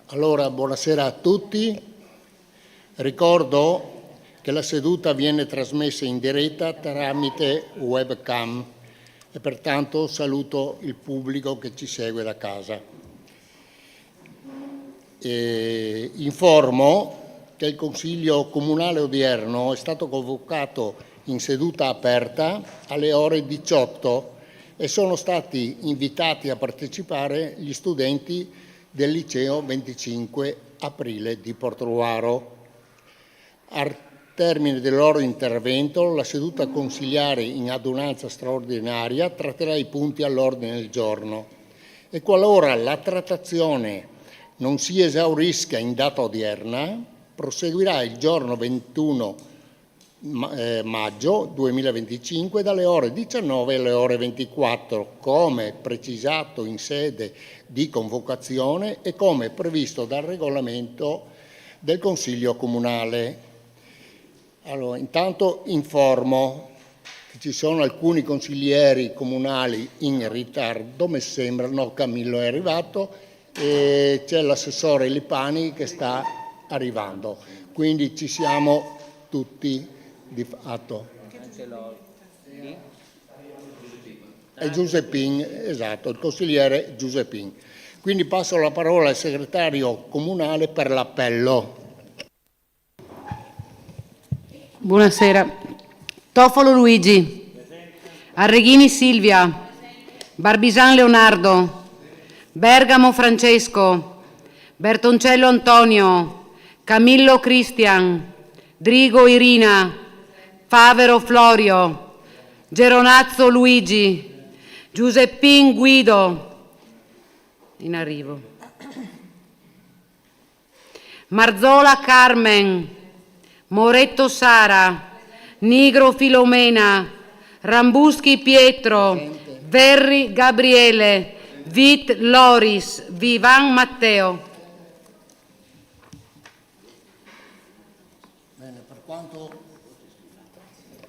Allora, buonasera a tutti. Ricordo che la seduta viene trasmessa in diretta tramite webcam e pertanto saluto il pubblico che ci segue da casa. Informo che il Consiglio Comunale odierno è stato convocato in seduta aperta alle ore 18 e sono stati invitati a partecipare gli studenti del liceo 25 aprile di Portogruaro. Al termine del loro intervento, la seduta consiliare in adunanza straordinaria tratterà i punti all'ordine del giorno e qualora la trattazione non si esaurisca in data odierna, proseguirà il giorno 21 maggio 2025 dalle ore 19 alle ore 24, come precisato in sede di convocazione e come previsto dal regolamento del Consiglio Comunale. Allora, intanto informo che ci sono alcuni consiglieri comunali in ritardo, mi sembra, no, Camillo è arrivato e c'è l'assessore Lipani che sta arrivando, quindi ci siamo tutti di fatto. È Giuseppin, esatto, il consigliere Giuseppin. Quindi passo la parola al segretario comunale per l'appello. Buonasera. Tofolo Luigi. Arreghini Silvia. Barbisan Leonardo. Bergamo Francesco. Bertoncello Antonio. Camillo Cristian. Drigo Irina. Favero Florio. Geronazzo Luigi. Giuseppin Guido. In arrivo. Marzola Carmen. Moretto Sara. Nigro Filomena. Rambuschi Pietro. Verri Gabriele. Vit Loris. Vivan Matteo. Bene,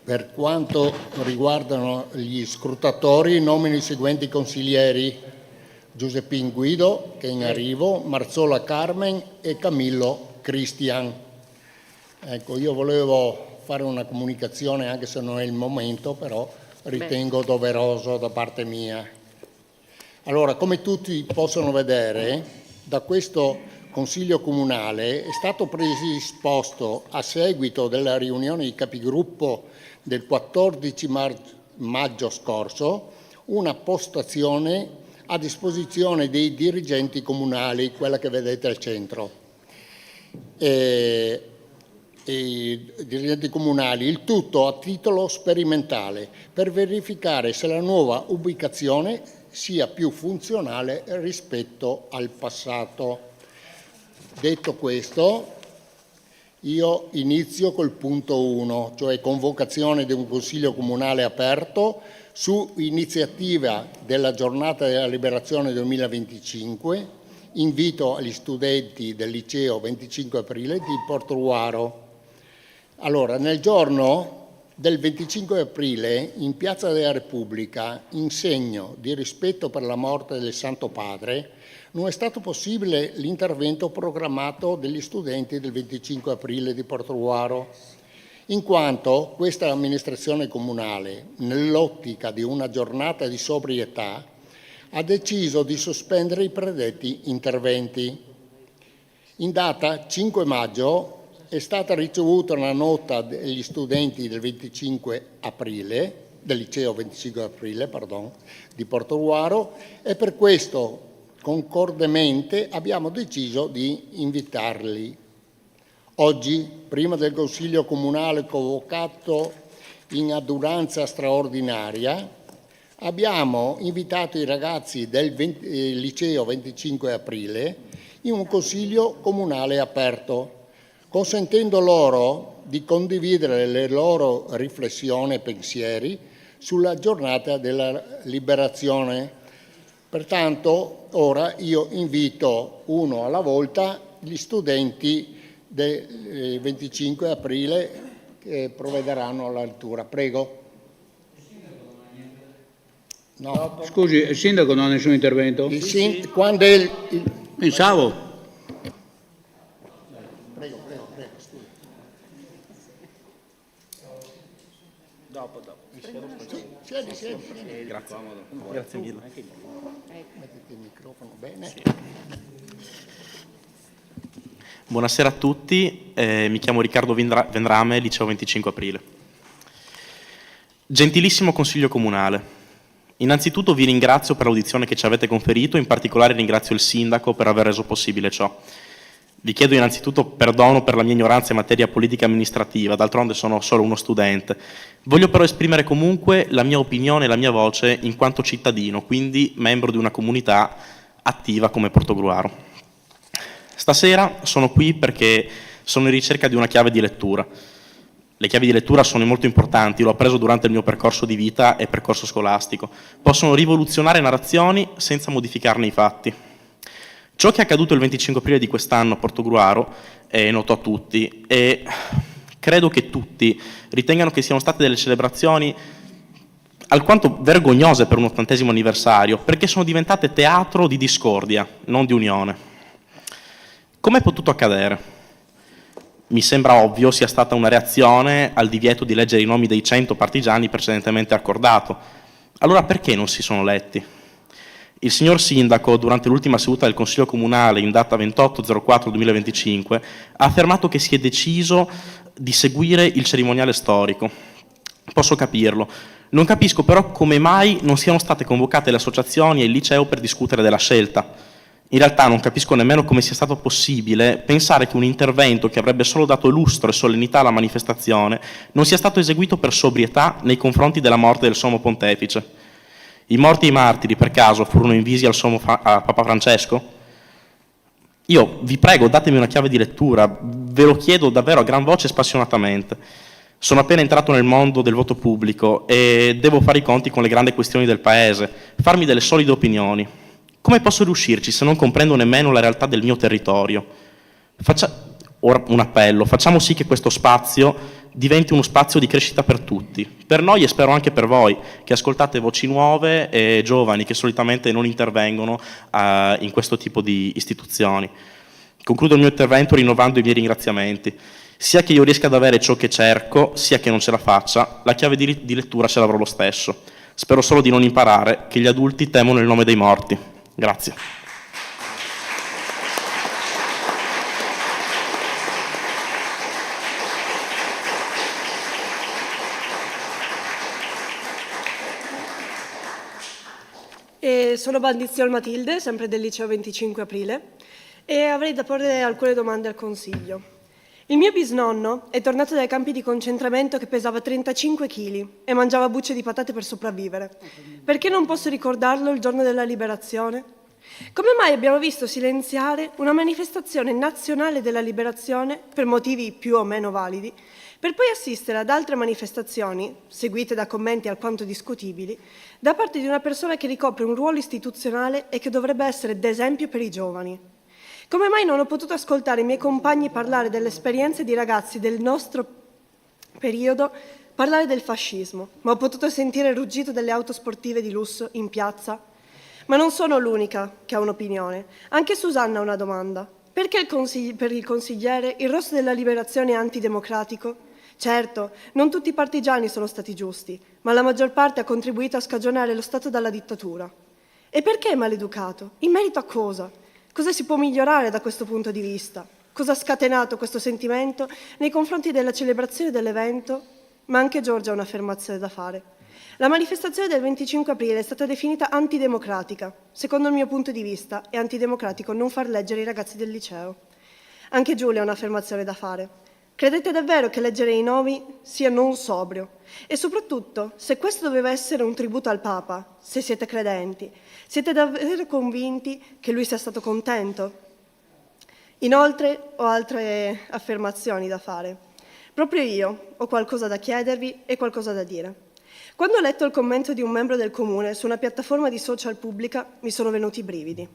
per quanto riguardano gli scrutatori, nomino i seguenti consiglieri: Giuseppin Guido, che è in arrivo, Marzola Carmen e Camillo Cristian. Ecco, io volevo fare una comunicazione, anche se non è il momento, però ritengo doveroso da parte mia. Allora, come tutti possono vedere, da questo Consiglio Comunale è stato predisposto, a seguito della riunione di capigruppo del 14 maggio scorso, una postazione a disposizione dei dirigenti comunali, quella che vedete al centro. I dirigenti comunali, il tutto a titolo sperimentale per verificare se la nuova ubicazione sia più funzionale rispetto al passato. Detto questo, io inizio col punto 1, cioè convocazione di un Consiglio Comunale aperto su iniziativa della Giornata della Liberazione 2025, invito agli studenti del liceo 25 aprile di Portogruaro. Allora, nel giorno del 25 aprile, in Piazza della Repubblica, in segno di rispetto per la morte del Santo Padre, non è stato possibile l'intervento programmato degli studenti del 25 aprile di Portogruaro, in quanto questa amministrazione comunale, nell'ottica di una giornata di sobrietà, ha deciso di sospendere i predetti interventi. In data 5 maggio è stata ricevuta una nota degli studenti del 25 aprile, del liceo 25 aprile, di Portogruaro, e per questo concordemente abbiamo deciso di invitarli. Oggi, prima del Consiglio Comunale convocato in adunanza straordinaria, abbiamo invitato i ragazzi del liceo 25 aprile in un Consiglio Comunale aperto, consentendo loro di condividere le loro riflessioni e pensieri sulla giornata della liberazione. Pertanto ora io invito uno alla volta gli studenti del 25 aprile che provvederanno alla lettura. Prego. No, Scusi, il sindaco non ha nessun intervento? quando Pensavo. Prego, scusi. Dopo. Siedi. Grazie mille. Mettiti il microfono bene. Buonasera a tutti, mi chiamo Riccardo Vendrame, liceo 25 aprile. Gentilissimo Consiglio Comunale, innanzitutto vi ringrazio per l'audizione che ci avete conferito, in particolare ringrazio il Sindaco per aver reso possibile ciò. Vi chiedo innanzitutto perdono per la mia ignoranza in materia politica e amministrativa, d'altronde sono solo uno studente. Voglio però esprimere comunque la mia opinione e la mia voce in quanto cittadino, quindi membro di una comunità attiva come Portogruaro. Stasera sono qui perché sono in ricerca di una chiave di lettura. Le chiavi di lettura sono molto importanti, l'ho appreso durante il mio percorso di vita e percorso scolastico. Possono rivoluzionare narrazioni senza modificarne i fatti. Ciò che è accaduto il 25 aprile di quest'anno a Portogruaro è noto a tutti e credo che tutti ritengano che siano state delle celebrazioni alquanto vergognose per un 80° anniversario, perché sono diventate teatro di discordia, non di unione. Com'è potuto accadere? Mi sembra ovvio sia stata una reazione al divieto di leggere i nomi dei 100 partigiani precedentemente accordato. Allora perché non si sono letti? Il signor Sindaco, durante l'ultima seduta del Consiglio Comunale in data 28/04/2025, ha affermato che si è deciso di seguire il cerimoniale storico. Posso capirlo. Non capisco però come mai non siano state convocate le associazioni e il liceo per discutere della scelta. In realtà non capisco nemmeno come sia stato possibile pensare che un intervento che avrebbe solo dato lustro e solennità alla manifestazione non sia stato eseguito per sobrietà nei confronti della morte del Sommo Pontefice. I morti e i martiri, per caso, furono invisi a Papa Francesco? Io vi prego, datemi una chiave di lettura, ve lo chiedo davvero a gran voce e spassionatamente. Sono appena entrato nel mondo del voto pubblico e devo fare i conti con le grandi questioni del Paese, farmi delle solide opinioni. Come posso riuscirci se non comprendo nemmeno la realtà del mio territorio? Ora un appello, facciamo sì che questo spazio diventi uno spazio di crescita per tutti, per noi e spero anche per voi, che ascoltate voci nuove e giovani che solitamente non intervengono in questo tipo di istituzioni. Concludo il mio intervento rinnovando i miei ringraziamenti. Sia che io riesca ad avere ciò che cerco, sia che non ce la faccia, la chiave di lettura ce l'avrò lo stesso. Spero solo di non imparare che gli adulti temono il nome dei morti. Grazie. Sono Bandiziol Matilde, sempre del liceo 25 aprile, e avrei da porre alcune domande al Consiglio. Il mio bisnonno è tornato dai campi di concentramento che pesava 35 kg e mangiava bucce di patate per sopravvivere. Perché non posso ricordarlo il giorno della liberazione? Come mai abbiamo visto silenziare una manifestazione nazionale della liberazione per motivi più o meno validi, per poi assistere ad altre manifestazioni, seguite da commenti alquanto discutibili, da parte di una persona che ricopre un ruolo istituzionale e che dovrebbe essere d'esempio per i giovani? Come mai non ho potuto ascoltare i miei compagni parlare delle esperienze di ragazzi del nostro periodo, parlare del fascismo, ma ho potuto sentire il ruggito delle auto sportive di lusso in piazza? Ma non sono l'unica che ha un'opinione. Anche Susanna ha una domanda. Perché per il consigliere il rosso della liberazione è antidemocratico? Certo, non tutti i partigiani sono stati giusti, ma la maggior parte ha contribuito a scagionare lo Stato dalla dittatura. E perché è maleducato? In merito a cosa? Cosa si può migliorare da questo punto di vista? Cosa ha scatenato questo sentimento nei confronti della celebrazione dell'evento? Ma anche Giorgia ha un'affermazione da fare. La manifestazione del 25 aprile è stata definita antidemocratica. Secondo il mio punto di vista è antidemocratico non far leggere i ragazzi del liceo. Anche Giulia ha un'affermazione da fare. Credete davvero che leggere i nomi sia non sobrio? E soprattutto, se questo doveva essere un tributo al Papa, se siete credenti, siete davvero convinti che lui sia stato contento? Inoltre ho altre affermazioni da fare. Proprio io ho qualcosa da chiedervi e qualcosa da dire. Quando ho letto il commento di un membro del comune su una piattaforma di social pubblica, mi sono venuti i brividi.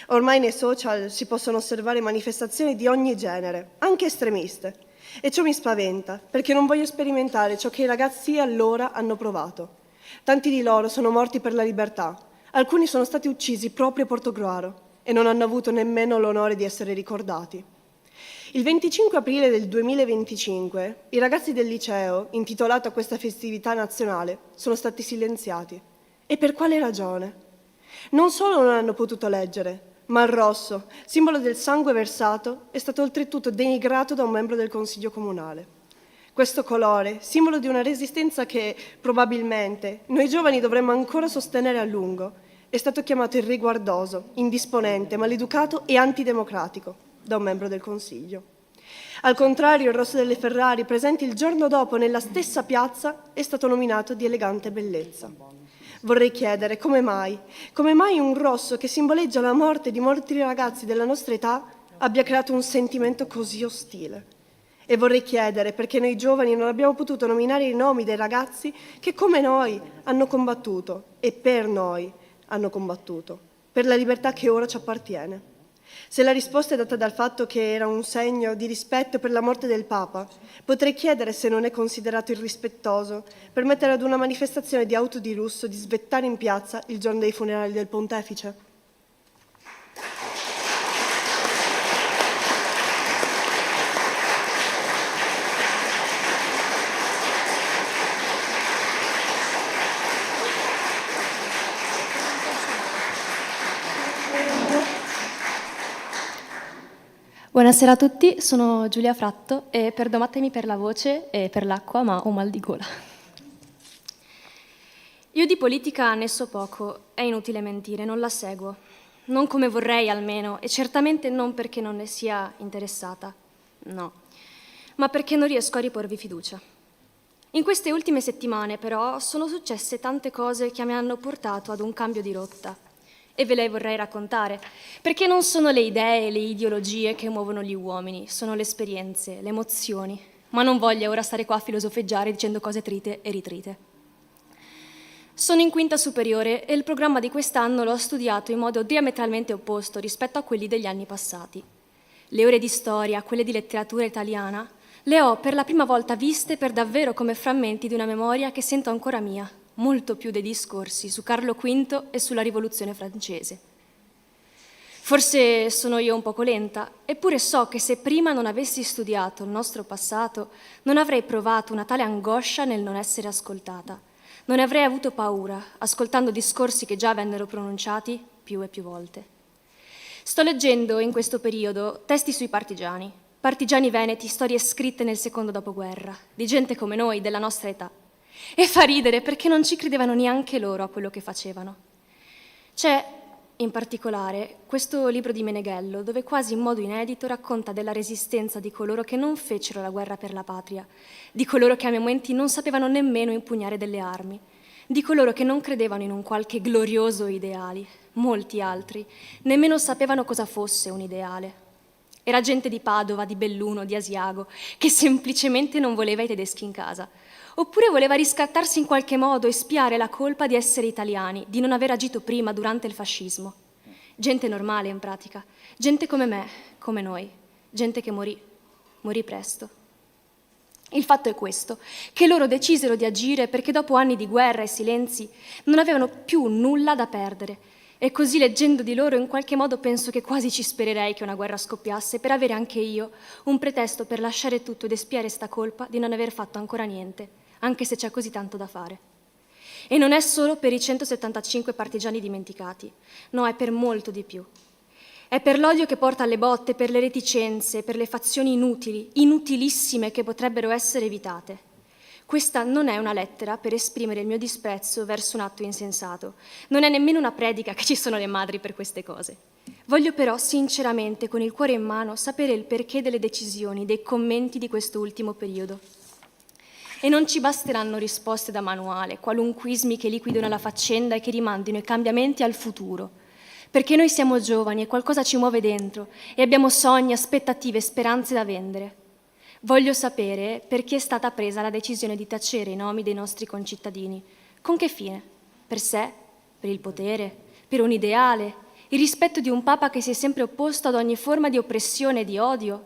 Ormai nei social si possono osservare manifestazioni di ogni genere, anche estremiste. E ciò mi spaventa, perché non voglio sperimentare ciò che i ragazzi allora hanno provato. Tanti di loro sono morti per la libertà. Alcuni sono stati uccisi proprio a Portogruaro e non hanno avuto nemmeno l'onore di essere ricordati. Il 25 aprile del 2025 i ragazzi del liceo, intitolato a questa festività nazionale, sono stati silenziati. E per quale ragione? Non solo non hanno potuto leggere, ma il rosso, simbolo del sangue versato, è stato oltretutto denigrato da un membro del Consiglio Comunale. Questo colore, simbolo di una resistenza che probabilmente noi giovani dovremmo ancora sostenere a lungo, è stato chiamato irriguardoso, indisponente, maleducato e antidemocratico da un membro del Consiglio. Al contrario, il rosso delle Ferrari, presente il giorno dopo nella stessa piazza, è stato nominato di elegante bellezza. Vorrei chiedere come mai un rosso che simboleggia la morte di molti ragazzi della nostra età abbia creato un sentimento così ostile. E vorrei chiedere perché noi giovani non abbiamo potuto nominare i nomi dei ragazzi che come noi hanno combattuto e per noi hanno combattuto, per la libertà che ora ci appartiene. Se la risposta è data dal fatto che era un segno di rispetto per la morte del Papa, potrei chiedere se non è considerato irrispettoso permettere ad una manifestazione di auto di lusso di svettare in piazza il giorno dei funerali del Pontefice. Buonasera a tutti, sono Giulia Fratto e perdonatemi per la voce e per l'acqua, ma ho mal di gola. Io di politica ne so poco, è inutile mentire, non la seguo. Non come vorrei almeno, e certamente non perché non ne sia interessata, no, ma perché non riesco a riporvi fiducia. In queste ultime settimane, però, sono successe tante cose che mi hanno portato ad un cambio di rotta. E ve le vorrei raccontare, perché non sono le idee e le ideologie che muovono gli uomini, sono le esperienze, le emozioni. Ma non voglio ora stare qua a filosofeggiare dicendo cose trite e ritrite. Sono in quinta superiore e il programma di quest'anno l'ho studiato in modo diametralmente opposto rispetto a quelli degli anni passati. Le ore di storia, quelle di letteratura italiana, le ho per la prima volta viste per davvero come frammenti di una memoria che sento ancora mia, molto più dei discorsi su Carlo V e sulla Rivoluzione francese. Forse sono io un poco lenta, eppure so che se prima non avessi studiato il nostro passato, non avrei provato una tale angoscia nel non essere ascoltata. Non ne avrei avuto paura, ascoltando discorsi che già vennero pronunciati più e più volte. Sto leggendo in questo periodo testi sui partigiani veneti, storie scritte nel secondo dopoguerra, di gente come noi, della nostra età. E fa ridere perché non ci credevano neanche loro a quello che facevano. C'è, in particolare, questo libro di Meneghello, dove quasi in modo inedito racconta della resistenza di coloro che non fecero la guerra per la patria, di coloro che a momenti non sapevano nemmeno impugnare delle armi, di coloro che non credevano in un qualche glorioso ideale. Molti altri nemmeno sapevano cosa fosse un ideale. Era gente di Padova, di Belluno, di Asiago, che semplicemente non voleva i tedeschi in casa. Oppure voleva riscattarsi in qualche modo e spiare la colpa di essere italiani, di non aver agito prima durante il fascismo. Gente normale in pratica, gente come me, come noi, gente che morì presto. Il fatto è questo, che loro decisero di agire perché dopo anni di guerra e silenzi non avevano più nulla da perdere. E così leggendo di loro in qualche modo penso che quasi ci spererei che una guerra scoppiasse per avere anche io un pretesto per lasciare tutto ed espiare sta colpa di non aver fatto ancora niente, anche se c'è così tanto da fare. E non è solo per i 175 partigiani dimenticati, no, è per molto di più. È per l'odio che porta alle botte, per le reticenze, per le fazioni inutili, inutilissime che potrebbero essere evitate. Questa non è una lettera per esprimere il mio disprezzo verso un atto insensato. Non è nemmeno una predica, che ci sono le madri per queste cose. Voglio però sinceramente, con il cuore in mano, sapere il perché delle decisioni, dei commenti di questo ultimo periodo. E non ci basteranno risposte da manuale, qualunquismi che liquidino la faccenda e che rimandino i cambiamenti al futuro. Perché noi siamo giovani e qualcosa ci muove dentro e abbiamo sogni, aspettative e speranze da vendere. Voglio sapere perché è stata presa la decisione di tacere i nomi dei nostri concittadini. Con che fine? Per sé? Per il potere? Per un ideale? Il rispetto di un Papa che si è sempre opposto ad ogni forma di oppressione e di odio?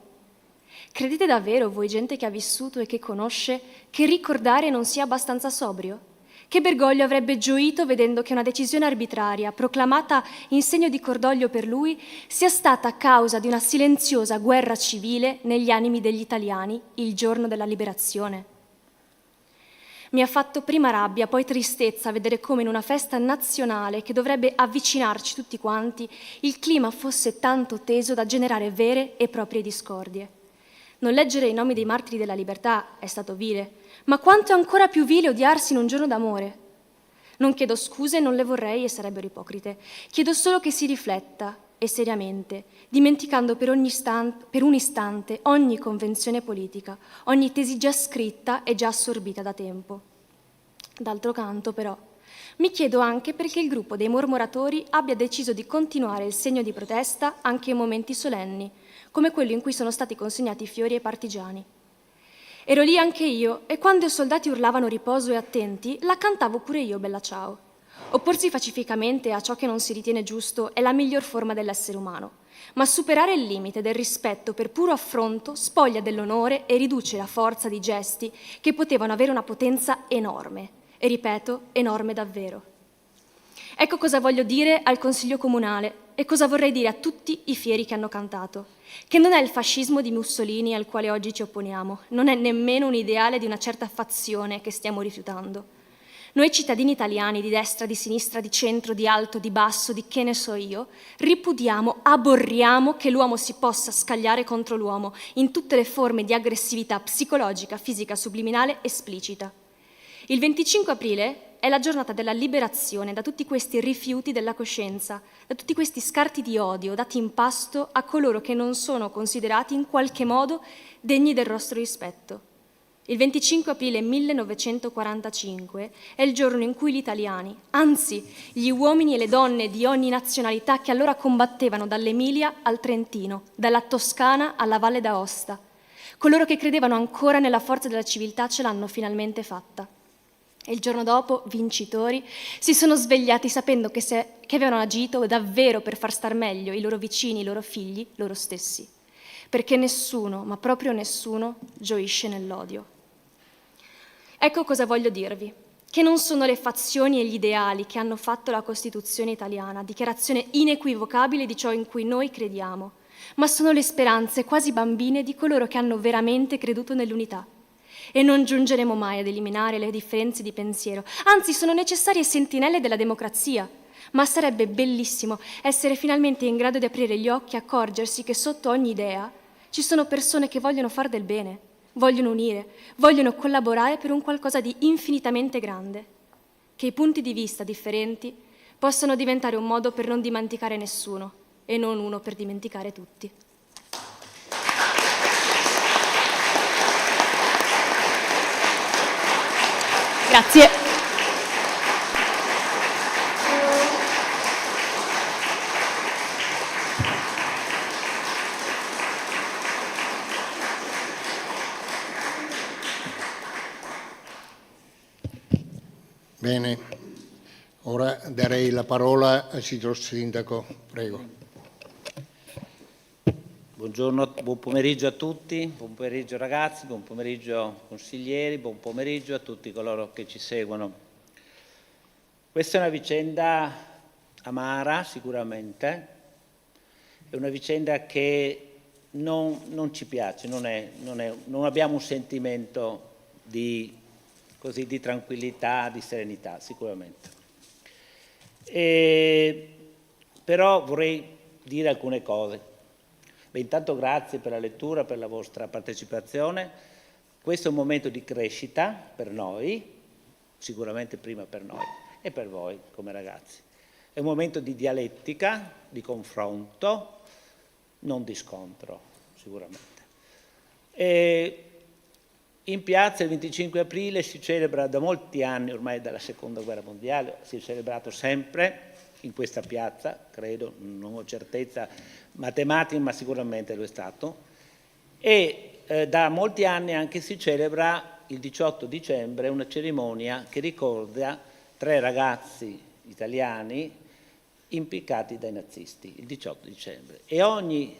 Credete davvero, voi gente che ha vissuto e che conosce, che ricordare non sia abbastanza sobrio? Che Bergoglio avrebbe gioito vedendo che una decisione arbitraria, proclamata in segno di cordoglio per lui, sia stata causa di una silenziosa guerra civile negli animi degli italiani il giorno della liberazione. Mi ha fatto prima rabbia, poi tristezza vedere come in una festa nazionale che dovrebbe avvicinarci tutti quanti, il clima fosse tanto teso da generare vere e proprie discordie. Non leggere i nomi dei martiri della libertà è stato vile, ma quanto è ancora più vile odiarsi in un giorno d'amore. Non chiedo scuse, non le vorrei e sarebbero ipocrite. Chiedo solo che si rifletta, e seriamente, dimenticando per un istante ogni convenzione politica, ogni tesi già scritta e già assorbita da tempo. D'altro canto, però, mi chiedo anche perché il gruppo dei mormoratori abbia deciso di continuare il segno di protesta anche in momenti solenni, come quello in cui sono stati consegnati fiori ai partigiani. Ero lì anche io e quando i soldati urlavano riposo e attenti, la cantavo pure io, Bella Ciao. Opporsi pacificamente a ciò che non si ritiene giusto è la miglior forma dell'essere umano, ma superare il limite del rispetto per puro affronto spoglia dell'onore e riduce la forza di gesti che potevano avere una potenza enorme, e ripeto, enorme davvero. Ecco cosa voglio dire al Consiglio Comunale e cosa vorrei dire a tutti i fieri che hanno cantato, che non è il fascismo di Mussolini al quale oggi ci opponiamo, non è nemmeno un ideale di una certa fazione che stiamo rifiutando. Noi cittadini italiani di destra, di sinistra, di centro, di alto, di basso, di che ne so io, ripudiamo, aborriamo che l'uomo si possa scagliare contro l'uomo in tutte le forme di aggressività psicologica, fisica, subliminale, esplicita. Il 25 aprile è la giornata della liberazione da tutti questi rifiuti della coscienza, da tutti questi scarti di odio dati in pasto a coloro che non sono considerati in qualche modo degni del nostro rispetto. Il 25 aprile 1945 è il giorno in cui gli italiani, anzi gli uomini e le donne di ogni nazionalità che allora combattevano dall'Emilia al Trentino, dalla Toscana alla Valle d'Aosta, coloro che credevano ancora nella forza della civiltà ce l'hanno finalmente fatta. E il giorno dopo, vincitori, si sono svegliati sapendo che avevano agito davvero per far star meglio i loro vicini, i loro figli, loro stessi. Perché nessuno, ma proprio nessuno, gioisce nell'odio. Ecco cosa voglio dirvi, che non sono le fazioni e gli ideali che hanno fatto la Costituzione italiana, dichiarazione inequivocabile di ciò in cui noi crediamo, ma sono le speranze quasi bambine di coloro che hanno veramente creduto nell'unità. E non giungeremo mai ad eliminare le differenze di pensiero, anzi sono necessarie sentinelle della democrazia, ma sarebbe bellissimo essere finalmente in grado di aprire gli occhi e accorgersi che sotto ogni idea ci sono persone che vogliono far del bene, vogliono unire, vogliono collaborare per un qualcosa di infinitamente grande, che i punti di vista differenti possano diventare un modo per non dimenticare nessuno e non uno per dimenticare tutti. Grazie. Bene, ora darei la parola al signor Sindaco, prego. Buongiorno, buon pomeriggio a tutti, buon pomeriggio ragazzi, buon pomeriggio consiglieri, buon pomeriggio a tutti coloro che ci seguono. Questa è una vicenda amara sicuramente, è una vicenda che non ci piace, non abbiamo un sentimento di tranquillità, di serenità sicuramente. Però vorrei dire alcune cose. Beh, intanto grazie per la lettura, per la vostra partecipazione. Questo è un momento di crescita per noi, sicuramente prima per noi e per voi come ragazzi. È un momento di dialettica, di confronto, non di scontro, sicuramente. In piazza il 25 aprile si celebra da molti anni, ormai dalla Seconda Guerra Mondiale, si è celebrato sempre in questa piazza, credo, non ho certezza matematica, ma sicuramente lo è stato, e da molti anni anche si celebra il 18 dicembre una cerimonia che ricorda 3 ragazzi italiani impiccati dai nazisti, il 18 dicembre. E ogni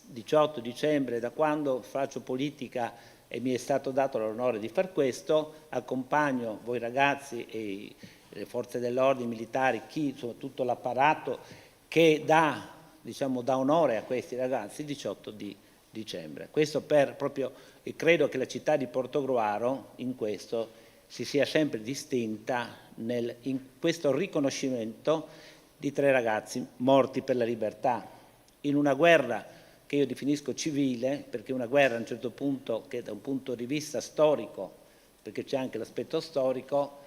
18 dicembre, da quando faccio politica e mi è stato dato l'onore di far questo. Accompagno voi ragazzi e le forze dell'ordine, i militari, insomma, tutto l'apparato che dà onore a questi ragazzi il 18 di dicembre. Questo proprio, e credo che la città di Portogruaro in questo si sia sempre distinta in questo riconoscimento di 3 ragazzi morti per la libertà, in una guerra che io definisco civile, perché una guerra a un certo punto, che da un punto di vista storico, perché c'è anche l'aspetto storico,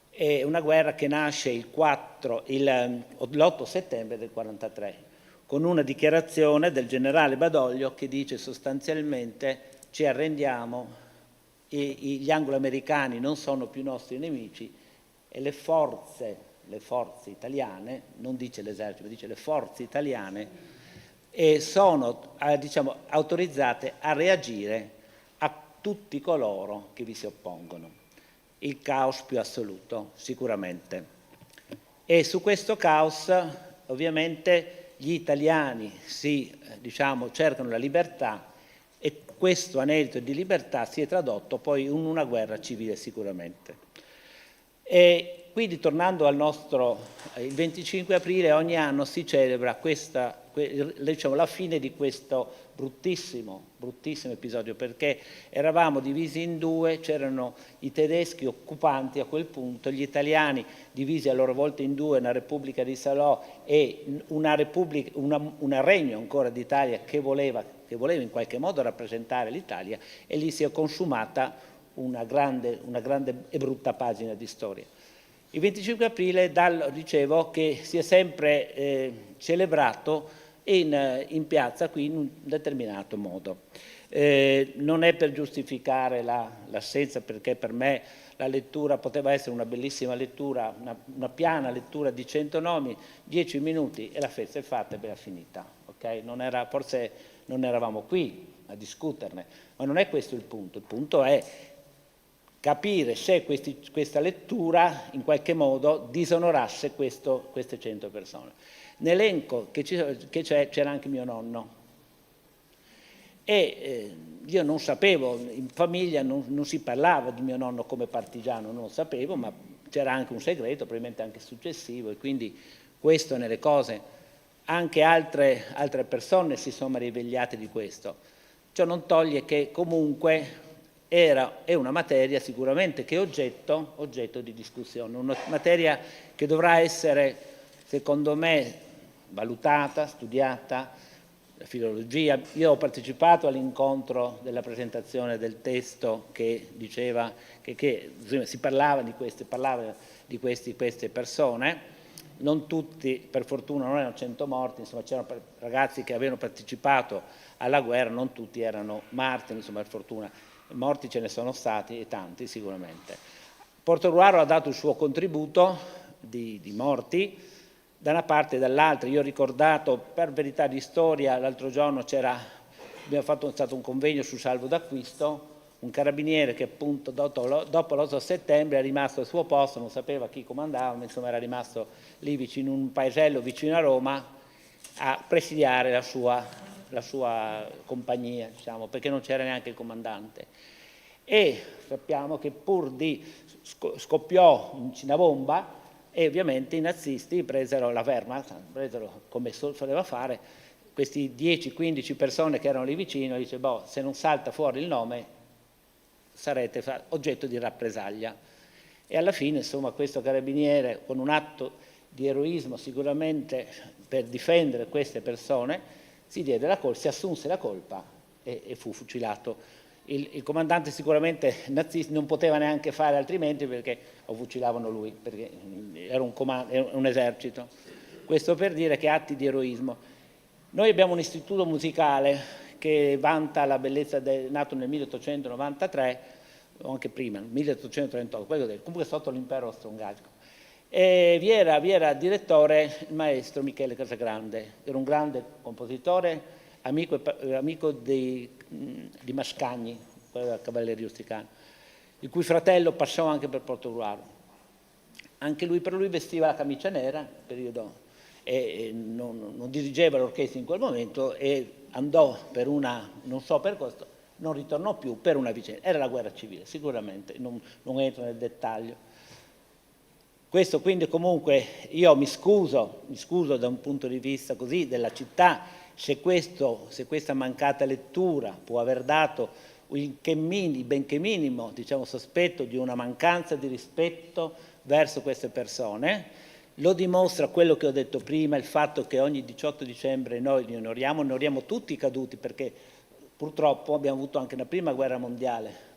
è una guerra che nasce l'8 settembre del 1943, con una dichiarazione del generale Badoglio che dice sostanzialmente: ci arrendiamo, gli anglo-americani non sono più nostri nemici e le forze italiane, non dice l'esercito, ma dice le forze italiane, sono autorizzate a reagire a tutti coloro che vi si oppongono. Il caos più assoluto, sicuramente. E su questo caos, ovviamente, gli italiani cercano la libertà, e questo anelito di libertà si è tradotto poi in una guerra civile sicuramente. E quindi, tornando al il 25 aprile ogni anno si celebra la fine di questo bruttissimo episodio, perché eravamo divisi in 2, c'erano i tedeschi occupanti a quel punto, gli italiani divisi a loro volta in 2, una Repubblica di Salò e un regno ancora d'Italia che voleva in qualche modo rappresentare l'Italia, e lì si è consumata una grande e brutta pagina di storia. Il 25 aprile, dicevo, che si è sempre celebrato in piazza qui in un determinato modo. Non è per giustificare l'assenza, perché per me la lettura poteva essere una bellissima lettura, una piana lettura di 100 nomi, 10 minuti e la festa è fatta e bella finita. Okay? Forse non eravamo qui a discuterne, ma non è questo il punto è capire se questa lettura in qualche modo disonorasse queste 100 persone. Nell'elenco che c'era anche mio nonno, e io non sapevo, in famiglia non si parlava di mio nonno come partigiano, non lo sapevo, ma c'era anche un segreto, probabilmente anche successivo, e quindi questo nelle cose anche altre persone si sono rivegliate di questo. Ciò non toglie che comunque è una materia sicuramente che è oggetto di discussione, una materia che dovrà essere, secondo me, valutata, studiata, la filologia. Io ho partecipato all'incontro della presentazione del testo che diceva che si parlava di queste persone. Non tutti, per fortuna, non erano 100 morti, insomma c'erano ragazzi che avevano partecipato alla guerra, non tutti erano martiri, insomma, per fortuna. Morti ce ne sono stati, e tanti sicuramente. Portogruaro ha dato il suo contributo di morti, da una parte e dall'altra. Io ho ricordato, per verità di storia, l'altro giorno abbiamo fatto un convegno su salvo d'acquisto, un carabiniere che appunto dopo l'8 settembre è rimasto al suo posto, non sapeva chi comandava, ma insomma era rimasto lì vicino, in un paesello vicino a Roma, a presidiare la sua compagnia, perché non c'era neanche il comandante. E sappiamo che pur di scoppiò una bomba, e ovviamente i nazisti presero la Wehrmacht, come soleva fare, questi 10-15 persone che erano lì vicino, dice: se non salta fuori il nome sarete oggetto di rappresaglia. E alla fine, insomma, questo carabiniere, con un atto di eroismo sicuramente per difendere queste persone, si assunse la colpa e fu fucilato. Il comandante sicuramente nazista non poteva neanche fare altrimenti, perché lo fucilavano lui, perché era un esercito. Questo per dire che atti di eroismo. Noi abbiamo un istituto musicale che vanta la bellezza nato nel 1893, o anche prima, nel 1838, comunque sotto l'impero austro-ungarico. E vi era direttore il maestro Michele Casagrande, era un grande compositore, amico di Mascagni, della cavalleria rusticana, il cui fratello passò anche per Portogruaro. Anche lui, per lui vestiva la camicia nera, periodo, e non dirigeva l'orchestra in quel momento, e andò non so per questo, non ritornò più per una vicenda. Era la guerra civile, sicuramente, non entro nel dettaglio. Questo quindi comunque io mi scuso da un punto di vista così della città, se questa mancata lettura può aver dato benché minimo, diciamo, sospetto di una mancanza di rispetto verso queste persone. Lo dimostra quello che ho detto prima, il fatto che ogni 18 dicembre noi li onoriamo tutti i caduti, perché purtroppo abbiamo avuto anche la prima guerra mondiale,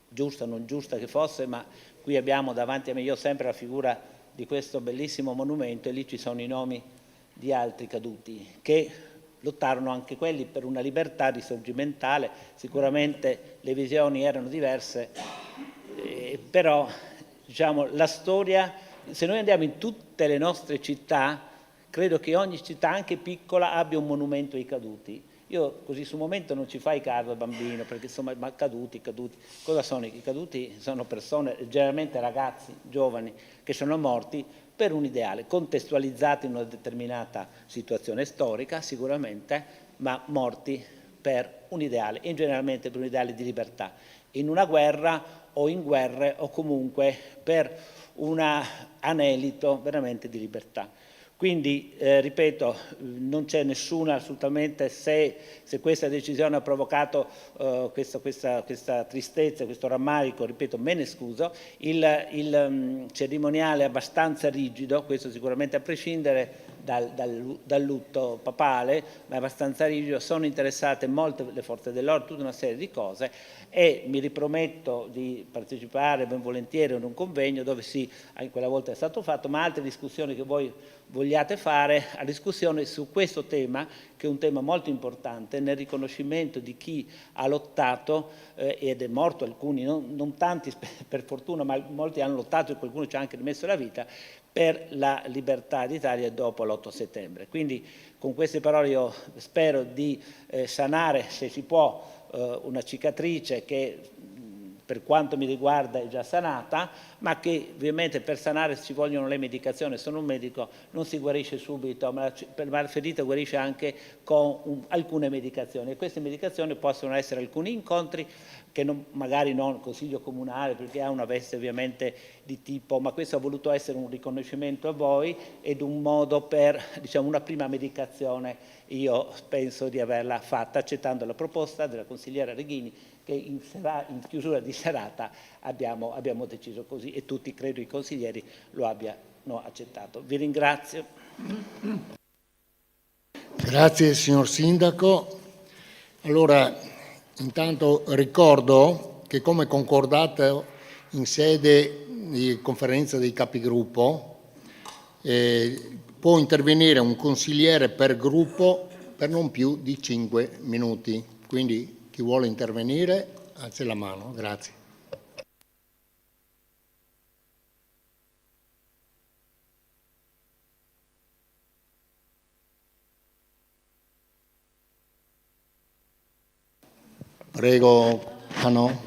giusta o non giusta che fosse, ma qui abbiamo davanti a me, io ho sempre la figura di questo bellissimo monumento e lì ci sono i nomi di altri caduti che lottarono anche quelli per una libertà risorgimentale. Sicuramente le visioni erano diverse, però diciamo, la storia, se noi andiamo in tutte le nostre città, credo che ogni città, anche piccola, abbia un monumento ai caduti. Io così sul momento non ci fai caso bambino, perché insomma, ma caduti, cosa sono? I caduti sono persone, generalmente ragazzi, giovani, che sono morti per un ideale, contestualizzati in una determinata situazione storica sicuramente, ma morti per un ideale, e generalmente per un ideale di libertà, in una guerra o in guerre o comunque per un anelito veramente di libertà. Quindi, ripeto, non c'è nessuna assolutamente, se questa decisione ha provocato questa tristezza, questo rammarico, ripeto, me ne scuso. Il cerimoniale è abbastanza rigido, questo sicuramente a prescindere dal lutto papale, ma è abbastanza rigido, sono interessate molte le forze dell'ordine, tutta una serie di cose, e mi riprometto di partecipare ben volentieri ad un convegno dove sì, anche quella volta è stato fatto, ma altre discussioni che voi vogliate fare, a discussione su questo tema, che è un tema molto importante, nel riconoscimento di chi ha lottato ed è morto, alcuni, non tanti per fortuna, ma molti hanno lottato e qualcuno ci ha anche rimesso la vita, per la libertà d'Italia dopo l'8 settembre. Quindi con queste parole io spero di sanare, se si può, una cicatrice che per quanto mi riguarda è già sanata, ma che ovviamente per sanare ci vogliono le medicazioni. Sono un medico, non si guarisce subito, ma la ferita guarisce anche con alcune medicazioni, e queste medicazioni possono essere alcuni incontri che magari non consiglio comunale, perché ha una veste ovviamente di tipo, ma questo ha voluto essere un riconoscimento a voi ed un modo per, diciamo, una prima medicazione. Io penso di averla fatta accettando la proposta della consigliera Reghini, che in chiusura di serata abbiamo deciso così, e tutti, credo, i consiglieri lo abbiano accettato. Vi ringrazio. Grazie signor Sindaco. Allora, intanto ricordo che, come concordato in sede di conferenza dei capigruppo, può intervenire un consigliere per gruppo per non più di 5 minuti. Quindi chi vuole intervenire, alzi la mano. Grazie. Prego. Ah no?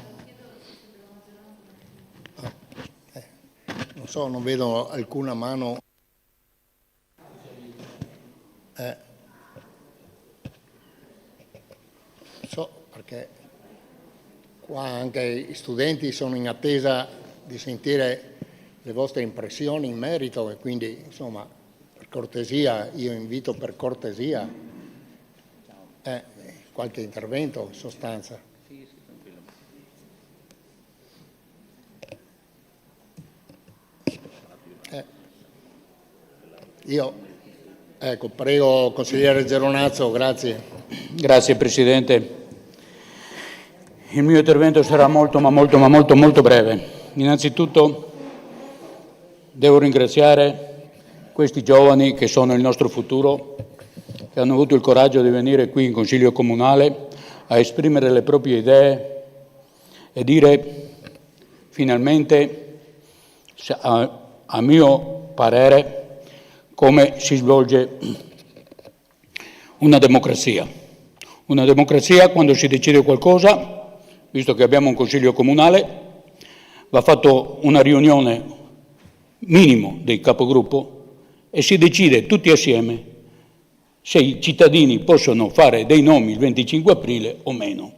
Non so, non vedo alcuna mano. Perché qua anche gli studenti sono in attesa di sentire le vostre impressioni in merito, e quindi insomma, per cortesia, io invito per cortesia qualche intervento in sostanza. Ecco, prego consigliere Geronazzo, grazie. Grazie Presidente. Il mio intervento sarà molto breve. Innanzitutto devo ringraziare questi giovani che sono il nostro futuro, che hanno avuto il coraggio di venire qui in Consiglio Comunale a esprimere le proprie idee e dire finalmente, a mio parere, come si svolge una democrazia. Una democrazia, quando si decide qualcosa, visto che abbiamo un Consiglio Comunale, va fatto una riunione minimo dei capogruppo e si decide tutti assieme se i cittadini possono fare dei nomi il 25 aprile o meno.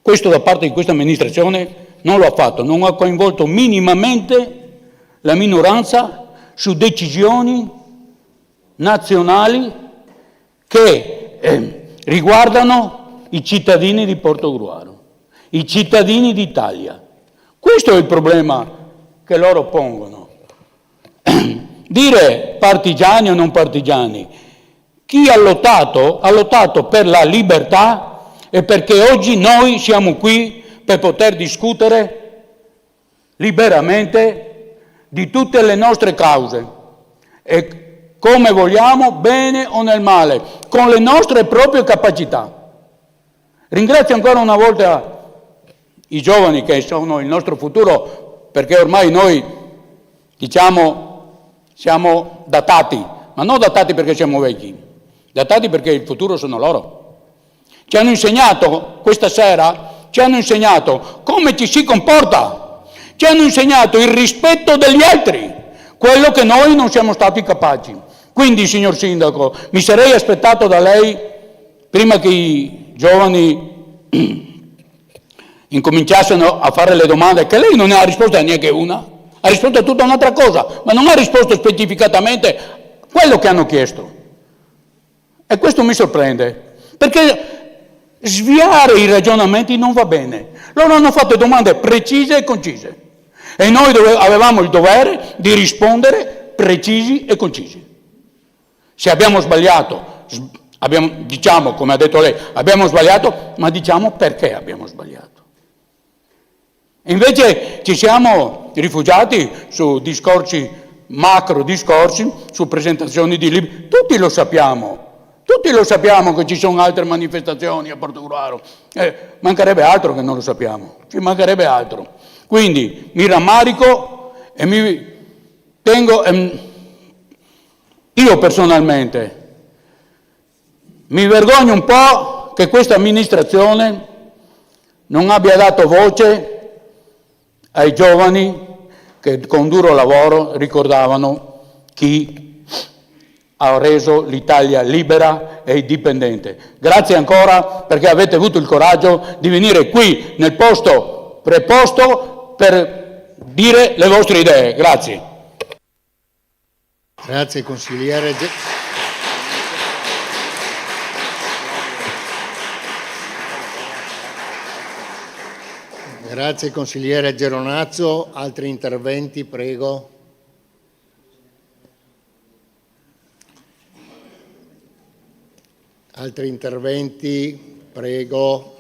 questo da parte di questa amministrazione non lo ha fatto, non ha coinvolto minimamente la minoranza su decisioni nazionali che riguardano i cittadini di Portogruaro, i cittadini d'Italia. Questo è il problema che loro pongono. Dire partigiani o non partigiani, chi ha lottato per la libertà e perché oggi noi siamo qui per poter discutere liberamente di tutte le nostre cause e come vogliamo, bene o nel male, con le nostre proprie capacità. Ringrazio ancora una volta i giovani che sono il nostro futuro, perché ormai noi, diciamo, siamo datati, ma non datati perché siamo vecchi, datati perché il futuro sono loro. Ci hanno insegnato, questa sera, ci hanno insegnato come ci si comporta, ci hanno insegnato il rispetto degli altri, quello che noi non siamo stati capaci. Quindi, signor Sindaco, mi sarei aspettato da lei, prima che i giovani incominciassero a fare le domande, che lei non ne ha risposto a neanche una, ha risposto a tutta un'altra cosa, ma non ha risposto specificatamente a quello che hanno chiesto. E questo mi sorprende, perché sviare i ragionamenti non va bene. Loro hanno fatto domande precise e concise e noi avevamo il dovere di rispondere precisi e concisi. Se abbiamo sbagliato, diciamo, come ha detto lei, abbiamo sbagliato, ma diciamo perché abbiamo sbagliato. Invece ci siamo rifugiati su discorsi, macro discorsi, su presentazioni di libri. Tutti lo sappiamo che ci sono altre manifestazioni a Portogruaro. Mancherebbe altro che non lo sappiamo, ci mancherebbe altro. Quindi mi rammarico e mi tengo, io personalmente mi vergogno un po' che questa amministrazione non abbia dato voce ai giovani che con duro lavoro ricordavano chi ha reso l'Italia libera e indipendente. Grazie ancora perché avete avuto il coraggio di venire qui nel posto preposto per dire le vostre idee. Grazie. Grazie consigliere. Grazie consigliere Geronazzo. Altri interventi, prego. Altri interventi, prego.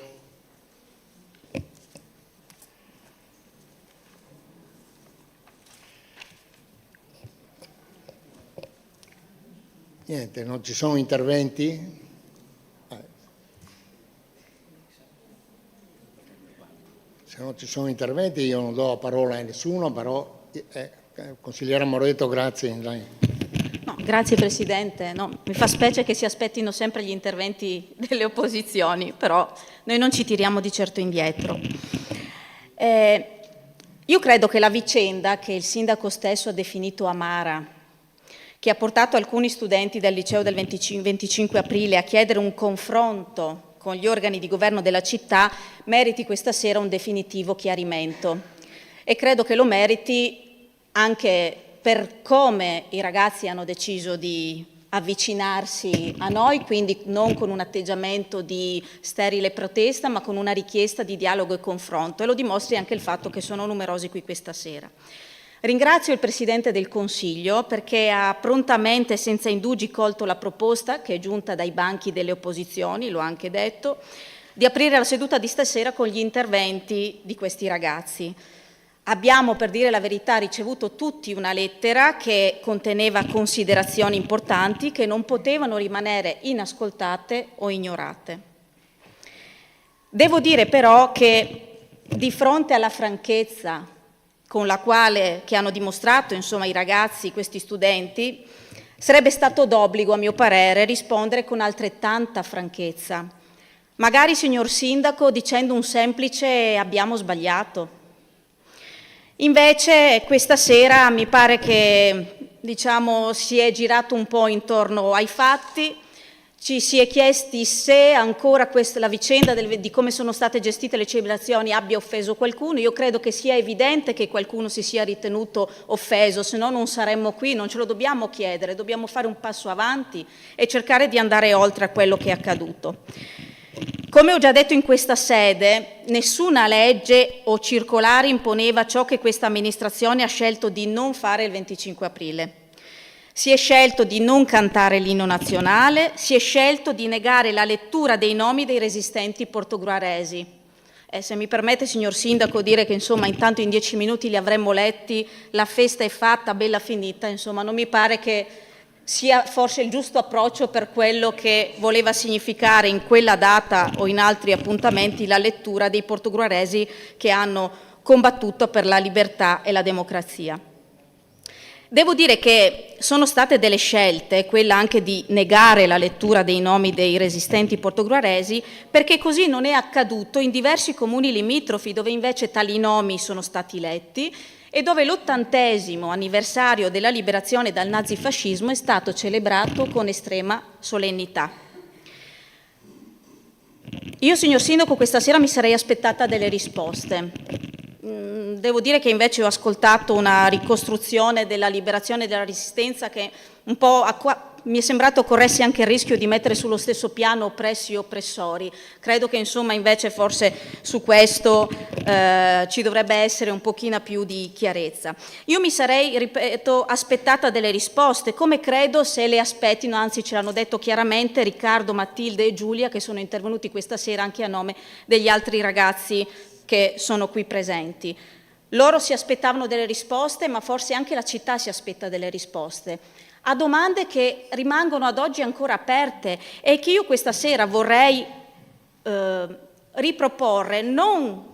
Niente, non ci sono interventi? Se non ci sono interventi io non do la parola a nessuno, però consigliere Moretto, grazie. Dai. No, grazie Presidente. No, mi fa specie che si aspettino sempre gli interventi delle opposizioni, però noi non ci tiriamo di certo indietro. Io credo che la vicenda che il Sindaco stesso ha definito amara, che ha portato alcuni studenti del liceo del 25 aprile a chiedere un confronto con gli organi di governo della città, meriti questa sera un definitivo chiarimento. E credo che lo meriti anche per come i ragazzi hanno deciso di avvicinarsi a noi, quindi non con un atteggiamento di sterile protesta, ma con una richiesta di dialogo e confronto, e lo dimostri anche il fatto che sono numerosi qui questa sera. Ringrazio il Presidente del Consiglio perché ha prontamente e senza indugi colto la proposta, che è giunta dai banchi delle opposizioni, l'ho anche detto, di aprire la seduta di stasera con gli interventi di questi ragazzi. Abbiamo, per dire la verità, ricevuto tutti una lettera che conteneva considerazioni importanti che non potevano rimanere inascoltate o ignorate. Devo dire però che di fronte alla franchezza con la quale che hanno dimostrato i ragazzi, questi studenti, sarebbe stato d'obbligo, a mio parere, rispondere con altrettanta franchezza. Magari, signor Sindaco, dicendo un semplice abbiamo sbagliato. Invece questa sera mi pare che si è girato un po' intorno ai fatti, Ci si è chiesti se ancora la vicenda di come sono state gestite le celebrazioni abbia offeso qualcuno. Io credo che sia evidente che qualcuno si sia ritenuto offeso, se no non saremmo qui, non ce lo dobbiamo chiedere, dobbiamo fare un passo avanti e cercare di andare oltre a quello che è accaduto. Come ho già detto in questa sede, nessuna legge o circolare imponeva ciò che questa amministrazione ha scelto di non fare il 25 aprile. Si è scelto di non cantare l'inno nazionale, si è scelto di negare la lettura dei nomi dei resistenti portoghese. Se mi permette, signor Sindaco, dire che insomma intanto in 10 minuti li avremmo letti, la festa è fatta, bella finita, insomma non mi pare che sia forse il giusto approccio per quello che voleva significare in quella data o in altri appuntamenti la lettura dei portoghesi che hanno combattuto per la libertà e la democrazia. Devo dire che sono state delle scelte, quella anche di negare la lettura dei nomi dei resistenti portoghesi, perché così non è accaduto in diversi comuni limitrofi dove invece tali nomi sono stati letti e dove l'80° anniversario della liberazione dal nazifascismo è stato celebrato con estrema solennità. Io, signor Sindaco, questa sera mi sarei aspettata delle risposte. Devo dire che invece ho ascoltato una ricostruzione della liberazione e della resistenza che un po' mi è sembrato corresse anche il rischio di mettere sullo stesso piano oppressi e oppressori. Credo che insomma invece forse su questo ci dovrebbe essere un pochino più di chiarezza. Io mi sarei, ripeto, aspettata delle risposte, come credo se le aspettino, anzi ce l'hanno detto chiaramente Riccardo, Matilde e Giulia, che sono intervenuti questa sera anche a nome degli altri ragazzi che sono qui presenti. Loro si aspettavano delle risposte, ma forse anche la città si aspetta delle risposte a domande che rimangono ad oggi ancora aperte e che io questa sera vorrei riproporre, non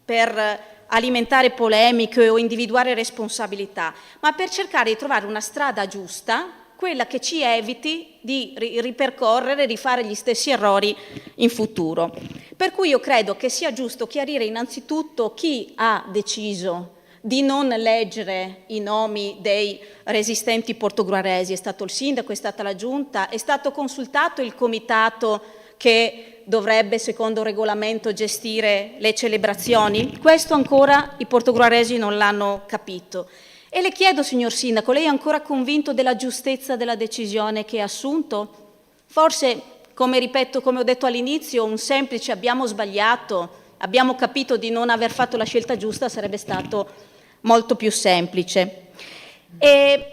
per alimentare polemiche o individuare responsabilità, ma per cercare di trovare una strada giusta, quella che ci eviti di ripercorrere, rifare gli stessi errori in futuro. Per cui io credo che sia giusto chiarire innanzitutto chi ha deciso di non leggere i nomi dei resistenti portoghesi. È stato il sindaco, è stata la giunta, è stato consultato il comitato che dovrebbe, secondo il regolamento, gestire le celebrazioni? Questo ancora i portoghesi non l'hanno capito. E le chiedo, signor Sindaco, lei è ancora convinto della giustezza della decisione che ha assunto? Forse, come ripeto, come ho detto all'inizio, un semplice abbiamo sbagliato, abbiamo capito di non aver fatto la scelta giusta sarebbe stato molto più semplice. E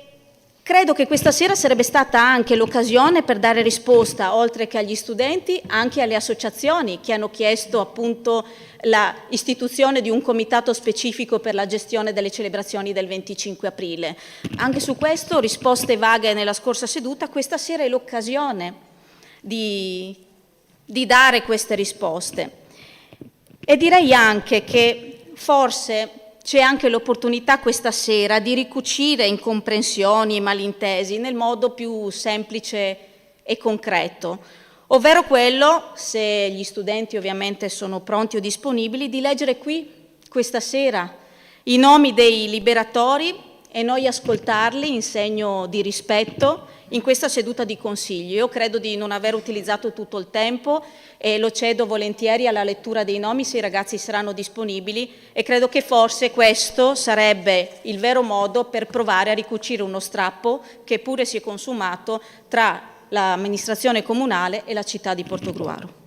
credo che questa sera sarebbe stata anche l'occasione per dare risposta, oltre che agli studenti, anche alle associazioni che hanno chiesto appunto la istituzione di un comitato specifico per la gestione delle celebrazioni del 25 aprile. Anche su questo risposte vaghe nella scorsa seduta, questa sera è l'occasione di dare queste risposte. E direi anche che forse c'è anche l'opportunità questa sera di ricucire incomprensioni e malintesi nel modo più semplice e concreto, ovvero quello, se gli studenti ovviamente sono pronti o disponibili, di leggere qui questa sera i nomi dei liberatori e noi ascoltarli in segno di rispetto in questa seduta di consiglio. Io credo di non aver utilizzato tutto il tempo e lo cedo volentieri alla lettura dei nomi se i ragazzi saranno disponibili e credo che forse questo sarebbe il vero modo per provare a ricucire uno strappo che pure si è consumato tra l'amministrazione comunale e la città di Portogruaro.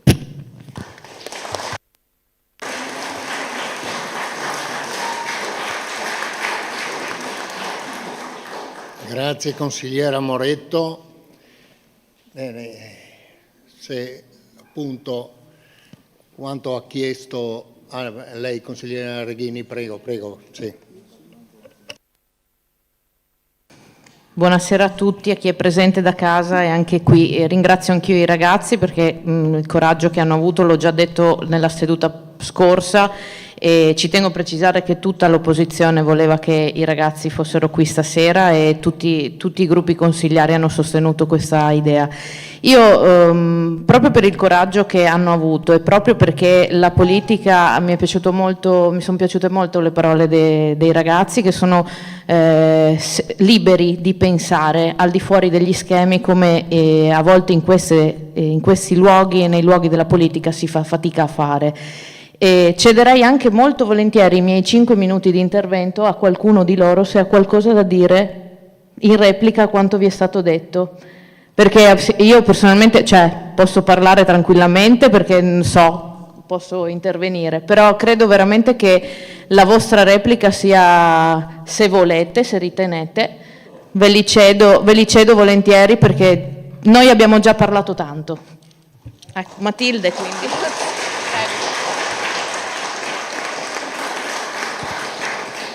Grazie consigliera Moretto. Bene, se appunto quanto ha chiesto a lei consigliera Reghini, prego, sì. Buonasera a tutti, a chi è presente da casa e anche qui. E ringrazio anch'io i ragazzi perché il coraggio che hanno avuto l'ho già detto nella seduta scorsa e ci tengo a precisare che tutta l'opposizione voleva che i ragazzi fossero qui stasera e tutti i gruppi consigliari hanno sostenuto questa idea. Io, proprio per il coraggio che hanno avuto e proprio perché la politica mi sono piaciute molto le parole dei ragazzi che sono liberi di pensare al di fuori degli schemi, come a volte in questi luoghi e nei luoghi della politica si fa fatica a fare. E cederei anche molto volentieri i miei 5 minuti di intervento a qualcuno di loro se ha qualcosa da dire in replica a quanto vi è stato detto. Perché io personalmente, posso parlare tranquillamente perché posso intervenire, però credo veramente che la vostra replica sia, se volete, se ritenete, ve li cedo volentieri perché noi abbiamo già parlato tanto. Ecco, Matilde quindi.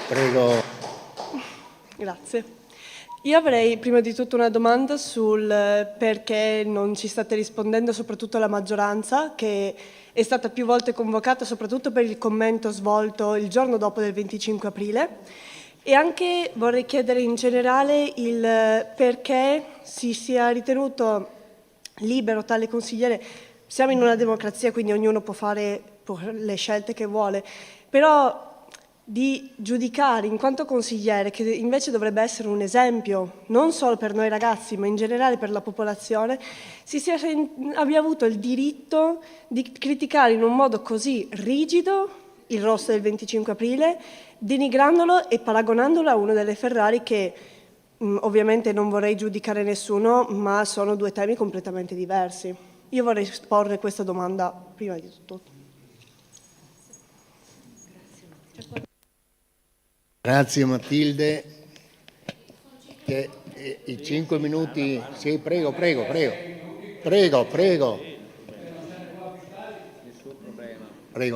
Prego. Grazie. Io avrei prima di tutto una domanda sul perché non ci state rispondendo, soprattutto la maggioranza, che è stata più volte convocata, soprattutto per il commento svolto il giorno dopo del 25 aprile. E anche vorrei chiedere in generale il perché si sia ritenuto libero tale consigliere. Siamo in una democrazia, quindi ognuno può fare le scelte che vuole, però di giudicare in quanto consigliere, che invece dovrebbe essere un esempio non solo per noi ragazzi ma in generale per la popolazione, abbia avuto il diritto di criticare in un modo così rigido il rosso del 25 aprile, denigrandolo e paragonandolo a uno delle Ferrari che ovviamente non vorrei giudicare nessuno, ma sono due temi completamente diversi. Io vorrei porre questa domanda prima di tutto. Grazie Matilde. I 5 minuti. Sì, prego. Prego,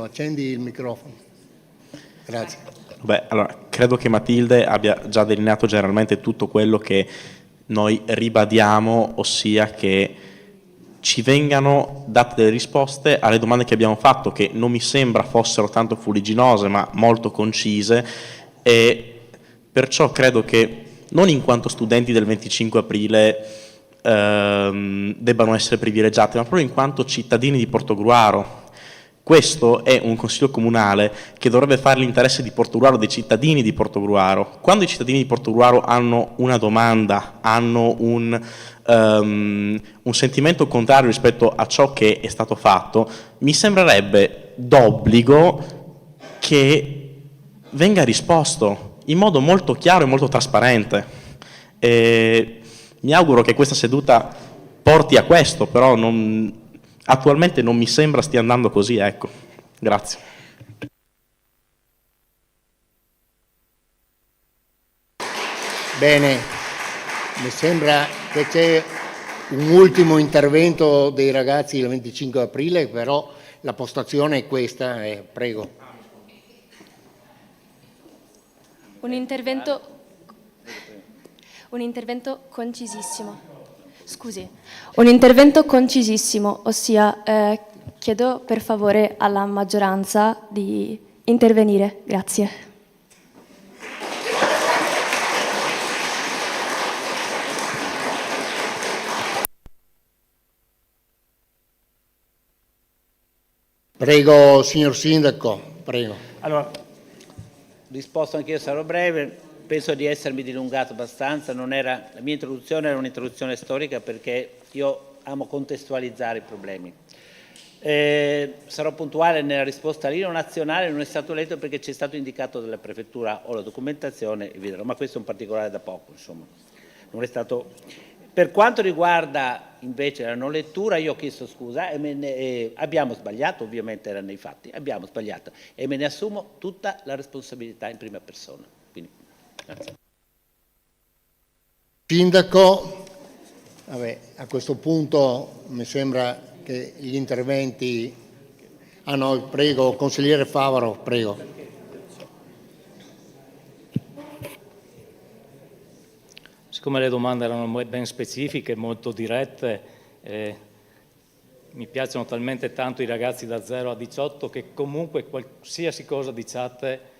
accendi il microfono. Grazie. Allora, credo che Matilde abbia già delineato generalmente tutto quello che noi ribadiamo, ossia che ci vengano date delle risposte alle domande che abbiamo fatto, che non mi sembra fossero tanto fuliginose ma molto concise, e perciò credo che non in quanto studenti del 25 aprile debbano essere privilegiati, ma proprio in quanto cittadini di Portogruaro. Questo è un consiglio comunale che dovrebbe fare l'interesse di Portogruaro, dei cittadini di Portogruaro. Quando i cittadini di Portogruaro hanno una domanda, hanno un sentimento contrario rispetto a ciò che è stato fatto, mi sembrerebbe d'obbligo che venga risposto in modo molto chiaro e molto trasparente. Mi auguro che questa seduta porti a questo, però attualmente non mi sembra stia andando così, ecco. Grazie. Bene, mi sembra che c'è un ultimo intervento dei ragazzi del 25 aprile, però la postazione è questa, prego. Un intervento concisissimo. Scusi, un intervento concisissimo, ossia chiedo per favore alla maggioranza di intervenire. Grazie. Prego, signor Sindaco, prego. Allora, risposto anch'io, sarò breve. Penso di essermi dilungato abbastanza. La mia introduzione era un'introduzione storica perché io amo contestualizzare i problemi. Sarò puntuale nella risposta. L'Inno nazionale non è stato letto perché ci è stato indicato dalla prefettura o la documentazione, e via, ma questo è un particolare da poco, insomma. Non è stato. Per quanto riguarda invece la non lettura, io ho chiesto scusa e abbiamo sbagliato, ovviamente era nei fatti, abbiamo sbagliato e me ne assumo tutta la responsabilità in prima persona. Quindi, grazie. Sindaco, a questo punto mi sembra che gli interventi... no, prego, consigliere Favaro, prego. Siccome le domande erano ben specifiche, molto dirette, mi piacciono talmente tanto i ragazzi da 0 a 18 che comunque qualsiasi cosa diciate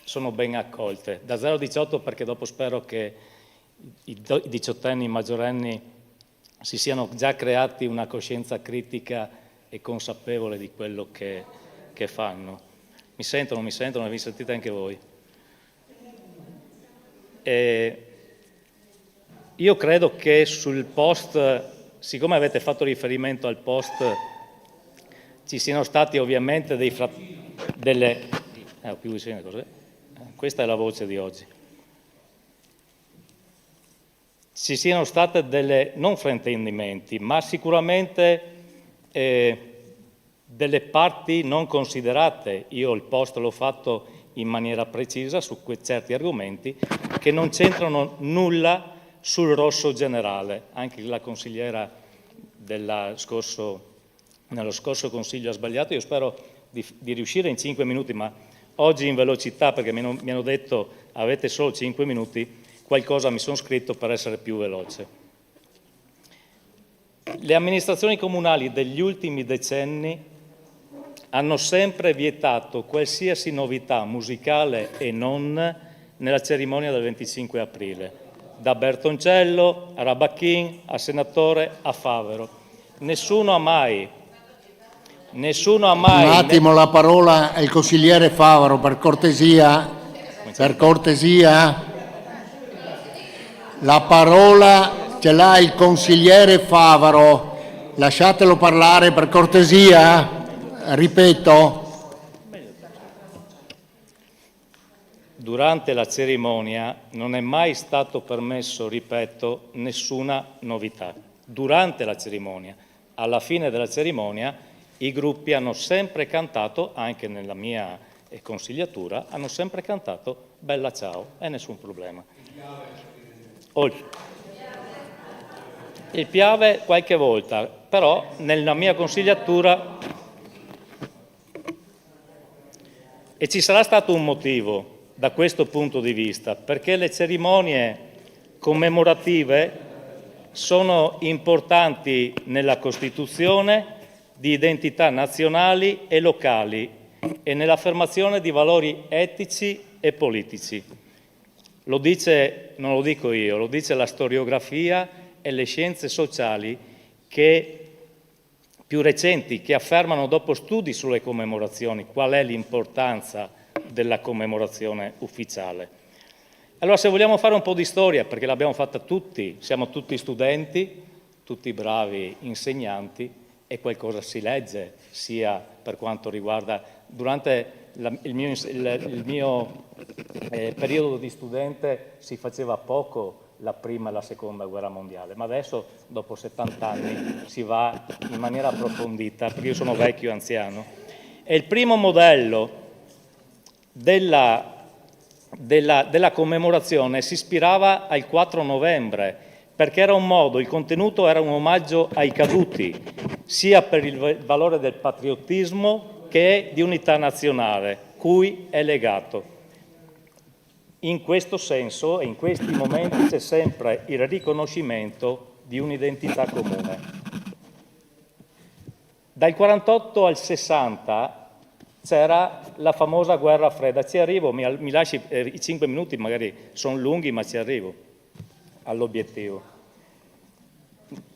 sono ben accolte. Da 0 a 18 perché dopo spero che i diciottenni, i maggiorenni si siano già creati una coscienza critica e consapevole di quello che fanno. Mi sentono, vi sentite anche voi. Io credo che sul post, siccome avete fatto riferimento al post, ci siano stati ovviamente più vicino, cos'è? Questa è la voce di oggi. Ci siano state delle, non fraintendimenti, ma sicuramente delle parti non considerate. Io il post l'ho fatto in maniera precisa su certi argomenti che non c'entrano nulla sul rosso generale. Anche la consigliera nello scorso Consiglio ha sbagliato. Io spero di riuscire in 5 minuti, ma oggi in velocità, perché mi hanno detto avete solo 5 minuti, qualcosa mi sono scritto per essere più veloce. Le amministrazioni comunali degli ultimi decenni hanno sempre vietato qualsiasi novità musicale e non nella cerimonia del 25 aprile, da Bertoncello a Rabacchin, a Senatore, a Favero. Nessuno ha mai... Un attimo, la parola al consigliere Favero, per cortesia. La parola ce l'ha il consigliere Favero, lasciatelo parlare per cortesia. Ripeto. Durante la cerimonia non è mai stato permesso, ripeto, nessuna novità. Durante la cerimonia, alla fine della cerimonia, i gruppi hanno sempre cantato, anche nella mia consigliatura, hanno sempre cantato Bella Ciao e nessun problema. Il Piave qualche volta, però nella mia consigliatura, e ci sarà stato un motivo da questo punto di vista, perché le cerimonie commemorative sono importanti nella costituzione di identità nazionali e locali e nell'affermazione di valori etici e politici. Lo dice, non lo dico io, lo dice la storiografia e le scienze sociali più recenti, che affermano dopo studi sulle commemorazioni qual è l'importanza della commemorazione ufficiale. Allora, se vogliamo fare un po' di storia, perché l'abbiamo fatta tutti, siamo tutti studenti, tutti bravi insegnanti, e qualcosa si legge, sia per quanto riguarda... Durante il mio periodo di studente si faceva poco la prima e la seconda guerra mondiale, ma adesso, dopo 70 anni, si va in maniera approfondita, perché io sono vecchio e anziano. E il primo modello della commemorazione si ispirava al 4 novembre, perché era un modo, il contenuto era un omaggio ai caduti, sia per il valore del patriottismo che di unità nazionale, cui è legato. In questo senso e in questi momenti c'è sempre il riconoscimento di un'identità comune. Dal 48 al 60 c'era la famosa guerra fredda. Ci arrivo, mi lasci i 5 minuti, magari sono lunghi, ma ci arrivo all'obiettivo.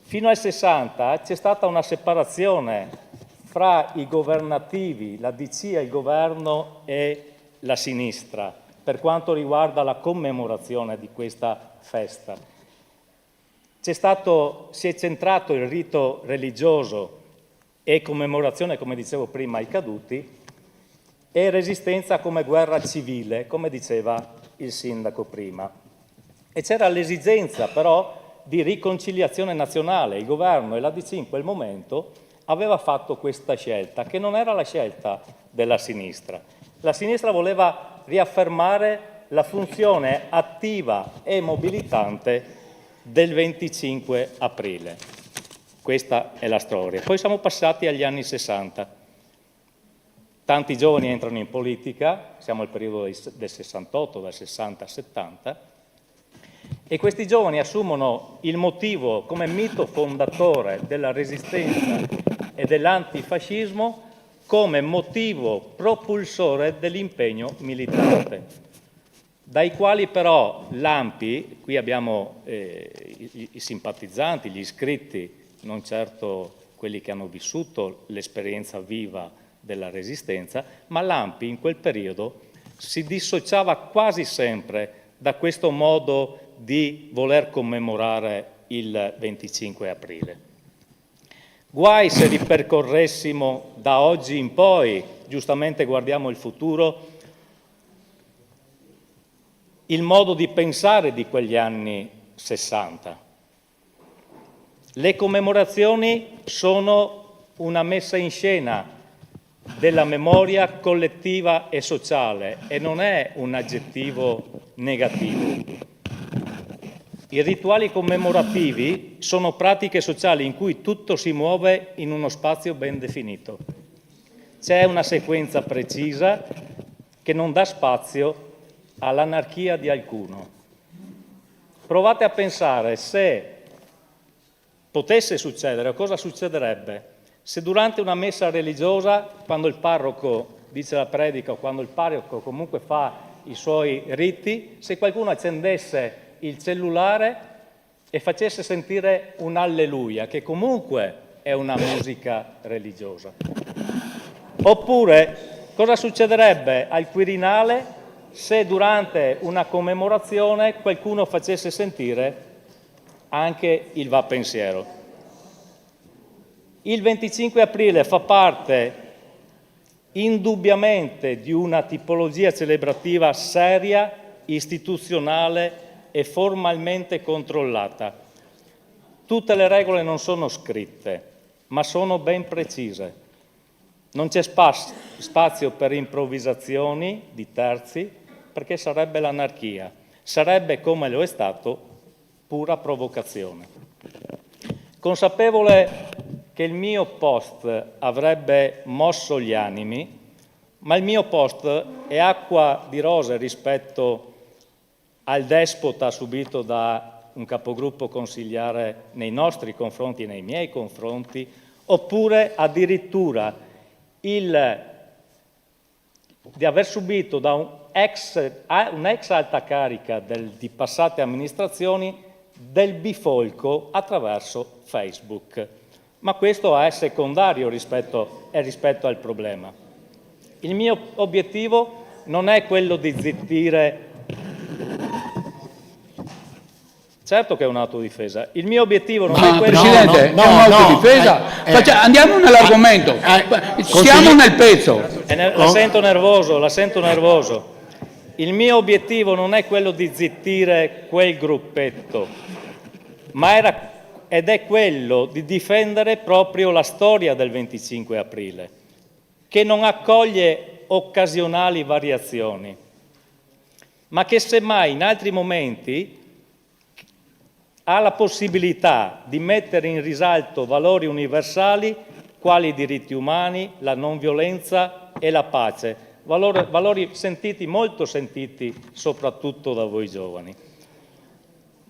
Fino al 60 c'è stata una separazione fra i governativi, la DC, il governo e la sinistra, per quanto riguarda la commemorazione di questa festa. Si è centrato il rito religioso e commemorazione, come dicevo prima, ai caduti, e resistenza come guerra civile, come diceva il sindaco prima. E c'era l'esigenza però di riconciliazione nazionale. Il governo e la DC in quel momento aveva fatto questa scelta, che non era la scelta della sinistra. La sinistra voleva riaffermare la funzione attiva e mobilitante del 25 aprile. Questa è la storia. Poi siamo passati agli anni 60. Tanti giovani entrano in politica, siamo al periodo del 68, dal 60 al 70, e questi giovani assumono il motivo come mito fondatore della resistenza e dell'antifascismo come motivo propulsore dell'impegno militante, dai quali però l'ANPI, qui abbiamo i simpatizzanti, gli iscritti, non certo quelli che hanno vissuto l'esperienza viva della Resistenza, ma l'ANPI in quel periodo si dissociava quasi sempre da questo modo di voler commemorare il 25 aprile. Guai se ripercorressimo da oggi in poi, giustamente guardiamo il futuro, il modo di pensare di quegli anni 60. Le commemorazioni sono una messa in scena della memoria collettiva e sociale e non è un aggettivo negativo. I rituali commemorativi sono pratiche sociali in cui tutto si muove in uno spazio ben definito. C'è una sequenza precisa che non dà spazio all'anarchia di alcuno. Provate a pensare se potesse succedere, cosa succederebbe se durante una messa religiosa, quando il parroco dice la predica o quando il parroco comunque fa i suoi riti, se qualcuno accendesse il cellulare e facesse sentire un alleluia, che comunque è una musica religiosa. Oppure cosa succederebbe al Quirinale se durante una commemorazione qualcuno facesse sentire anche il va pensiero. Il 25 aprile fa parte indubbiamente di una tipologia celebrativa seria, istituzionale e formalmente controllata. Tutte le regole non sono scritte, ma sono ben precise. Non c'è spazio per improvvisazioni di terzi, perché sarebbe l'anarchia, sarebbe, come lo è stato, pura provocazione. Consapevole che il mio post avrebbe mosso gli animi, ma il mio post è acqua di rose rispetto al despota subito da un capogruppo consigliare nei nostri confronti e nei miei confronti, oppure addirittura di aver subito da un ex alta carica di passate amministrazioni del bifolco attraverso Facebook. Ma questo è secondario rispetto al problema. Il mio obiettivo non è quello di zittire. Certo che è un'autodifesa. Il mio obiettivo non è quello... Presidente, è un'autodifesa. Andiamo nell'argomento. Siamo nel pezzo. La sento nervoso. Il mio obiettivo non è quello di zittire quel gruppetto, ed è quello di difendere proprio la storia del 25 aprile, che non accoglie occasionali variazioni, ma che semmai in altri momenti ha la possibilità di mettere in risalto valori universali quali i diritti umani, la non violenza e la pace, valori sentiti, molto sentiti, soprattutto da voi giovani.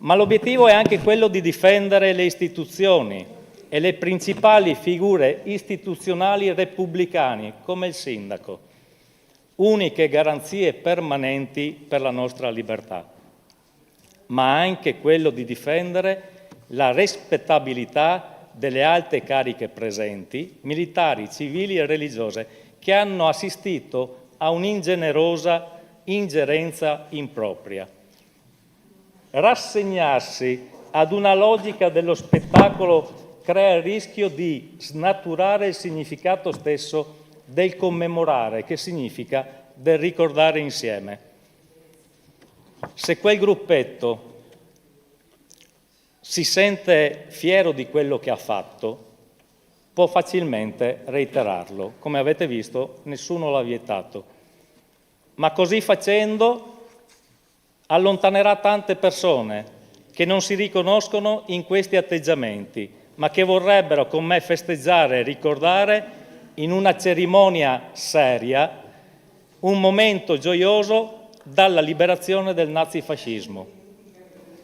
Ma l'obiettivo è anche quello di difendere le istituzioni e le principali figure istituzionali repubblicane, come il sindaco, uniche garanzie permanenti per la nostra libertà, ma anche quello di difendere la rispettabilità delle alte cariche presenti, militari, civili e religiose, che hanno assistito a un'ingenerosa ingerenza impropria. Rassegnarsi ad una logica dello spettacolo crea il rischio di snaturare il significato stesso del commemorare, che significa del ricordare insieme. Se quel gruppetto si sente fiero di quello che ha fatto, può facilmente reiterarlo. Come avete visto, nessuno l'ha vietato. Ma così facendo allontanerà tante persone che non si riconoscono in questi atteggiamenti, ma che vorrebbero con me festeggiare e ricordare in una cerimonia seria un momento gioioso dalla liberazione del nazifascismo.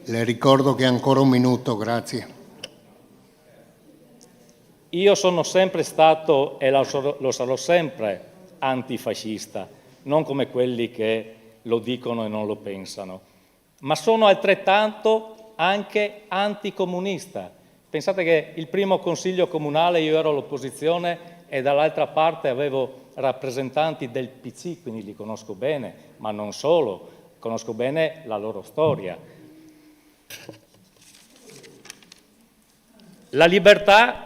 Le ricordo che ha ancora un minuto, grazie. Io sono sempre stato e lo sarò sempre antifascista, non come quelli che lo dicono e non lo pensano, ma sono altrettanto anche anticomunista. Pensate che il primo consiglio comunale io ero all'opposizione e dall'altra parte avevo rappresentanti del PC, quindi li conosco bene, ma non solo, conosco bene la loro storia. La libertà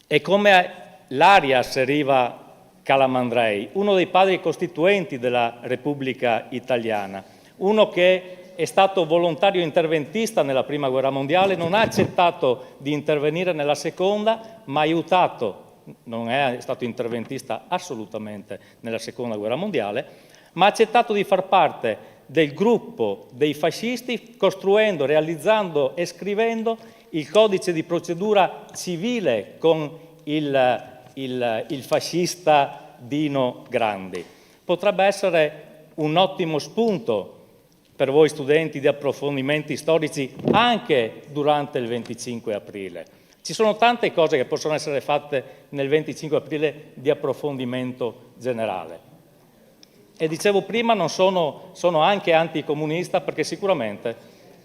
è come l'aria asseriva Calamandrei, uno dei padri costituenti della Repubblica Italiana, uno che è stato volontario interventista nella Prima Guerra Mondiale, non ha accettato di intervenire nella Seconda, ma ha aiutato, non è stato interventista assolutamente nella Seconda Guerra Mondiale, ma ha accettato di far parte del gruppo dei fascisti, costruendo, realizzando e scrivendo il codice di procedura civile con il fascista Dino Grandi. Potrebbe essere un ottimo spunto per voi studenti di approfondimenti storici anche durante il 25 aprile. Ci sono tante cose che possono essere fatte nel 25 aprile di approfondimento generale. E dicevo prima, sono anche anticomunista perché sicuramente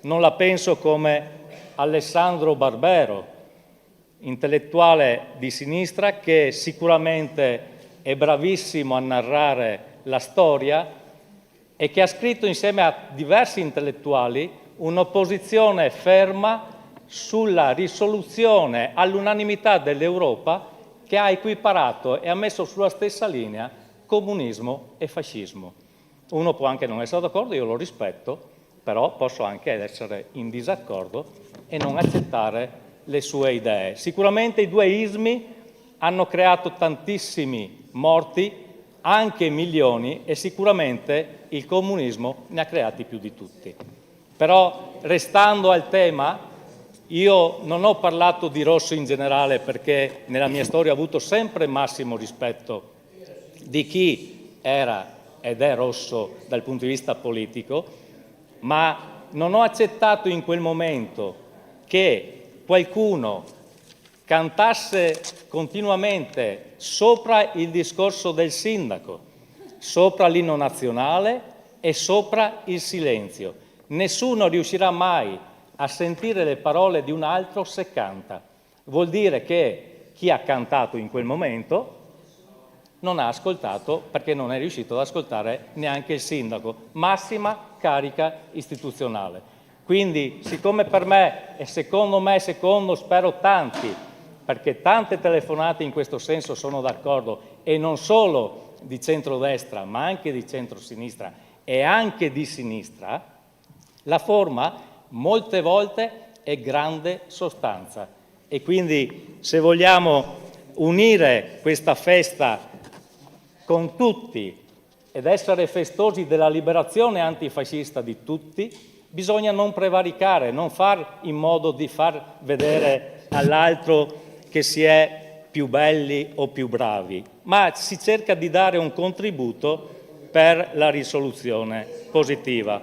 non la penso come Alessandro Barbero, intellettuale di sinistra che sicuramente è bravissimo a narrare la storia e che ha scritto insieme a diversi intellettuali un'opposizione ferma sulla risoluzione all'unanimità dell'Europa che ha equiparato e ha messo sulla stessa linea comunismo e fascismo. Uno può anche non essere d'accordo, io lo rispetto, però posso anche essere in disaccordo e non accettare le sue idee. Sicuramente i due ismi hanno creato tantissimi morti, anche milioni, e sicuramente il comunismo ne ha creati più di tutti. Però, restando al tema, io non ho parlato di rosso in generale perché nella mia storia ho avuto sempre massimo rispetto di chi era ed è rosso dal punto di vista politico, ma non ho accettato in quel momento che qualcuno cantasse continuamente sopra il discorso del sindaco, sopra l'inno nazionale e sopra il silenzio. Nessuno riuscirà mai a sentire le parole di un altro se canta. Vuol dire che chi ha cantato in quel momento non ha ascoltato perché non è riuscito ad ascoltare neanche il sindaco, massima carica istituzionale. Quindi, siccome per me e secondo spero tanti, perché tante telefonate in questo senso sono d'accordo, e non solo di centrodestra, ma anche di centrosinistra e anche di sinistra, la forma molte volte è grande sostanza. E quindi, se vogliamo unire questa festa con tutti ed essere festosi della liberazione antifascista di tutti, bisogna non prevaricare, non far in modo di far vedere all'altro che si è più belli o più bravi, ma si cerca di dare un contributo per la risoluzione positiva.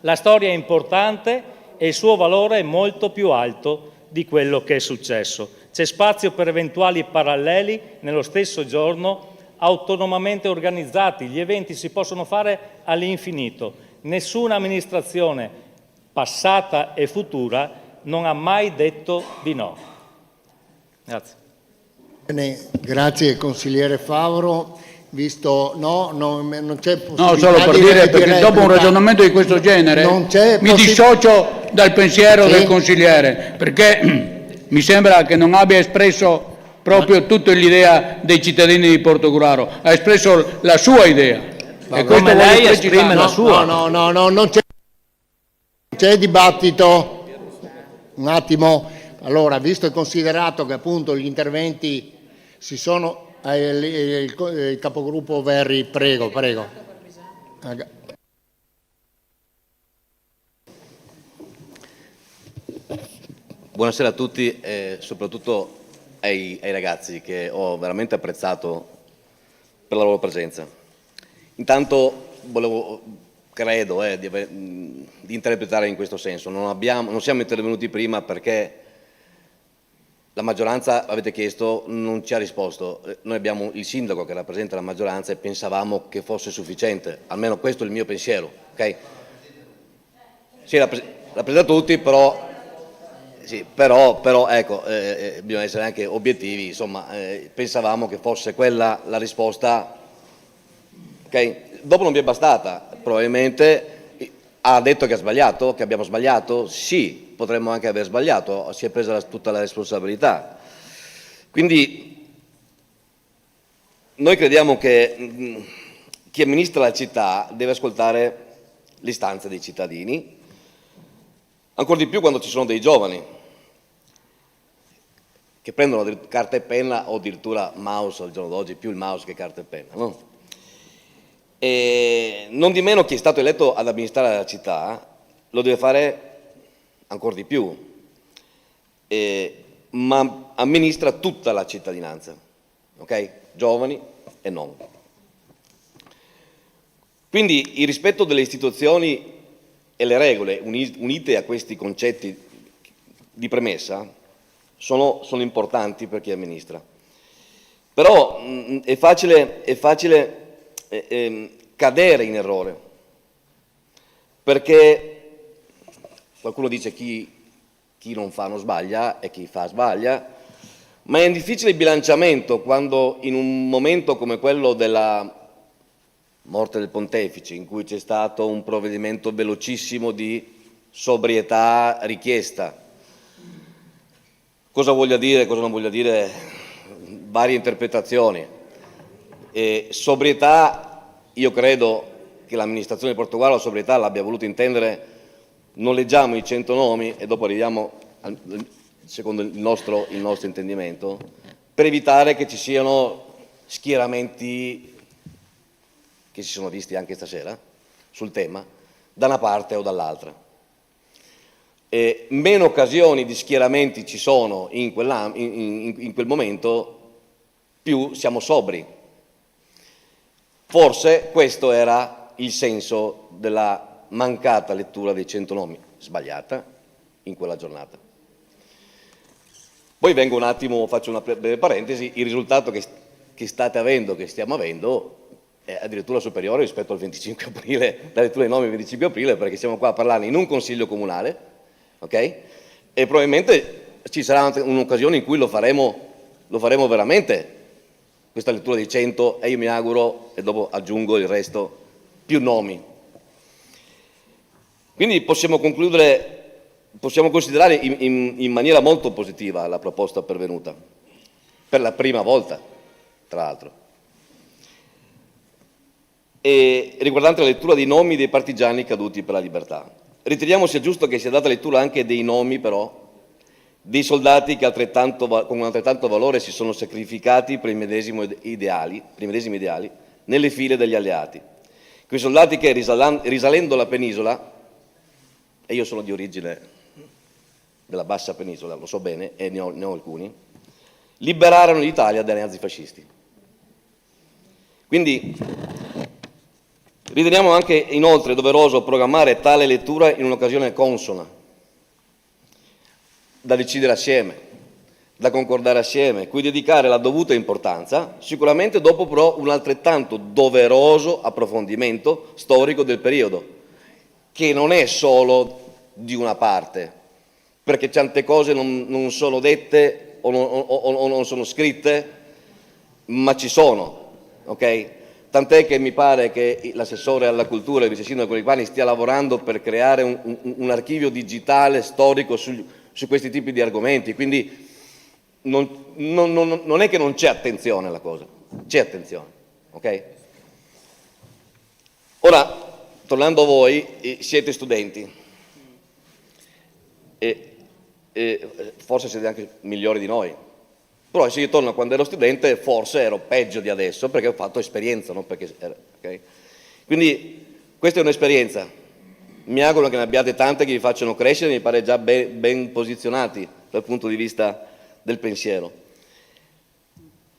La storia è importante e il suo valore è molto più alto di quello che è successo. C'è spazio per eventuali paralleli nello stesso giorno, autonomamente organizzati. Gli eventi si possono fare all'infinito. Nessuna amministrazione, passata e futura, non ha mai detto di no. Grazie. Bene, grazie consigliere Favro. Visto non c'è possibilità. No, solo per dire, perché dopo un ragionamento di questo genere mi dissocio dal pensiero del consigliere, perché mi sembra che non abbia espresso proprio tutta l'idea dei cittadini di Portogruaro, ha espresso la sua idea. E come lei esprime la sua. No, non c'è dibattito. Un attimo. Allora, visto e considerato che appunto gli interventi si sono... il capogruppo Verri, prego. Buonasera a tutti e soprattutto ai ragazzi che ho veramente apprezzato per la loro presenza. Intanto credo di interpretare in questo senso. Non siamo intervenuti prima perché la maggioranza, avete chiesto, non ci ha risposto. Noi abbiamo il sindaco che rappresenta la maggioranza e pensavamo che fosse sufficiente, almeno questo è il mio pensiero. Okay? Sì, rappresenta tutti, però, sì, però ecco, bisogna essere anche obiettivi, insomma, pensavamo che fosse quella la risposta. Okay? Dopo non vi è bastata, probabilmente ha detto che ha sbagliato, che abbiamo sbagliato? Sì, potremmo anche aver sbagliato, si è presa tutta la responsabilità. Quindi noi crediamo che chi amministra la città deve ascoltare le istanze dei cittadini, ancora di più quando ci sono dei giovani che prendono carta e penna o addirittura mouse al giorno d'oggi, più il mouse che carta e penna, no? E non di meno chi è stato eletto ad amministrare la città lo deve fare ancora di più, ma amministra tutta la cittadinanza, ok? Giovani e non. Quindi il rispetto delle istituzioni e le regole unite a questi concetti di premessa sono importanti per chi amministra. Però è facile cadere in errore, perché qualcuno dice chi non fa non sbaglia e chi fa sbaglia, ma è un difficile bilanciamento quando in un momento come quello della morte del pontefice, in cui c'è stato un provvedimento velocissimo di sobrietà richiesta. Cosa voglia dire, cosa non voglia dire, varie interpretazioni. Sobrietà, io credo che l'amministrazione di Portogallo la sobrietà l'abbia voluto intendere, non leggiamo i 100 nomi e dopo arriviamo secondo il nostro intendimento, per evitare che ci siano schieramenti che si sono visti anche stasera sul tema, da una parte o dall'altra. Meno occasioni di schieramenti ci sono in quel momento, più siamo sobri. Forse questo era il senso della mancata lettura dei 100 nomi, sbagliata in quella giornata. Poi vengo un attimo, faccio una breve parentesi, il risultato che state avendo, che stiamo avendo, è addirittura superiore rispetto al 25 aprile, la lettura dei nomi del 25 aprile, perché siamo qua a parlare in un consiglio comunale, ok? E probabilmente ci sarà un'occasione in cui lo faremo veramente, questa lettura dei 100, e io mi auguro, e dopo aggiungo il resto, più nomi. Quindi possiamo considerare in maniera molto positiva la proposta pervenuta, per la prima volta, tra l'altro. E riguardante la lettura dei nomi dei partigiani caduti per la libertà. Riteniamo sia giusto che sia data lettura anche dei nomi, però, dei soldati che con altrettanto valore si sono sacrificati per i medesimi ideali nelle file degli alleati. Quei soldati che, risalendo la penisola, e io sono di origine della bassa penisola, lo so bene, e ne ho alcuni, liberarono l'Italia dai nazifascisti. Quindi riteniamo anche inoltre doveroso programmare tale lettura in un'occasione consona, da decidere assieme, da concordare assieme, cui dedicare la dovuta importanza, sicuramente dopo però un altrettanto doveroso approfondimento storico del periodo, che non è solo di una parte, perché tante cose non sono dette o non sono scritte, ma ci sono, ok? Tant'è che mi pare che l'assessore alla cultura, il vice sindaco Colipani, stia lavorando per creare un archivio digitale storico su questi tipi di argomenti, quindi non è che non c'è attenzione alla cosa, c'è attenzione, ok? Ora, tornando a voi, siete studenti, forse siete anche migliori di noi, però se io torno a quando ero studente forse ero peggio di adesso perché ho fatto esperienza, non perché okay? Quindi questa è un'esperienza, mi auguro che ne abbiate tante che vi facciano crescere, mi pare già ben posizionati dal punto di vista del pensiero.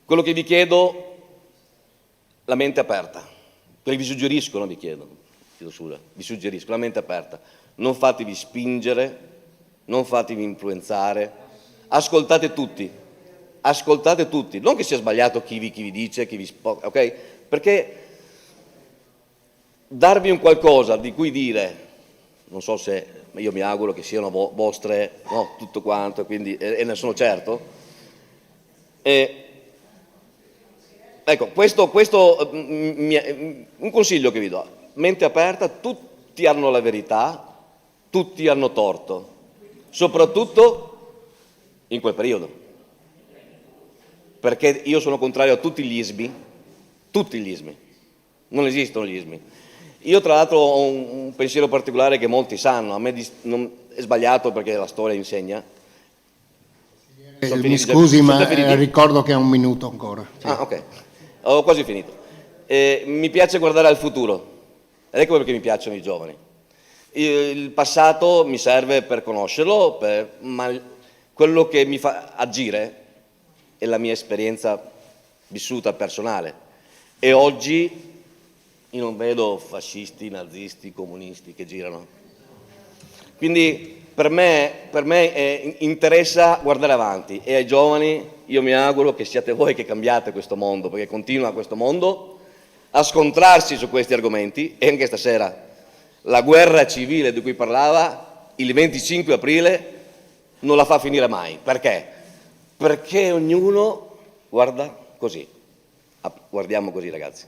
Quello che vi chiedo, la mente aperta, quello che vi suggerisco, non vi chiedo, vi suggerisco la mente aperta, non fatevi spingere, non fatevi influenzare, ascoltate tutti, non che sia sbagliato chi vi dice, ok? Perché darvi un qualcosa di cui dire, non so se, io mi auguro che siano vostre, no, tutto quanto, quindi, e ne sono certo. Ecco, questo un consiglio che vi do, mente aperta, tutti hanno la verità, tutti hanno torto, soprattutto in quel periodo, perché io sono contrario a tutti gli ismi, non esistono gli ismi. Io tra l'altro ho un pensiero particolare che molti sanno, a me è sbagliato perché la storia insegna. Mi scusi, ma ricordo che ha un minuto ancora. Sì. Ah, ok, ho quasi finito. Mi piace guardare al futuro, ed ecco perché mi piacciono i giovani. Il passato mi serve per conoscerlo, ma quello che mi fa agire è la mia esperienza vissuta personale. E oggi io non vedo fascisti, nazisti, comunisti che girano. Quindi per me interessa guardare avanti, e ai giovani io mi auguro che siate voi che cambiate questo mondo, perché continua questo mondo a scontrarsi su questi argomenti, e anche stasera la guerra civile di cui parlava il 25 aprile non la fa finire mai. Perché? Perché ognuno guarda così. Guardiamo così, ragazzi,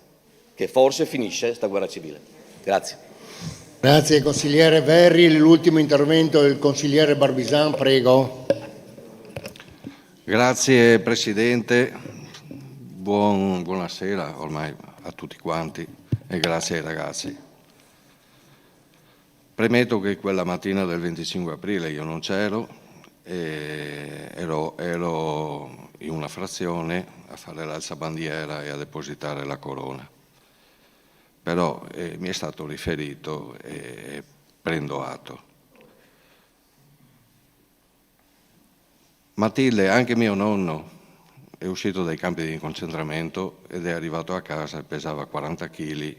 che forse finisce sta guerra civile. Grazie. Grazie consigliere Verri. L'ultimo intervento del consigliere Barbisan, prego. Grazie Presidente, buonasera ormai a tutti quanti e grazie ai ragazzi. Premetto che quella mattina del 25 aprile io non c'ero, ero in una frazione a fare l'alzabandiera e a depositare la corona. Però mi è stato riferito e prendo atto. Matilde, anche mio nonno, è uscito dai campi di concentramento ed è arrivato a casa e pesava 40 kg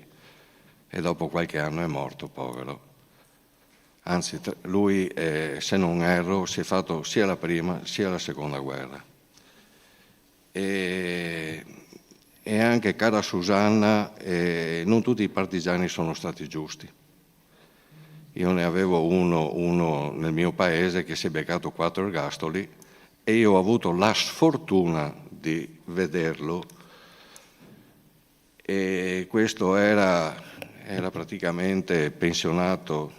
e dopo qualche anno è morto, povero. Anzi, lui, se non erro, si è fatto sia la prima sia la seconda guerra. E anche, cara Susanna, non tutti i partigiani sono stati giusti. Io ne avevo uno nel mio paese che si è beccato 4 ergastoli e io ho avuto la sfortuna di vederlo, e questo era praticamente pensionato,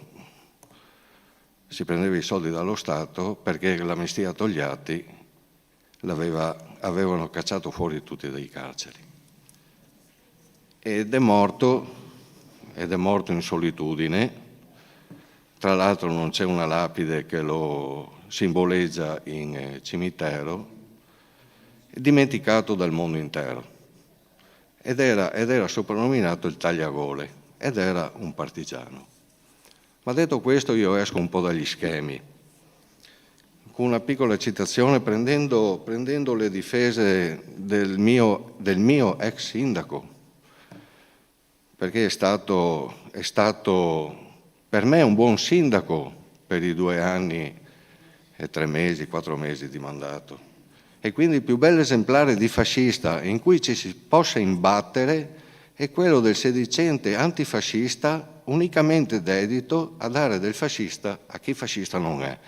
si prendeva i soldi dallo Stato perché l'amnistia Togliatti avevano cacciato fuori tutti dai carceri. Ed è morto in solitudine. Tra l'altro non c'è una lapide che lo simboleggia in cimitero, dimenticato dal mondo intero. Ed era soprannominato il tagliagole, ed era un partigiano. Ma detto questo, io esco un po' dagli schemi, con una piccola citazione, prendendo le difese del mio ex sindaco, perché è stato per me un buon sindaco per i 2 anni e 3 mesi, 4 mesi di mandato. E quindi il più bello esemplare di fascista in cui ci si possa imbattere è quello del sedicente antifascista unicamente dedito a dare del fascista a chi fascista non è.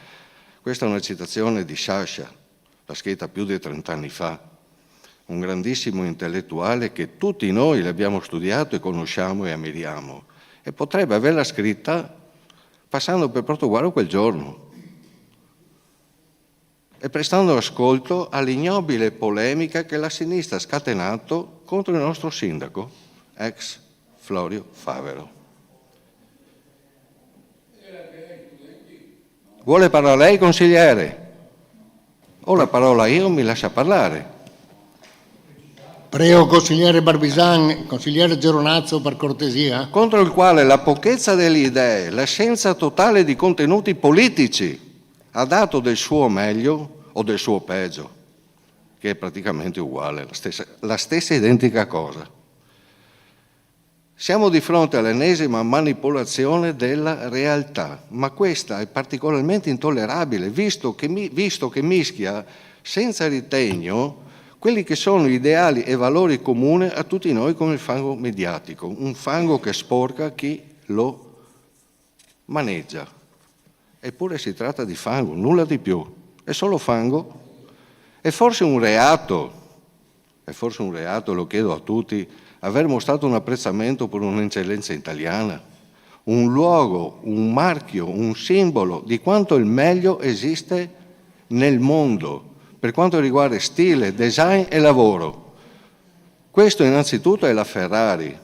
Questa è una citazione di Sciascia, l'ha scritta più di 30 anni fa, un grandissimo intellettuale che tutti noi l'abbiamo studiato e conosciamo e ammiriamo, e potrebbe averla scritta passando per Portogallo quel giorno e prestando ascolto all'ignobile polemica che la sinistra ha scatenato contro il nostro sindaco, ex Florio Favero. Vuole parlare lei, consigliere? Ho la parola io, mi lascia parlare. Prego, consigliere Barbisan. Consigliere Geronazzo, per cortesia. Contro il quale la pochezza delle idee, l'assenza totale di contenuti politici ha dato del suo meglio o del suo peggio, che, che è praticamente uguale, la stessa identica cosa. Siamo di fronte all'ennesima manipolazione della realtà, ma questa è particolarmente intollerabile, visto che mischia senza ritegno quelli che sono ideali e valori comuni a tutti noi come il fango mediatico, un fango che sporca chi lo maneggia. Eppure si tratta di fango, nulla di più, è solo fango. È forse un reato, lo chiedo a tutti, aver mostrato un apprezzamento per un'eccellenza italiana, un luogo, un marchio, un simbolo di quanto il meglio esiste nel mondo per quanto riguarda stile, design e lavoro. Questo innanzitutto è la Ferrari,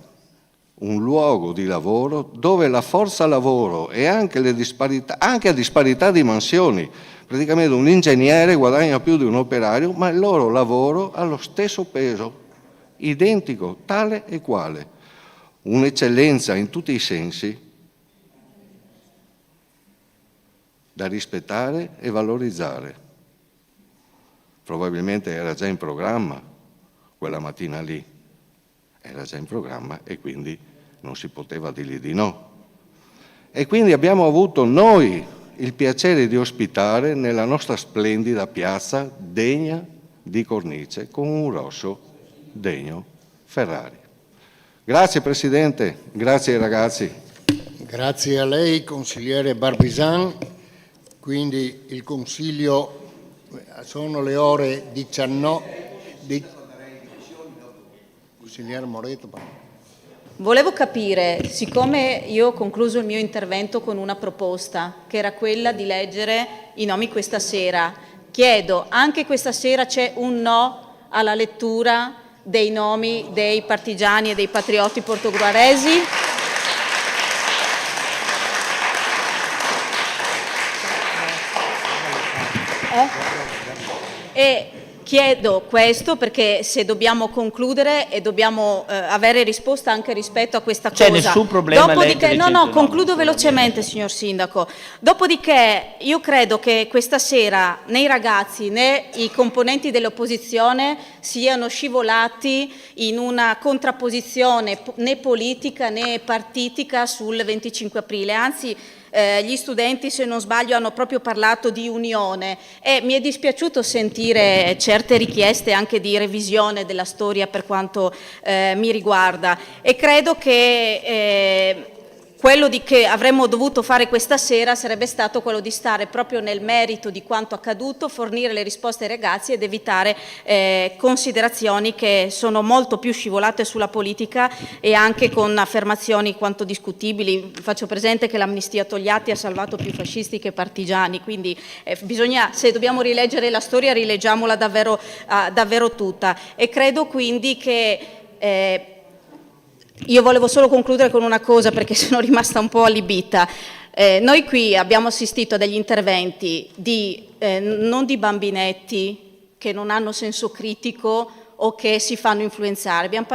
un luogo di lavoro dove la forza lavoro e anche a disparità di mansioni, praticamente un ingegnere guadagna più di un operario, ma il loro lavoro ha lo stesso peso, identico, tale e quale, un'eccellenza in tutti i sensi da rispettare e valorizzare. Probabilmente era già in programma quella mattina lì, era già in programma e quindi non si poteva dirgli di no. E quindi abbiamo avuto noi il piacere di ospitare nella nostra splendida piazza degna di cornice con un rosso degno Ferrari. Grazie Presidente, grazie ai ragazzi. Grazie a lei, consigliere Barbisan. Quindi il Consiglio, sono le ore 19. Consigliere Moretto. Volevo capire, siccome io ho concluso il mio intervento con una proposta, che era quella di leggere i nomi questa sera, chiedo, anche questa sera c'è un no alla lettura dei nomi dei partigiani e dei patrioti portoguaresi? E chiedo questo perché se dobbiamo concludere e dobbiamo avere risposta anche rispetto a questa cosa. C'è nessun problema. Dopodiché, concludo velocemente, signor Sindaco. Dopodiché io credo che questa sera né i ragazzi né i componenti dell'opposizione siano scivolati in una contrapposizione né politica né partitica sul 25 aprile, anzi gli studenti, se non sbaglio, hanno proprio parlato di unione e mi è dispiaciuto sentire certe richieste anche di revisione della storia per quanto mi riguarda, e credo che quello che avremmo dovuto fare questa sera sarebbe stato quello di stare proprio nel merito di quanto accaduto, fornire le risposte ai ragazzi ed evitare considerazioni che sono molto più scivolate sulla politica e anche con affermazioni quanto discutibili. Faccio presente che l'amnistia Togliatti ha salvato più fascisti che partigiani, quindi bisogna, se dobbiamo rileggere la storia, rileggiamola davvero tutta, e credo quindi che io volevo solo concludere con una cosa, perché sono rimasta un po' allibita. Noi qui abbiamo assistito a degli interventi non di bambinetti che non hanno senso critico o che si fanno influenzare. Abbiamo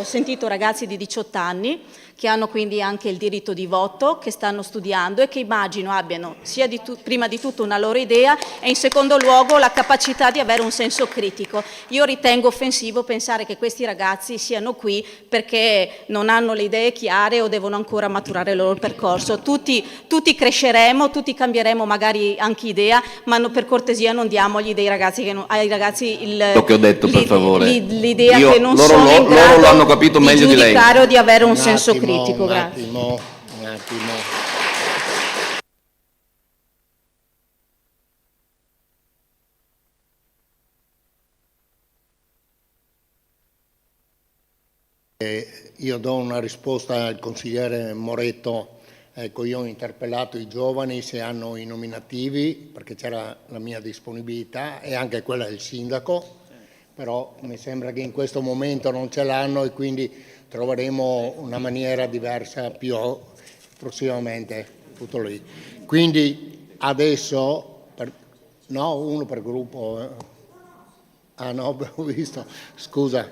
sentito ragazzi di 18 anni che hanno quindi anche il diritto di voto, che stanno studiando e che immagino abbiano sia prima di tutto una loro idea e in secondo luogo la capacità di avere un senso critico. Io ritengo offensivo pensare che questi ragazzi siano qui perché non hanno le idee chiare o devono ancora maturare il loro percorso. Tutti cresceremo, tutti cambieremo magari anche idea, ma per cortesia non diamogli ai ragazzi Lo che ho detto, per favore. L'idea che non sono in grado loro lo hanno capito meglio di lei. giudicare o di avere un senso critico. Un Grazie. attimo. Io do una risposta al consigliere Moretto. Ecco, io ho interpellato i giovani se hanno i nominativi, perché c'era la mia disponibilità e anche quella del sindaco, però mi sembra che in questo momento non ce l'hanno e quindi troveremo una maniera diversa più prossimamente. Tutto lì. Quindi adesso, uno per gruppo. Ah no, ho visto. Scusa.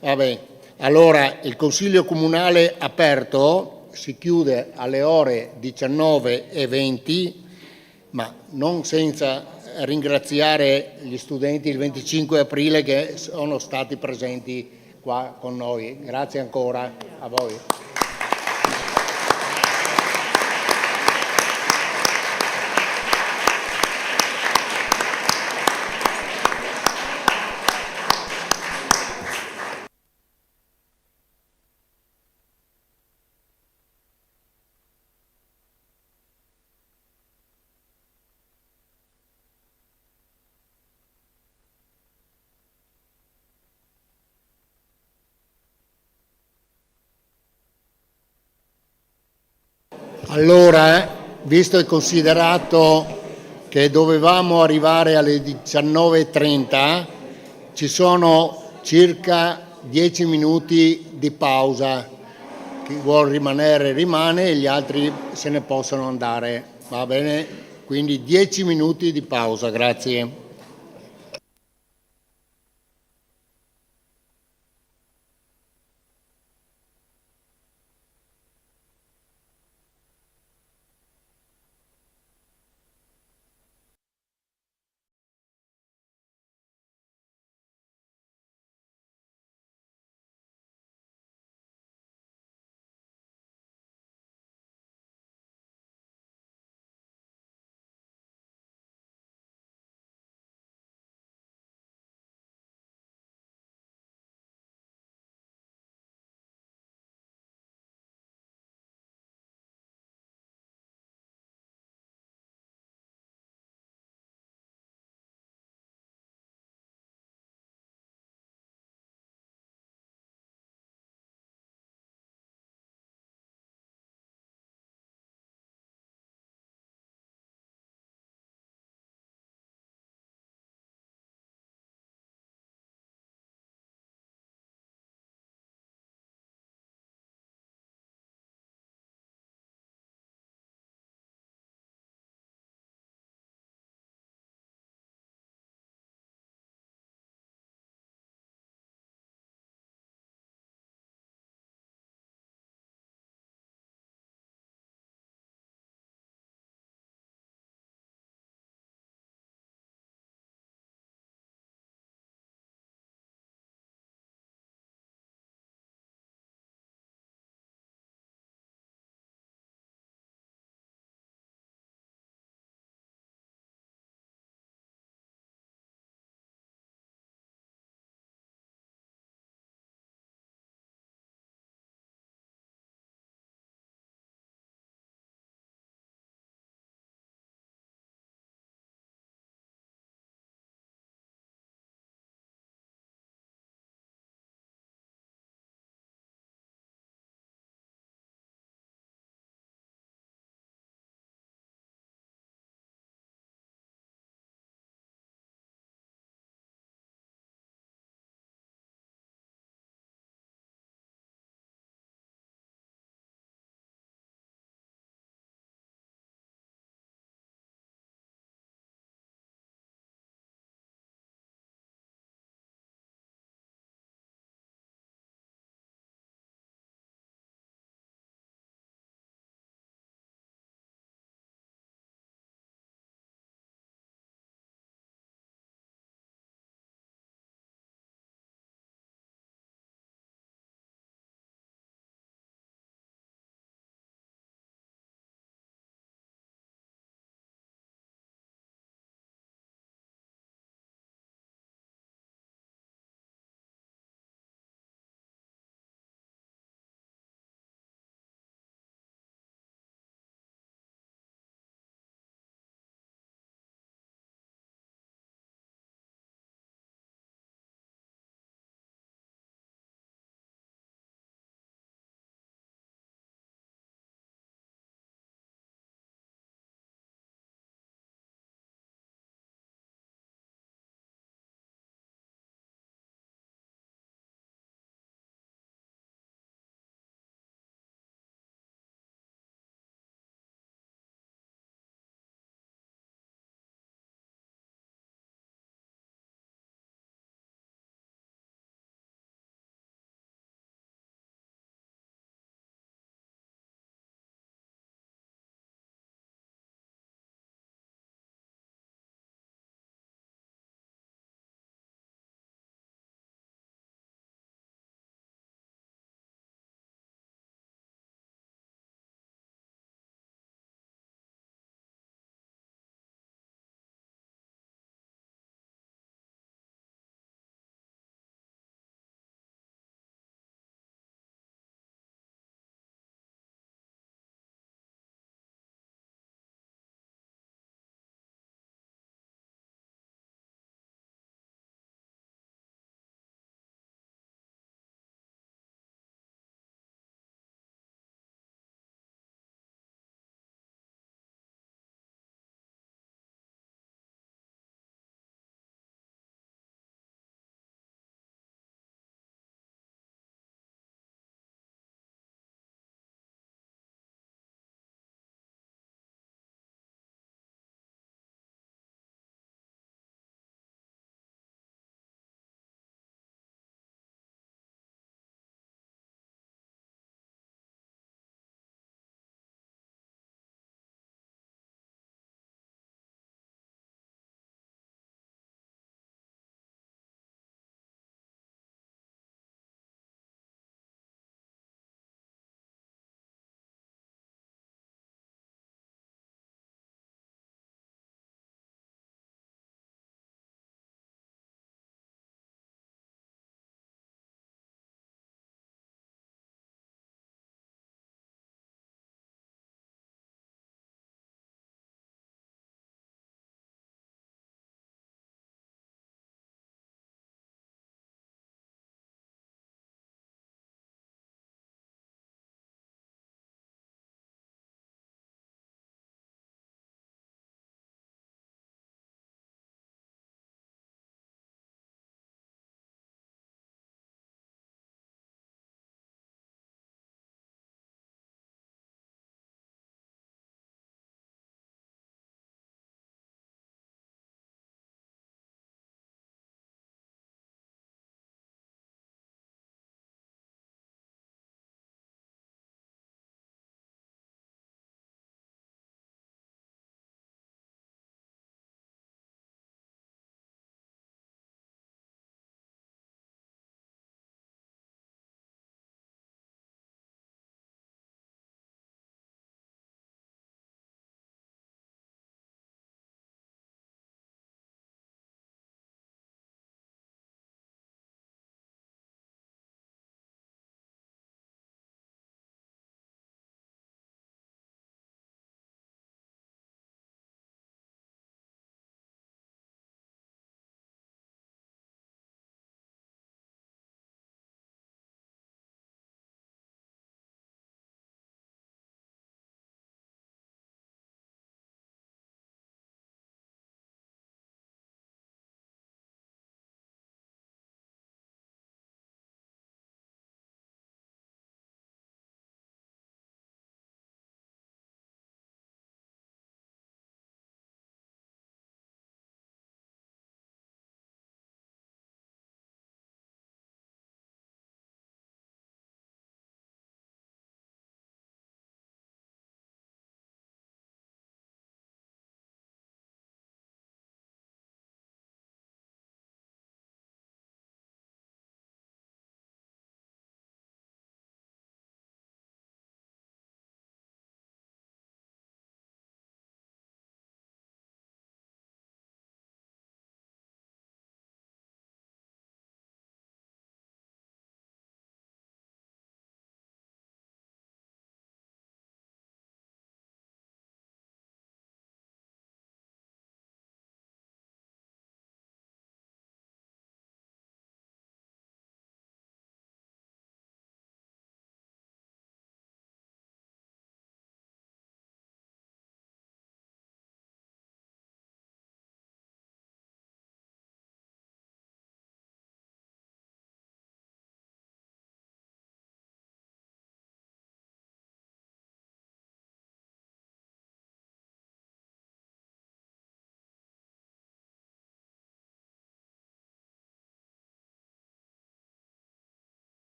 Vabbè. Allora, il Consiglio Comunale aperto si chiude alle ore 19:20, ma non senza ringraziare gli studenti il 25 aprile che sono stati presenti qua con noi. Grazie ancora a voi. Allora, visto e considerato che dovevamo arrivare alle 19:30, ci sono circa 10 minuti di pausa. Chi vuol rimanere rimane e gli altri se ne possono andare. Va bene? Quindi 10 minuti di pausa, grazie.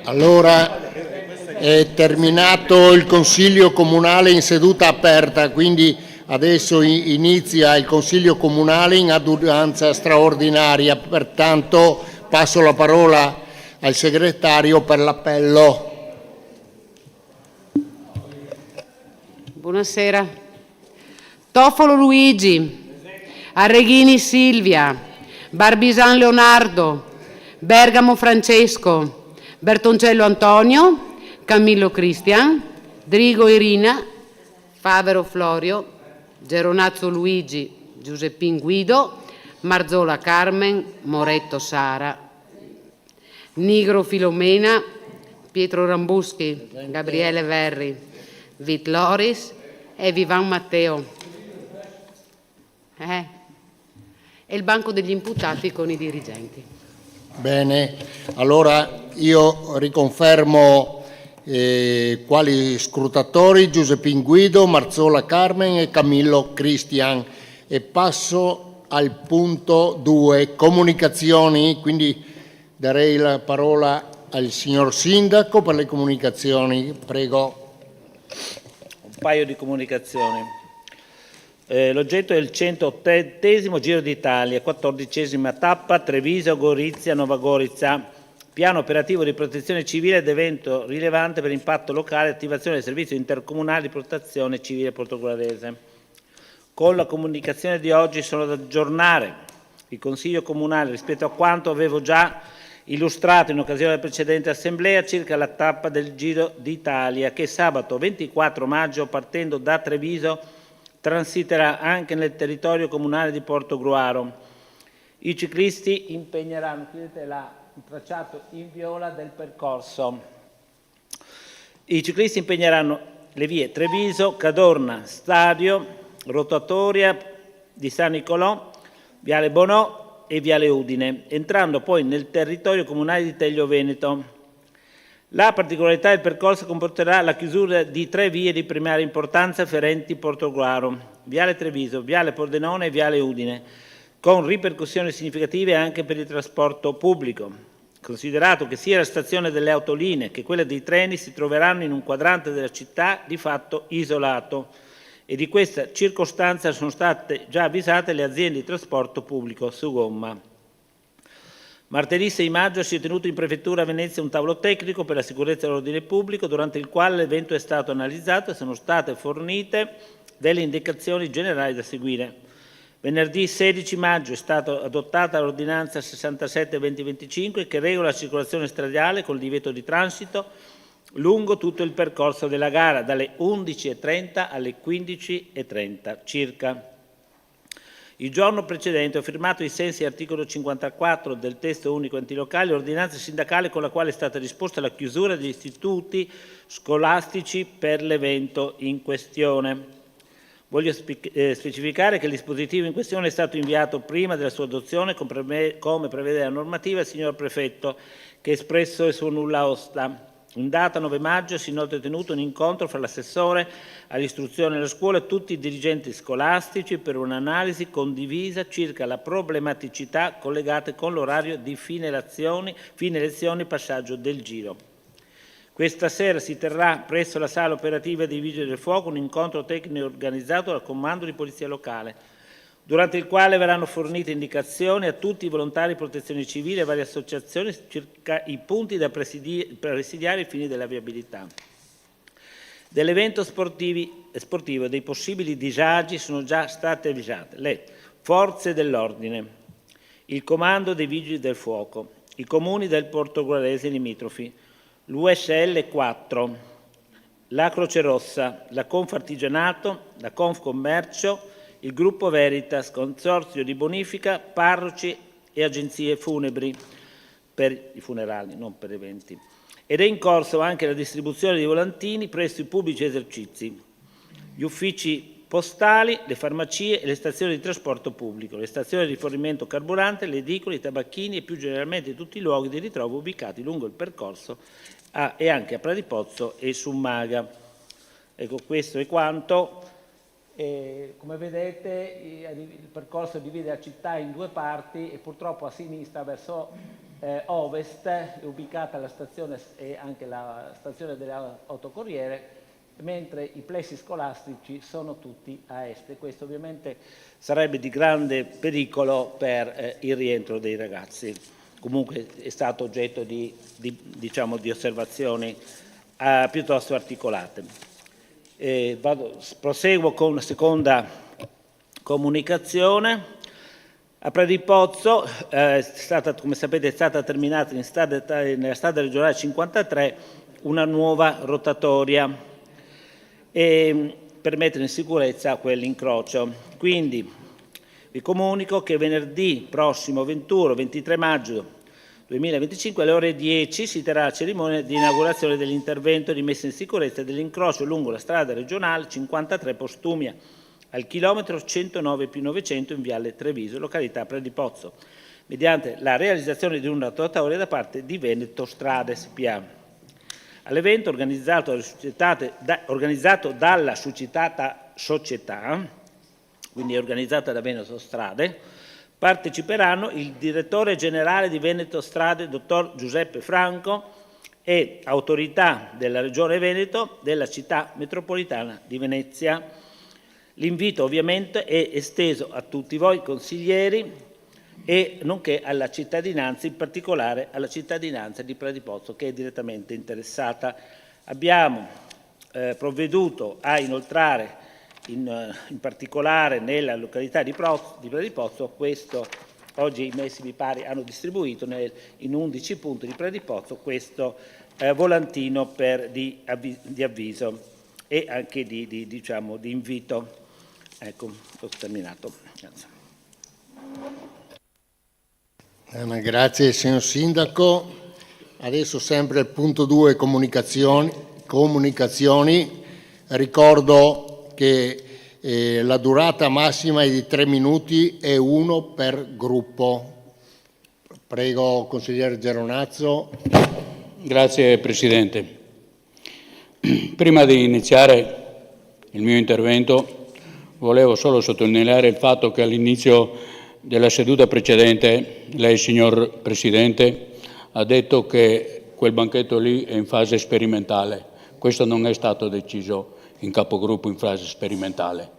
Allora, è terminato il Consiglio Comunale in seduta aperta, quindi adesso inizia il Consiglio Comunale in adunanza straordinaria, pertanto passo la parola al segretario per l'appello. Buonasera. Toffolo Luigi, Arreghini Silvia, Barbisan Leonardo, Bergamo Francesco, Bertoncello Antonio, Camillo Cristian, Drigo Irina, Favero Florio, Geronazzo Luigi, Giuseppin Guido, Marzola Carmen, Moretto Sara, Nigro Filomena, Pietro Rambuschi, Gabriele Verri, Vit Loris e Vivan Matteo. E il banco degli imputati con i dirigenti. Bene, allora io riconfermo quali scrutatori Giuseppin Guido, Marzola Carmen e Camillo Cristian e passo al punto 2, comunicazioni, quindi darei la parola al signor Sindaco per le comunicazioni, prego. Un paio di comunicazioni. L'oggetto è il 108° Giro d'Italia, 14ª tappa, Treviso, Gorizia, Nova Gorizia. Piano operativo di protezione civile ed evento rilevante per impatto locale, attivazione del servizio intercomunale di protezione civile portoghese. Con la comunicazione di oggi sono da aggiornare il Consiglio Comunale rispetto a quanto avevo già illustrato in occasione della precedente assemblea circa la tappa del Giro d'Italia che sabato 24 maggio partendo da Treviso transiterà anche nel territorio comunale di Portogruaro. I ciclisti impegneranno, vedete il tracciato in viola del percorso. I ciclisti impegneranno le vie Treviso, Cadorna, Stadio, Rotatoria di San Nicolò, Viale Bonò e Viale Udine, entrando poi nel territorio comunale di Teglio Veneto. La particolarità del percorso comporterà la chiusura di 3 vie di primaria importanza afferenti Portogruaro, Viale Treviso, Viale Pordenone e Viale Udine, con ripercussioni significative anche per il trasporto pubblico, considerato che sia la stazione delle autolinee che quella dei treni si troveranno in un quadrante della città di fatto isolato e di questa circostanza sono state già avvisate le aziende di trasporto pubblico su gomma. Martedì 6 maggio si è tenuto in Prefettura a Venezia un tavolo tecnico per la sicurezza e l'ordine pubblico, durante il quale l'evento è stato analizzato e sono state fornite delle indicazioni generali da seguire. Venerdì 16 maggio è stata adottata l'ordinanza 67-2025 che regola la circolazione stradale con divieto di transito lungo tutto il percorso della gara, dalle 11.30 alle 15.30 circa. Il giorno precedente ho firmato ai sensi dell'articolo 54 del testo unico enti locali l'ordinanza sindacale con la quale è stata disposta la chiusura degli istituti scolastici per l'evento in questione. Voglio specificare che il dispositivo in questione è stato inviato prima della sua adozione, come prevede la normativa, al signor Prefetto, che ha espresso il suo nulla osta. In data 9 maggio si è inoltre tenuto un incontro fra l'assessore all'istruzione e alla scuola e tutti i dirigenti scolastici per un'analisi condivisa circa la problematicità collegate con l'orario di fine lezioni passaggio del giro. Questa sera si terrà presso la sala operativa dei Vigili del Fuoco un incontro tecnico organizzato dal Comando di Polizia Locale, durante il quale verranno fornite indicazioni a tutti i volontari di protezione civile e a varie associazioni circa i punti da presidiare ai fini della viabilità. Dell'evento sportivo e dei possibili disagi sono già state avvisate le forze dell'ordine, il Comando dei Vigili del Fuoco, i comuni del Portogruarese limitrofi, l'USL 4, la Croce Rossa, la Confartigianato, la Confcommercio, il Gruppo Veritas, Consorzio di Bonifica, parroci e agenzie funebri per i funerali, non per eventi. Ed è in corso anche la distribuzione di volantini presso i pubblici esercizi, gli uffici postali, le farmacie e le stazioni di trasporto pubblico, le stazioni di rifornimento carburante, le edicole, i tabacchini e più generalmente tutti i luoghi di ritrovo ubicati lungo il percorso e anche a Pradipozzo e Summaga. Ecco, questo è quanto. Come vedete il percorso divide la città in 2 parti e purtroppo a sinistra verso ovest è ubicata la stazione e anche la stazione dell'autocorriere, mentre i plessi scolastici sono tutti a est, e questo ovviamente sarebbe di grande pericolo per il rientro dei ragazzi. Comunque è stato oggetto di osservazioni piuttosto articolate. Proseguo con una seconda comunicazione. A Predipozzo, come sapete, è stata terminata nella strada regionale 53 una nuova rotatoria per mettere in sicurezza quell'incrocio. Quindi vi comunico che venerdì prossimo 21-23 maggio 2025 alle ore 10 si terrà la cerimonia di inaugurazione dell'intervento di messa in sicurezza dell'incrocio lungo la strada regionale 53 Postumia, al chilometro 109+900 in viale Treviso, località Predipozzo, mediante la realizzazione di una rotatoria da parte di Veneto Strade SpA. All'evento organizzato dalla succitata società, quindi organizzata da Veneto Strade, parteciperanno il direttore generale di Veneto Strade, dottor Giuseppe Franco, e autorità della Regione Veneto, della città metropolitana di Venezia. L'invito ovviamente è esteso a tutti voi consiglieri e nonché alla cittadinanza, in particolare alla cittadinanza di Predipozzo che è direttamente interessata. Abbiamo provveduto a inoltrare in particolare nella località di Predipozzo questo, oggi i messi mi pare hanno distribuito in 11 punti di Predipozzo questo volantino di avviso e anche di invito. Ecco, ho terminato. Grazie. Grazie signor Sindaco. Adesso sempre il punto 2, comunicazioni. Ricordo che la durata massima è di 3 minuti e 1 per gruppo. Prego, consigliere Geronazzo. Grazie Presidente. Prima di iniziare il mio intervento volevo solo sottolineare il fatto che all'inizio della seduta precedente lei, signor Presidente, ha detto che quel banchetto lì è in fase sperimentale. Questo non è stato deciso in capogruppo in fase sperimentale.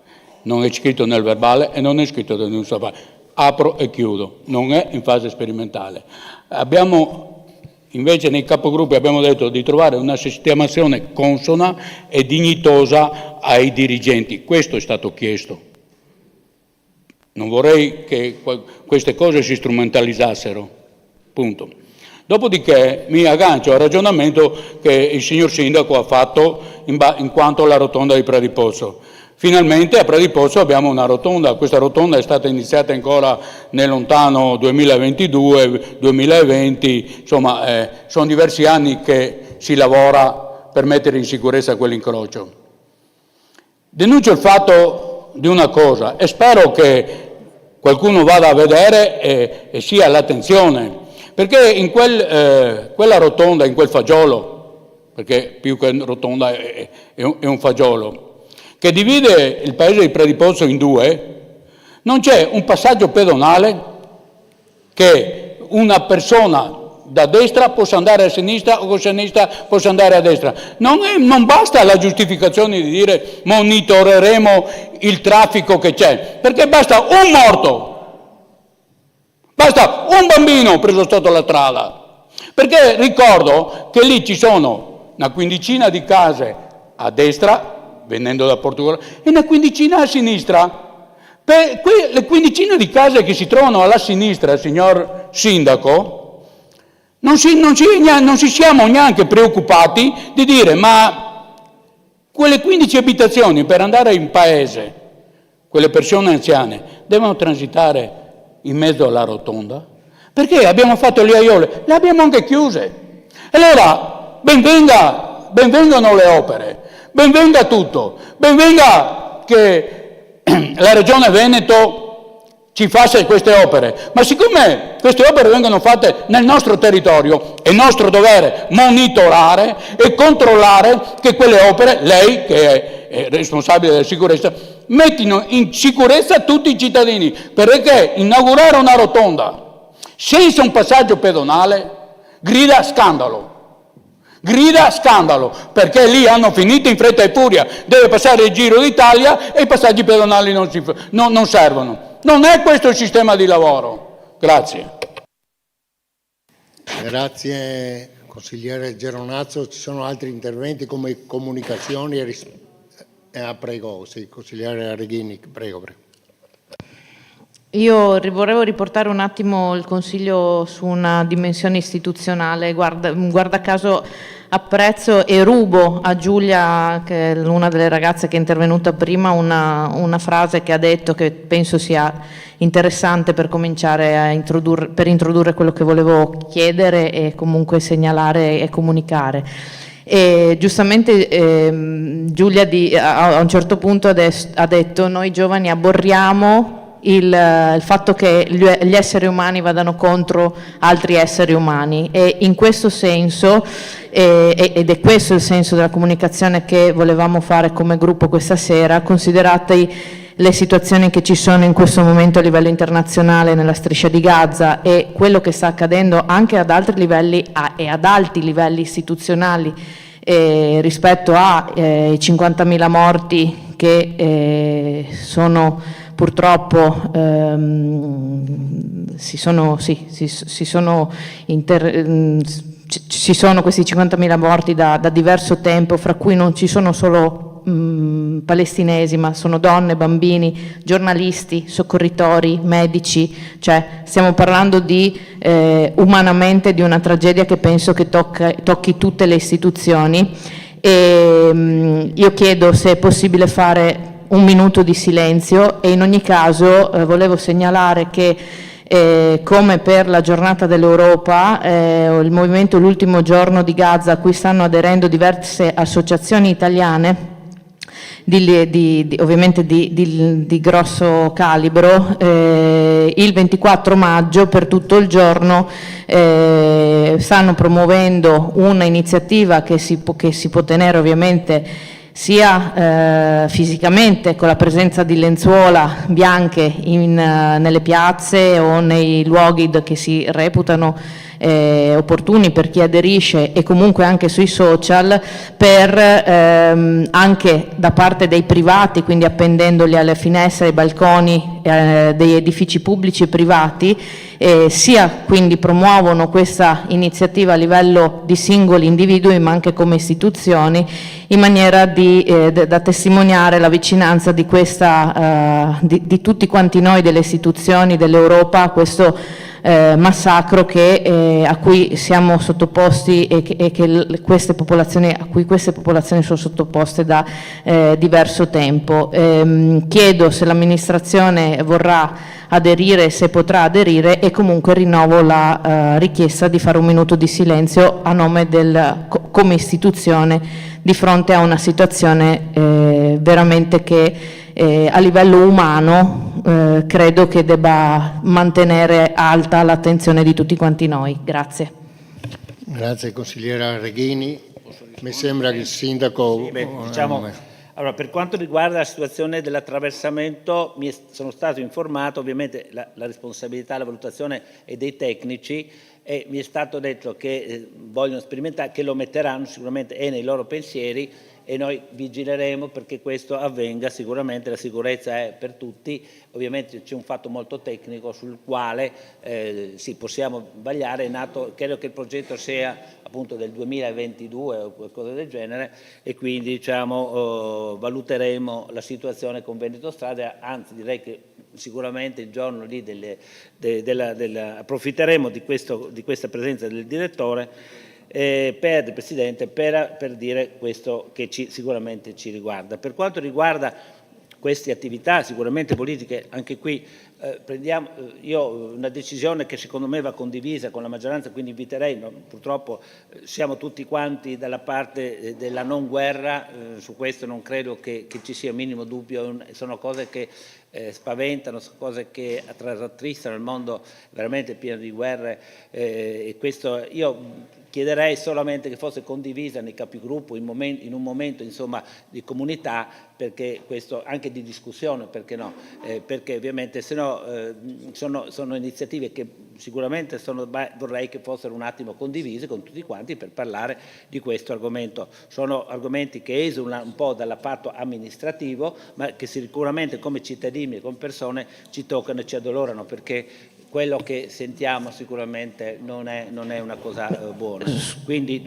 Non è scritto nel verbale e non è scritto da nessun verbale. Apro e chiudo. Non è in fase sperimentale. Invece nei capogruppi abbiamo detto di trovare una sistemazione consona e dignitosa ai dirigenti. Questo è stato chiesto. Non vorrei che queste cose si strumentalizzassero. Punto. Dopodiché mi aggancio al ragionamento che il signor Sindaco ha fatto in quanto alla rotonda di Predipozzo. Finalmente a Predipozzo abbiamo una rotonda. Questa rotonda è stata iniziata ancora nel lontano 2022-2020, insomma sono diversi anni che si lavora per mettere in sicurezza quell'incrocio. Denuncio il fatto di una cosa e spero che qualcuno vada a vedere e sia all'attenzione, perché in quella rotonda, in quel fagiolo, perché più che rotonda è un fagiolo, che divide il paese di Predipozzo in due, non c'è un passaggio pedonale che una persona da destra possa andare a sinistra o a sinistra possa andare a destra. Non basta la giustificazione di dire monitoreremo il traffico che c'è, perché basta un morto, basta un bambino preso sotto la strada, perché ricordo che lì ci sono una quindicina di case a destra, venendo da Portogallo, e una quindicina a sinistra. Le quindicine di case che si trovano alla sinistra, signor Sindaco, non ci siamo neanche preoccupati di dire ma quelle 15 abitazioni per andare in paese, quelle persone anziane, devono transitare in mezzo alla rotonda? Perché abbiamo fatto le aiole, le abbiamo anche chiuse. Allora, benvengano le opere. Benvenga tutto, benvenga che la Regione Veneto ci faccia queste opere, ma siccome queste opere vengono fatte nel nostro territorio, è nostro dovere monitorare e controllare che quelle opere, lei che è responsabile della sicurezza, mettino in sicurezza tutti i cittadini, perché inaugurare una rotonda senza un passaggio pedonale, grida scandalo. Grida scandalo, perché lì hanno finito in fretta e furia, deve passare il Giro d'Italia e i passaggi pedonali non servono. Non è questo il sistema di lavoro. Grazie. Grazie consigliere Geronazzo. Ci sono altri interventi come comunicazioni e prego, sì, consigliere Reghini, prego. Io volevo riportare un attimo il Consiglio su una dimensione istituzionale. Guarda caso apprezzo e rubo a Giulia, che è una delle ragazze che è intervenuta prima, una frase che ha detto che penso sia interessante per cominciare a introdurre quello che volevo chiedere e comunque segnalare e comunicare. E giustamente Giulia a un certo punto ha detto: noi giovani aborriamo il fatto che gli esseri umani vadano contro altri esseri umani, e in questo senso, ed è questo il senso della comunicazione che volevamo fare come gruppo questa sera, considerate le situazioni che ci sono in questo momento a livello internazionale nella striscia di Gaza e quello che sta accadendo anche ad altri livelli e ad alti livelli istituzionali rispetto ai 50.000 morti che sono purtroppo ci sono questi 50.000 morti da diverso tempo, fra cui non ci sono solo palestinesi, ma sono donne, bambini, giornalisti, soccorritori, medici, cioè stiamo parlando di umanamente di una tragedia che penso che tocchi tutte le istituzioni, e io chiedo se è possibile fare un minuto di silenzio. E in ogni caso volevo segnalare che come per la giornata dell'Europa, il movimento L'ultimo giorno di Gaza, a cui stanno aderendo diverse associazioni italiane, ovviamente di grosso calibro, il 24 maggio per tutto il giorno stanno promuovendo una iniziativa che si può tenere ovviamente sia fisicamente con la presenza di lenzuola bianche nelle piazze o nei luoghi che si reputano opportuni per chi aderisce, e comunque anche sui social, per anche da parte dei privati, quindi appendendoli alle finestre, ai balconi degli edifici pubblici e privati, sia quindi promuovono questa iniziativa a livello di singoli individui ma anche come istituzioni, in maniera da testimoniare la vicinanza di di tutti quanti noi, delle istituzioni dell'Europa, a questo massacro a cui siamo sottoposti e a cui queste popolazioni sono sottoposte da diverso tempo. Chiedo se l'amministrazione vorrà aderire, se potrà aderire, e comunque rinnovo la richiesta di fare un minuto di silenzio a nome come istituzione di fronte a una situazione veramente che a livello umano credo che debba mantenere alta l'attenzione di tutti quanti noi. Grazie. Grazie consigliera Reghini. Mi sembra che il sindaco... Allora, per quanto riguarda la situazione dell'attraversamento, sono stato informato, ovviamente la responsabilità, la valutazione è dei tecnici, e mi è stato detto che vogliono sperimentare, che lo metteranno, sicuramente è nei loro pensieri, e noi vigileremo perché questo avvenga. Sicuramente la sicurezza è per tutti, ovviamente c'è un fatto molto tecnico sul quale sì, possiamo vagliare. È nato, credo che il progetto sia appunto del 2022 o qualcosa del genere, e quindi diciamo valuteremo la situazione con Veneto Strade, anzi direi che sicuramente il giorno lì approfitteremo di questa presenza del direttore del Presidente per dire questo che sicuramente ci riguarda. Per quanto riguarda queste attività sicuramente politiche, anche qui prendiamo una decisione che secondo me va condivisa con la maggioranza, quindi inviterei, purtroppo siamo tutti quanti dalla parte della non guerra, su questo non credo che ci sia minimo dubbio, sono cose che spaventano, sono cose che rattristano il mondo veramente pieno di guerre, e questo io chiederei solamente che fosse condivisa nei capigruppo in un momento insomma, di comunità, perché questo anche di discussione, perché no? Perché ovviamente se no sono iniziative che sicuramente vorrei che fossero un attimo condivise con tutti quanti per parlare di questo argomento. Sono argomenti che esulano un po' dall'apparato amministrativo, ma che sicuramente come cittadini e come persone ci toccano e ci addolorano, perché quello che sentiamo sicuramente non è una cosa buona. Quindi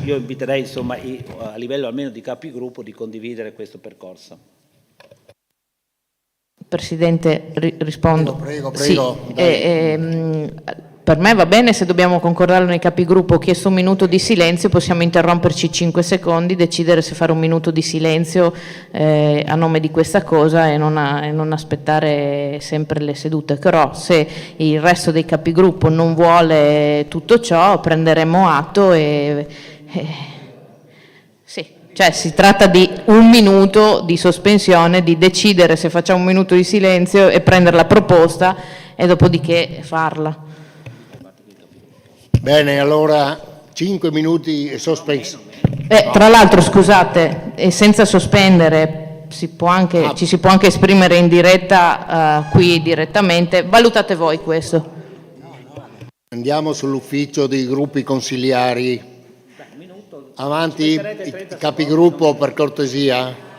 io inviterei insomma, a livello almeno di capigruppo di condividere questo percorso. Presidente, rispondo. Prego. Sì, per me va bene se dobbiamo concordarlo nei capigruppo. Ho chiesto un minuto di silenzio, possiamo interromperci 5 secondi, decidere se fare un minuto di silenzio a nome di questa cosa e non aspettare sempre le sedute. Però se il resto dei capigruppo non vuole tutto ciò, prenderemo atto sì. Cioè si tratta di un minuto di sospensione, di decidere se facciamo un minuto di silenzio e prendere la proposta e dopodiché farla. Bene, allora 5 minuti e sospensione. Tra l'altro, scusate, senza sospendere ci si può anche esprimere in diretta qui direttamente. Valutate voi questo. Andiamo sull'ufficio dei gruppi consigliari. Avanti, i capigruppo per cortesia.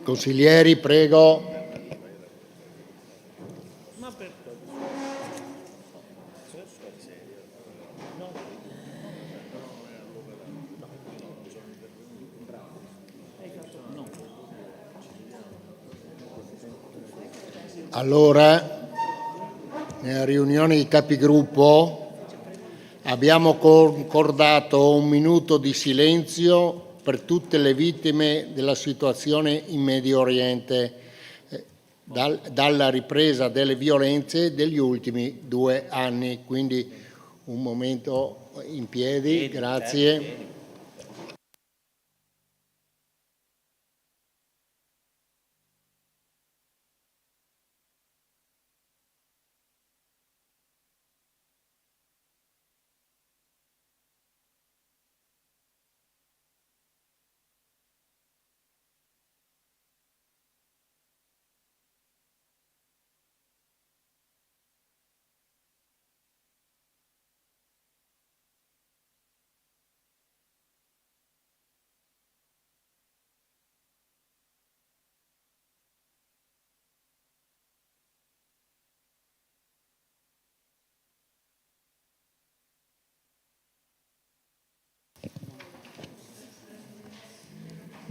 Consiglieri, prego. Allora, nella riunione di capigruppo abbiamo concordato un minuto di silenzio per tutte le vittime della situazione in Medio Oriente dalla ripresa delle violenze degli ultimi 2 anni. Quindi un momento in piedi, grazie.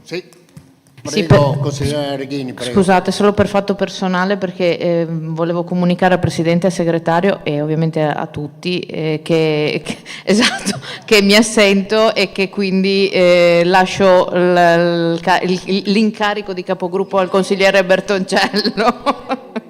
Sì, prego, consigliere Reghini, prego. Scusate, solo per fatto personale, perché volevo comunicare al Presidente e al Segretario e ovviamente a tutti esatto, che mi assento e che quindi lascio l'incarico di capogruppo al consigliere Bertoncello.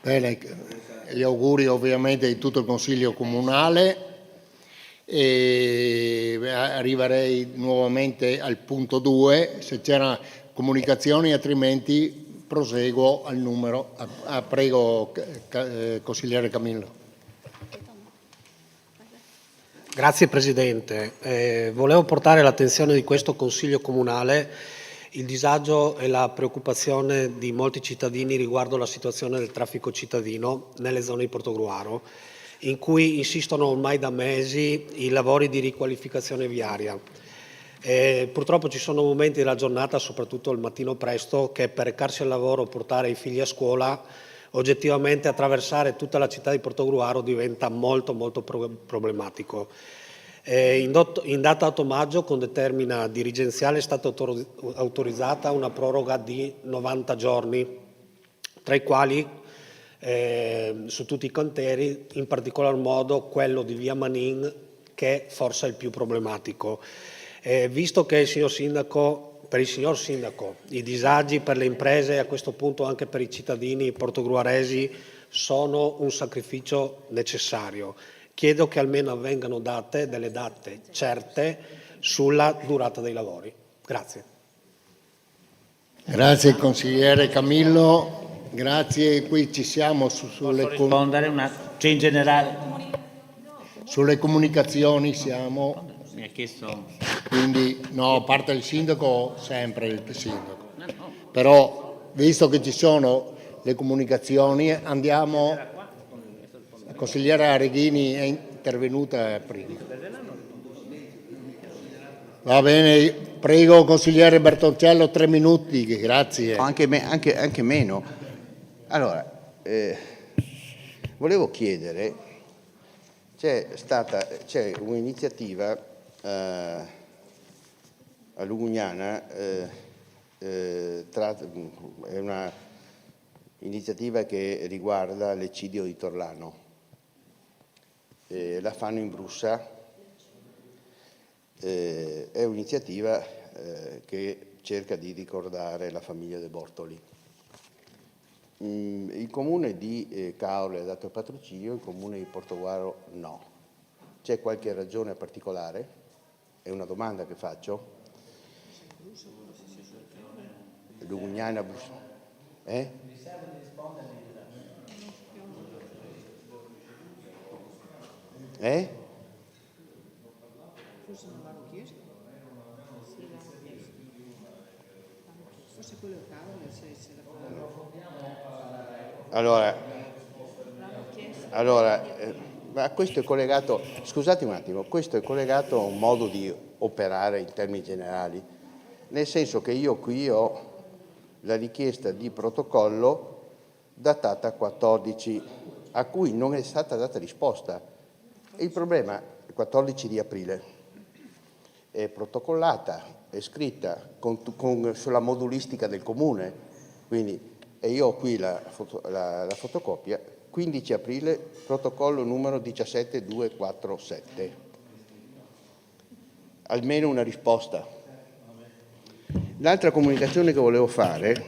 Bene, gli auguri ovviamente di tutto il Consiglio Comunale e arriverei nuovamente al punto 2, se c'erano comunicazioni, altrimenti proseguo al numero. Prego, consigliere Camillo. Grazie Presidente. Volevo portare all'attenzione di questo Consiglio Comunale il disagio e la preoccupazione di molti cittadini riguardo la situazione del traffico cittadino nelle zone di Portogruaro, in cui insistono ormai da mesi i lavori di riqualificazione viaria. Purtroppo ci sono momenti della giornata, soprattutto il mattino presto, che per recarsi al lavoro o portare i figli a scuola, oggettivamente attraversare tutta la città di Portogruaro diventa molto problematico. In data 8 maggio, con determina dirigenziale, è stata autorizzata una proroga di 90 giorni, tra i quali su tutti i cantieri, in particolar modo quello di via Manin, che forse è il più problematico. Visto che per il signor Sindaco i disagi per le imprese e a questo punto anche per i cittadini portogruaresi sono un sacrificio necessario, chiedo che almeno vengano date delle date certe sulla durata dei lavori. Grazie. Grazie consigliere Camillo, grazie. Qui ci siamo sulle in generale. Sulle comunicazioni siamo. Mi ha chiesto. Quindi no, a parte il sindaco, sempre il sindaco. Però visto che ci sono le comunicazioni, andiamo. La consigliera Areghini è intervenuta prima. Va bene, prego consigliere Bertoncello, 3 minuti, grazie. Anche meno. Allora, volevo chiedere, c'è un'iniziativa a Lugugnana, è una iniziativa che riguarda l'eccidio di Torlano. La fanno in Brussa, è un'iniziativa che cerca di ricordare la famiglia De Bortoli. Il comune di Caorle ha dato il patrocinio, il comune di Portogruaro no. C'è qualche ragione particolare? È una domanda che faccio. Lugugnana, Brussa. Ma questo è collegato, scusate un attimo, questo è collegato a un modo di operare in termini generali, nel senso che io qui ho la richiesta di protocollo datata 14, a cui non è stata data risposta. Il problema è il 14 di aprile, è protocollata, è scritta sulla modulistica del comune, quindi, e io ho qui la fotocopia, 15 aprile, protocollo numero 17247. Almeno una risposta. L'altra comunicazione che volevo fare,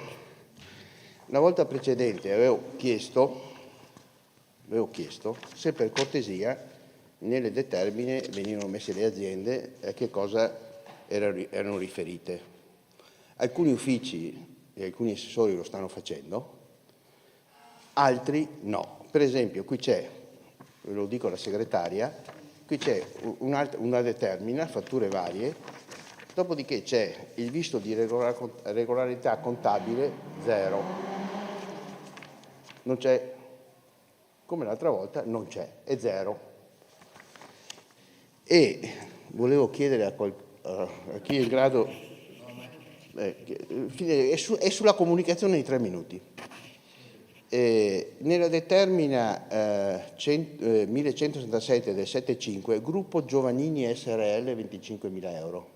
una volta precedente avevo chiesto se per cortesia nelle determine venivano messe le aziende e a che cosa erano riferite. Alcuni uffici e alcuni assessori lo stanno facendo, altri no. Per esempio, qui c'è, ve lo dico alla segretaria, qui c'è una determina, fatture varie, dopodiché c'è il visto di regolarità contabile 0. Non c'è, come l'altra volta, non c'è, è 0. E volevo chiedere a chi è in grado, è sulla comunicazione di 3 minuti. Nella determina 1167 del 75, gruppo Giovannini SRL 25.000 euro.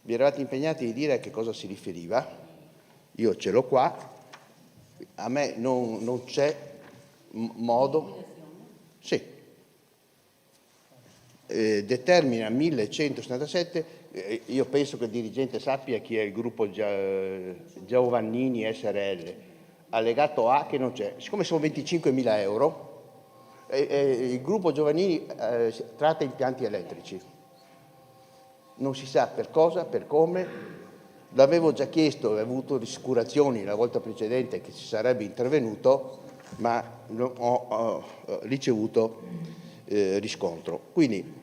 Vi eravate impegnati di dire a che cosa si riferiva, io ce l'ho qua, a me non c'è modo. Sì. Determina 1177, io penso che il dirigente sappia chi è il gruppo Giovannini SRL, allegato A che non c'è, siccome sono 25.000 euro, il gruppo Giovannini tratta impianti elettrici, non si sa per cosa, per come, l'avevo già chiesto, avevo avuto rassicurazioni la volta precedente che si sarebbe intervenuto, ma non ho ricevuto riscontro. Quindi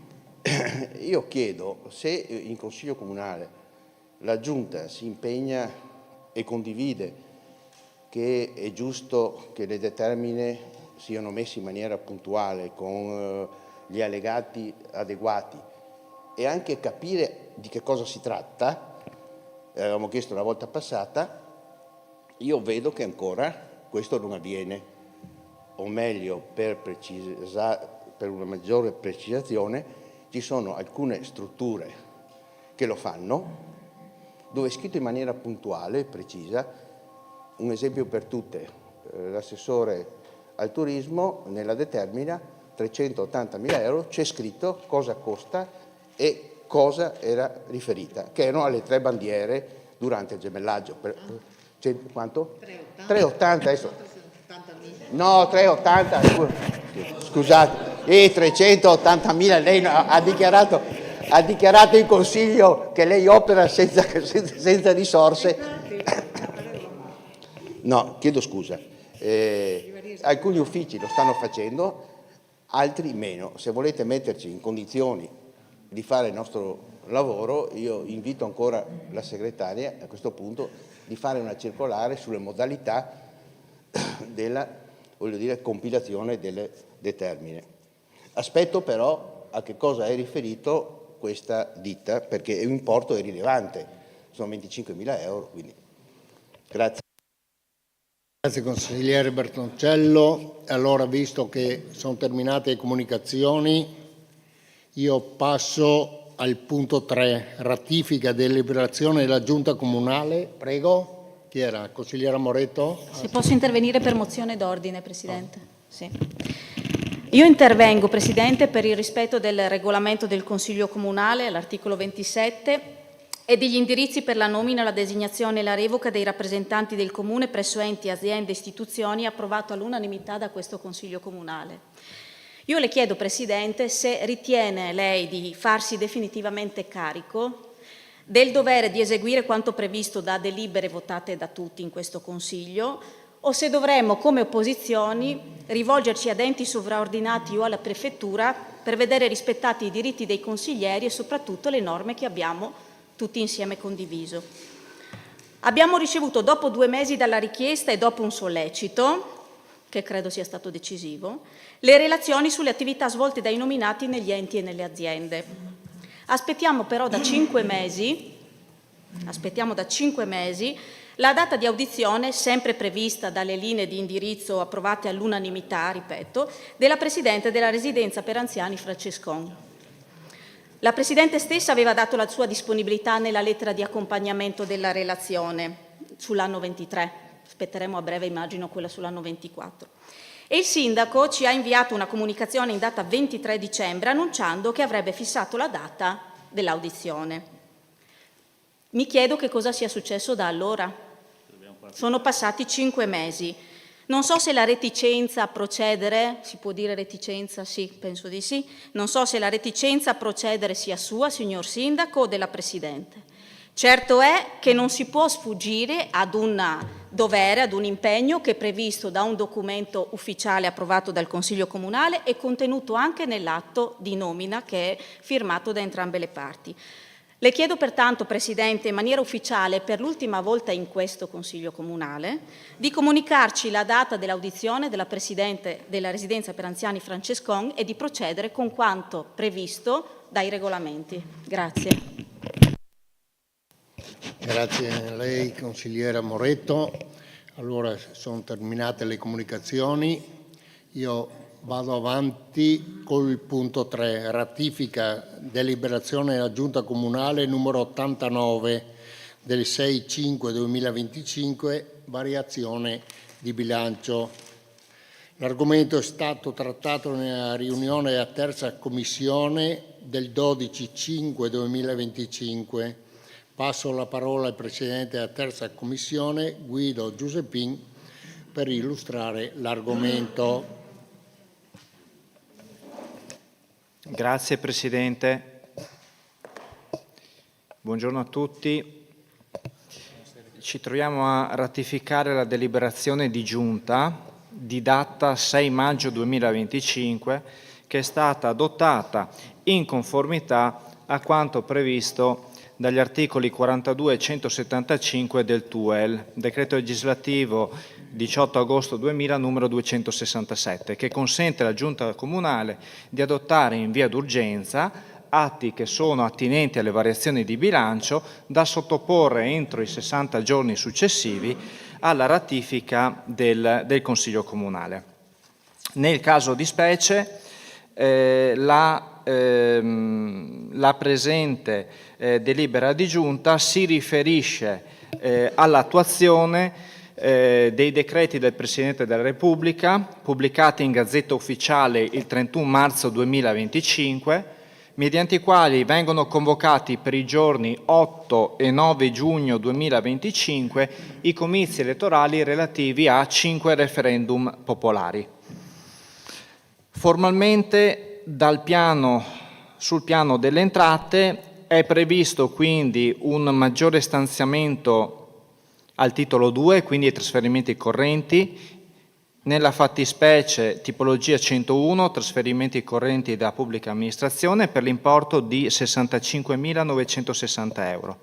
io chiedo se in Consiglio Comunale la Giunta si impegna e condivide che è giusto che le determine siano messe in maniera puntuale con gli allegati adeguati e anche capire di che cosa si tratta, avevamo chiesto la volta passata, io vedo che ancora questo non avviene, o meglio, per una maggiore precisazione, ci sono alcune strutture che lo fanno, dove è scritto in maniera puntuale e precisa. Un esempio per tutte, l'assessore al turismo nella determina 380.000 euro, c'è scritto cosa costa e cosa era riferita, che erano alle 3 bandiere durante il gemellaggio. Quanto? 380 adesso. No, 380, scusate, 380.000, lei ha dichiarato in Consiglio che lei opera senza risorse. No, chiedo scusa, alcuni uffici lo stanno facendo, altri meno. Se volete metterci in condizioni di fare il nostro lavoro, io invito ancora la segretaria a questo punto di fare una circolare sulle modalità della, compilazione delle determine. Aspetto però a che cosa è riferito questa ditta, perché l'importo è rilevante, sono 25.000 euro, quindi grazie. Grazie consigliere Bertoncello. Allora, visto che sono terminate le comunicazioni, io passo al punto 3, ratifica e deliberazione della Giunta Comunale. Prego, chi era? Consigliera Moretto? Se posso intervenire per mozione d'ordine, Presidente? Sì. Io intervengo, Presidente, per il rispetto del regolamento del Consiglio Comunale, all'articolo 27, e degli indirizzi per la nomina, la designazione e la revoca dei rappresentanti del Comune presso enti, aziende e istituzioni, approvato all'unanimità da questo Consiglio Comunale. Io le chiedo, Presidente, se ritiene lei di farsi definitivamente carico del dovere di eseguire quanto previsto da delibere votate da tutti in questo Consiglio, o se dovremmo, come opposizioni, rivolgerci ad enti sovraordinati o alla Prefettura per vedere rispettati i diritti dei consiglieri e soprattutto le norme che abbiamo tutti insieme condiviso. Abbiamo ricevuto, dopo 2 mesi dalla richiesta e dopo un sollecito, che credo sia stato decisivo, le relazioni sulle attività svolte dai nominati negli enti e nelle aziende. Aspettiamo però da 5 mesi la data di audizione, sempre prevista dalle linee di indirizzo approvate all'unanimità, ripeto, della Presidente della Residenza per Anziani Francescon. La Presidente stessa aveva dato la sua disponibilità nella lettera di accompagnamento della relazione sull'anno 23, aspetteremo a breve immagino quella sull'anno 24. E il Sindaco ci ha inviato una comunicazione in data 23 dicembre annunciando che avrebbe fissato la data dell'audizione. Mi chiedo che cosa sia successo da allora. Sono passati 5 mesi. Non so se la reticenza a procedere, si può dire reticenza? Sì, penso di sì. Non so se la reticenza a procedere sia sua, signor Sindaco, o della Presidente. Certo è che non si può sfuggire ad un dovere, ad un impegno che è previsto da un documento ufficiale approvato dal Consiglio Comunale e contenuto anche nell'atto di nomina che è firmato da entrambe le parti. Le chiedo pertanto, Presidente, in maniera ufficiale, per l'ultima volta in questo Consiglio Comunale, di comunicarci la data dell'audizione della Presidente della Residenza per Anziani Francescon e di procedere con quanto previsto dai regolamenti. Grazie. Grazie a lei, consigliera Moretto. Allora, sono terminate le comunicazioni. Io vado avanti col punto 3, ratifica deliberazione della Giunta Comunale numero 89 del 6/5/2025, variazione di bilancio. L'argomento è stato trattato nella riunione della terza commissione del 12/5/2025. Passo la parola al Presidente della terza commissione, Guido Giuseppin, per illustrare l'argomento. Grazie Presidente, buongiorno a tutti. Ci troviamo a ratificare la deliberazione di Giunta di data 6 maggio 2025 che è stata adottata in conformità a quanto previsto dagli articoli 42 e 175 del TUEL, decreto legislativo 18 agosto 2000 numero 267, che consente alla Giunta Comunale di adottare in via d'urgenza atti che sono attinenti alle variazioni di bilancio da sottoporre entro i 60 giorni successivi alla ratifica del Consiglio Comunale. Nel caso di specie la presente delibera di Giunta si riferisce all'attuazione dei decreti del Presidente della Repubblica pubblicati in Gazzetta Ufficiale il 31 marzo 2025, mediante i quali vengono convocati per i giorni 8 e 9 giugno 2025 i comizi elettorali relativi a 5 referendum popolari. Formalmente sul piano delle entrate è previsto quindi un maggiore stanziamento al titolo 2, quindi ai trasferimenti correnti, nella fattispecie tipologia 101, trasferimenti correnti da pubblica amministrazione per l'importo di 65.960 euro,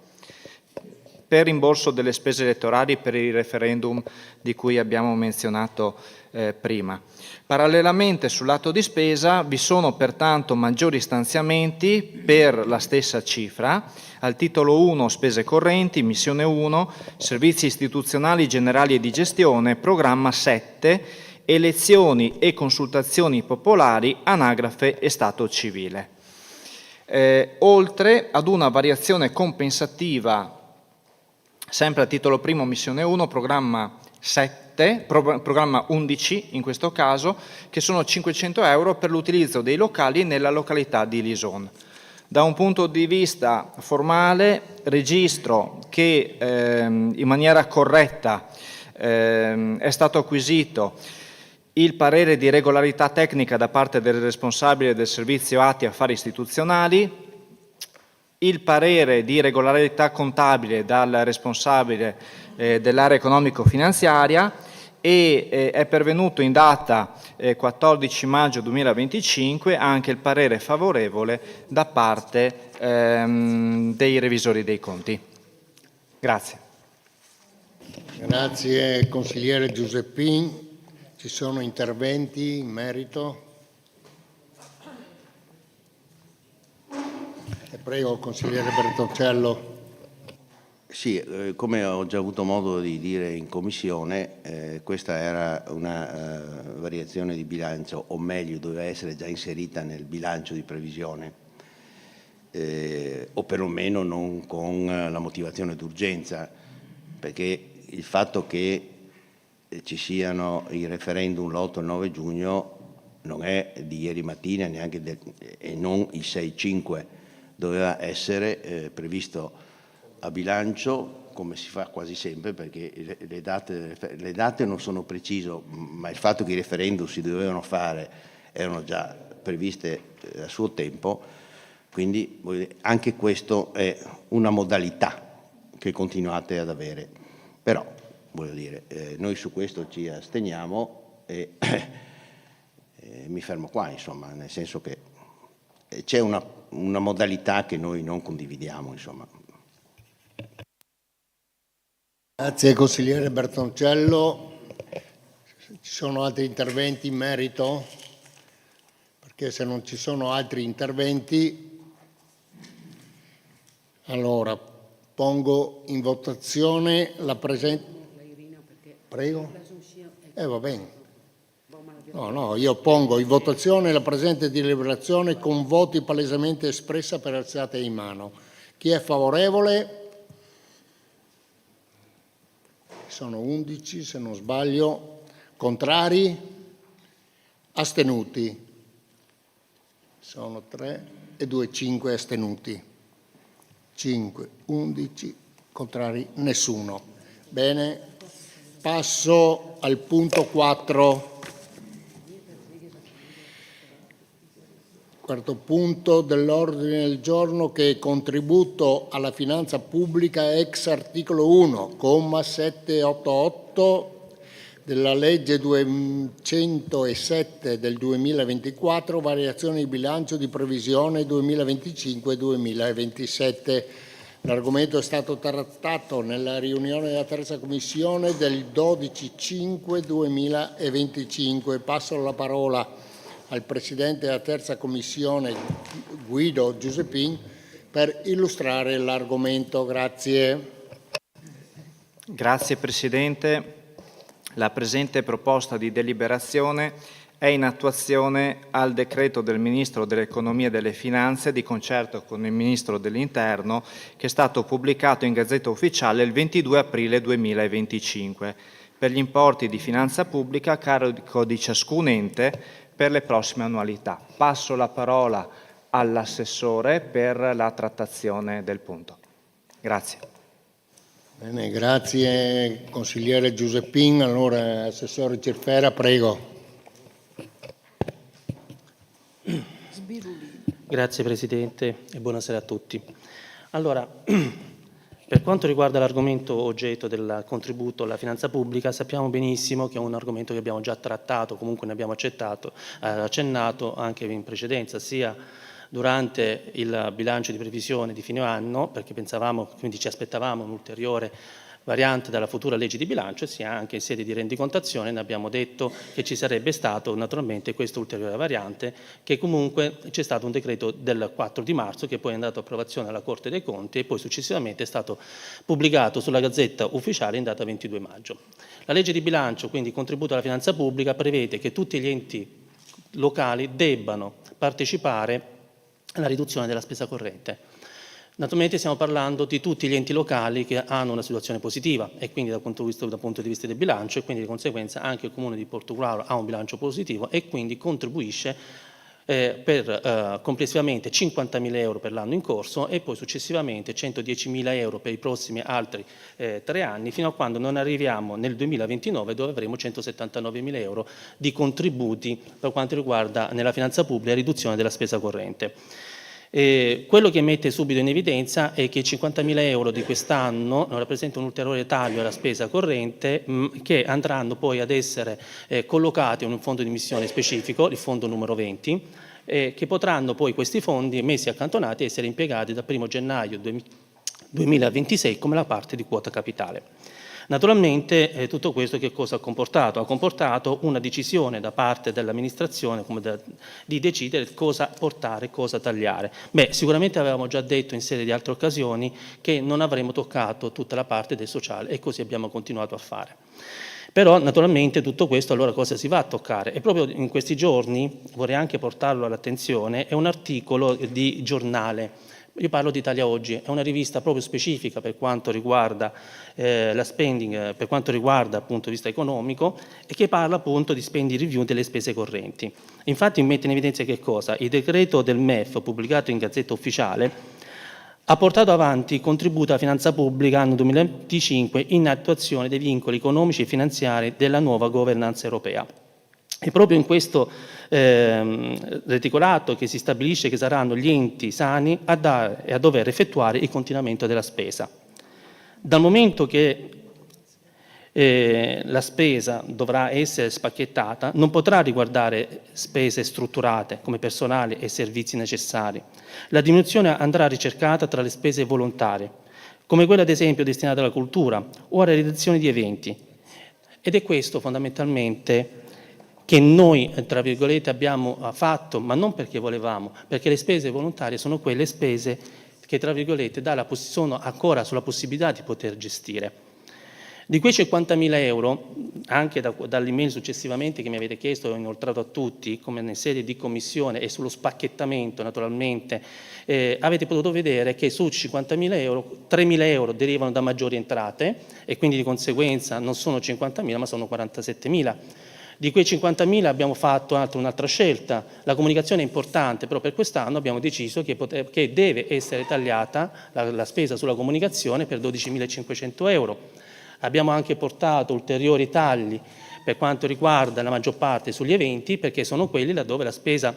per rimborso delle spese elettorali per i referendum di cui abbiamo menzionato prima. Parallelamente sul lato di spesa vi sono pertanto maggiori stanziamenti per la stessa cifra. Al titolo 1 spese correnti, missione 1, servizi istituzionali generali e di gestione, programma 7, elezioni e consultazioni popolari, anagrafe e stato civile. Oltre ad una variazione compensativa, sempre a titolo primo, missione 1, programma 11 in questo caso, che sono 500 euro per l'utilizzo dei locali nella località di Lison. Da un punto di vista formale registro che in maniera corretta è stato acquisito il parere di regolarità tecnica da parte del responsabile del servizio atti e affari istituzionali, il parere di regolarità contabile dal responsabile dell'area economico-finanziaria e è pervenuto in data 14 maggio 2025 anche il parere favorevole da parte dei revisori dei conti. Grazie. Grazie consigliere Giuseppin. Ci sono interventi in merito? Prego, consigliere Bertoncello. Sì, come ho già avuto modo di dire in commissione, questa era una variazione di bilancio, o meglio doveva essere già inserita nel bilancio di previsione, o perlomeno non con la motivazione d'urgenza, perché il fatto che ci siano i referendum l'8 e il 9 giugno non è di ieri mattina neanche e non il 6-5, doveva essere previsto a bilancio, come si fa quasi sempre, perché le date non sono preciso, ma il fatto che i referendum si dovevano fare erano già previste a suo tempo, quindi anche questo è una modalità che continuate ad avere. Però, voglio dire, noi su questo ci asteniamo e mi fermo qua, insomma, nel senso che c'è una modalità che noi non condividiamo, insomma. Grazie consigliere Bertoncello. Ci sono altri interventi in merito? Perché se non ci sono altri interventi, allora pongo in votazione la presente. Prego? Va bene. No, io pongo in votazione la presente deliberazione con voti palesemente espressa per alzate di mano. Chi è favorevole? Sono 11, se non sbaglio. Contrari? Astenuti? Sono 3 e 2, 5 astenuti. 5, 11, contrari nessuno. Bene, passo al punto 4. Quarto punto dell'ordine del giorno, che è contributo alla finanza pubblica ex articolo 1, comma 788 della legge 207 del 2024, variazione di bilancio di previsione 2025-2027. L'argomento è stato trattato nella riunione della terza commissione del 12/5/2025. Passo la parola al Presidente della terza commissione, Guido Giuseppin, per illustrare l'argomento. Grazie. Grazie Presidente. La presente proposta di deliberazione è in attuazione al decreto del Ministro dell'Economia e delle Finanze, di concerto con il Ministro dell'Interno, che è stato pubblicato in Gazzetta Ufficiale il 22 aprile 2025, per gli importi di finanza pubblica a carico di ciascun ente per le prossime annualità. Passo la parola all'assessore per la trattazione del punto. Grazie. Bene, grazie consigliere Giuseppin. Allora, assessore Cirfera, prego. Grazie Presidente e buonasera a tutti. Allora, per quanto riguarda l'argomento oggetto del contributo alla finanza pubblica, sappiamo benissimo che è un argomento che abbiamo già trattato, comunque ne abbiamo accennato anche in precedenza, sia durante il bilancio di previsione di fine anno, perché pensavamo, quindi ci aspettavamo un'ulteriore variante dalla futura legge di bilancio, sia anche in sede di rendicontazione ne abbiamo detto che ci sarebbe stato naturalmente questa ulteriore variante, che comunque c'è stato un decreto del 4 di marzo che poi è andato a approvazione alla Corte dei Conti e poi successivamente è stato pubblicato sulla Gazzetta Ufficiale in data 22 maggio. La legge di bilancio, quindi contributo alla finanza pubblica, prevede che tutti gli enti locali debbano partecipare alla riduzione della spesa corrente. Naturalmente stiamo parlando di tutti gli enti locali che hanno una situazione positiva e quindi dal punto di vista del bilancio, e quindi di conseguenza anche il Comune di Portogruaro ha un bilancio positivo e quindi contribuisce per complessivamente 50.000 euro per l'anno in corso e poi successivamente 110.000 euro per i prossimi altri 3 anni, fino a quando non arriviamo nel 2029 dove avremo 179.000 euro di contributi per quanto riguarda nella finanza pubblica la riduzione della spesa corrente. Quello che mette subito in evidenza è che i 50.000 euro di quest'anno rappresentano un ulteriore taglio alla spesa corrente che andranno poi ad essere collocati in un fondo di missione specifico, il fondo numero 20, che potranno poi questi fondi messi accantonati essere impiegati dal 1 gennaio 2026 come la parte di quota capitale. Naturalmente tutto questo che cosa ha comportato? Ha comportato una decisione da parte dell'amministrazione di decidere cosa portare, cosa tagliare. Sicuramente avevamo già detto in serie di altre occasioni che non avremmo toccato tutta la parte del sociale e così abbiamo continuato a fare. Però naturalmente tutto questo allora cosa si va a toccare? E proprio in questi giorni, vorrei anche portarlo all'attenzione, è un articolo di giornale. Io parlo di Italia Oggi, è una rivista proprio specifica per quanto riguarda la spending, per quanto riguarda appunto vista economico, e che parla appunto di spending review delle spese correnti. Infatti mette in evidenza che cosa? Il decreto del MEF pubblicato in Gazzetta Ufficiale ha portato avanti il contributo alla finanza pubblica anno 2025 in attuazione dei vincoli economici e finanziari della nuova governanza europea. E proprio in questo reticolato che si stabilisce che saranno gli enti sani a dare e a dover effettuare il continuamento della spesa. Dal momento che la spesa dovrà essere spacchettata, non potrà riguardare spese strutturate come personale e servizi necessari. La diminuzione andrà ricercata tra le spese volontarie, come quelle ad esempio destinate alla cultura o alla realizzazione di eventi. Ed è questo fondamentalmente che noi, tra virgolette, abbiamo fatto, ma non perché volevamo, perché le spese volontarie sono quelle spese che, tra virgolette, sono ancora sulla possibilità di poter gestire. Di quei 50.000 euro, anche dall'email successivamente che mi avete chiesto, ho inoltrato a tutti, come in sede di commissione e sullo spacchettamento naturalmente, avete potuto vedere che su 50.000 euro, 3.000 euro derivano da maggiori entrate e quindi di conseguenza non sono 50.000 ma sono 47.000. Di quei 50.000 abbiamo fatto un'altra scelta. La comunicazione è importante, però per quest'anno abbiamo deciso che deve essere tagliata la spesa sulla comunicazione per 12.500 euro. Abbiamo anche portato ulteriori tagli per quanto riguarda la maggior parte sugli eventi, perché sono quelli laddove la spesa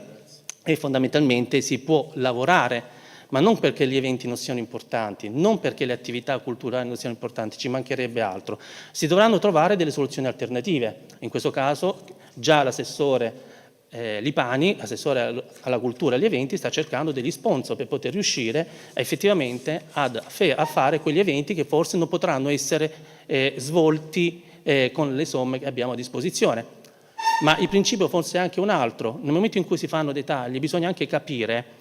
è fondamentalmente si può lavorare, ma non perché gli eventi non siano importanti, non perché le attività culturali non siano importanti, ci mancherebbe altro. Si dovranno trovare delle soluzioni alternative. In questo caso già l'assessore Lipani, assessore alla cultura e agli eventi, sta cercando degli sponsor per poter riuscire effettivamente a fare quegli eventi che forse non potranno essere svolti con le somme che abbiamo a disposizione. Ma il principio forse è anche un altro. Nel momento in cui si fanno dei tagli bisogna anche capire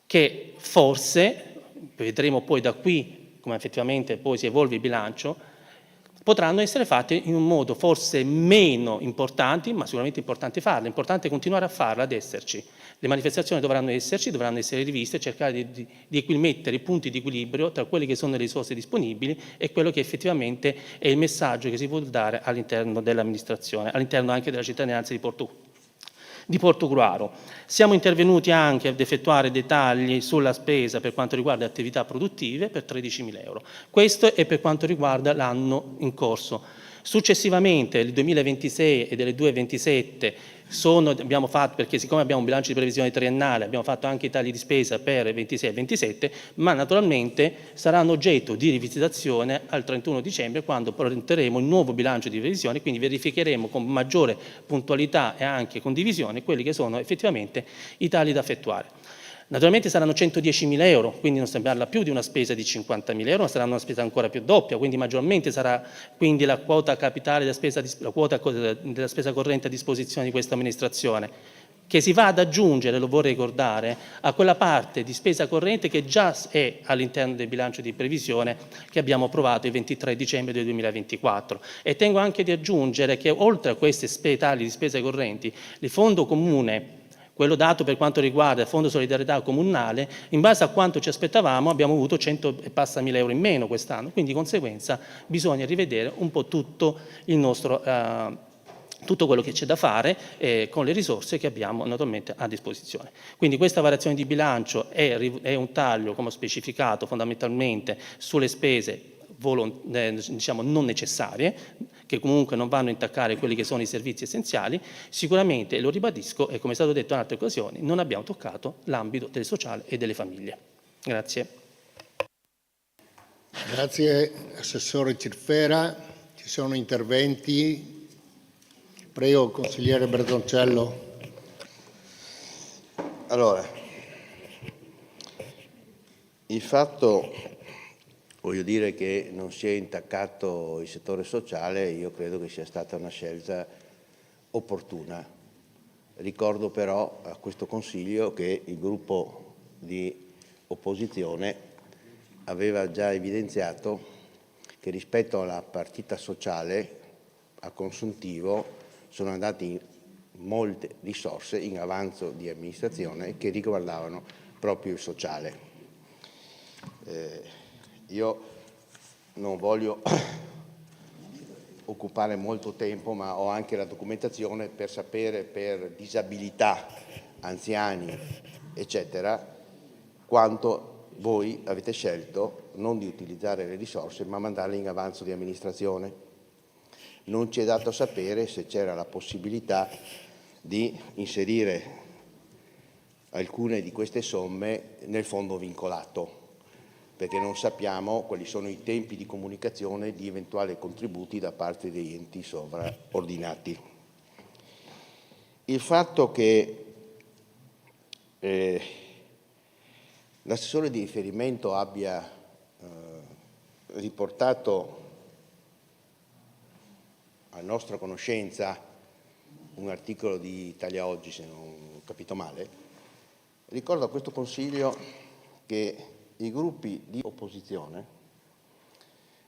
che forse, vedremo poi da qui come effettivamente poi si evolve il bilancio, potranno essere fatte in un modo forse meno importante, ma sicuramente importante farle. È importante continuare a farle, ad esserci. Le manifestazioni dovranno esserci, dovranno essere riviste, cercare di mettere i punti di equilibrio tra quelle che sono le risorse disponibili e quello che effettivamente è il messaggio che si vuole dare all'interno dell'amministrazione, all'interno anche della cittadinanza di Portogruaro. Siamo intervenuti anche ad effettuare dei tagli sulla spesa per quanto riguarda le attività produttive per 13.000 euro. Questo è per quanto riguarda l'anno in corso. Successivamente, il 2026 e del 2027 abbiamo fatto, perché siccome abbiamo un bilancio di previsione triennale, abbiamo fatto anche i tagli di spesa per 26 e 27, ma naturalmente saranno oggetto di rivisitazione al 31 dicembre quando presenteremo il nuovo bilancio di previsione, quindi verificheremo con maggiore puntualità e anche condivisione quelli che sono effettivamente i tagli da effettuare. Naturalmente saranno 110.000 euro, quindi non si parla più di una spesa di 50.000 euro, ma sarà una spesa ancora più doppia, quindi maggiormente sarà quindi la quota capitale della spesa, la quota della spesa corrente a disposizione di questa amministrazione, che si va ad aggiungere, lo vorrei ricordare, a quella parte di spesa corrente che già è all'interno del bilancio di previsione che abbiamo approvato il 23 dicembre del 2024. E tengo anche di aggiungere che oltre a questi tagli di spese correnti, il fondo comune, quello dato per quanto riguarda il Fondo Solidarietà Comunale, in base a quanto ci aspettavamo abbiamo avuto 100 e passa mila euro in meno quest'anno, quindi di conseguenza bisogna rivedere un po' tutto il nostro, tutto quello che c'è da fare con le risorse che abbiamo naturalmente a disposizione. Quindi questa variazione di bilancio è un taglio, come ho specificato, fondamentalmente sulle spese diciamo non necessarie, che comunque non vanno a intaccare quelli che sono i servizi essenziali. Sicuramente, lo ribadisco, e come è stato detto in altre occasioni, non abbiamo toccato l'ambito del sociale e delle famiglie. Grazie. Grazie, Assessore Cirfera. Ci sono interventi? Prego, Consigliere Bertoncello. Allora, il fatto voglio dire che non si è intaccato il settore sociale, io credo che sia stata una scelta opportuna. Ricordo però a questo Consiglio che il gruppo di opposizione aveva già evidenziato che rispetto alla partita sociale, a consuntivo, sono andati molte risorse in avanzo di amministrazione che riguardavano proprio il sociale. Io non voglio occupare molto tempo, ma ho anche la documentazione per sapere per disabilità, anziani, eccetera, quanto voi avete scelto non di utilizzare le risorse, ma mandarle in avanzo di amministrazione. Non ci è dato sapere se c'era la possibilità di inserire alcune di queste somme nel fondo vincolato, perché non sappiamo quali sono i tempi di comunicazione di eventuali contributi da parte degli enti sovraordinati. Il fatto che l'assessore di riferimento abbia riportato a nostra conoscenza un articolo di Italia Oggi, se non ho capito male, ricordo a questo Consiglio che i gruppi di opposizione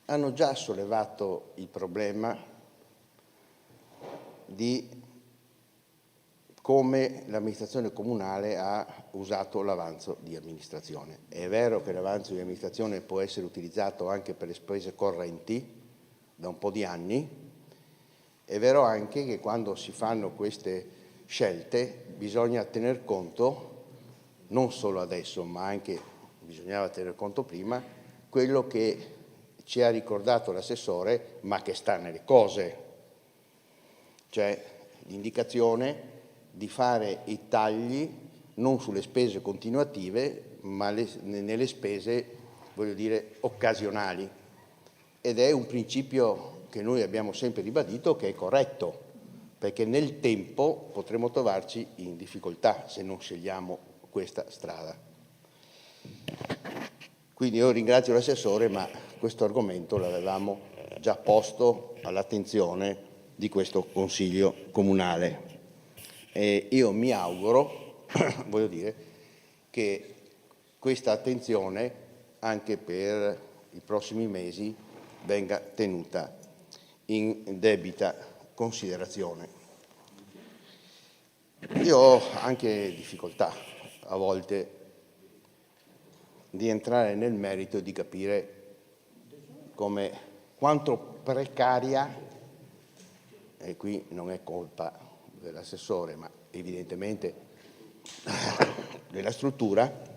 hanno già sollevato il problema di come l'amministrazione comunale ha usato l'avanzo di amministrazione. È vero che l'avanzo di amministrazione può essere utilizzato anche per le spese correnti da un po' di anni, è vero anche che quando si fanno queste scelte bisogna tener conto, non solo adesso, ma anche bisognava tener conto prima, quello che ci ha ricordato l'assessore, ma che sta nelle cose, cioè l'indicazione di fare i tagli non sulle spese continuative, ma nelle spese, voglio dire, occasionali. Ed è un principio che noi abbiamo sempre ribadito, che è corretto, perché nel tempo potremo trovarci in difficoltà se non scegliamo questa strada. Quindi io ringrazio l'assessore, ma questo argomento l'avevamo già posto all'attenzione di questo Consiglio comunale. E io mi auguro, voglio dire, che questa attenzione anche per i prossimi mesi venga tenuta in debita considerazione. Io ho anche difficoltà a volte di entrare nel merito e di capire quanto precaria, e qui non è colpa dell'assessore, ma evidentemente della struttura,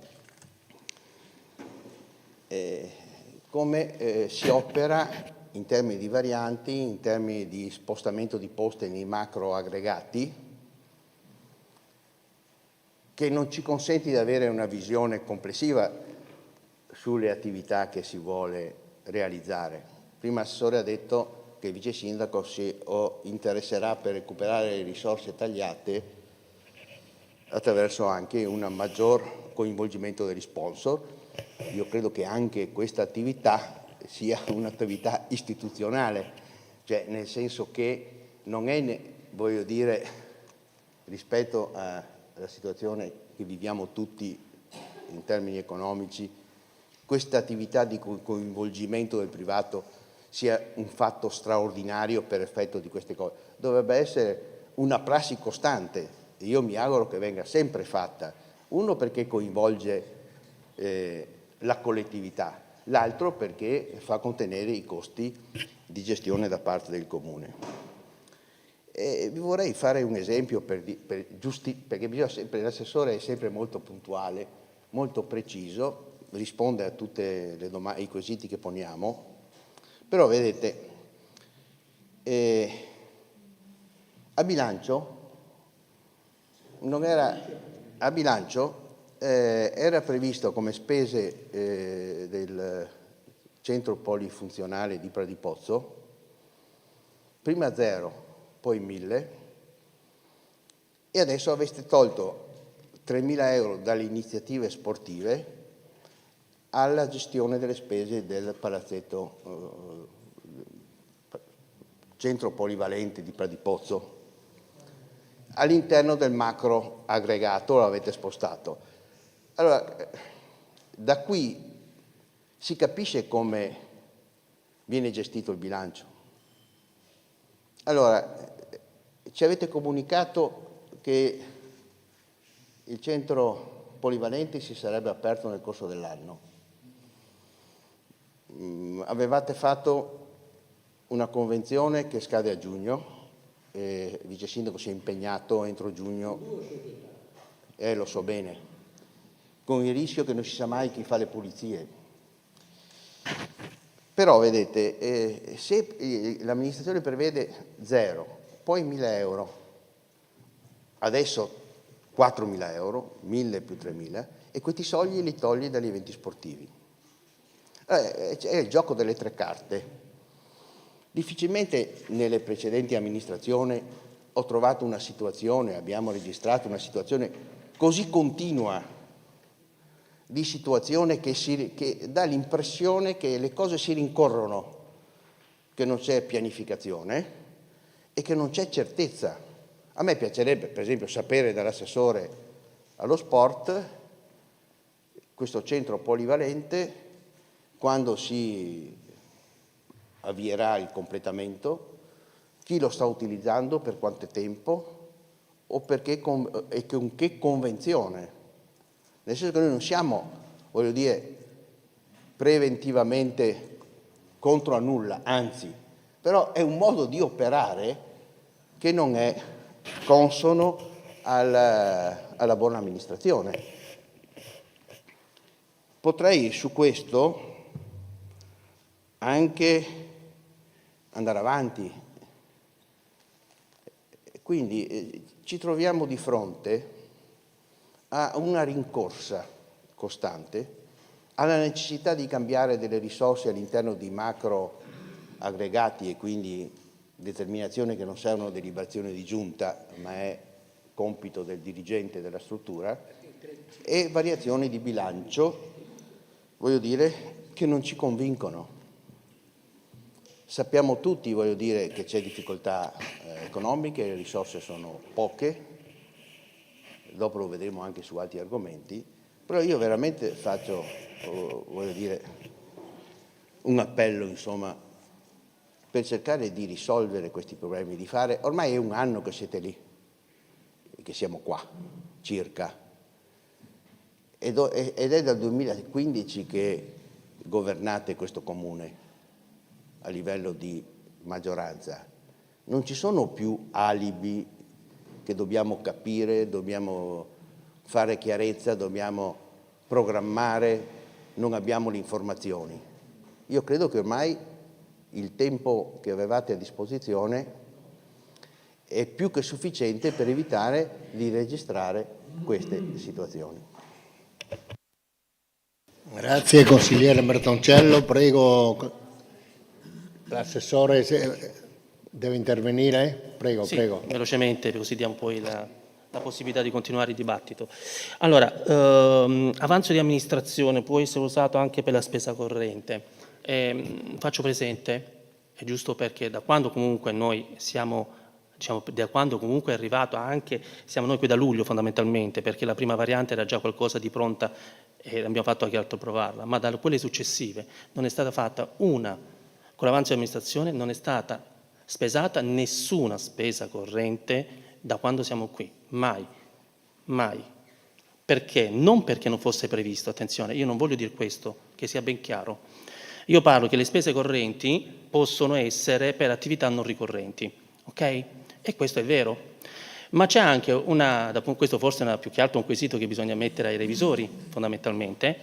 come si opera in termini di varianti, in termini di spostamento di poste nei macro aggregati, che non ci consente di avere una visione complessiva sulle attività che si vuole realizzare. Prima l'assessore ha detto che il vice sindaco si interesserà per recuperare le risorse tagliate attraverso anche un maggior coinvolgimento degli sponsor. Io credo che anche questa attività sia un'attività istituzionale, cioè nel senso che non è, voglio dire, rispetto alla situazione che viviamo tutti in termini economici, questa attività di coinvolgimento del privato sia un fatto straordinario per effetto di queste cose. Dovrebbe essere una prassi costante, e io mi auguro che venga sempre fatta. Uno, perché coinvolge la collettività, l'altro perché fa contenere i costi di gestione da parte del Comune. E vi vorrei fare un esempio perché l'assessore è sempre molto puntuale, molto preciso, risponde a tutti i quesiti che poniamo, però vedete, a bilancio era previsto come spese del centro polifunzionale di Pradipozzo, prima 0, poi 1000, e adesso aveste tolto 3.000 euro dalle iniziative sportive alla gestione delle spese del palazzetto centro polivalente di Pradipozzo. All'interno del macro aggregato l'avete spostato. Allora, da qui si capisce come viene gestito il bilancio. Allora, ci avete comunicato che il centro polivalente si sarebbe aperto nel corso dell'anno. Avevate fatto una convenzione che scade a giugno, il vice sindaco si è impegnato entro giugno, lo so bene, con il rischio che non si sa mai chi fa le pulizie. Però vedete, se l'amministrazione prevede 0, poi 1.000 euro, adesso 4.000 euro, 1.000 più 3.000, e questi soldi li togli dagli eventi sportivi. È il gioco delle tre carte. Difficilmente nelle precedenti amministrazioni ho trovato una situazione, abbiamo registrato una situazione così continua, di situazione che dà l'impressione che le cose si rincorrono, che non c'è pianificazione e che non c'è certezza. A me piacerebbe, per esempio, sapere dall'assessore allo sport questo centro polivalente, quando si avvierà il completamento, chi lo sta utilizzando, per quanto tempo o perché e con che convenzione. Nel senso che noi non siamo, voglio dire, preventivamente contro a nulla, anzi, però è un modo di operare che non è consono alla buona amministrazione. Potrei su questo anche andare avanti. Quindi ci troviamo di fronte a una rincorsa costante, alla necessità di cambiare delle risorse all'interno di macro aggregati e quindi determinazioni che non servono deliberazione di giunta, ma è compito del dirigente della struttura, e variazioni di bilancio, voglio dire, che non ci convincono. Sappiamo tutti, voglio dire, che c'è difficoltà economiche, le risorse sono poche, dopo lo vedremo anche su altri argomenti, però io veramente faccio, voglio dire, un appello, insomma, per cercare di risolvere questi problemi, di fare, ormai è un anno che siete lì, che siamo qua, circa, ed è dal 2015 che governate questo comune a livello di maggioranza. Non ci sono più alibi che dobbiamo capire, dobbiamo fare chiarezza, dobbiamo programmare, non abbiamo le informazioni. Io credo che ormai il tempo che avevate a disposizione è più che sufficiente per evitare di registrare queste situazioni. Grazie consigliere Bertoncello, prego l'assessore deve intervenire, prego, sì, prego. Velocemente, così diamo poi la possibilità di continuare il dibattito. Allora, avanzo di amministrazione può essere usato anche per la spesa corrente. Faccio presente, è giusto perché da quando comunque noi siamo, diciamo, da quando comunque è arrivato anche, siamo noi qui da luglio fondamentalmente, perché la prima variante era già qualcosa di pronta e abbiamo fatto anche altro provarla, ma da quelle successive non è stata fatta una, con l'avanzo di amministrazione non è stata spesata nessuna spesa corrente da quando siamo qui, mai, mai. Perché? Non perché non fosse previsto, attenzione, io non voglio dire questo, che sia ben chiaro. Io parlo che le spese correnti possono essere per attività non ricorrenti, ok? E questo è vero. Ma c'è anche questo forse è più che altro un quesito che bisogna mettere ai revisori, fondamentalmente,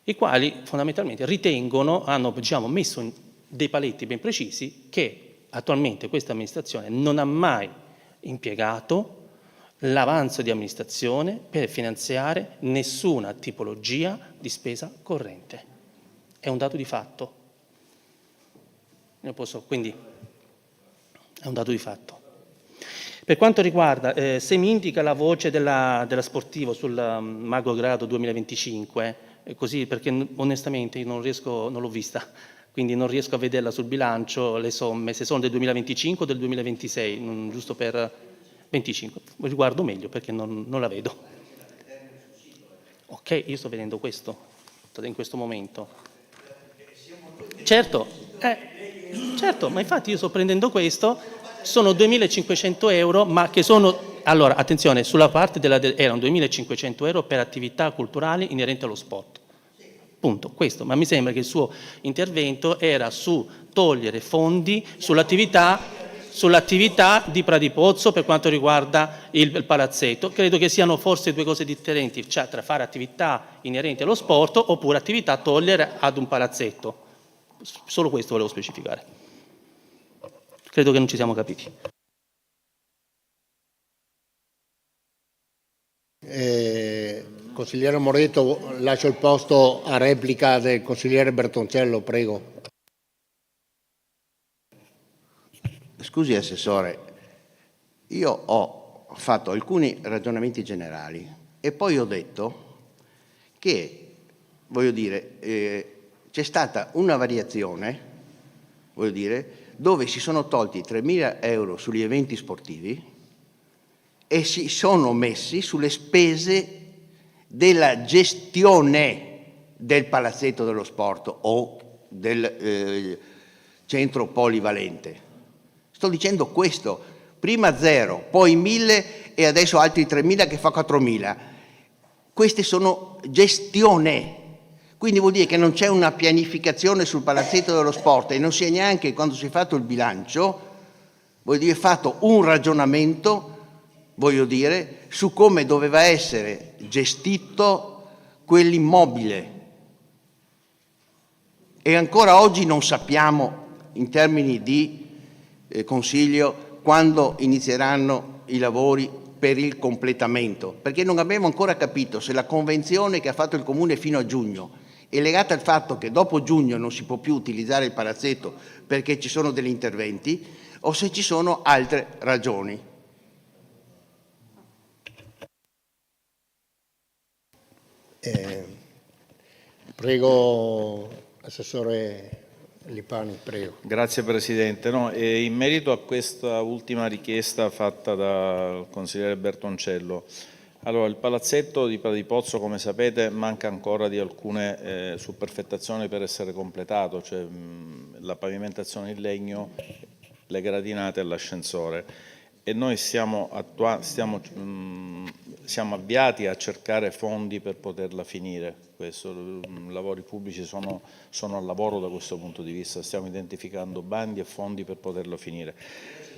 i quali fondamentalmente ritengono, hanno diciamo, messo dei paletti ben precisi che attualmente questa amministrazione non ha mai impiegato l'avanzo di amministrazione per finanziare nessuna tipologia di spesa corrente. È un dato di fatto. Quindi è un dato di fatto. Per quanto riguarda, se mi indica la voce della sportivo sul Mago Grado 2025, così, perché onestamente io non l'ho vista, quindi non riesco a vederla sul bilancio, le somme, se sono del 2025 o del 2026, giusto per 25. Riguardo meglio perché non la vedo. Ok, io sto vedendo questo, in questo momento. Certo, ma infatti io sto prendendo questo, sono 2.500 euro, ma che sono... Allora, attenzione, sulla parte erano 2.500 euro per attività culturali inerenti allo sport. Punto, questo. Ma mi sembra che il suo intervento era su togliere fondi sull'attività di Pradipozzo per quanto riguarda il palazzetto. Credo che siano forse due cose differenti, cioè tra fare attività inerenti allo sport oppure attività togliere ad un palazzetto. Solo questo volevo specificare. Credo che non ci siamo capiti. Consigliere Moretto, lascio il posto a replica del consigliere Bertoncello, prego. Scusi Assessore, io ho fatto alcuni ragionamenti generali e poi ho detto che, voglio dire, c'è stata una variazione, voglio dire, dove si sono tolti 3.000 euro sugli eventi sportivi e si sono messi sulle spese della gestione del palazzetto dello sport o del centro polivalente. Sto dicendo questo, prima 0, poi 1.000 e adesso altri 3.000 che fa 4.000. Queste sono gestione, quindi vuol dire che non c'è una pianificazione sul palazzetto dello sport e non si è neanche, quando si è fatto il bilancio, vuol dire fatto un ragionamento, voglio dire, su come doveva essere gestito quell'immobile. E ancora oggi non sappiamo, in termini di Consiglio, quando inizieranno i lavori per il completamento, perché non abbiamo ancora capito se la convenzione che ha fatto il Comune fino a giugno è legata al fatto che dopo giugno non si può più utilizzare il palazzetto perché ci sono degli interventi o se ci sono altre ragioni. Prego, Assessore Lipani, prego. Grazie Presidente. No, in merito a questa ultima richiesta fatta dal consigliere Bertoncello, allora il palazzetto di Pradipozzo, come sapete, manca ancora di alcune superfettazioni per essere completato, cioè la pavimentazione in legno, le gradinate e l'ascensore. E noi siamo avviati a cercare fondi per poterla finire. Lavori pubblici sono al lavoro da questo punto di vista, stiamo identificando bandi e fondi per poterlo finire.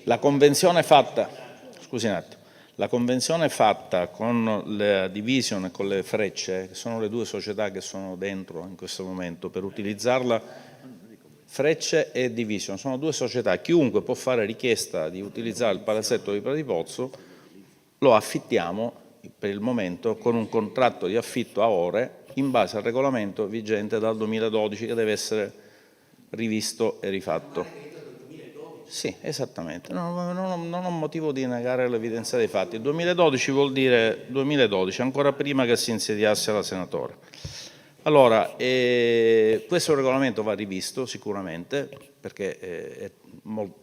La convenzione fatta, scusi un attimo, la convenzione fatta con la Division e con le Frecce, che sono le due società che sono dentro in questo momento, per utilizzarla, Frecce e Division, sono due società, chiunque può fare richiesta di utilizzare il palazzetto di Pradipozzo, lo affittiamo per il momento con un contratto di affitto a ore in base al regolamento vigente dal 2012 che deve essere rivisto e rifatto. Sì, esattamente, non ho motivo di negare l'evidenza dei fatti. Il 2012 vuol dire 2012, ancora prima che si insediasse la senatore. Allora, questo regolamento va rivisto sicuramente perché è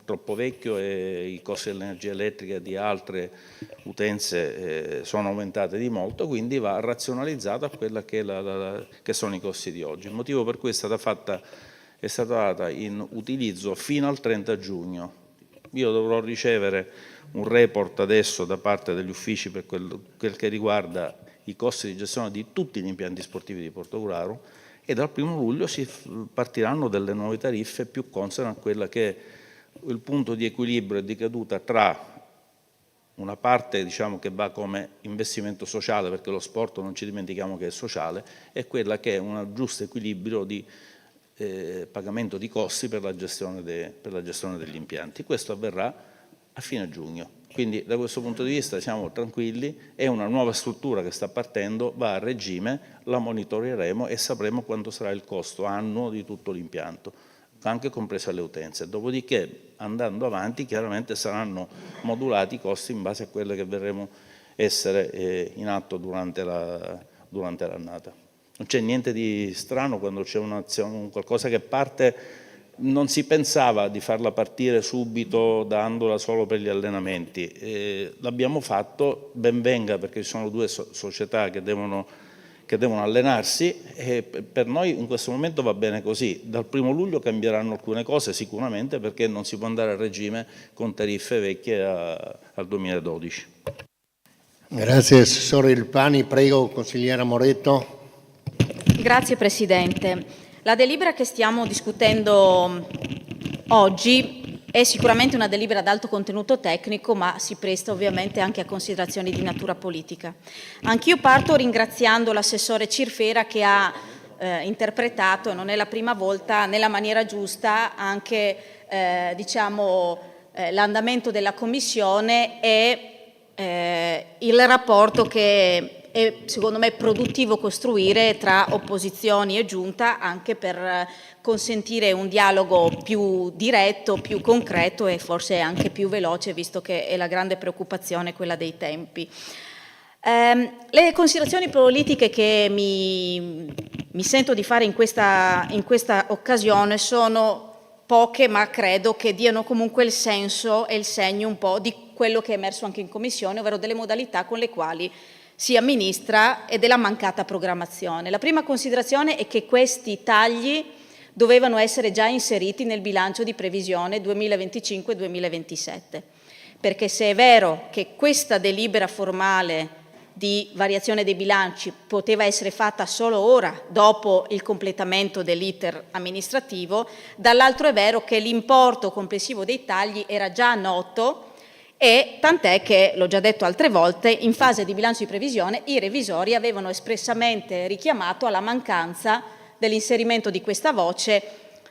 troppo vecchio e i costi dell'energia elettrica e di altre utenze sono aumentate di molto, quindi va razionalizzato a quella che sono i costi di oggi. Il motivo per cui è stata data in utilizzo fino al 30 giugno. Io dovrò ricevere un report adesso da parte degli uffici per quel che riguarda i costi di gestione di tutti gli impianti sportivi di Portogruaro e dal 1° luglio si partiranno delle nuove tariffe più consone a quella che è il punto di equilibrio e di caduta tra una parte che va come investimento sociale, perché lo sport non ci dimentichiamo che è sociale, e quella che è un giusto equilibrio di pagamento di costi per la gestione degli impianti. Questo avverrà a fine giugno. Quindi da questo punto di vista siamo tranquilli, è una nuova struttura che sta partendo, va a regime, la monitoreremo e sapremo quanto sarà il costo annuo di tutto l'impianto, anche comprese le utenze. Dopodiché, andando avanti, chiaramente saranno modulati i costi in base a quelle che vedremo essere in atto durante l'annata. Non c'è niente di strano quando c'è un'azione, qualcosa che parte. Non si pensava di farla partire subito dandola solo per gli allenamenti. L'abbiamo fatto, ben venga, perché ci sono due società che devono allenarsi e per noi in questo momento va bene così. Dal 1° luglio cambieranno alcune cose sicuramente, perché non si può andare a regime con tariffe vecchie al 2012. Grazie Assessore Ilpani, prego consigliera Moretto. Grazie Presidente. La delibera che stiamo discutendo oggi è sicuramente una delibera ad alto contenuto tecnico, ma si presta ovviamente anche a considerazioni di natura politica. Anch'io parto ringraziando l'assessore Cirfera che ha interpretato, e non è la prima volta, nella maniera giusta anche l'andamento della Commissione e il rapporto che è secondo me produttivo costruire tra opposizioni e giunta, anche per consentire un dialogo più diretto, più concreto e forse anche più veloce, visto che è la grande preoccupazione quella dei tempi. Le considerazioni politiche che mi sento di fare in questa occasione sono poche, ma credo che diano comunque il senso e il segno un po' di quello che è emerso anche in Commissione, ovvero delle modalità con le quali si amministra e della mancata programmazione. La prima considerazione è che questi tagli dovevano essere già inseriti nel bilancio di previsione 2025-2027, perché se è vero che questa delibera formale di variazione dei bilanci poteva essere fatta solo ora, dopo il completamento dell'iter amministrativo, dall'altro è vero che l'importo complessivo dei tagli era già noto, e tant'è che, l'ho già detto altre volte, in fase di bilancio di previsione i revisori avevano espressamente richiamato alla mancanza dell'inserimento di questa voce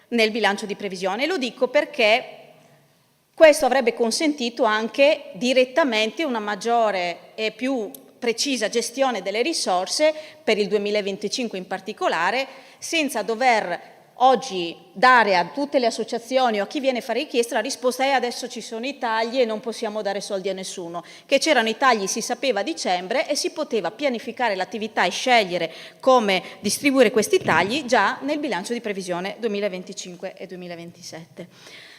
nel bilancio di previsione. E lo dico perché questo avrebbe consentito anche direttamente una maggiore e più precisa gestione delle risorse per il 2025 in particolare, senza dover oggi dare a tutte le associazioni o a chi viene a fare richiesta la risposta è adesso ci sono i tagli e non possiamo dare soldi a nessuno. Che c'erano i tagli si sapeva a dicembre e si poteva pianificare l'attività e scegliere come distribuire questi tagli già nel bilancio di previsione 2025 e 2027.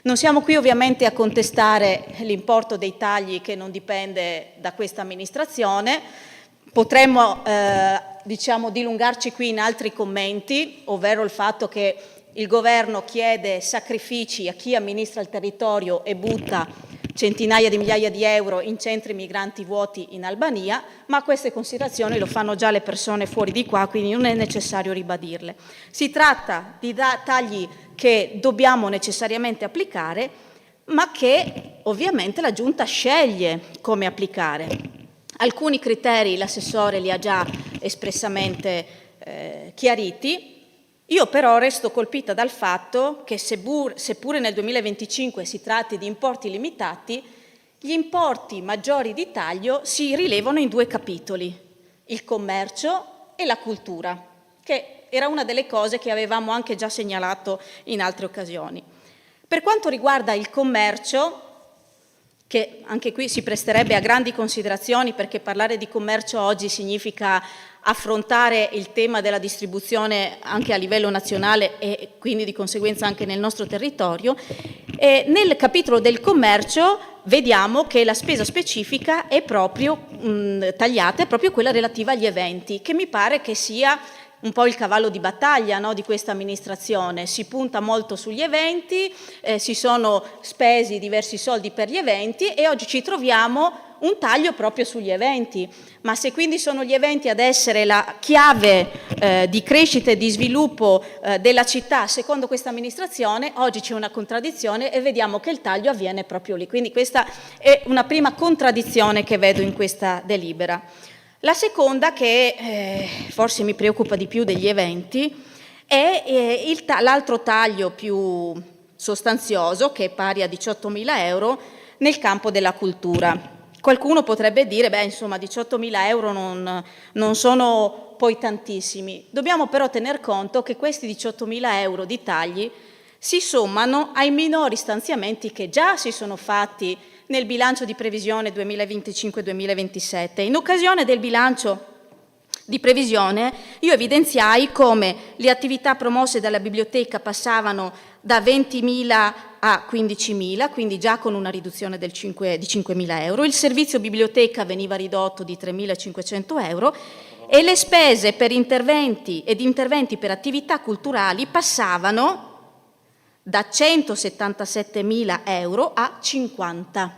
Non siamo qui ovviamente a contestare l'importo dei tagli che non dipende da questa amministrazione. Potremmo dilungarci qui in altri commenti, ovvero il fatto che il governo chiede sacrifici a chi amministra il territorio e butta centinaia di migliaia di euro in centri migranti vuoti in Albania, ma queste considerazioni lo fanno già le persone fuori di qua, quindi non è necessario ribadirle. Si tratta di tagli che dobbiamo necessariamente applicare, ma che ovviamente la Giunta sceglie come applicare. Alcuni criteri l'assessore li ha già espressamente chiariti. Io però resto colpita dal fatto che seppure nel 2025 si tratti di importi limitati, gli importi maggiori di taglio si rilevano in 2 capitoli, il commercio e la cultura, che era una delle cose che avevamo anche già segnalato in altre occasioni. Per quanto riguarda il commercio, che anche qui si presterebbe a grandi considerazioni, perché parlare di commercio oggi significa affrontare il tema della distribuzione anche a livello nazionale e quindi di conseguenza anche nel nostro territorio. E nel capitolo del commercio vediamo che la spesa specifica è proprio tagliata, è proprio quella relativa agli eventi, che mi pare che sia un po' il cavallo di battaglia, no, di questa amministrazione. Si punta molto sugli eventi, si sono spesi diversi soldi per gli eventi e oggi ci troviamo un taglio proprio sugli eventi. Ma se quindi sono gli eventi ad essere la chiave di crescita e di sviluppo della città, secondo questa amministrazione, oggi c'è una contraddizione e vediamo che il taglio avviene proprio lì. Quindi questa è una prima contraddizione che vedo in questa delibera. La seconda, che forse mi preoccupa di più degli eventi, è l'altro taglio più sostanzioso, che è pari a 18.000 euro, nel campo della cultura. Qualcuno potrebbe dire, beh, insomma, 18.000 euro non sono poi tantissimi. Dobbiamo però tener conto che questi 18.000 euro di tagli si sommano ai minori stanziamenti che già si sono fatti nel bilancio di previsione 2025-2027. In occasione del bilancio di previsione, io evidenziai come le attività promosse dalla biblioteca passavano da 20.000 a 15.000, quindi già con una riduzione di 5.000 euro, il servizio biblioteca veniva ridotto di 3.500 euro e le spese per interventi per attività culturali passavano da 177.000 euro a 50.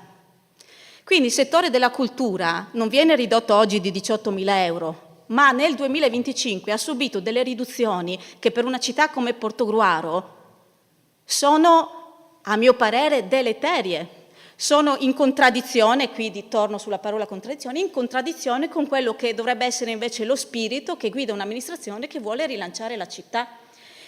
Quindi il settore della cultura non viene ridotto oggi di 18.000 euro, ma nel 2025 ha subito delle riduzioni che per una città come Portogruaro sono, a mio parere, deleterie. Sono in contraddizione, qui torno sulla parola contraddizione, in contraddizione con quello che dovrebbe essere invece lo spirito che guida un'amministrazione che vuole rilanciare la città.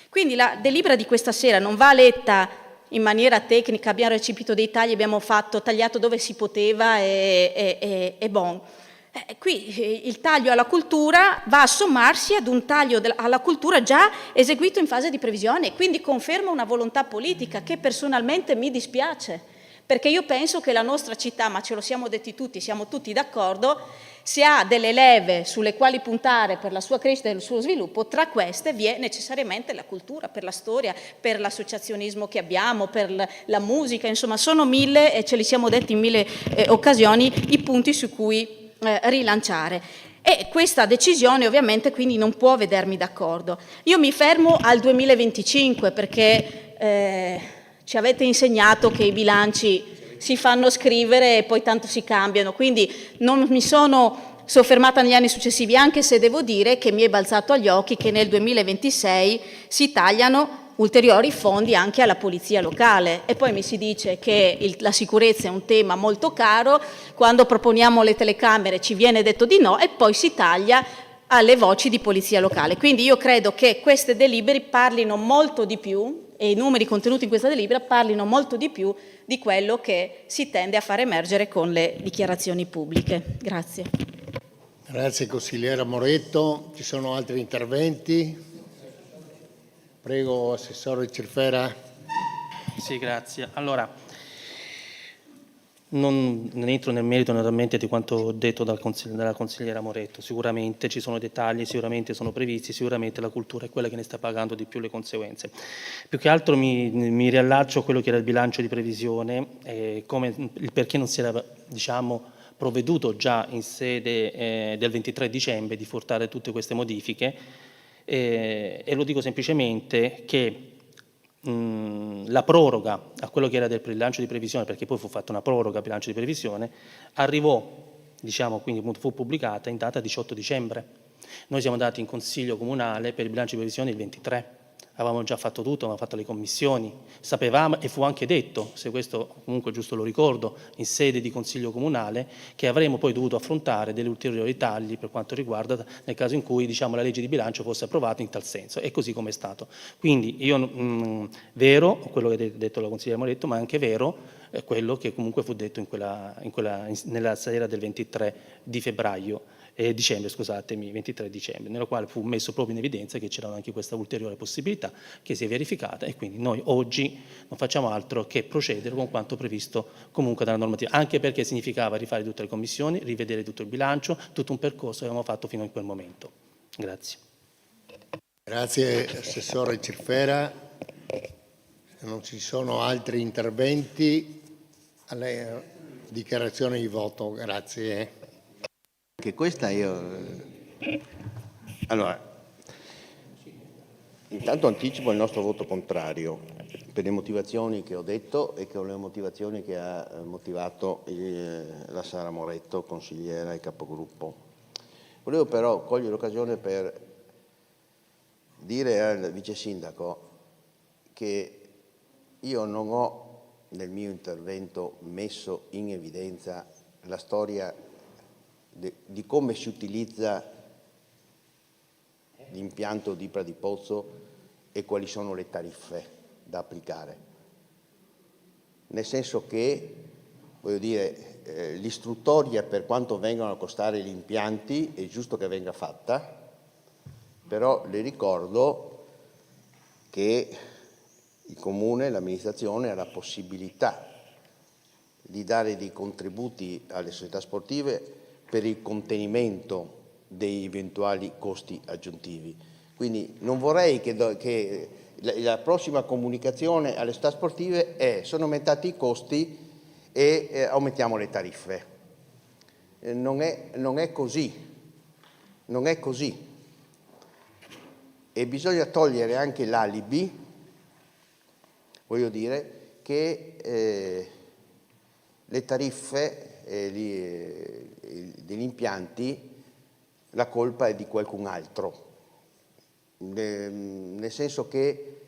Quindi la delibera di questa sera non va letta in maniera tecnica, abbiamo recepito dei tagli, abbiamo tagliato dove si poteva e bon. Qui il taglio alla cultura va a sommarsi ad un taglio alla cultura già eseguito in fase di previsione, quindi conferma una volontà politica che personalmente mi dispiace, perché io penso che la nostra città, ma ce lo siamo detti tutti, siamo tutti d'accordo, se ha delle leve sulle quali puntare per la sua crescita e il suo sviluppo, tra queste vi è necessariamente la cultura, per la storia, per l'associazionismo che abbiamo, per la musica, insomma sono 1000, e ce li siamo detti in 1000 occasioni, i punti su cui rilanciare. E questa decisione ovviamente quindi non può vedermi d'accordo. Io mi fermo al 2025 perché ci avete insegnato che i bilanci si fanno scrivere e poi tanto si cambiano, quindi non mi sono soffermata negli anni successivi, anche se devo dire che mi è balzato agli occhi che nel 2026 si tagliano ulteriori fondi anche alla polizia locale e poi mi si dice che la sicurezza è un tema molto caro, quando proponiamo le telecamere ci viene detto di no e poi si taglia alle voci di polizia locale. Quindi io credo che queste delibere parlino molto di più e i numeri contenuti in questa delibera parlino molto di più di quello che si tende a far emergere con le dichiarazioni pubbliche. Grazie. Grazie consigliera Moretto. Ci sono altri interventi? Prego, Assessore Cirfera. Sì, grazie. Allora, non entro nel merito naturalmente di quanto detto dalla consigliera Moretto. Sicuramente ci sono dettagli, sicuramente sono previsti, sicuramente la cultura è quella che ne sta pagando di più le conseguenze. Più che altro mi riallaccio a quello che era il bilancio di previsione, il perché non si era, provveduto già in sede del 23 dicembre di portare tutte queste modifiche e lo dico semplicemente che la proroga a quello che era del bilancio di previsione, perché poi fu fatta una proroga al bilancio di previsione, arrivò, quindi fu pubblicata in data 18 dicembre. Noi siamo andati in consiglio comunale per il bilancio di previsione il 23, avevamo già fatto tutto, avevamo fatto le commissioni, sapevamo e fu anche detto, se questo comunque giusto lo ricordo, in sede di consiglio comunale, che avremmo poi dovuto affrontare degli ulteriori tagli per quanto riguarda nel caso in cui la legge di bilancio fosse approvata in tal senso, e così come è stato. Quindi vero quello che ha detto la consigliera Moretto, ma anche vero quello che comunque fu detto nella sera del 23 di febbraio, dicembre, 23 dicembre, nella quale fu messo proprio in evidenza che c'era anche questa ulteriore possibilità che si è verificata e quindi noi oggi non facciamo altro che procedere con quanto previsto comunque dalla normativa, anche perché significava rifare tutte le commissioni, rivedere tutto il bilancio, tutto un percorso che avevamo fatto fino a quel momento. Grazie. Grazie Assessore Cirfera. Se non ci sono altri interventi, alle dichiarazioni di voto. Grazie. Che questa Allora, intanto anticipo il nostro voto contrario per le motivazioni che ho detto e con le motivazioni che ha motivato la Sara Moretto, consigliera e capogruppo. Volevo però cogliere l'occasione per dire al vice sindaco che io non ho nel mio intervento messo in evidenza la storia di come si utilizza l'impianto di Pradipozzo e quali sono le tariffe da applicare. Nel senso che, voglio dire, l'istruttoria per quanto vengono a costare gli impianti è giusto che venga fatta, però le ricordo che il Comune, l'amministrazione ha la possibilità di dare dei contributi alle società sportive per il contenimento dei eventuali costi aggiuntivi. Quindi non vorrei che la prossima comunicazione alle società sportive è: sono aumentati i costi e aumentiamo le tariffe. Non è così, non è così. E bisogna togliere anche l'alibi, voglio dire, che le tariffe degli impianti, la colpa è di qualcun altro. Nel senso che,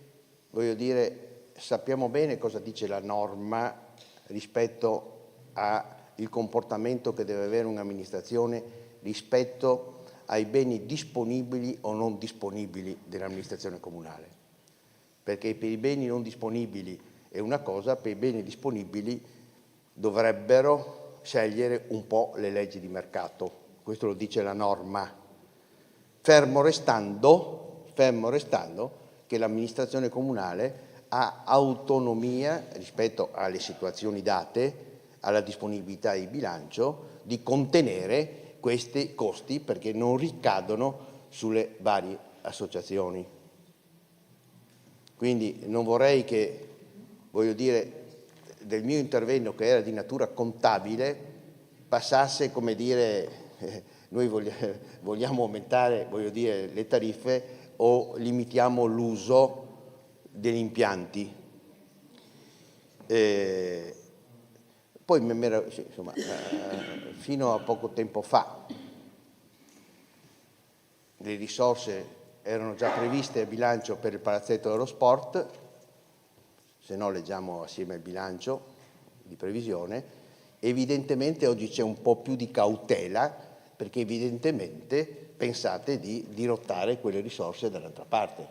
voglio dire, sappiamo bene cosa dice la norma rispetto al comportamento che deve avere un'amministrazione rispetto ai beni disponibili o non disponibili dell'amministrazione comunale. Perché per i beni non disponibili è una cosa, per i beni disponibili dovrebbero scegliere un po' le leggi di mercato. Questo lo dice la norma. Fermo restando che l'amministrazione comunale ha autonomia rispetto alle situazioni date, alla disponibilità di bilancio, di contenere questi costi perché non ricadono sulle varie associazioni. Quindi non vorrei che, voglio dire, del mio intervento, che era di natura contabile, passasse come dire noi vogliamo aumentare, voglio dire, le tariffe o limitiamo l'uso degli impianti. Poi insomma, fino a poco tempo fa le risorse erano già previste a bilancio per il palazzetto dello sport, se no leggiamo assieme il bilancio di previsione. Evidentemente oggi c'è un po' più di cautela perché evidentemente pensate di dirottare quelle risorse dall'altra parte.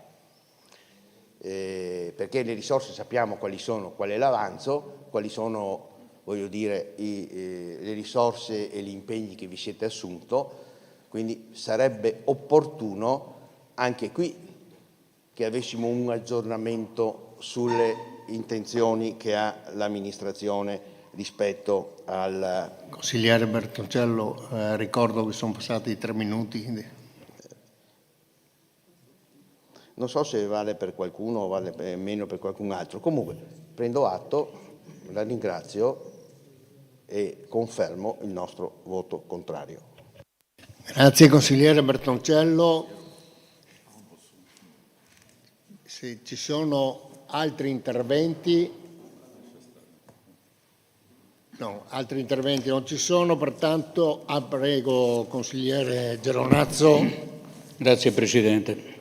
Perché le risorse sappiamo quali sono, qual è l'avanzo, quali sono, voglio dire, le risorse e gli impegni che vi siete assunto, quindi sarebbe opportuno anche qui che avessimo un aggiornamento sulle intenzioni che ha l'amministrazione rispetto al... Consigliere Bertoncello, ricordo che sono passati 3 minuti. Non so se vale per qualcuno o vale meno per qualcun altro. Comunque prendo atto, la ringrazio e confermo il nostro voto contrario. Grazie consigliere Bertoncello. Se ci sono altri interventi, no, altri interventi non ci sono, pertanto prego consigliere Geronazzo. Grazie Presidente.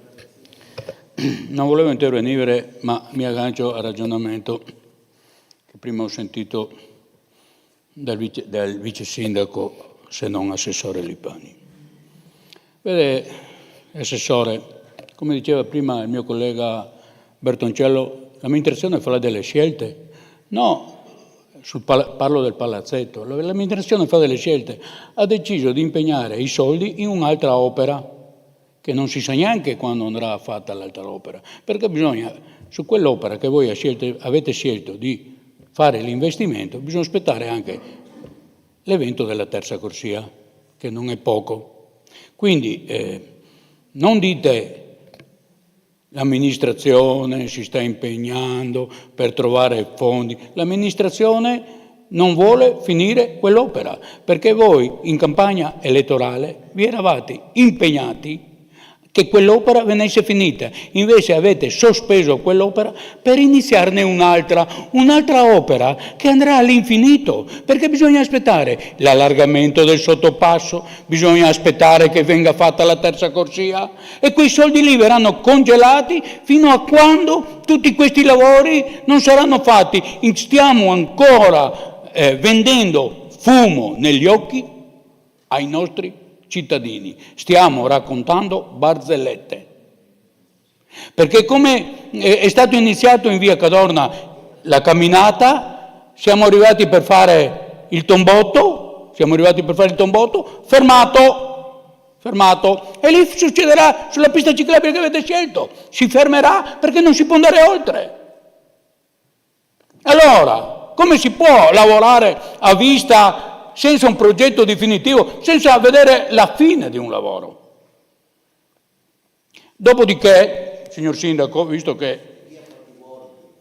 Non volevo intervenire, ma mi aggancio al ragionamento che prima ho sentito del vice sindaco, se non assessore Lipani. Vede, assessore, come diceva prima il mio collega Bertoncello, l'amministrazione fa delle scelte. No, parlo del palazzetto. L'amministrazione fa delle scelte. Ha deciso di impegnare i soldi in un'altra opera che non si sa neanche quando andrà fatta l'altra opera, perché bisogna, su quell'opera che voi avete scelto di fare l'investimento, bisogna aspettare anche l'evento della terza corsia, che non è poco. Quindi non dite l'amministrazione si sta impegnando per trovare fondi, l'amministrazione non vuole finire quell'opera, perché voi in campagna elettorale vi eravate impegnati che quell'opera venisse finita, invece avete sospeso quell'opera per iniziarne un'altra opera che andrà all'infinito, perché bisogna aspettare l'allargamento del sottopasso, bisogna aspettare che venga fatta la terza corsia e quei soldi lì verranno congelati fino a quando tutti questi lavori non saranno fatti. Stiamo ancora vendendo fumo negli occhi ai nostri cittadini, stiamo raccontando barzellette, perché come è stato iniziato in via Cadorna la camminata, siamo arrivati per fare il tombotto, fermato, e lì succederà sulla pista ciclabile che avete scelto, si fermerà perché non si può andare oltre. Allora, come si può lavorare a vista senza un progetto definitivo, senza vedere la fine di un lavoro. Dopodiché, signor Sindaco, visto che...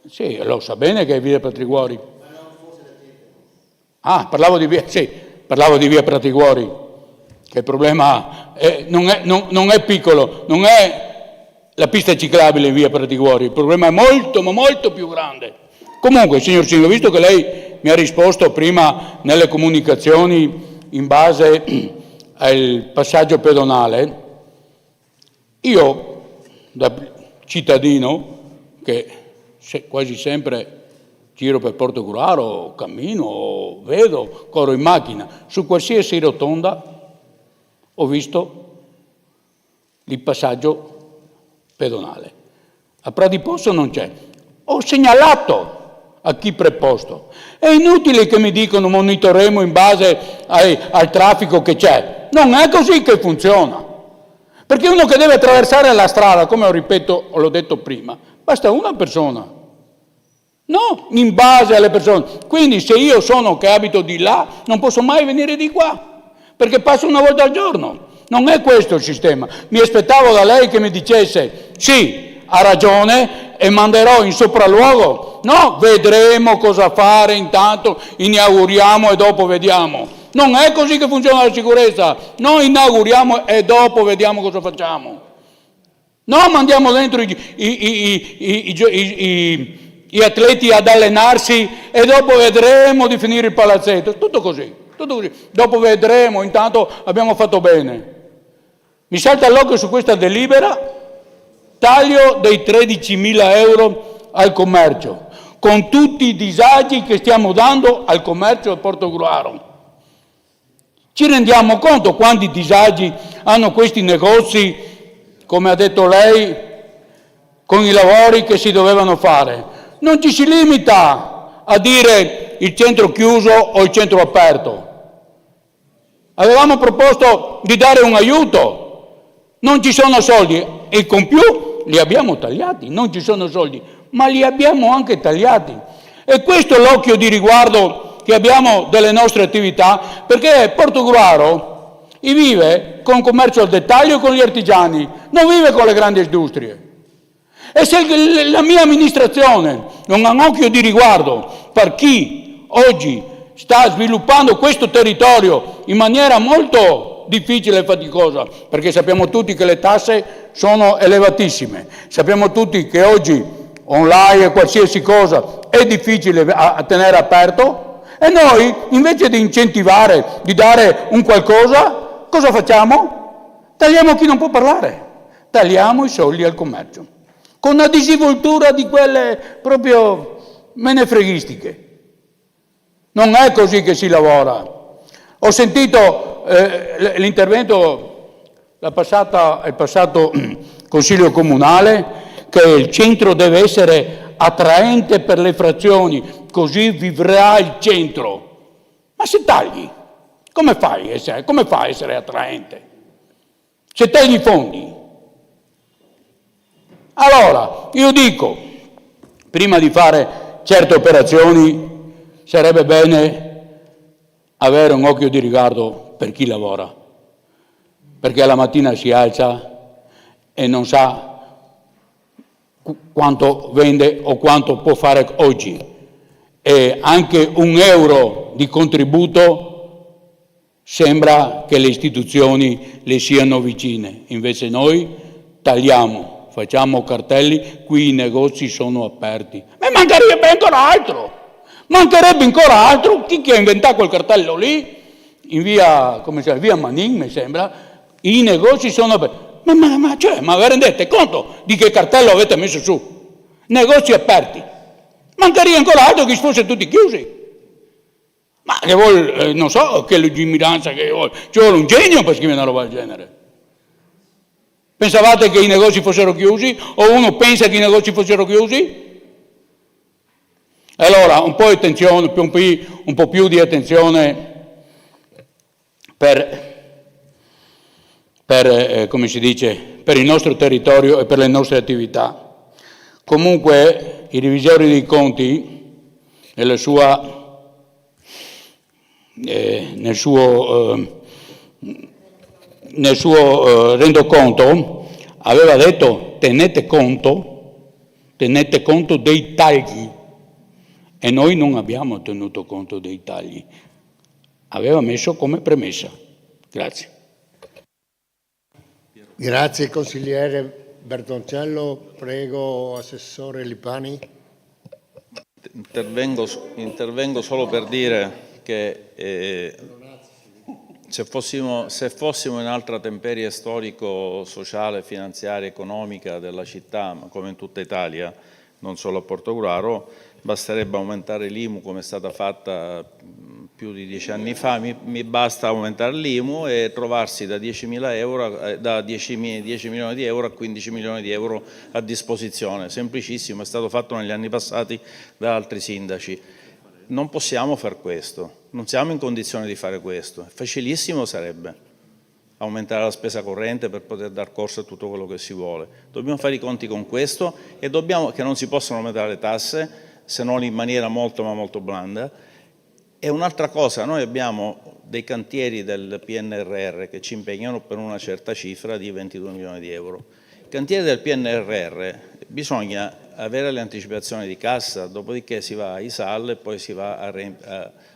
Sì, lo sa bene che è via Pratriguori. Ah, parlavo di via Pratriguori, che il problema non è piccolo, non è la pista ciclabile in via Pratriguori, il problema è molto, ma molto più grande. Comunque, signor Sindaco, visto che lei mi ha risposto prima nelle comunicazioni in base al passaggio pedonale, io, da cittadino, che quasi sempre giro per Portogruaro, cammino, vedo, corro in macchina, su qualsiasi rotonda ho visto il passaggio pedonale. A Pratiposto non c'è. Ho segnalato a chi preposto. È inutile che mi dicono monitoreremo in base al traffico che c'è. Non è così che funziona. Perché uno che deve attraversare la strada, come l'ho detto prima, basta una persona. No, in base alle persone. Quindi se io sono che abito di là, non posso mai venire di qua, perché passo una volta al giorno. Non è questo il sistema. Mi aspettavo da lei che mi dicesse sì, ha ragione e manderò in sopralluogo. No, vedremo cosa fare, intanto inauguriamo e dopo vediamo. Non è così che funziona la sicurezza. Noi inauguriamo e dopo vediamo cosa facciamo. No, mandiamo dentro gli atleti ad allenarsi e dopo vedremo di finire il palazzetto. Tutto così. Dopo vedremo, intanto abbiamo fatto bene. Mi salta all'occhio su questa delibera, taglio dei 13.000 euro al commercio, con tutti i disagi che stiamo dando al commercio a Portogruaro. Ci rendiamo conto quanti disagi hanno questi negozi, come ha detto lei, con i lavori che si dovevano fare? Non ci si limita a dire il centro chiuso o il centro aperto. Avevamo proposto di dare un aiuto, non ci sono soldi e con più li abbiamo tagliati, non ci sono soldi, ma li abbiamo anche tagliati. E questo è l'occhio di riguardo che abbiamo delle nostre attività, perché Portogruaro vive con commercio al dettaglio e con gli artigiani, non vive con le grandi industrie. E se la mia amministrazione non ha un occhio di riguardo per chi oggi sta sviluppando questo territorio in maniera molto difficile e faticosa, perché sappiamo tutti che le tasse sono elevatissime, sappiamo tutti che oggi online e qualsiasi cosa è difficile a tenere aperto, e noi invece di incentivare, di dare un qualcosa, cosa facciamo? Tagliamo chi non può parlare, tagliamo i soldi al commercio, con una disinvoltura di quelle proprio menefreghistiche. Non è così che si lavora. Ho sentito l'intervento, il passato Consiglio Comunale, che il centro deve essere attraente per le frazioni, così vivrà il centro. Ma se tagli, come fai a essere attraente? Se tagli i fondi. Allora, io dico, prima di fare certe operazioni, sarebbe bene avere un occhio di riguardo per chi lavora, perché la mattina si alza e non sa quanto vende o quanto può fare oggi, e anche un euro di contributo sembra che le istituzioni le siano vicine, invece noi tagliamo, facciamo cartelli, qui i negozi sono aperti. Ma mancherebbe ancora altro, chi ha inventato quel cartello lì, in via Manin mi sembra, i negozi sono aperti. Ma vi rendete conto di che cartello avete messo su? Negozi aperti. Mancherebbe ancora altro che fossero tutti chiusi. Ma che vuol, non so che lungimiranza che vuole, ci vuole un genio per scrivere una roba del genere. Pensavate che i negozi fossero chiusi? O uno pensa che i negozi fossero chiusi? Allora, un po' più di attenzione come si dice, per il nostro territorio e per le nostre attività. Comunque, i revisori dei conti, nella sua nel suo rendiconto aveva detto tenete conto dei tagli, e noi non abbiamo tenuto conto dei tagli, aveva messo come premessa. Grazie. Grazie consigliere Bertoncello, prego assessore Lipani. Intervengo solo per dire che se fossimo in altra temperie storico-sociale, finanziaria, economica della città, ma come in tutta Italia, non solo a Portogruaro, basterebbe aumentare l'IMU come è stata fatta più di 10 anni fa, mi basta aumentare l'IMU e trovarsi da 10 milioni di euro a 15 milioni di euro a disposizione. Semplicissimo, è stato fatto negli anni passati da altri sindaci. Non possiamo fare questo, non siamo in condizione di fare questo. Facilissimo sarebbe aumentare la spesa corrente per poter dar corso a tutto quello che si vuole. Dobbiamo fare i conti con questo e che non si possono aumentare le tasse, se non in maniera molto ma molto blanda. E un'altra cosa, noi abbiamo dei cantieri del PNRR che ci impegnano per una certa cifra di 22 milioni di euro. I cantieri del PNRR bisogna avere le anticipazioni di cassa, dopodiché si va ai SAL e poi si va a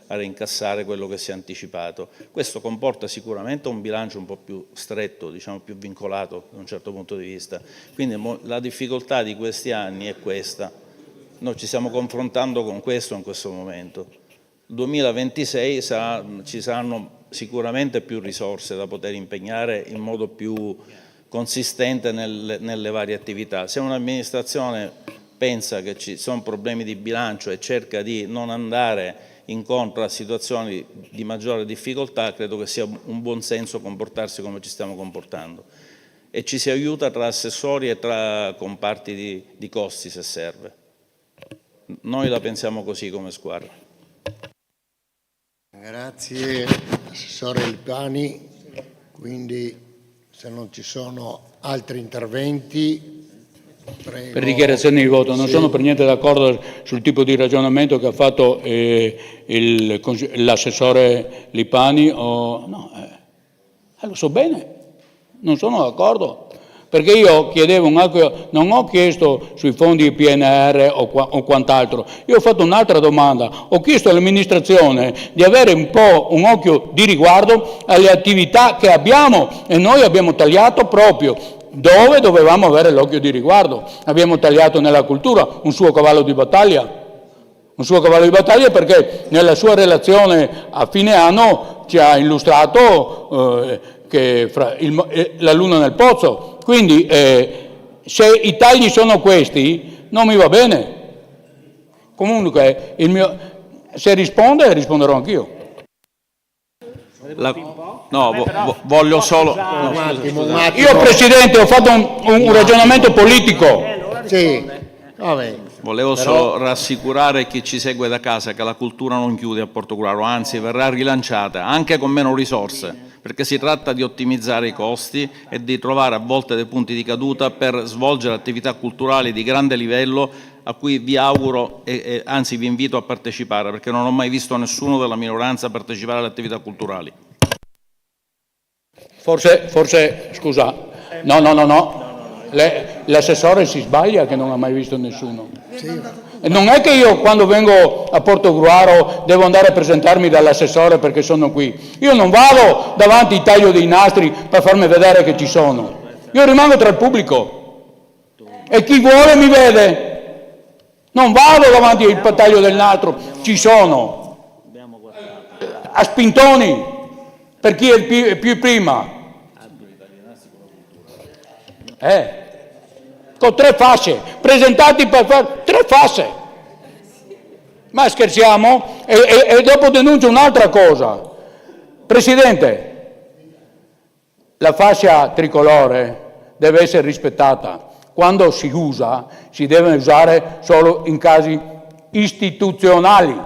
reincassare quello che si è anticipato. Questo comporta sicuramente un bilancio un po' più stretto, diciamo più vincolato da un certo punto di vista. Quindi la difficoltà di questi anni è questa. Noi ci stiamo confrontando con questo in questo momento. 2026 ci saranno sicuramente più risorse da poter impegnare in modo più consistente nelle varie attività. Se un'amministrazione pensa che ci sono problemi di bilancio e cerca di non andare incontro a situazioni di maggiore difficoltà, credo che sia un buon senso comportarsi come ci stiamo comportando. E ci si aiuta tra assessori e tra comparti di costi se serve. Noi la pensiamo così come squadra. Grazie assessore Lipani, quindi se non ci sono altri interventi, prego. Per dichiarazione di voto, non sono per niente d'accordo sul tipo di ragionamento che ha fatto l'assessore Lipani, lo so bene, non sono d'accordo, perché io chiedevo non ho chiesto sui fondi PNR o quant'altro, io ho fatto un'altra domanda, ho chiesto all'amministrazione di avere un occhio di riguardo alle attività che abbiamo, e noi abbiamo tagliato proprio dove dovevamo avere l'occhio di riguardo. Abbiamo tagliato nella cultura un suo cavallo di battaglia, perché nella sua relazione a fine anno ci ha illustrato che la luna nel pozzo. Quindi se i tagli sono questi non mi va bene. Comunque se risponderò anch'io. Voglio solo... Un attimo. Io Presidente ho fatto un ragionamento politico. Sì, vabbè. Volevo solo rassicurare chi ci segue da casa che la cultura non chiude a Portogruaro, anzi verrà rilanciata anche con meno risorse, perché si tratta di ottimizzare i costi e di trovare a volte dei punti di caduta per svolgere attività culturali di grande livello a cui vi auguro e anzi vi invito a partecipare, perché non ho mai visto nessuno della minoranza partecipare alle attività culturali. Forse scusa, no. L'assessore si sbaglia che non ha mai visto nessuno. Non è che io quando vengo a Portogruaro devo andare a presentarmi dall'assessore perché sono qui. Io non vado davanti al taglio dei nastri per farmi vedere che ci sono. Io rimango tra il pubblico e chi vuole mi vede. Non vado davanti al taglio del nastro, ci sono. A spintoni per chi è più prima. Con 3 fasce, presentati per fare 3 fasce. Ma scherziamo? E dopo denuncio un'altra cosa. Presidente, la fascia tricolore deve essere rispettata. Quando si usa, si deve usare solo in casi istituzionali.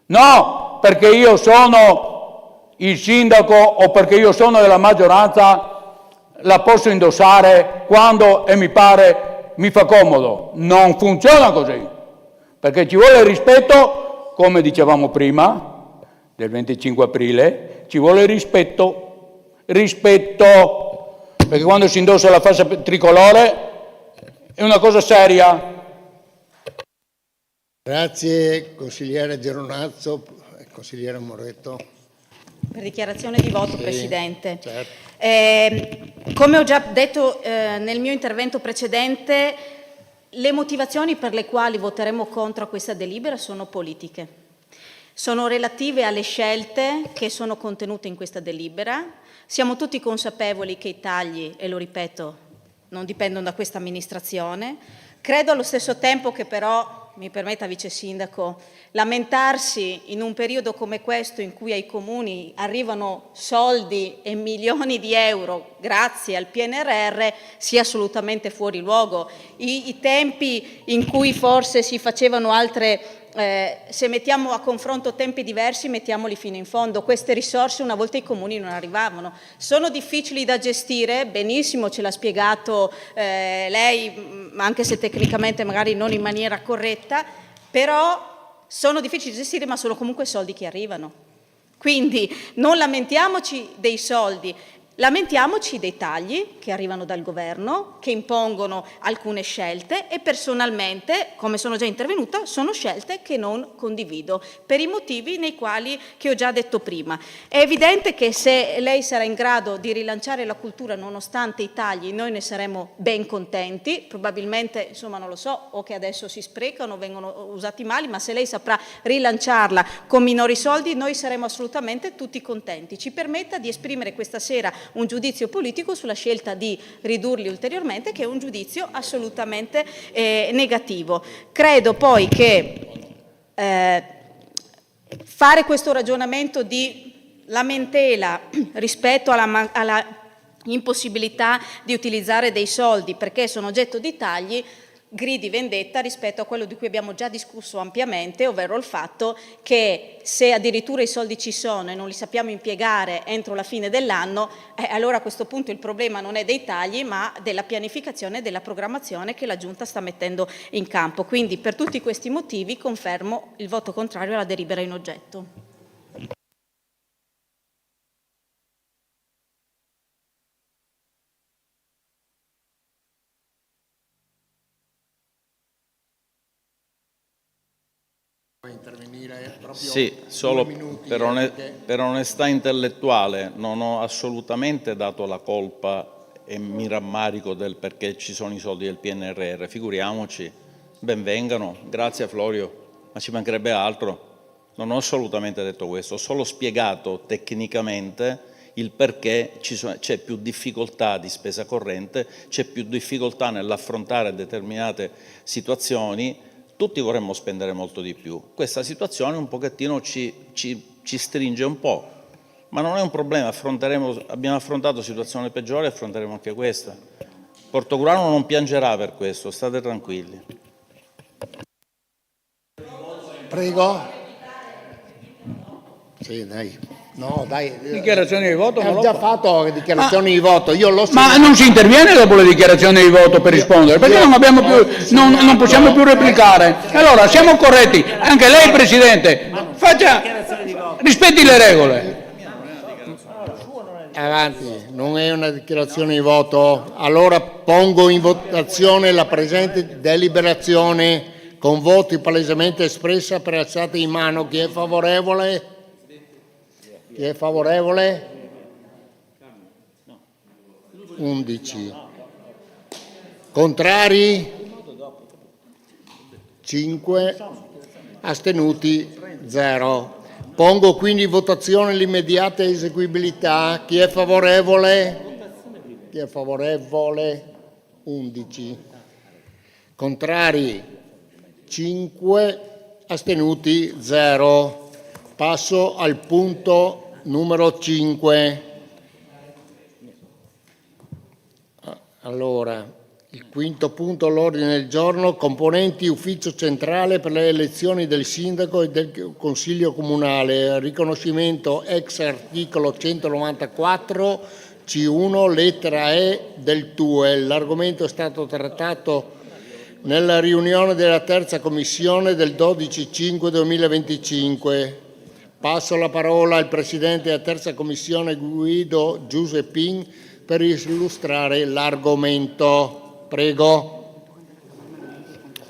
No, perché io sono il sindaco o perché io sono della maggioranza la posso indossare quando mi pare, mi fa comodo. Non funziona così, perché ci vuole rispetto come dicevamo prima, del 25 aprile, ci vuole rispetto, perché quando si indossa la fascia tricolore è una cosa seria. Grazie consigliere Geronazzo, consigliere Moretto. Per dichiarazione di voto, Sì, Presidente. certo. Come ho già detto nel mio intervento precedente, le motivazioni per le quali voteremo contro questa delibera sono politiche. Sono relative alle scelte che sono contenute in questa delibera. Siamo tutti consapevoli che i tagli, e lo ripeto, non dipendono da questa amministrazione. Credo allo stesso tempo che però, mi permetta Vice Sindaco, lamentarsi in un periodo come questo in cui ai comuni arrivano soldi e milioni di euro grazie al PNRR sia assolutamente fuori luogo. I tempi in cui forse si facevano altre, se mettiamo a confronto tempi diversi, mettiamoli fino in fondo. Queste risorse una volta i comuni non arrivavano. Sono difficili da gestire, benissimo ce l'ha spiegato lei, anche se tecnicamente magari non in maniera corretta, però sono difficili da gestire, ma sono comunque soldi che arrivano. Quindi non lamentiamoci dei soldi, lamentiamoci dei tagli che arrivano dal governo, che impongono alcune scelte e personalmente, come sono già intervenuta, sono scelte che non condivido per i motivi nei quali che ho già detto prima. È evidente che se lei sarà in grado di rilanciare la cultura nonostante i tagli, noi ne saremo ben contenti, probabilmente, insomma, non lo so, o che adesso si sprecano, vengono usati male, ma se lei saprà rilanciarla con minori soldi, noi saremo assolutamente tutti contenti. Ci permetta di esprimere questa sera un giudizio politico sulla scelta di ridurli ulteriormente, che è un giudizio assolutamente negativo. Credo poi che fare questo ragionamento di lamentela rispetto alla impossibilità di utilizzare dei soldi perché sono oggetto di tagli gridi vendetta rispetto a quello di cui abbiamo già discusso ampiamente, ovvero il fatto che se addirittura i soldi ci sono e non li sappiamo impiegare entro la fine dell'anno, allora a questo punto il problema non è dei tagli ma della pianificazione e della programmazione che la Giunta sta mettendo in campo. Quindi per tutti questi motivi confermo il voto contrario alla delibera in oggetto. Intervenire proprio Sì, solo 2 minuti, per onestà intellettuale non ho assolutamente dato la colpa e mi rammarico del perché ci sono i soldi del PNRR, figuriamoci, ben vengano, grazie Florio, ma ci mancherebbe altro. Non ho assolutamente detto questo, ho solo spiegato tecnicamente il perché c'è più difficoltà di spesa corrente, c'è più difficoltà nell'affrontare determinate situazioni. Tutti vorremmo spendere molto di più. Questa situazione un pochettino ci stringe un po', ma non è un problema, abbiamo affrontato situazioni peggiori e affronteremo anche questa. Portogruaro non piangerà per questo, state tranquilli. Prego. Sì, dai. No, dai. Dichiarazione di voto? Ho già fatto dichiarazioni di voto. Io l'ho Ma non si interviene dopo le dichiarazioni di voto per rispondere, perché non possiamo più replicare. Allora, siamo corretti. Anche lei, Presidente, rispetti le regole. Avanti, non è una dichiarazione di voto. Allora pongo in votazione la presente deliberazione con voti palesemente espressa per alzata di mano. Chi è favorevole? Chi è favorevole? 11. Contrari? 5. Astenuti? 0. Pongo quindi in votazione l'immediata eseguibilità. Chi è favorevole? Chi è favorevole? 11. Contrari? 5. Astenuti? 0. Passo al punto numero 5. Allora, il quinto punto all'ordine del giorno, componenti ufficio centrale per le elezioni del sindaco e del consiglio comunale, riconoscimento ex articolo 194 C1 lettera E del TUE. L'argomento è stato trattato nella riunione della terza commissione del 12/5/2025. Passo la parola al Presidente della terza commissione Guido Giuseppin per illustrare l'argomento. Prego.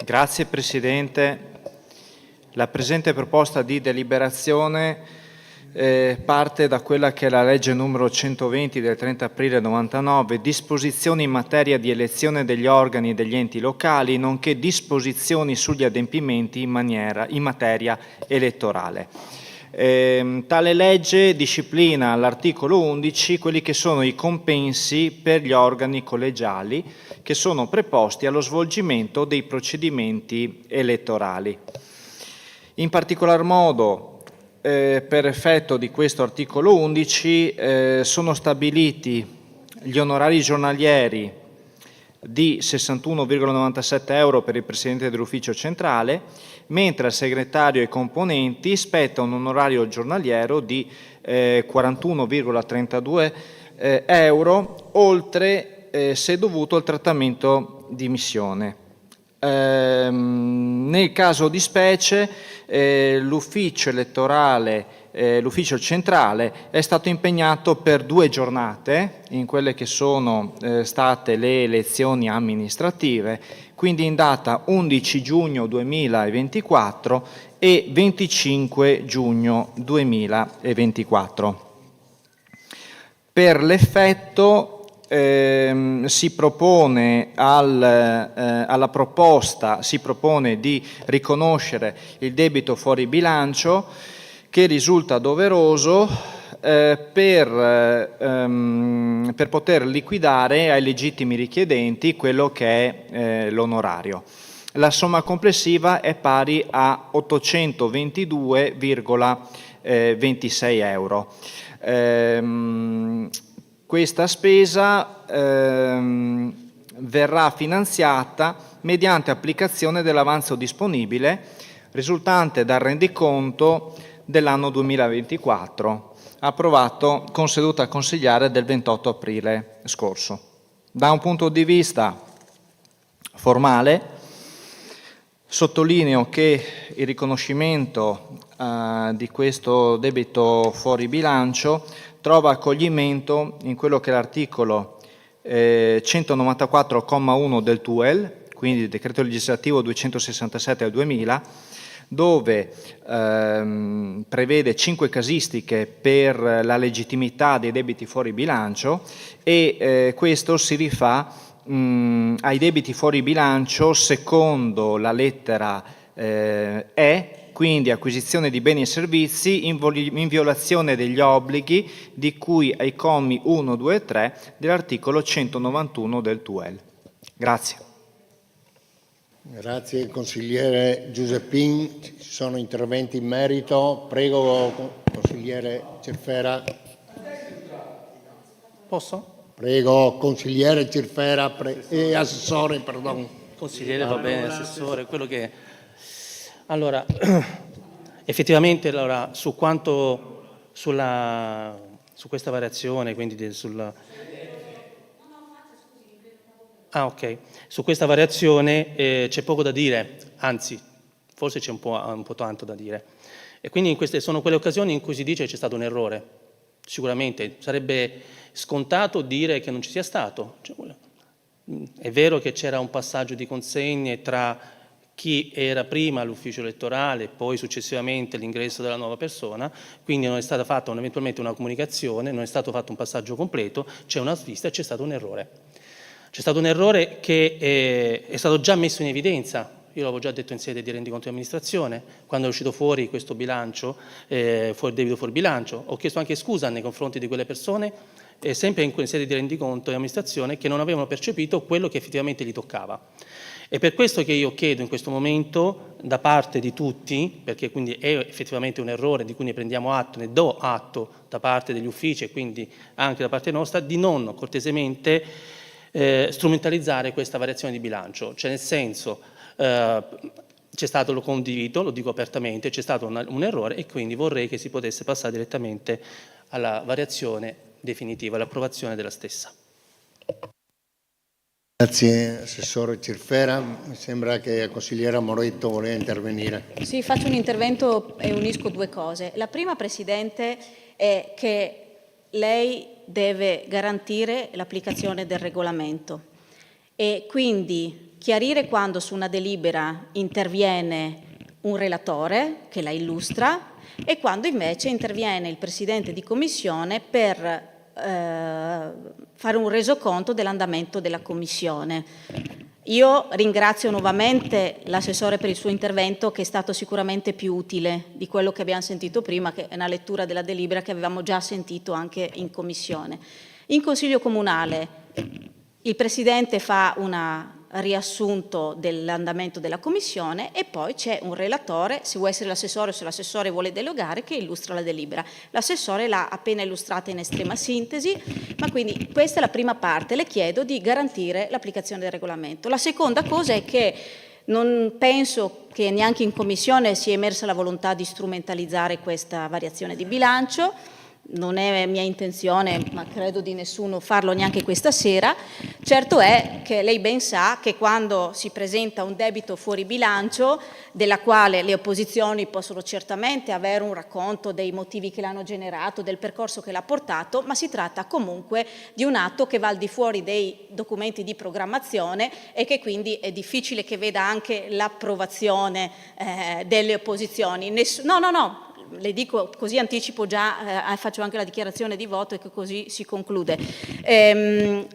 Grazie Presidente. La presente proposta di deliberazione parte da quella che è la legge numero 120 del 30 aprile 99, disposizioni in materia di elezione degli organi degli enti locali, nonché disposizioni sugli adempimenti in materia elettorale. Tale legge disciplina all'articolo 11 quelli che sono i compensi per gli organi collegiali che sono preposti allo svolgimento dei procedimenti elettorali. In particolar modo, per effetto di questo articolo 11 sono stabiliti gli onorari giornalieri di 61,97 euro per il Presidente dell'Ufficio Centrale, mentre al Segretario e ai componenti spetta un onorario giornaliero di 41,32 euro, oltre se dovuto al trattamento di missione. Nel caso di specie l'ufficio elettorale, l'ufficio centrale è stato impegnato per 2 giornate in quelle che sono state le elezioni amministrative, quindi in data 11 giugno 2024 e 25 giugno 2024. Per l'effetto si propone alla proposta di riconoscere il debito fuori bilancio che risulta doveroso per poter liquidare ai legittimi richiedenti quello che è l'onorario. La somma complessiva è pari a 822,26 euro. Questa spesa verrà finanziata mediante applicazione dell'avanzo disponibile risultante dal rendiconto dell'anno 2024, approvato con seduta consigliare del 28 aprile scorso. Da un punto di vista formale, sottolineo che il riconoscimento di questo debito fuori bilancio trova accoglimento in quello che è l'articolo 194,1 del TUEL, quindi il decreto legislativo 267 del 2000, dove prevede 5 casistiche per la legittimità dei debiti fuori bilancio e questo si rifà ai debiti fuori bilancio secondo la lettera E, quindi acquisizione di beni e servizi in violazione degli obblighi di cui ai commi 1, 2 e 3 dell'articolo 191 del TUEL. Grazie. Grazie consigliere Giuseppin. Ci sono interventi in merito. Prego consigliere Cirfera. Posso? Prego consigliere Cirfera assessore, perdon. Consigliere va bene, assessore, quello che... Allora, effettivamente su questa variazione, quindi su questa variazione c'è poco da dire, anzi, forse c'è un po' tanto da dire. E quindi queste sono quelle occasioni in cui si dice che c'è stato un errore. Sicuramente sarebbe scontato dire che non ci sia stato. È vero che c'era un passaggio di consegne tra chi era prima all'ufficio elettorale e poi successivamente l'ingresso della nuova persona, quindi non è stata fatta eventualmente una comunicazione, non è stato fatto un passaggio completo, c'è una svista e c'è stato un errore. C'è stato un errore che è stato già messo in evidenza, io l'avevo già detto in sede di rendiconto di amministrazione, quando è uscito fuori questo bilancio, debito fuori bilancio, ho chiesto anche scusa nei confronti di quelle persone, sempre in sede di rendiconto di amministrazione, che non avevano percepito quello che effettivamente gli toccava. È per questo che io chiedo in questo momento da parte di tutti, perché quindi è effettivamente un errore di cui ne prendiamo atto, ne do atto da parte degli uffici e quindi anche da parte nostra, di non cortesemente strumentalizzare questa variazione di bilancio. Cioè nel senso, c'è stato, lo condivido, lo dico apertamente, c'è stato un errore e quindi vorrei che si potesse passare direttamente alla variazione definitiva, all'approvazione della stessa. Grazie Assessore Cirfera. Mi sembra che la consigliera Moretto voleva intervenire. Sì, faccio un intervento e unisco due cose. La prima, Presidente, è che lei deve garantire l'applicazione del regolamento e quindi chiarire quando su una delibera interviene un relatore che la illustra e quando invece interviene il Presidente di Commissione per fare un resoconto dell'andamento della Commissione. Io ringrazio nuovamente l'assessore per il suo intervento, che è stato sicuramente più utile di quello che abbiamo sentito prima, che è una lettura della delibera che avevamo già sentito anche in Commissione. In Consiglio Comunale il Presidente fa un riassunto dell'andamento della Commissione e poi c'è un relatore, se vuole essere l'assessore o se l'assessore vuole delegare, che illustra la delibera. L'assessore l'ha appena illustrata in estrema sintesi, ma quindi questa è la prima parte. Le chiedo di garantire l'applicazione del regolamento. La seconda cosa è che non penso che neanche in Commissione sia emersa la volontà di strumentalizzare questa variazione di bilancio. Non è mia intenzione, ma credo di nessuno, farlo neanche questa sera. Certo è che lei ben sa che quando si presenta un debito fuori bilancio, della quale le opposizioni possono certamente avere un racconto dei motivi che l'hanno generato, del percorso che l'ha portato, ma si tratta comunque di un atto che va al di fuori dei documenti di programmazione e che quindi è difficile che veda anche l'approvazione delle opposizioni. No. Le dico così, anticipo già, faccio anche la dichiarazione di voto e che così si conclude.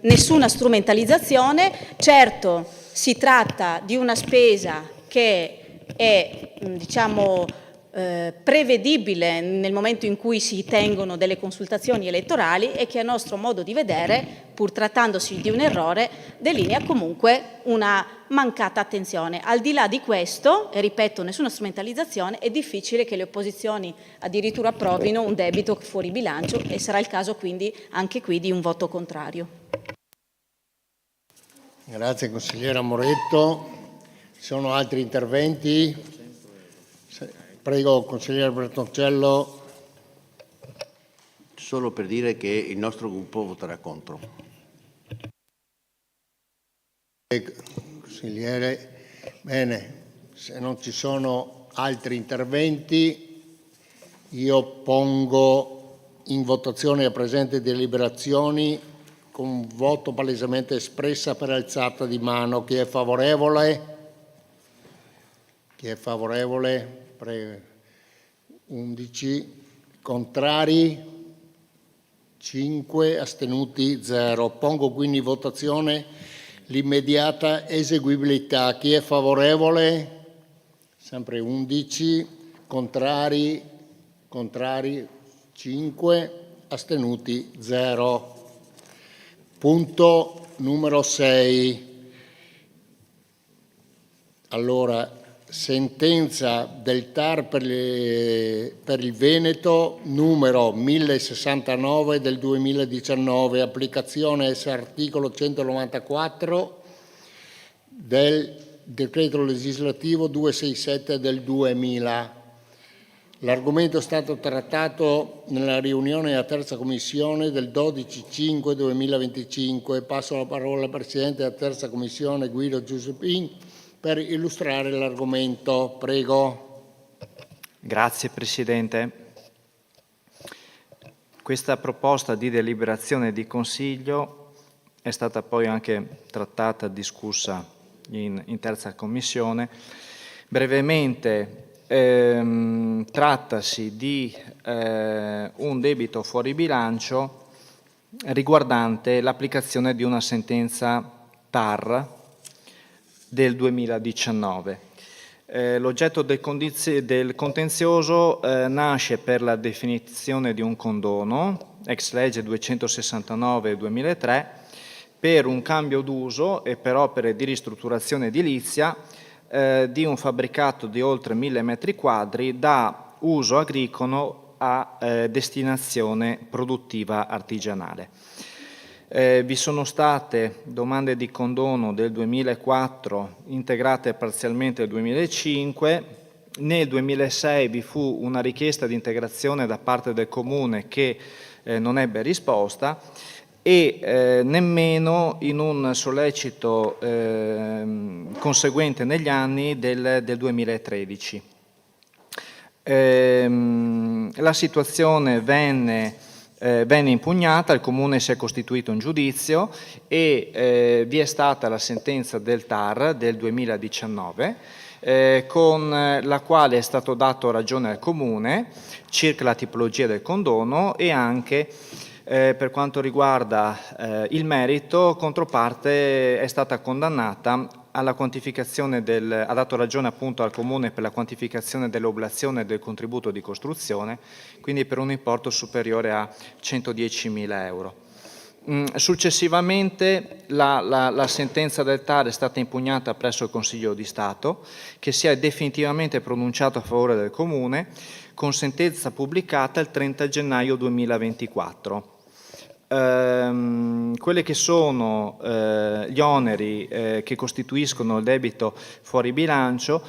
Nessuna strumentalizzazione, certo si tratta di una spesa che è, diciamo, prevedibile nel momento in cui si tengono delle consultazioni elettorali e che a nostro modo di vedere, pur trattandosi di un errore, delinea comunque una mancata attenzione. Al di là di questo, e ripeto, nessuna strumentalizzazione, è difficile che le opposizioni addirittura approvino un debito fuori bilancio e sarà il caso quindi anche qui di un voto contrario. Grazie consigliera Moretto. Ci sono altri interventi? Prego, consigliere Bertoncello. Solo per dire che il nostro gruppo voterà contro. Consigliere, bene, se non ci sono altri interventi, io pongo in votazione le presenti deliberazioni con un voto palesemente espressa per alzata di mano. Chi è favorevole? Chi è favorevole? 11, contrari 5, astenuti 0. Pongo quindi in votazione l'immediata eseguibilità. Chi è favorevole? Sempre 11, contrari 5, astenuti 0. Punto numero 6. Allora, sentenza del TAR per il Veneto numero 1069 del 2019, applicazione articolo 194 del decreto legislativo 267 del 2000. L'argomento è stato trattato nella riunione della terza commissione del 12/5/2025. Passo la parola al Presidente della terza commissione, Guido Giuseppin, per illustrare l'argomento. Prego. Grazie Presidente. Questa proposta di deliberazione di Consiglio è stata poi anche trattata, discussa in terza commissione. Brevemente trattasi di un debito fuori bilancio riguardante l'applicazione di una sentenza TAR del 2019. L'oggetto del contenzioso nasce per la definizione di un condono, ex legge 269/2003, per un cambio d'uso e per opere di ristrutturazione edilizia di un fabbricato di oltre 1000 metri quadri da uso agricolo a destinazione produttiva artigianale. Vi sono state domande di condono del 2004 integrate parzialmente nel 2005, nel 2006 vi fu una richiesta di integrazione da parte del Comune che non ebbe risposta e nemmeno in un sollecito conseguente negli anni del 2013. La situazione venne impugnata, il Comune si è costituito un giudizio e vi è stata la sentenza del TAR del 2019 con la quale è stato dato ragione al Comune circa la tipologia del condono e anche per quanto riguarda il merito, controparte è stata condannata alla quantificazione ha dato ragione appunto al Comune per la quantificazione dell'oblazione e del contributo di costruzione, quindi per un importo superiore a 110.000 euro. Successivamente la sentenza del TAR è stata impugnata presso il Consiglio di Stato, che si è definitivamente pronunciato a favore del Comune, con sentenza pubblicata il 30 gennaio 2024. Quelli che sono gli oneri che costituiscono il debito fuori bilancio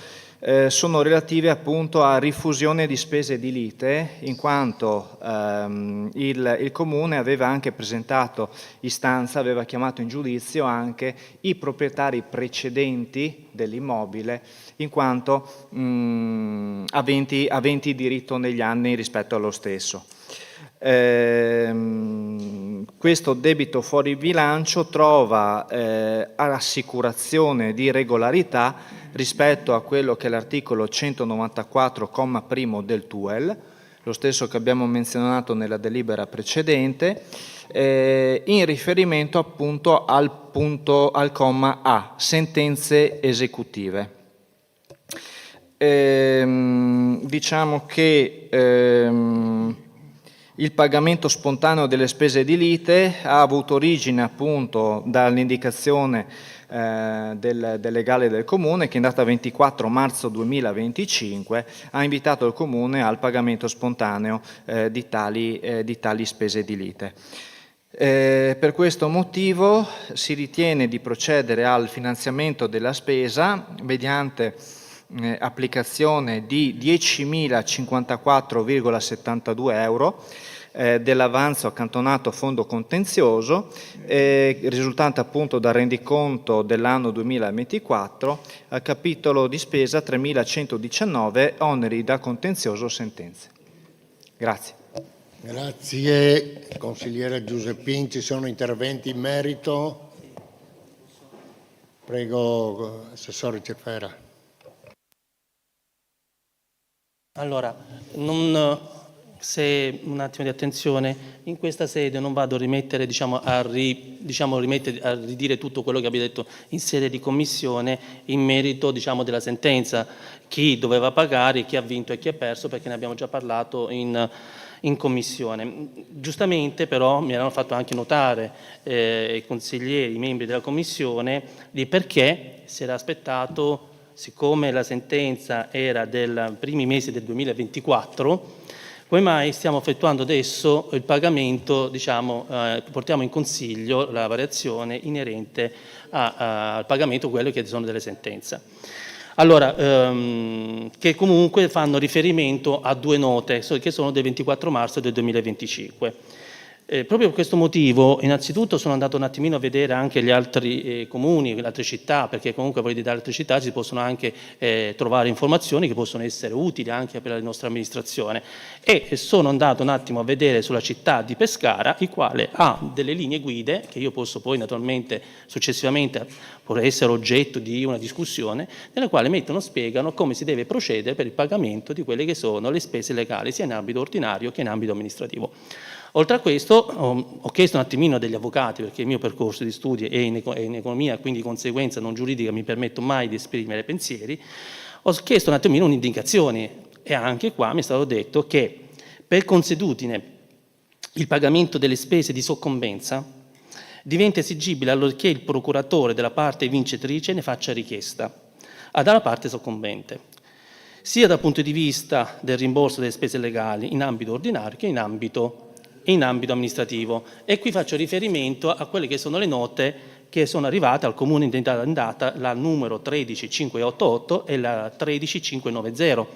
sono relativi appunto a rifusione di spese di lite, in quanto il Comune aveva anche presentato istanza, aveva chiamato in giudizio anche i proprietari precedenti dell'immobile, in quanto aventi diritto negli anni rispetto allo stesso. Questo debito fuori bilancio trova assicurazione di regolarità rispetto a quello che è l'articolo 194, comma primo del TUEL, lo stesso che abbiamo menzionato nella delibera precedente, in riferimento appunto al comma A, sentenze esecutive. Diciamo che il pagamento spontaneo delle spese di lite ha avuto origine appunto dall'indicazione del legale del Comune che in data 24 marzo 2025 ha invitato il Comune al pagamento spontaneo di tali spese di lite. Per questo motivo si ritiene di procedere al finanziamento della spesa mediante applicazione di 10.054,72 euro dell'avanzo accantonato a fondo contenzioso, risultante appunto dal rendiconto dell'anno 2024 al capitolo di spesa 3.119 oneri da contenzioso sentenze. Grazie. Grazie consigliere Giuseppin, ci sono interventi in merito? Prego, assessore Cefera. Allora, se un attimo di attenzione, in questa sede non vado a rimettere, a ridire tutto quello che abbiamo detto in sede di commissione in merito della sentenza, chi doveva pagare, chi ha vinto e chi ha perso, perché ne abbiamo già parlato in commissione. Giustamente però mi erano fatto anche notare i consiglieri, i membri della commissione, di perché si era aspettato, siccome la sentenza era dei primi mesi del 2024, come mai stiamo effettuando adesso il pagamento, portiamo in consiglio la variazione inerente al pagamento, quello che sono delle sentenze. Allora, che comunque fanno riferimento a due note, che sono del 24 marzo del 2025. Proprio per questo motivo, innanzitutto sono andato un attimino a vedere anche gli altri comuni, le altre città, perché comunque da altre città si possono anche trovare informazioni che possono essere utili anche per la nostra amministrazione. E sono andato un attimo a vedere sulla città di Pescara, il quale ha delle linee guide, che io posso poi naturalmente successivamente può essere oggetto di una discussione, nella quale spiegano come si deve procedere per il pagamento di quelle che sono le spese legali, sia in ambito ordinario che in ambito amministrativo. Oltre a questo ho chiesto un attimino degli avvocati, perché il mio percorso di studi è in economia, quindi di conseguenza non giuridica mi permetto mai di esprimere pensieri, ho chiesto un attimino un'indicazione e anche qua mi è stato detto che per consuetudine il pagamento delle spese di soccombenza diventa esigibile allorché il procuratore della parte vincitrice ne faccia richiesta dalla parte soccombente, sia dal punto di vista del rimborso delle spese legali in ambito ordinario che in ambito amministrativo. E qui faccio riferimento a quelle che sono le note che sono arrivate al Comune in data la numero 13588 e la 13590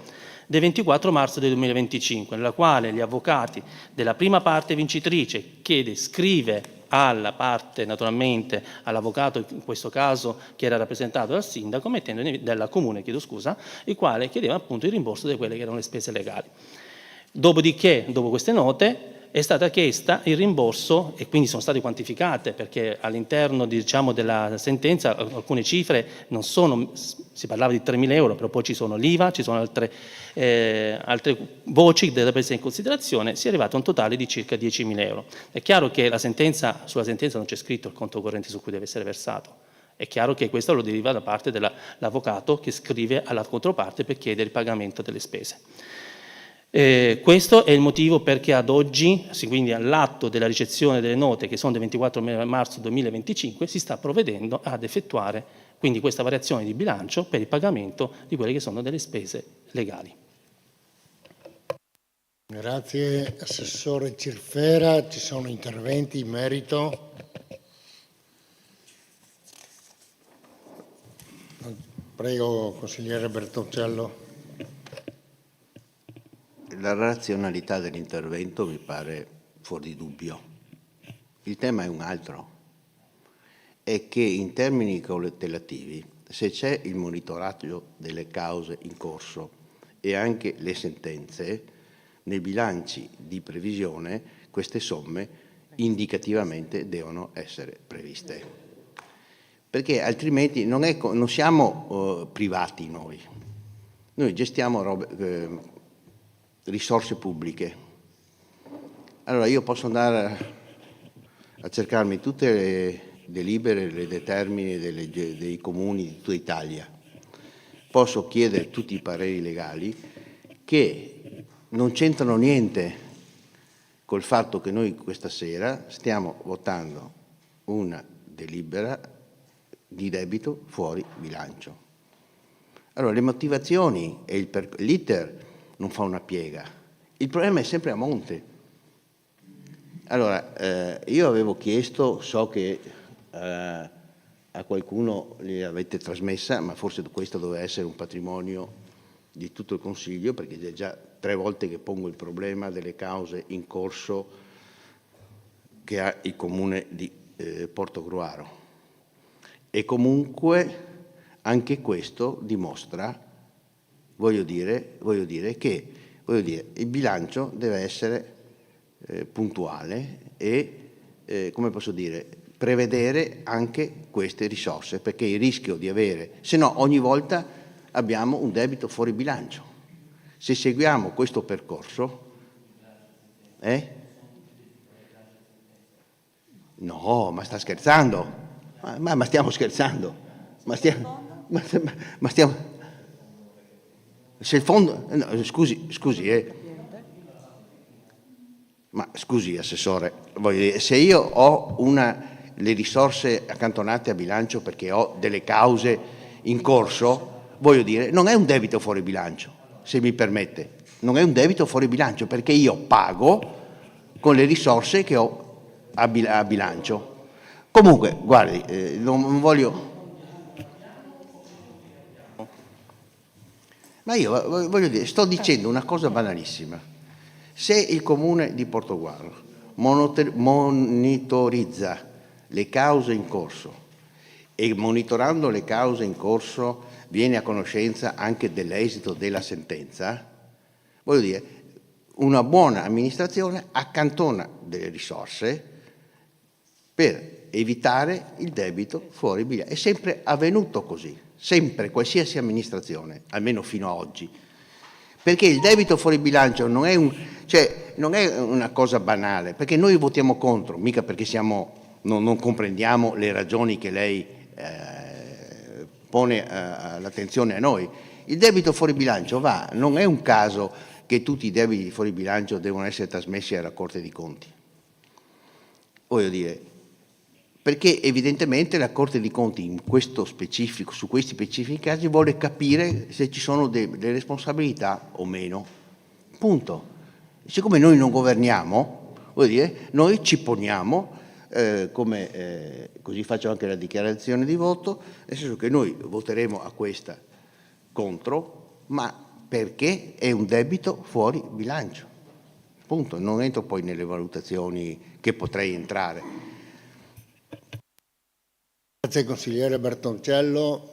del 24 marzo del 2025, nella quale gli avvocati della prima parte vincitrice scrive alla parte, naturalmente all'avvocato in questo caso che era rappresentato dal sindaco, dal comune, il quale chiedeva appunto il rimborso di quelle che erano le spese legali. Dopodiché, dopo queste note, è stata chiesta il rimborso e quindi sono state quantificate, perché all'interno della sentenza alcune cifre non sono, si parlava di 3.000 euro, però poi ci sono l'IVA, ci sono altre voci da prendere in considerazione, si è arrivato a un totale di circa 10.000 euro. È chiaro che sulla sentenza non c'è scritto il conto corrente su cui deve essere versato. È chiaro che questo lo deriva da parte dell'avvocato che scrive alla controparte per chiedere il pagamento delle spese. Questo è il motivo perché ad oggi, quindi all'atto della ricezione delle note che sono del 24 marzo 2025, si sta provvedendo ad effettuare quindi questa variazione di bilancio per il pagamento di quelle che sono delle spese legali. Grazie Assessore Cirfera, ci sono interventi in merito? Prego Consigliere Bertoncello. La razionalità dell'intervento mi pare fuori di dubbio. Il tema è un altro, è che in termini cautelativi, se c'è il monitoraggio delle cause in corso e anche le sentenze, nei bilanci di previsione queste somme indicativamente devono essere previste. Perché altrimenti non siamo privati noi gestiamo risorse pubbliche. Allora io posso andare a cercarmi tutte le delibere, le determine dei comuni di tutta Italia, posso chiedere tutti i pareri legali che non c'entrano niente col fatto che noi questa sera stiamo votando una delibera di debito fuori bilancio. Allora le motivazioni e l'iter non fa una piega. Il problema è sempre a monte. Allora, io avevo chiesto, so che a qualcuno li avete trasmessa, ma forse questo doveva essere un patrimonio di tutto il Consiglio, perché è già 3 volte che pongo il problema delle cause in corso che ha il Comune di Portogruaro. E comunque anche questo dimostra, voglio dire che il bilancio deve essere puntuale e, come posso dire, prevedere anche queste risorse, perché il rischio di avere, se no ogni volta abbiamo un debito fuori bilancio. Se seguiamo questo percorso, no, ma sta scherzando, ma stiamo scherzando, ma stiamo... Se il fondo... No, scusi, ma scusi Assessore, voglio dire, se io ho le risorse accantonate a bilancio perché ho delle cause in corso, voglio dire, non è un debito fuori bilancio, se mi permette, non è un debito fuori bilancio perché io pago con le risorse che ho a bilancio. Comunque, guardi, non voglio... Ma io voglio dire, sto dicendo una cosa banalissima. Se il Comune di Portogruaro monitorizza le cause in corso e monitorando le cause in corso viene a conoscenza anche dell'esito della sentenza, voglio dire, una buona amministrazione accantona delle risorse per evitare il debito fuori bilancio. È sempre avvenuto così, sempre, qualsiasi amministrazione, almeno fino ad oggi. Perché il debito fuori bilancio non è una cosa banale, perché noi votiamo contro, mica perché non comprendiamo le ragioni che lei pone all'attenzione a noi. Il debito fuori bilancio non è un caso che tutti i debiti fuori bilancio devono essere trasmessi alla Corte dei Conti. Voglio dire, perché evidentemente la Corte dei Conti su questi specifici casi vuole capire se ci sono delle responsabilità o meno. Punto. Siccome noi non governiamo, voglio dire, noi ci poniamo, così faccio anche la dichiarazione di voto, nel senso che noi voteremo a questa contro, ma perché è un debito fuori bilancio. Punto. Non entro poi nelle valutazioni che potrei entrare. Grazie consigliere Bertoncello.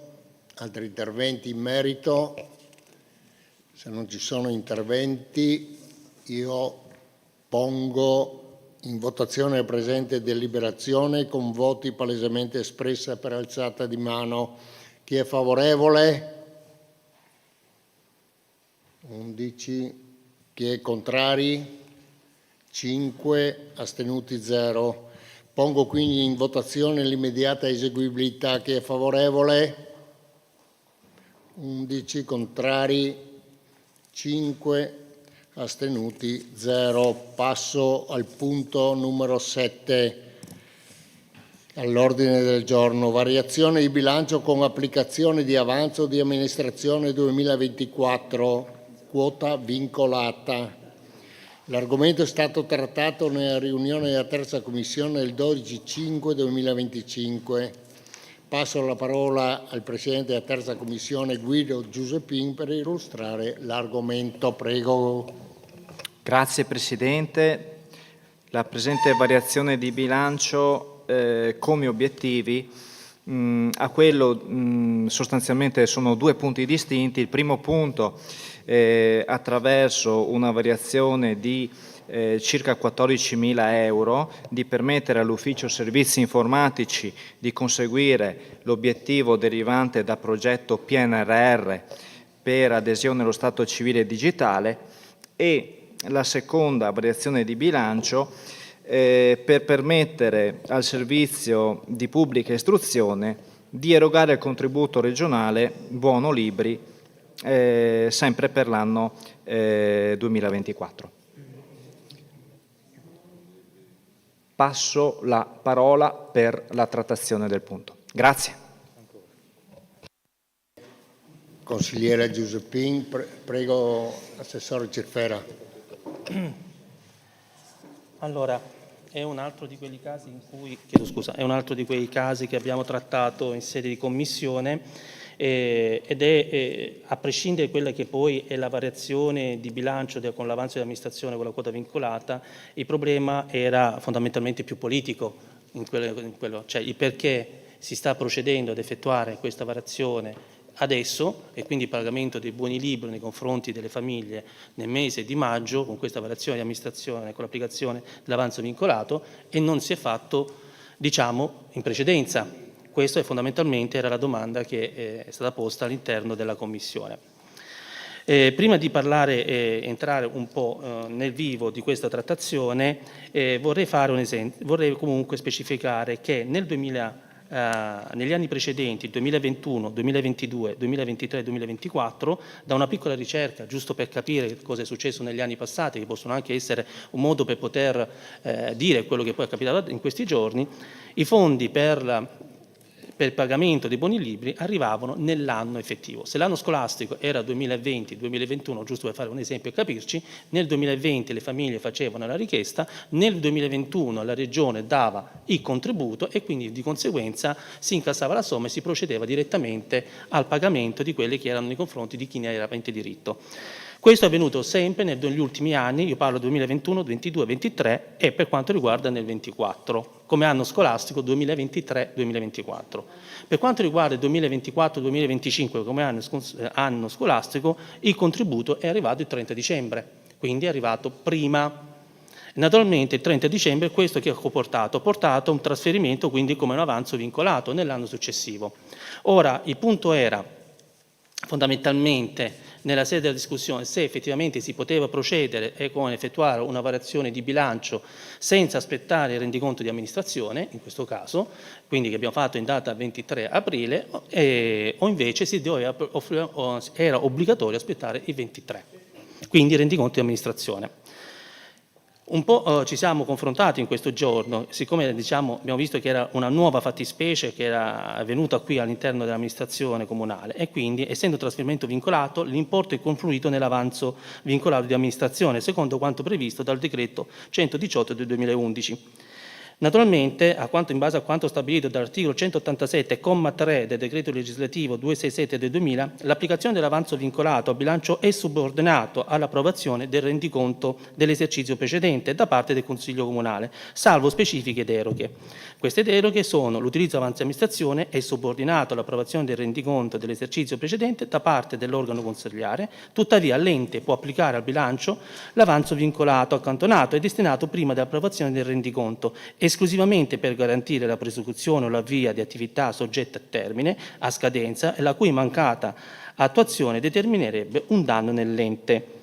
Altri interventi in merito? Se non ci sono interventi, io pongo in votazione la presente deliberazione con voti palesemente espressa per alzata di mano. Chi è favorevole? 11. Chi è contrari? 5. Astenuti 0. Pongo quindi in votazione l'immediata eseguibilità. Chi è favorevole? 11. Contrari? 5. Astenuti 0. Passo al punto numero 7 all'ordine del giorno. Variazione di bilancio con applicazione di avanzo di amministrazione 2024, quota vincolata. L'argomento è stato trattato nella riunione della terza commissione il 12/5/2025. Passo la parola al Presidente della terza commissione Guido Giuseppin per illustrare l'argomento. Prego. Grazie Presidente. La presente variazione di bilancio come obiettivi a quello sostanzialmente sono due punti distinti. Il primo punto attraverso una variazione di circa 14.000 euro di permettere all'Ufficio Servizi Informatici di conseguire l'obiettivo derivante da progetto PNRR per adesione allo Stato civile digitale, e la seconda variazione di bilancio per permettere al servizio di pubblica istruzione di erogare il contributo regionale buono libri sempre per l'anno 2024. Passo la parola per la trattazione del punto. Grazie. Consigliere Giuseppin, prego Assessore Cerfera. Allora, è un altro di quei casi in cui, è un altro di quei casi che abbiamo trattato in sede di commissione ed è, a prescindere da quella che poi è la variazione di bilancio con l'avanzo di amministrazione con la quota vincolata, il problema era fondamentalmente più politico, cioè il perché si sta procedendo ad effettuare questa variazione adesso, e quindi il pagamento dei buoni libri nei confronti delle famiglie nel mese di maggio con questa variazione di amministrazione, con l'applicazione dell'avanzo vincolato, e non si è fatto, diciamo, in precedenza. Questa fondamentalmente era la domanda che è stata posta all'interno della Commissione. Prima di parlare e entrare un po' nel vivo di questa trattazione, vorrei fare un esempio, vorrei comunque specificare che negli anni precedenti, il 2021, 2022, 2023 e 2024, da una piccola ricerca, giusto per capire cosa è successo negli anni passati, che possono anche essere un modo per poter dire quello che poi è capitato in questi giorni, i fondi per il pagamento dei buoni libri arrivavano nell'anno effettivo. Se l'anno scolastico era 2020-2021, giusto per fare un esempio e capirci, nel 2020 le famiglie facevano la richiesta, nel 2021 la Regione dava il contributo e quindi di conseguenza si incassava la somma e si procedeva direttamente al pagamento di quelli che erano nei confronti di chi ne era avente diritto. Questo è avvenuto sempre negli ultimi anni, io parlo 2021, 2022, 2023 e per quanto riguarda nel 2024, come anno scolastico 2023-2024. Per quanto riguarda il 2024-2025 come anno scolastico, il contributo è arrivato il 30 dicembre, quindi è arrivato prima. Naturalmente il 30 dicembre questo che ha portato? Ha portato un trasferimento quindi come un avanzo vincolato nell'anno successivo. Ora, il punto era fondamentalmente nella sede della discussione se effettivamente si poteva procedere e con effettuare una variazione di bilancio senza aspettare il rendiconto di amministrazione, in questo caso, quindi che abbiamo fatto in data 23 aprile, o invece era obbligatorio aspettare il 23, quindi il rendiconto di amministrazione. Un po' ci siamo confrontati in questo giorno, siccome abbiamo visto che era una nuova fattispecie che era venuta qui all'interno dell'amministrazione comunale e quindi, essendo trasferimento vincolato, l'importo è confluito nell'avanzo vincolato di amministrazione, secondo quanto previsto dal decreto 118 del 2011. Naturalmente, in base a quanto stabilito dall'articolo 187, comma 3 del decreto legislativo 267 del 2000, l'applicazione dell'avanzo vincolato a bilancio è subordinato all'approvazione del rendiconto dell'esercizio precedente da parte del Consiglio Comunale, salvo specifiche deroghe. Queste deroghe sono: l'utilizzo avanzi amministrazione è subordinato all'approvazione del rendiconto dell'esercizio precedente da parte dell'organo consiliare, tuttavia l'ente può applicare al bilancio l'avanzo vincolato accantonato e destinato prima dell'approvazione del rendiconto, esclusivamente per garantire la prosecuzione o l'avvio di attività soggette a termine, a scadenza e la cui mancata attuazione determinerebbe un danno nell'ente.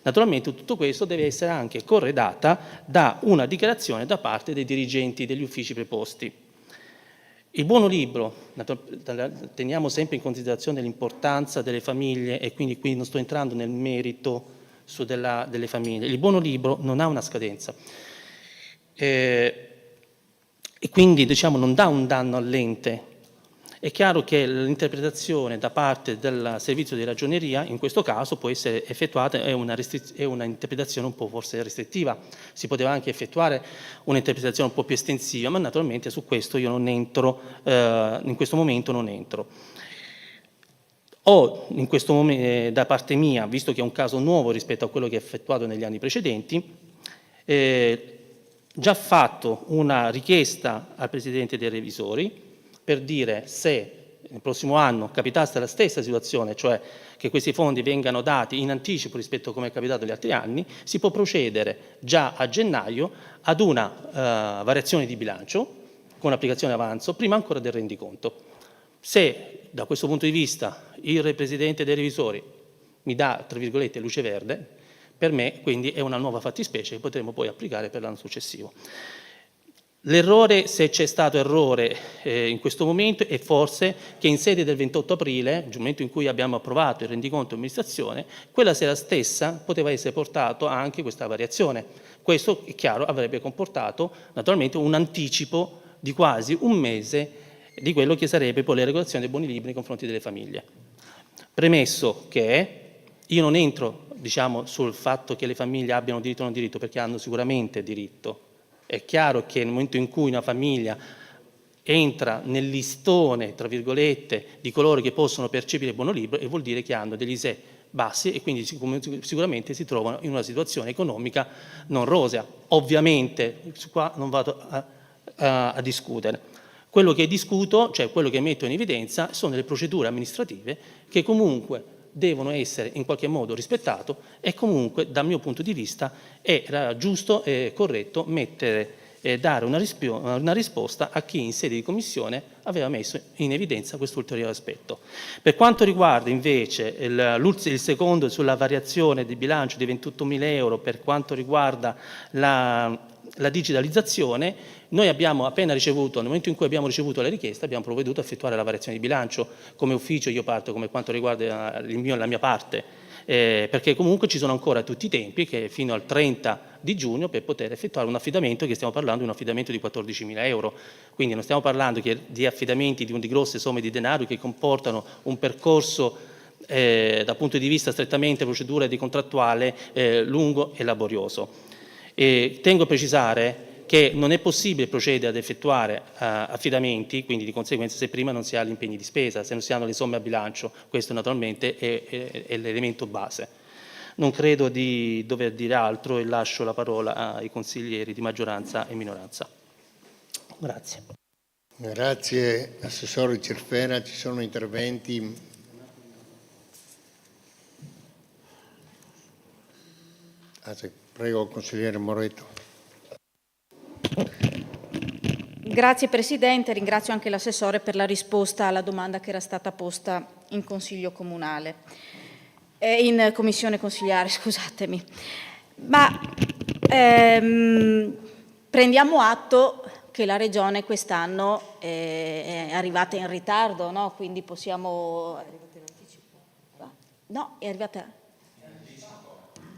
Naturalmente tutto questo deve essere anche corredata da una dichiarazione da parte dei dirigenti degli uffici preposti. Il buono libro, teniamo sempre in considerazione l'importanza delle famiglie e quindi qui non sto entrando nel merito delle famiglie, il buono libro non ha una scadenza e quindi non dà un danno all'ente. È chiaro che l'interpretazione da parte del servizio di ragioneria in questo caso può essere effettuata, è una interpretazione un po' forse restrittiva, si poteva anche effettuare un'interpretazione un po' più estensiva, ma naturalmente su questo io non entro, in questo momento non entro. Ho in questo momento, da parte mia, visto che è un caso nuovo rispetto a quello che è effettuato negli anni precedenti, già fatto una richiesta al Presidente dei Revisori per dire se nel prossimo anno capitasse la stessa situazione, cioè che questi fondi vengano dati in anticipo rispetto a come è capitato negli altri anni, si può procedere già a gennaio ad una variazione di bilancio con applicazione avanzo prima ancora del rendiconto. Se da questo punto di vista il Presidente dei Revisori mi dà, tra virgolette, luce verde, per me quindi è una nuova fattispecie che potremo poi applicare per l'anno successivo. L'errore, se c'è stato errore in questo momento, è forse che in sede del 28 aprile, nel momento in cui abbiamo approvato il rendiconto amministrazione, quella sera stessa poteva essere portato anche questa variazione. Questo, è chiaro, avrebbe comportato naturalmente un anticipo di quasi un mese di quello che sarebbe poi la regolazione dei buoni libri nei confronti delle famiglie. Premesso che io non entro sul fatto che le famiglie abbiano diritto o non diritto, perché hanno sicuramente diritto. È chiaro che nel momento in cui una famiglia entra nel listone, tra virgolette, di coloro che possono percepire il buono libro, e vuol dire che hanno degli ISEE bassi e quindi sicuramente si trovano in una situazione economica non rosea. Ovviamente, su qua non vado a discutere. Quello che discuto, cioè quello che metto in evidenza, sono le procedure amministrative che comunque devono essere in qualche modo rispettato e comunque dal mio punto di vista era giusto e corretto dare una risposta a chi in sede di commissione aveva messo in evidenza questo ulteriore aspetto. Per quanto riguarda invece il secondo sulla variazione di bilancio di 28.000 euro per quanto riguarda la digitalizzazione, noi abbiamo appena ricevuto, nel momento in cui abbiamo ricevuto la richiesta, abbiamo provveduto a effettuare la variazione di bilancio. Come ufficio io parto come quanto riguarda la mia parte, perché comunque ci sono ancora tutti i tempi che fino al 30 di giugno per poter effettuare un affidamento, che stiamo parlando di un affidamento di 14.000 euro, quindi non stiamo parlando di affidamenti di grosse somme di denaro che comportano un percorso dal punto di vista strettamente procedura di contrattuale lungo e laborioso. Tengo a precisare che non è possibile procedere ad effettuare affidamenti, quindi di conseguenza se prima non si ha gli impegni di spesa, se non si hanno le somme a bilancio. Questo naturalmente è l'elemento base. Non credo di dover dire altro e lascio la parola ai consiglieri di maggioranza e minoranza. Grazie. Grazie Assessore Cerfera, ci sono interventi. Prego, consigliere Moretto. Grazie Presidente, ringrazio anche l'assessore per la risposta alla domanda che era stata posta in Consiglio Comunale, in Commissione Consigliare, scusatemi. Ma prendiamo atto che la Regione quest'anno è arrivata in ritardo, no? Quindi possiamo... No, è arrivata...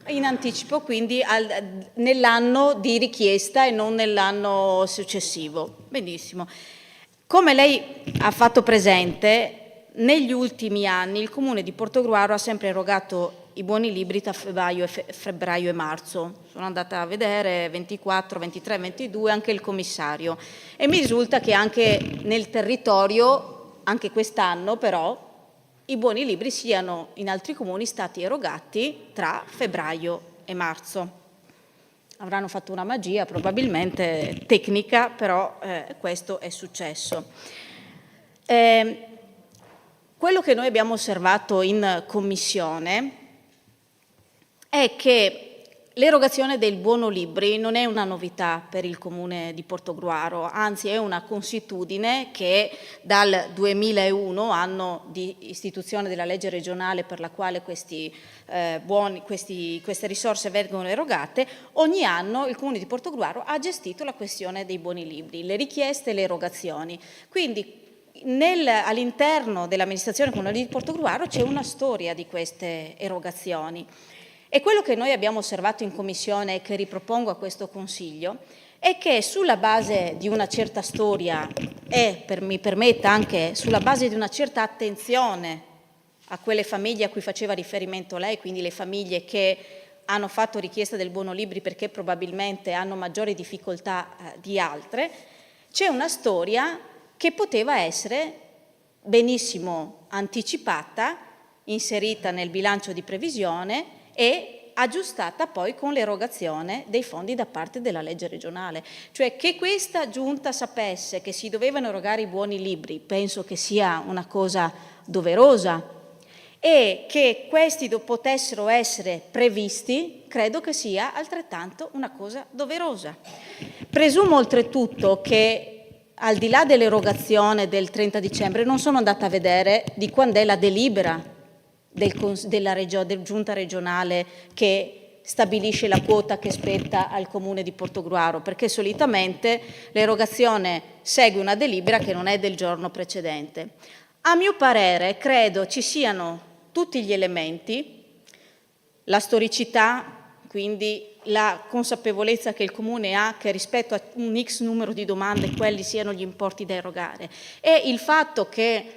in anticipo, quindi nell'anno di richiesta e non nell'anno successivo. Benissimo. Come lei ha fatto presente, negli ultimi anni il Comune di Portogruaro ha sempre erogato i buoni libri tra febbraio e marzo. Sono andata a vedere 24, 23, 22, anche il commissario. E mi risulta che anche nel territorio, anche quest'anno però, i buoni libri siano in altri comuni stati erogati tra febbraio e marzo. avranno fatto una magia, probabilmente tecnica, però questo è successo. Quello che noi abbiamo osservato in Commissione è che l'erogazione del buono libri non è una novità per il Comune di Portogruaro, anzi è una consuetudine che dal 2001, anno di istituzione della legge regionale per la quale queste risorse vengono erogate, ogni anno il Comune di Portogruaro ha gestito la questione dei buoni libri, le richieste e le erogazioni. Quindi all'interno dell'amministrazione comunale di Portogruaro c'è una storia di queste erogazioni. E quello che noi abbiamo osservato in Commissione e che ripropongo a questo Consiglio è che sulla base di una certa storia e, mi permetta, anche sulla base di una certa attenzione a quelle famiglie a cui faceva riferimento lei, quindi le famiglie che hanno fatto richiesta del buono libri perché probabilmente hanno maggiori difficoltà di altre, c'è una storia che poteva essere benissimo anticipata, inserita nel bilancio di previsione e aggiustata poi con l'erogazione dei fondi da parte della legge regionale. Cioè che questa Giunta sapesse che si dovevano erogare i buoni libri, penso che sia una cosa doverosa, e che questi potessero essere previsti, credo che sia altrettanto una cosa doverosa. Presumo oltretutto che al di là dell'erogazione del 30 dicembre non sono andata a vedere di quando è la delibera della Giunta regionale che stabilisce la quota che spetta al Comune di Portogruaro, perché solitamente l'erogazione segue una delibera che non è del giorno precedente. A mio parere, credo ci siano tutti gli elementi, la storicità, quindi la consapevolezza che il Comune ha che rispetto a un X numero di domande quelli siano gli importi da erogare, e il fatto che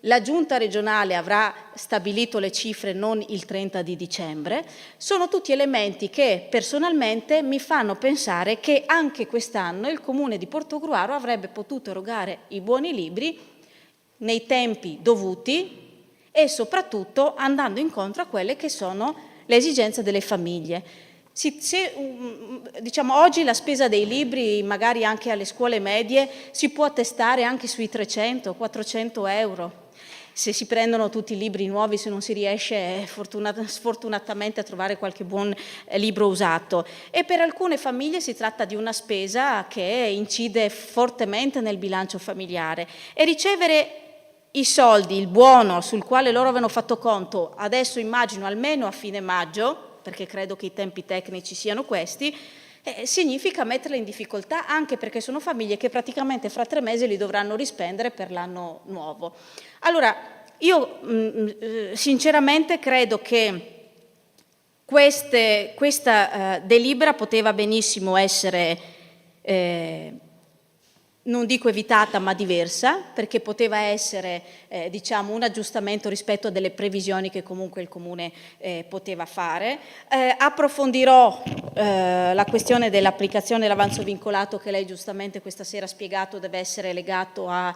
la Giunta regionale avrà stabilito le cifre non il 30 di dicembre, sono tutti elementi che personalmente mi fanno pensare che anche quest'anno il Comune di Portogruaro avrebbe potuto erogare i buoni libri nei tempi dovuti e soprattutto andando incontro a quelle che sono le esigenze delle famiglie. Diciamo, oggi la spesa dei libri, magari anche alle scuole medie, si può attestare anche sui 300-400 euro. Se si prendono tutti i libri nuovi, se non si riesce sfortunatamente a trovare qualche buon libro usato. E per alcune famiglie si tratta di una spesa che incide fortemente nel bilancio familiare. E ricevere i soldi, il buono sul quale loro avevano fatto conto, adesso immagino almeno a fine maggio, perché credo che i tempi tecnici siano questi, significa metterle in difficoltà, anche perché sono famiglie che praticamente fra 3 mesi li dovranno rispendere per l'anno nuovo. Allora, io sinceramente credo che questa delibera poteva benissimo essere, non dico evitata, ma diversa, perché poteva essere diciamo, un aggiustamento rispetto a delle previsioni che comunque il Comune poteva fare. Approfondirò la questione dell'applicazione dell'avanzo vincolato, che lei giustamente questa sera ha spiegato deve essere legato a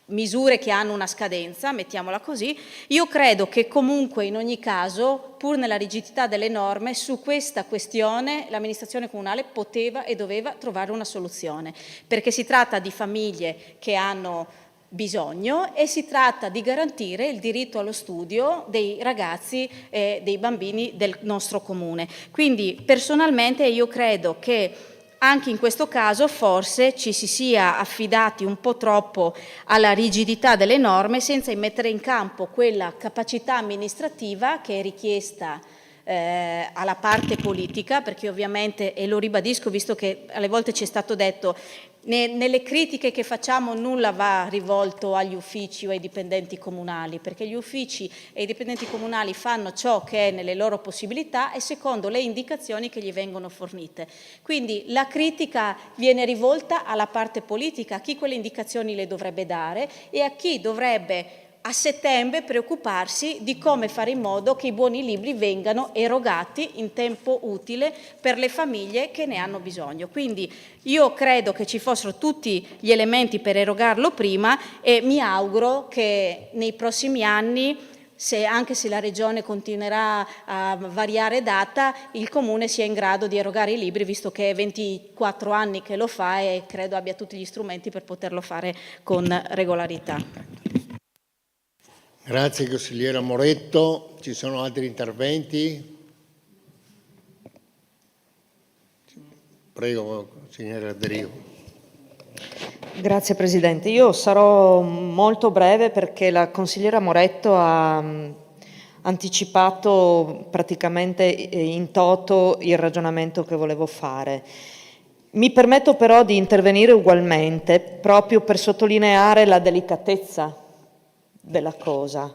misure che hanno una scadenza, mettiamola così. Io credo che comunque in ogni caso, pur nella rigidità delle norme, su questa questione l'amministrazione comunale poteva e doveva trovare una soluzione, perché si tratta di famiglie che hanno bisogno e si tratta di garantire il diritto allo studio dei ragazzi e dei bambini del nostro comune. Quindi personalmente io credo che anche in questo caso forse ci si sia affidati un po' troppo alla rigidità delle norme senza mettere in campo quella capacità amministrativa che è richiesta alla parte politica, perché ovviamente, e lo ribadisco visto che alle volte ci è stato detto, nelle critiche che facciamo nulla va rivolto agli uffici o ai dipendenti comunali, perché gli uffici e i dipendenti comunali fanno ciò che è nelle loro possibilità e secondo le indicazioni che gli vengono fornite. Quindi la critica viene rivolta alla parte politica, a chi quelle indicazioni le dovrebbe dare e a chi dovrebbe a settembre preoccuparsi di come fare in modo che i buoni libri vengano erogati in tempo utile per le famiglie che ne hanno bisogno. Quindi io credo che ci fossero tutti gli elementi per erogarlo prima e mi auguro che nei prossimi anni anche se la Regione continuerà a variare data, il Comune sia in grado di erogare i libri, visto che è 24 anni che lo fa e credo abbia tutti gli strumenti per poterlo fare con regolarità. Grazie consigliera Moretto. Ci sono altri interventi? Prego, signora Derigo. Grazie Presidente. Io sarò molto breve perché la consigliera Moretto ha anticipato praticamente in toto il ragionamento che volevo fare. Mi permetto però di intervenire ugualmente proprio per sottolineare la delicatezza della cosa.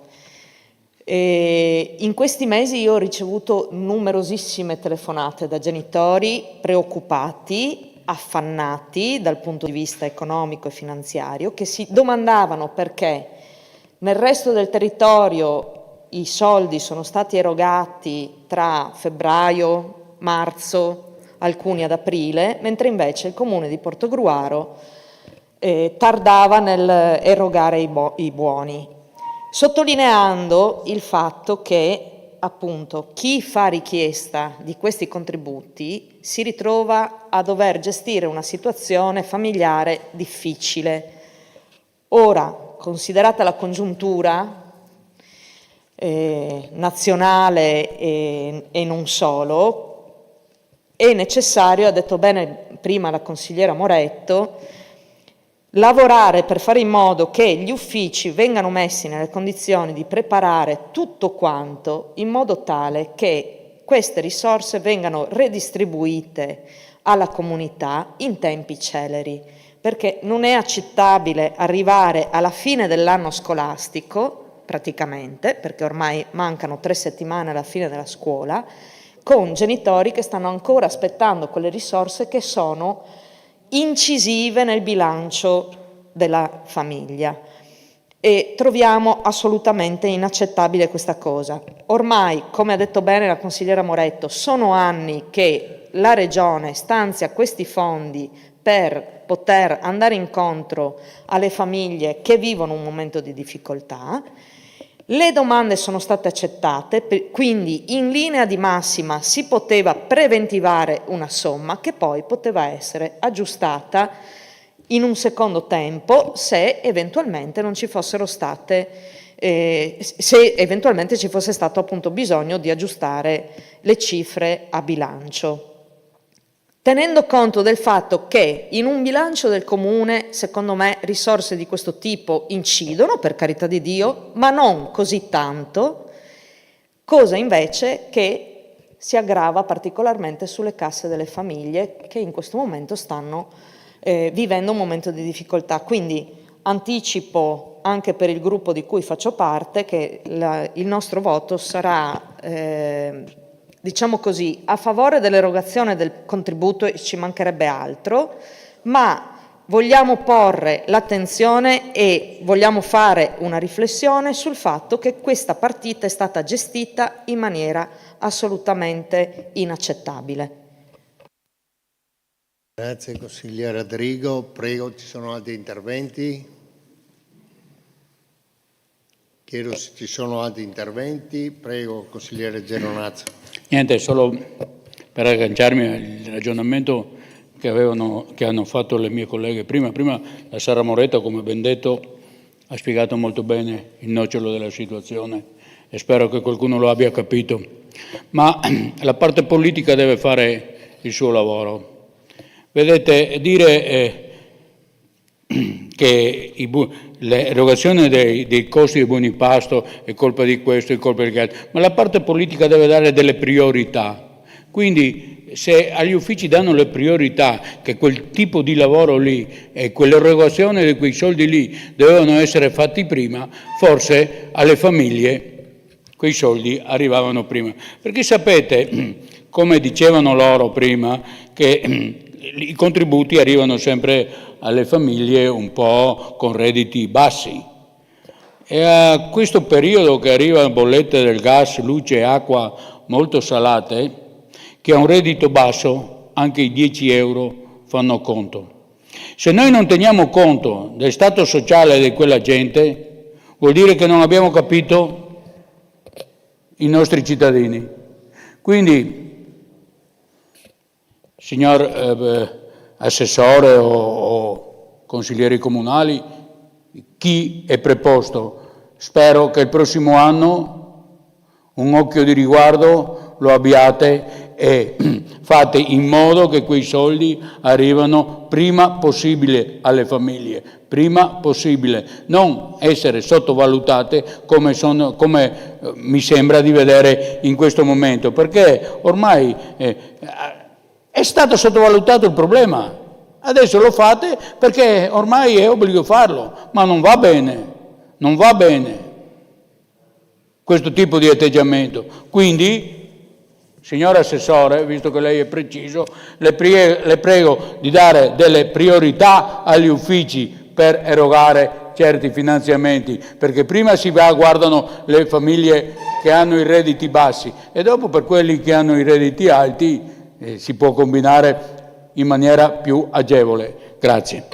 In questi mesi io ho ricevuto numerosissime telefonate da genitori preoccupati, affannati dal punto di vista economico e finanziario, che si domandavano perché nel resto del territorio i soldi sono stati erogati tra febbraio, marzo, alcuni ad aprile, mentre invece il Comune di Portogruaro tardava nel erogare i buoni, sottolineando il fatto che appunto chi fa richiesta di questi contributi si ritrova a dover gestire una situazione familiare difficile. Ora, considerata la congiuntura nazionale e non solo, è necessario, ha detto bene prima la consigliera Moretto, lavorare per fare in modo che gli uffici vengano messi nelle condizioni di preparare tutto quanto in modo tale che queste risorse vengano redistribuite alla comunità in tempi celeri, perché non è accettabile arrivare alla fine dell'anno scolastico, praticamente, perché ormai mancano 3 settimane alla fine della scuola, con genitori che stanno ancora aspettando quelle risorse che sono incisive nel bilancio della famiglia e troviamo assolutamente inaccettabile questa cosa. Ormai, come ha detto bene la consigliera Moretto, sono anni che la Regione stanzia questi fondi per poter andare incontro alle famiglie che vivono un momento di difficoltà. Le domande sono state accettate, quindi in linea di massima si poteva preventivare una somma che poi poteva essere aggiustata in un secondo tempo se eventualmente non ci fossero state, se eventualmente ci fosse stato appunto bisogno di aggiustare le cifre a bilancio. Tenendo conto del fatto che in un bilancio del Comune, secondo me, risorse di questo tipo incidono, per carità di Dio, ma non così tanto, cosa invece che si aggrava particolarmente sulle casse delle famiglie che in questo momento stanno vivendo un momento di difficoltà. Quindi anticipo anche per il gruppo di cui faccio parte che il nostro voto sarà diciamo così, a favore dell'erogazione del contributo, e ci mancherebbe altro, ma vogliamo porre l'attenzione e vogliamo fare una riflessione sul fatto che questa partita è stata gestita in maniera assolutamente inaccettabile. Grazie consigliera Derigo. Prego, ci sono altri interventi? Chiedo se ci sono altri interventi. Prego, consigliere Geronazzo. Niente, solo per agganciarmi al ragionamento che hanno fatto le mie colleghe prima. Prima la Sara Moretto, come ben detto, ha spiegato molto bene il nocciolo della situazione e spero che qualcuno lo abbia capito. Ma la parte politica deve fare il suo lavoro. Vedete, dire che l'erogazione dei costi dei buoni pasto è colpa di questo, è colpa di quello, ma la parte politica deve dare delle priorità. Quindi se agli uffici danno le priorità, che quel tipo di lavoro lì e quell'erogazione di quei soldi lì dovevano essere fatti prima, forse alle famiglie quei soldi arrivavano prima. Perché sapete, come dicevano loro prima, che i contributi arrivano sempre alle famiglie un po' con redditi bassi e a questo periodo che arrivano bollette del gas, luce e acqua molto salate, che ha un reddito basso, anche i 10 euro fanno conto. Se noi non teniamo conto del stato sociale di quella gente, vuol dire che non abbiamo capito i nostri cittadini. Quindi, signor assessore o consiglieri comunali, chi è preposto, spero che il prossimo anno un occhio di riguardo lo abbiate e fate in modo che quei soldi arrivano prima possibile alle famiglie, prima possibile, non essere sottovalutate come mi sembra di vedere in questo momento, perché ormai è stato sottovalutato il problema. Adesso lo fate perché ormai è obbligo farlo, ma non va bene, non va bene questo tipo di atteggiamento. Quindi, signor Assessore, visto che lei è preciso, le prego di dare delle priorità agli uffici per erogare certi finanziamenti, perché prima guardano le famiglie che hanno i redditi bassi e dopo per quelli che hanno i redditi alti si può combinare in maniera più agevole. Grazie.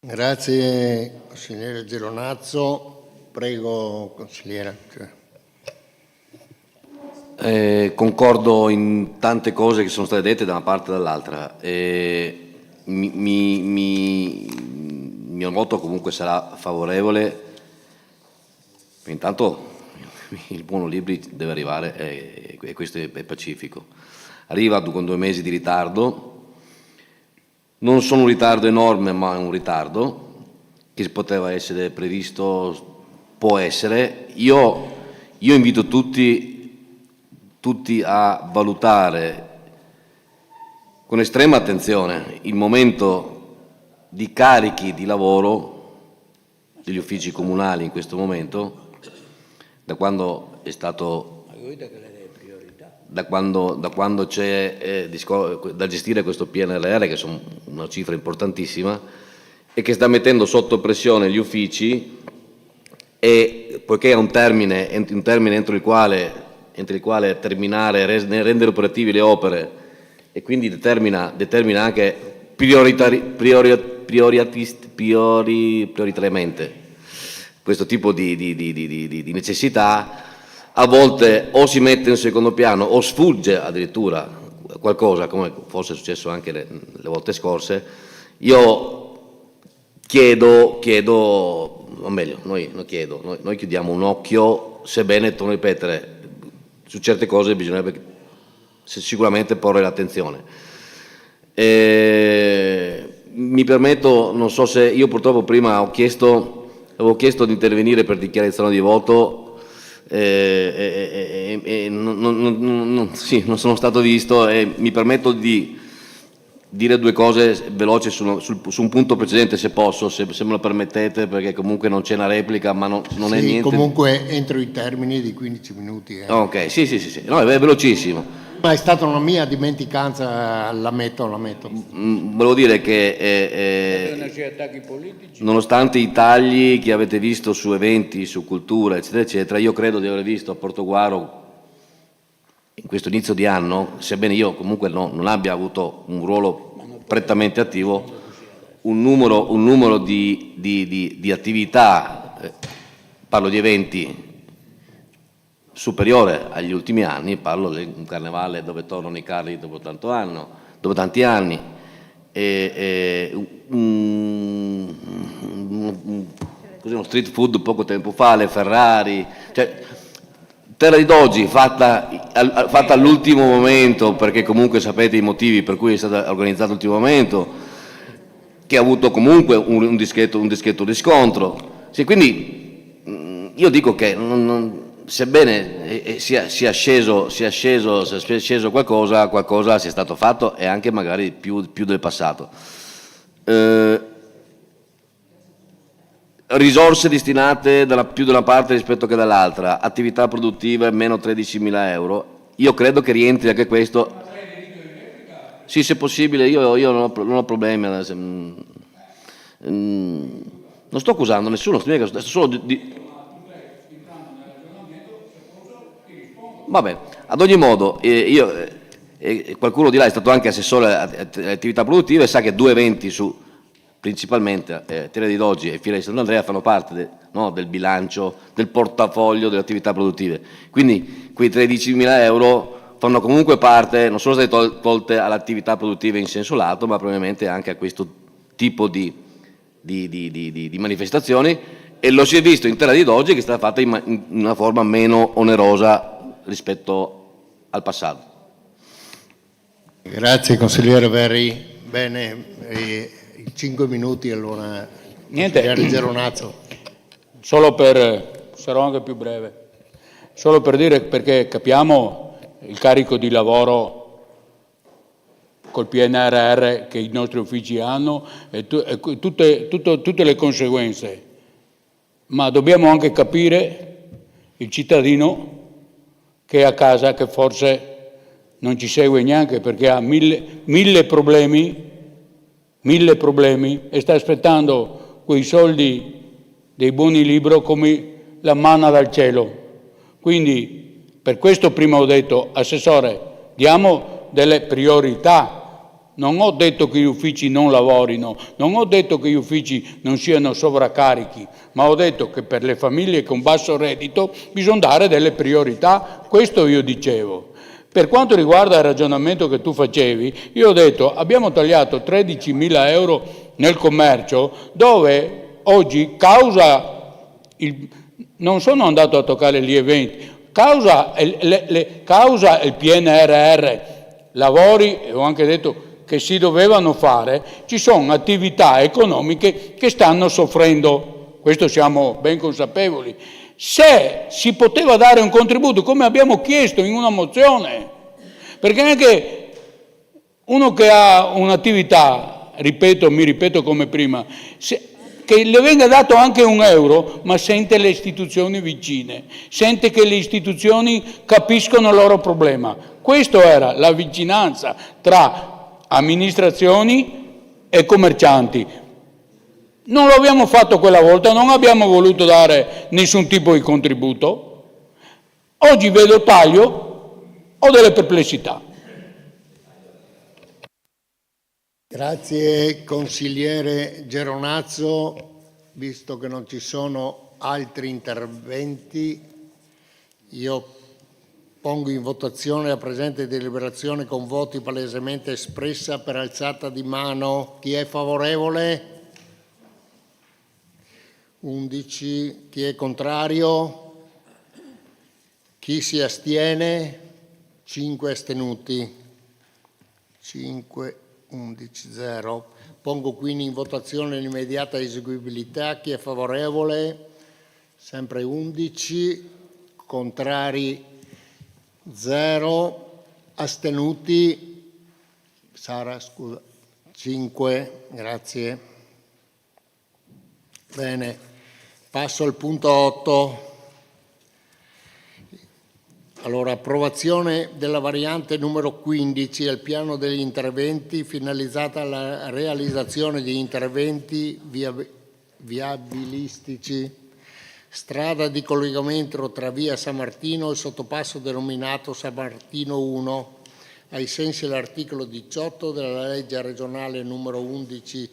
Grazie, consigliere Geronazzo. Prego, consigliera. Concordo in tante cose che sono state dette da una parte e dall'altra. Il mio voto comunque sarà favorevole. Intanto il buon Libri deve arrivare e questo è pacifico. Arriva con 2 mesi di ritardo, non sono un ritardo enorme ma è un ritardo che poteva essere previsto, può essere. Io invito tutti a valutare con estrema attenzione il momento di carichi di lavoro degli uffici comunali in questo momento, da quando è stato, da quando c'è da gestire questo PNRR, che sono una cifra importantissima e che sta mettendo sotto pressione gli uffici, e poiché è un termine entro il quale terminare, rendere operativi le opere, e quindi determina anche prioritariamente questo tipo di necessità, a volte o si mette in secondo piano o sfugge addirittura qualcosa, come forse è successo anche le volte scorse. Io chiedo, o meglio, noi chiudiamo un occhio, sebbene, torno a ripetere, su certe cose bisognerebbe sicuramente porre l'attenzione. Mi permetto, non so se io purtroppo prima avevo chiesto di intervenire per dichiarazione di voto, non sono stato visto, e mi permetto di dire 2 cose veloci su un punto precedente, se posso, se me lo permettete, perché comunque non c'è una replica, ma non è niente. Comunque entro i termini di 15 minuti. Ok, sì, no, è velocissimo. Ma è stata una mia dimenticanza, l'ammetto. Volevo dire che nonostante i tagli che avete visto su eventi, su cultura, eccetera, eccetera, io credo di aver visto a Portoguaro in questo inizio di anno, sebbene io comunque non abbia avuto un ruolo prettamente attivo, un numero di attività, parlo di eventi, superiore agli ultimi anni. Parlo di un carnevale dove tornano i carri dopo tanti anni, uno street food poco tempo fa, le Ferrari, cioè Terra di Doggi fatta all'ultimo momento, perché comunque sapete i motivi per cui è stata organizzata all'ultimo momento, che ha avuto comunque un discreto riscontro. Sì, quindi io dico che sebbene sia sceso qualcosa sia stato fatto, e anche magari più del passato. Risorse destinate più da una parte rispetto che dall'altra, attività produttive meno 13.000 euro. Io credo che rientri anche questo. Sì, se possibile, io non ho problemi. Non sto accusando nessuno, sto solo Vabbè, ad ogni modo, qualcuno di là è stato anche assessore alle attività produttive e sa che 2 eventi su principalmente Terra di Doggi e Fiera di Sant'Andrea fanno parte del bilancio, del portafoglio delle attività produttive. Quindi quei 13.000 euro fanno comunque parte, non sono state tolte all'attività produttiva in senso lato, ma probabilmente anche a questo tipo di manifestazioni, e lo si è visto in Terra di Doggi che è stata fatta in una forma meno onerosa rispetto al passato. Grazie consigliere Verri. Bene, 5 minuti allora. Niente, consigliere Geronazzo. sarò anche più breve, solo per dire, perché capiamo il carico di lavoro col PNRR che i nostri uffici hanno e tutte le conseguenze, ma dobbiamo anche capire il cittadino che è a casa, che forse non ci segue neanche perché ha mille problemi e sta aspettando quei soldi dei buoni libro come la manna dal cielo. Quindi per questo prima ho detto, assessore, diamo delle priorità. Non ho detto che gli uffici non lavorino, non ho detto che gli uffici non siano sovraccarichi, ma ho detto che per le famiglie con basso reddito bisogna dare delle priorità. Questo io dicevo. Per quanto riguarda il ragionamento che tu facevi, io ho detto abbiamo tagliato 13.000 euro nel commercio, dove oggi non sono andato a toccare gli eventi, causa il PNRR, lavori, e ho anche detto che si dovevano fare, ci sono attività economiche che stanno soffrendo, questo siamo ben consapevoli. Se si poteva dare un contributo, come abbiamo chiesto in una mozione, perché anche uno che ha un'attività, mi ripeto come prima, che le venga dato anche €1, ma sente le istituzioni vicine, sente che le istituzioni capiscono il loro problema. Questa era la vicinanza tra amministrazioni e commercianti. Non lo abbiamo fatto quella volta, non abbiamo voluto dare nessun tipo di contributo. Oggi vedo il taglio, ho delle perplessità. Grazie consigliere Geronazzo. Visto che non ci sono altri interventi, io pongo in votazione la presente deliberazione con voti palesemente espressa per alzata di mano. Chi è favorevole? 11. Chi è contrario? Chi si astiene? 5 astenuti. 5, 11, 0. Pongo quindi in votazione l'immediata eseguibilità. Chi è favorevole? Sempre 11. Contrari? 0. Astenuti? Sara, scusa. 5. Grazie. Bene. Passo al punto 8. Allora, approvazione della variante numero 15 al piano degli interventi finalizzata alla realizzazione di interventi viabilistici, strada di collegamento tra via San Martino e il sottopasso denominato San Martino 1, ai sensi dell'articolo 18 della legge regionale numero 11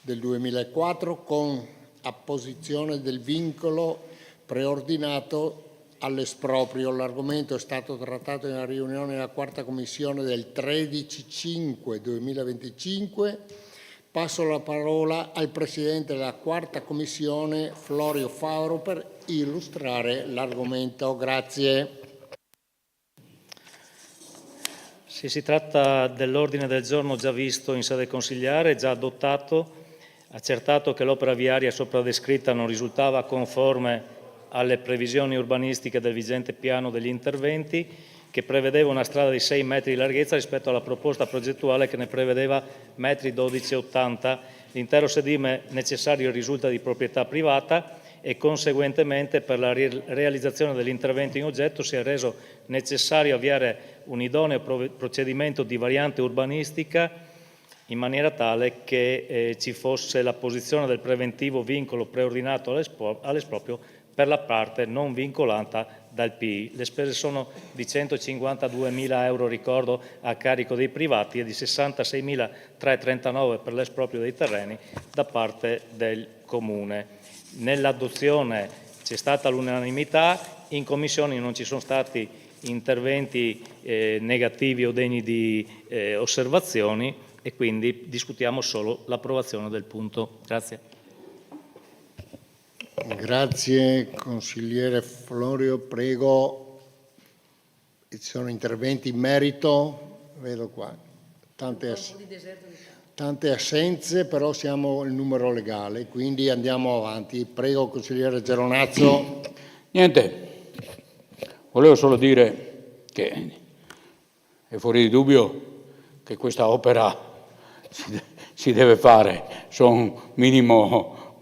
del 2004, con apposizione del vincolo preordinato all'esproprio. L'argomento è stato trattato in una riunione della quarta commissione del 13/5/2025. Passo la parola al presidente della quarta commissione, Florio Fauro, per illustrare l'argomento. Grazie. Sì, si tratta dell'ordine del giorno già visto in sede consigliare, già adottato, accertato che l'opera viaria sopra descritta non risultava conforme alle previsioni urbanistiche del vigente piano degli interventi, che prevedeva una strada di 6 metri di larghezza rispetto alla proposta progettuale che ne prevedeva 12,80 m. L'intero sedime necessario risulta di proprietà privata e conseguentemente per la realizzazione dell'intervento in oggetto si è reso necessario avviare un idoneo procedimento di variante urbanistica in maniera tale che ci fosse la posizione del preventivo vincolo preordinato all'esproprio per la parte non vincolata dal PI. Le spese sono di 152.000 euro, ricordo, a carico dei privati e di 66.339 per l'esproprio dei terreni da parte del Comune. Nell'adozione c'è stata l'unanimità, in commissione non ci sono stati interventi negativi o degni di osservazioni e quindi discutiamo solo l'approvazione del punto. Grazie. Grazie consigliere Florio, prego. Ci sono interventi in merito? Vedo qua tante assenze, però siamo il numero legale, quindi andiamo avanti. Prego consigliere Geronazzo. Niente, volevo solo dire che è fuori di dubbio che questa opera si deve fare. Sono minimo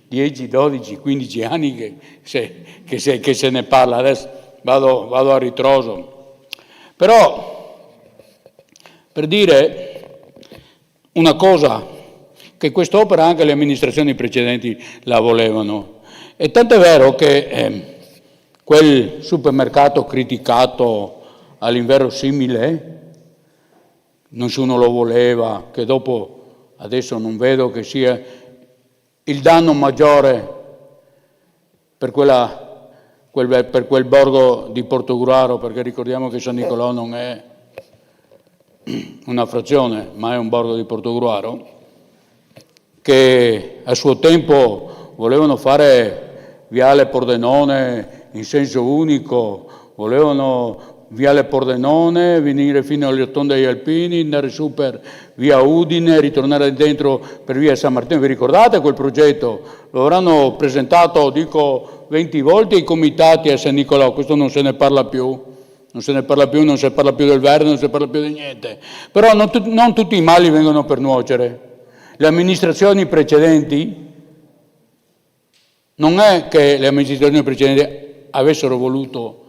10, 12, 15 anni che se ne parla. Adesso vado a ritroso. Però, per dire una cosa, che quest'opera anche le amministrazioni precedenti la volevano. E tanto è vero che quel supermercato criticato all'inverosimile, nessuno lo voleva, che dopo adesso non vedo che sia il danno maggiore per quel borgo di Portogruaro, perché ricordiamo che San Nicolò non è una frazione, ma è un borgo di Portogruaro, che a suo tempo volevano fare Viale Pordenone in senso unico, volevano Viale Pordenone, venire fino alle Rotonde degli Alpini, andare su per via Udine, ritornare dentro per via San Martino. Vi ricordate quel progetto? Lo avranno presentato, dico, 20 volte i comitati a San Nicolò, questo non se ne parla più. Non se ne parla più, non si parla più del verde, non si parla più di niente. Però non tutti i mali vengono per nuocere. Le amministrazioni precedenti, non è che le amministrazioni precedenti avessero voluto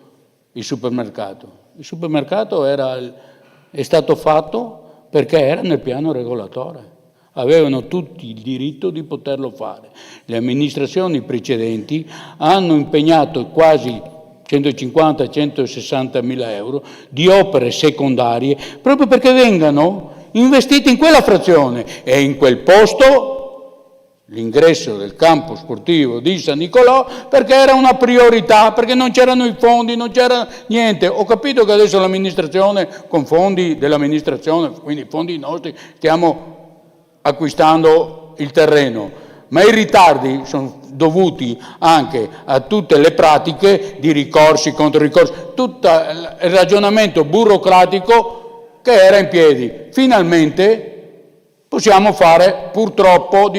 il supermercato. Il supermercato è stato fatto perché era nel piano regolatore. Avevano tutti il diritto di poterlo fare. Le amministrazioni precedenti hanno impegnato quasi 150-160 mila euro di opere secondarie proprio perché vengano investite in quella frazione e in quel posto l'ingresso del campo sportivo di San Nicolò perché era una priorità, perché non c'erano i fondi, non c'era niente. Ho capito che adesso l'amministrazione con fondi dell'amministrazione, quindi fondi nostri, stiamo acquistando il terreno, ma i ritardi sono dovuti anche a tutte le pratiche di ricorsi, controricorsi, tutto il ragionamento burocratico che era in piedi. Finalmente possiamo fare, purtroppo,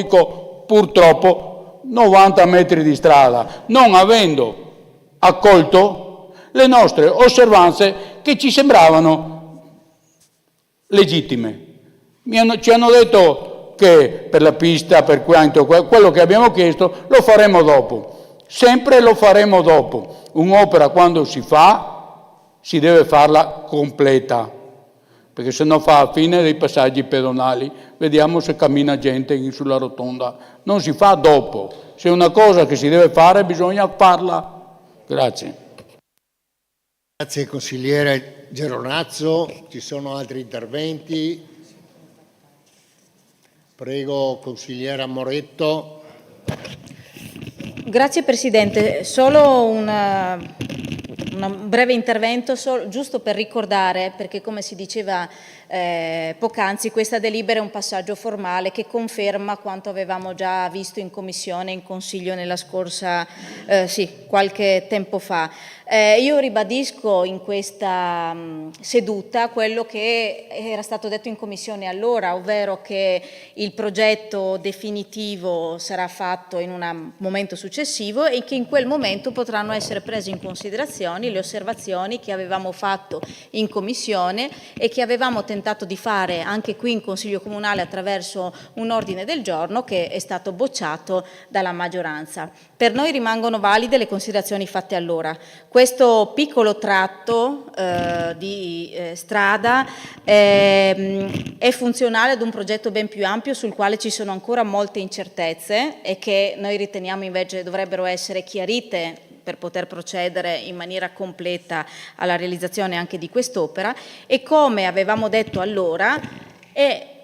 90 metri di strada, non avendo accolto le nostre osservanze che ci sembravano legittime. Ci hanno detto che per la pista, per quanto quello che abbiamo chiesto, lo faremo dopo. Sempre lo faremo dopo. Un'opera quando si fa, si deve farla completa, perché se no fa a fine dei passaggi pedonali. Vediamo se cammina gente sulla rotonda. Non si fa dopo. Se è una cosa che si deve fare, bisogna farla. Grazie. Grazie consigliere Geronazzo. Ci sono altri interventi? Prego, consigliera Moretto. Grazie Presidente, solo un breve intervento, giusto per ricordare, perché come si diceva poc'anzi, questa delibera è un passaggio formale che conferma quanto avevamo già visto in Commissione e in Consiglio nella scorsa, qualche tempo fa. Io ribadisco in questa seduta quello che era stato detto in Commissione allora, ovvero che il progetto definitivo sarà fatto in un momento successivo e che in quel momento potranno essere prese in considerazione le osservazioni che avevamo fatto in Commissione e che avevamo tentato di fare anche qui in Consiglio Comunale attraverso un ordine del giorno che è stato bocciato dalla maggioranza. Per noi rimangono valide le considerazioni fatte allora. Questo piccolo tratto di strada è funzionale ad un progetto ben più ampio sul quale ci sono ancora molte incertezze e che noi riteniamo invece dovrebbero essere chiarite per poter procedere in maniera completa alla realizzazione anche di quest'opera, e come avevamo detto allora è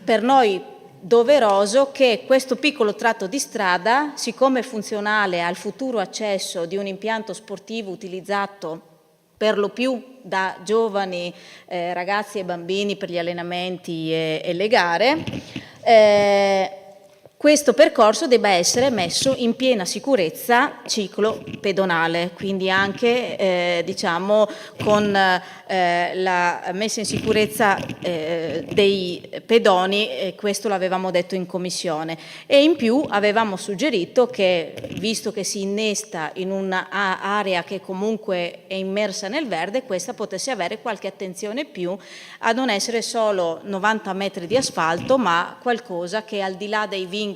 per noi doveroso che questo piccolo tratto di strada, siccome funzionale al futuro accesso di un impianto sportivo utilizzato per lo più da giovani ragazzi e bambini per gli allenamenti e le gare, questo percorso debba essere messo in piena sicurezza ciclo pedonale, quindi anche diciamo con la messa in sicurezza dei pedoni, questo l'avevamo detto in commissione, e in più avevamo suggerito che, visto che si innesta in un'area che comunque è immersa nel verde, questa potesse avere qualche attenzione più a non essere solo 90 metri di asfalto, ma qualcosa che al di là dei vincoli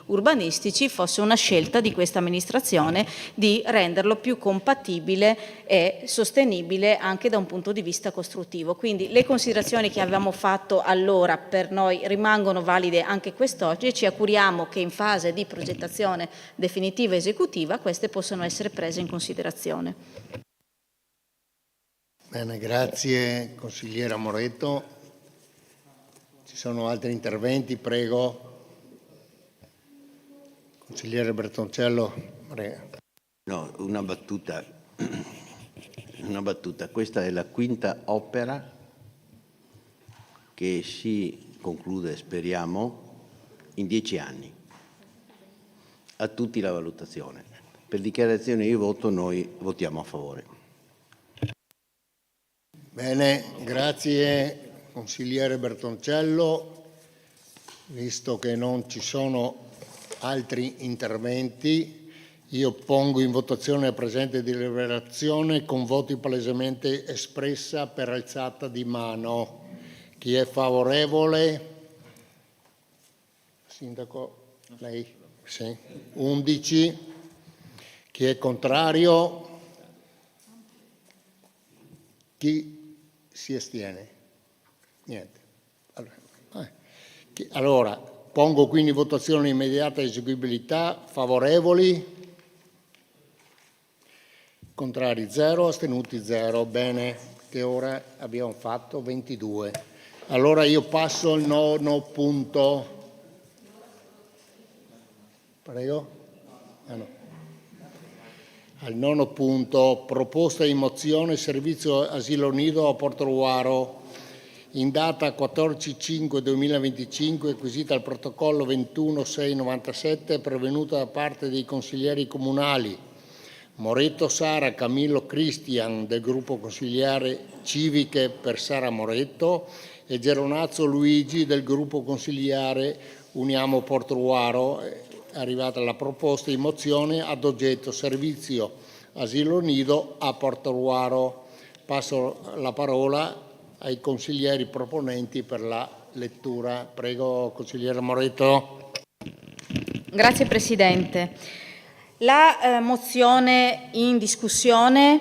urbanistici fosse una scelta di questa amministrazione di renderlo più compatibile e sostenibile anche da un punto di vista costruttivo. Quindi le considerazioni che avevamo fatto allora per noi rimangono valide anche quest'oggi, e ci auguriamo che in fase di progettazione definitiva e esecutiva queste possano essere prese in considerazione. Bene, grazie consigliera Moretto. Ci sono altri interventi? Prego. Consigliere Bertoncello. No, una battuta. Questa è la quinta opera che si conclude, speriamo, in 10 anni. A tutti la valutazione. Per dichiarazione di voto noi votiamo a favore. Bene, grazie consigliere Bertoncello. Visto che non ci sono altri interventi, io pongo in votazione la presente deliberazione con voti palesemente espressa per alzata di mano. Chi è favorevole? Sindaco, lei? Sì. 11. Chi è contrario? Chi si astiene? Niente. Allora, pongo quindi in votazione immediata eseguibilità. Favorevoli? Contrari 0, astenuti 0. Bene, che ora abbiamo fatto? 22. Allora io passo al nono punto. Prego. No. Al nono punto, proposta di mozione servizio asilo nido a Portogruaro. In data 14/5/2025, acquisita al protocollo 21/6/97, pervenuta da parte dei consiglieri comunali Moretto Sara, Camillo Cristian del gruppo consigliare Civiche per Sara Moretto e Geronazzo Luigi del gruppo consigliare Uniamo Portogruaro. È arrivata la proposta di mozione ad oggetto servizio asilo nido a Portogruaro. Passo la parola ai consiglieri proponenti per la lettura. Prego, consigliere Moretto. Grazie Presidente. La mozione in discussione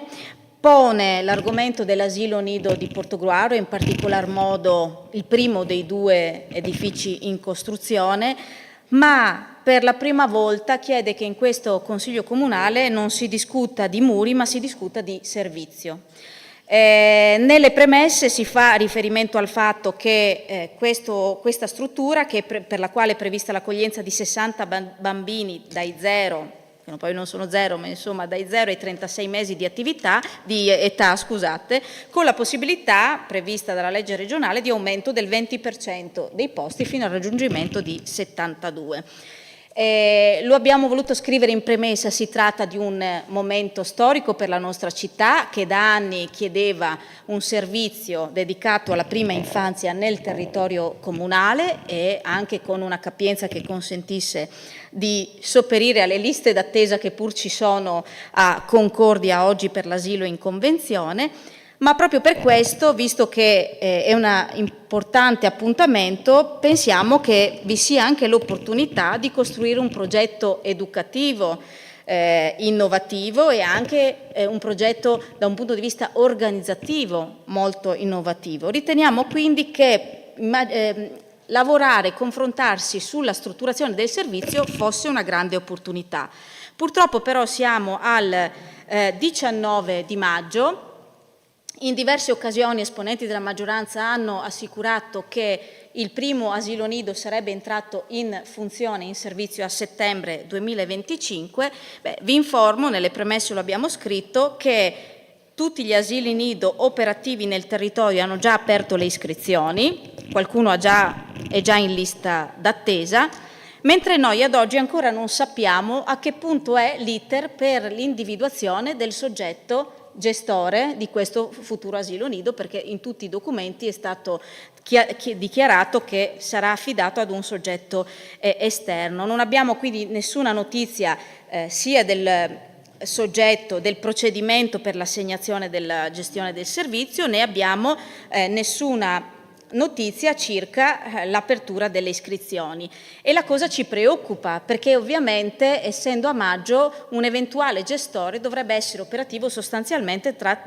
pone l'argomento dell'asilo nido di Portogruaro, in particolar modo il primo dei 2 edifici in costruzione, ma per la prima volta chiede che in questo Consiglio Comunale non si discuta di muri, ma si discuta di servizio. Nelle premesse si fa riferimento al fatto che questa struttura, per la quale è prevista l'accoglienza di 60 bambini dai 0, che poi non sono 0, ma insomma dai 0 ai 36 mesi di età, con la possibilità prevista dalla legge regionale di aumento del 20% dei posti fino al raggiungimento di 72. Lo abbiamo voluto scrivere in premessa, si tratta di un momento storico per la nostra città che da anni chiedeva un servizio dedicato alla prima infanzia nel territorio comunale e anche con una capienza che consentisse di sopperire alle liste d'attesa che pur ci sono a Concordia oggi per l'asilo in convenzione. Ma proprio per questo, visto che è un importante appuntamento, pensiamo che vi sia anche l'opportunità di costruire un progetto educativo innovativo e anche un progetto da un punto di vista organizzativo molto innovativo. Riteniamo quindi che lavorare, confrontarsi sulla strutturazione del servizio fosse una grande opportunità. Purtroppo però siamo al 19 di maggio. In diverse occasioni esponenti della maggioranza hanno assicurato che il primo asilo nido sarebbe entrato in funzione, in servizio a settembre 2025. Vi informo, nelle premesse lo abbiamo scritto, che tutti gli asili nido operativi nel territorio hanno già aperto le iscrizioni, qualcuno è già in lista d'attesa, mentre noi ad oggi ancora non sappiamo a che punto è l'iter per l'individuazione del soggetto gestore di questo futuro asilo nido, perché in tutti i documenti è stato dichiarato che sarà affidato ad un soggetto esterno. Non abbiamo quindi nessuna notizia sia del soggetto, del procedimento per l'assegnazione della gestione del servizio, né abbiamo nessuna notizia circa l'apertura delle iscrizioni, e la cosa ci preoccupa perché ovviamente, essendo a maggio, un eventuale gestore dovrebbe essere operativo sostanzialmente tra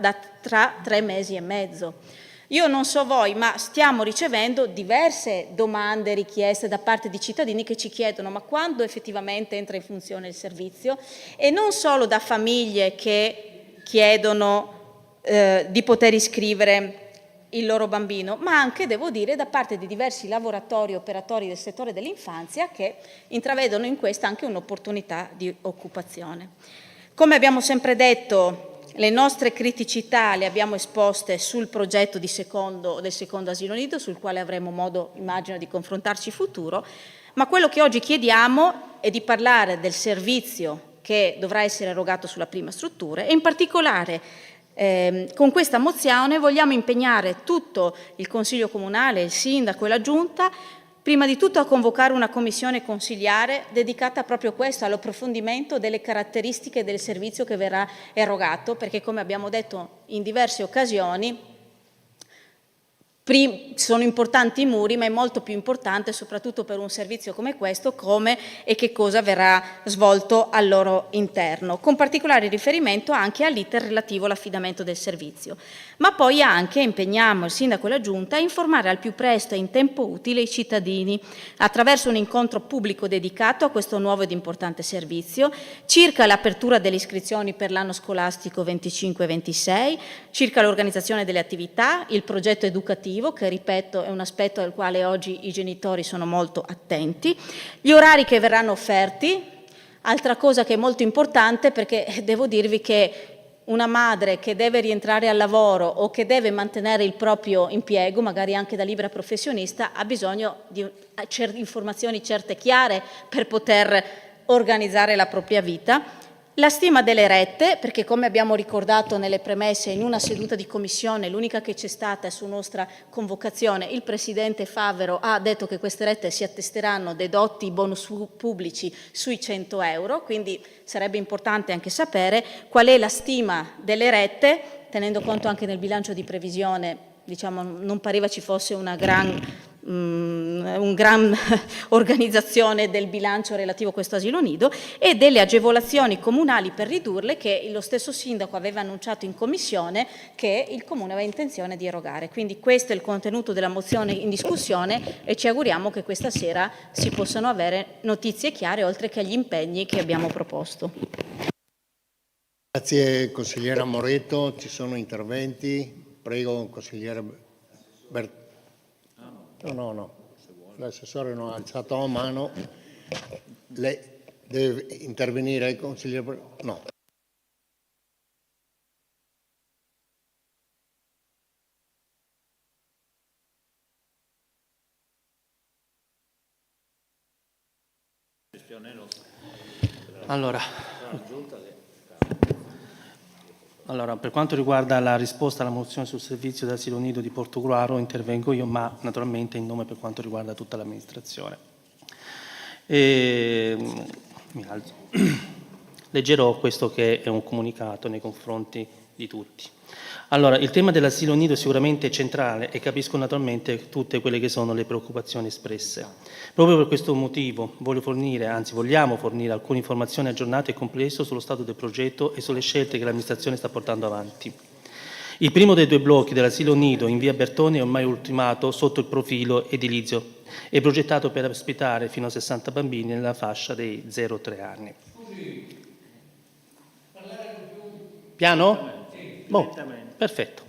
3 mesi e mezzo. Io non so voi, ma stiamo ricevendo diverse domande, richieste da parte di cittadini che ci chiedono ma quando effettivamente entra in funzione il servizio, e non solo da famiglie che chiedono di poter iscrivere il loro bambino, ma anche, devo dire, da parte di diversi lavoratori e operatori del settore dell'infanzia che intravedono in questa anche un'opportunità di occupazione. Come abbiamo sempre detto, le nostre criticità le abbiamo esposte sul progetto del secondo asilo nido, sul quale avremo modo, immagino, di confrontarci in futuro, ma quello che oggi chiediamo è di parlare del servizio che dovrà essere erogato sulla prima struttura e in particolare con questa mozione vogliamo impegnare tutto il Consiglio Comunale, il Sindaco e la Giunta, prima di tutto a convocare una commissione consiliare dedicata proprio a questo, all'approfondimento delle caratteristiche del servizio che verrà erogato, perché come abbiamo detto in diverse occasioni, sono importanti i muri, ma è molto più importante, soprattutto per un servizio come questo, come e che cosa verrà svolto al loro interno, con particolare riferimento anche all'iter relativo all'affidamento del servizio. Ma poi anche impegniamo il Sindaco e la Giunta a informare al più presto e in tempo utile i cittadini, attraverso un incontro pubblico dedicato a questo nuovo ed importante servizio, circa l'apertura delle iscrizioni per l'anno scolastico 25-26, circa l'organizzazione delle attività, il progetto educativo, che ripeto è un aspetto al quale oggi i genitori sono molto attenti, gli orari che verranno offerti, altra cosa che è molto importante, perché devo dirvi che una madre che deve rientrare al lavoro o che deve mantenere il proprio impiego, magari anche da libera professionista, ha bisogno di informazioni certe e chiare per poter organizzare la propria vita. La stima delle rette, perché come abbiamo ricordato nelle premesse in una seduta di commissione, l'unica che c'è stata su nostra convocazione, il Presidente Favero ha detto che queste rette si attesteranno dedotti bonus pubblici sui 100 euro, quindi sarebbe importante anche sapere qual è la stima delle rette, tenendo conto anche nel bilancio di previsione, diciamo, non pareva ci fosse una gran organizzazione del bilancio relativo a questo asilo nido, e delle agevolazioni comunali per ridurle, che lo stesso Sindaco aveva annunciato in commissione che il Comune aveva intenzione di erogare. Quindi questo è il contenuto della mozione in discussione e ci auguriamo che questa sera si possano avere notizie chiare, oltre che agli impegni che abbiamo proposto. Grazie consigliera Moretto, ci sono interventi? Prego consigliere No, l'assessore non ha alzato la mano. Lei deve intervenire, consigliere? No. Allora, per quanto riguarda la risposta alla mozione sul servizio d'asilo nido di Portogruaro, intervengo io, ma naturalmente in nome per quanto riguarda tutta l'amministrazione. Leggerò questo che è un comunicato nei confronti di tutti. Allora, il tema dell'asilo nido sicuramente è centrale e capisco naturalmente tutte quelle che sono le preoccupazioni espresse. Proprio per questo motivo vogliamo fornire alcune informazioni aggiornate e complesse sullo stato del progetto e sulle scelte che l'amministrazione sta portando avanti. Il primo dei 2 blocchi dell'asilo nido in via Bertoni è ormai ultimato sotto il profilo edilizio e progettato per ospitare fino a 60 bambini nella fascia dei 0-3 anni. Piano? Perfetto.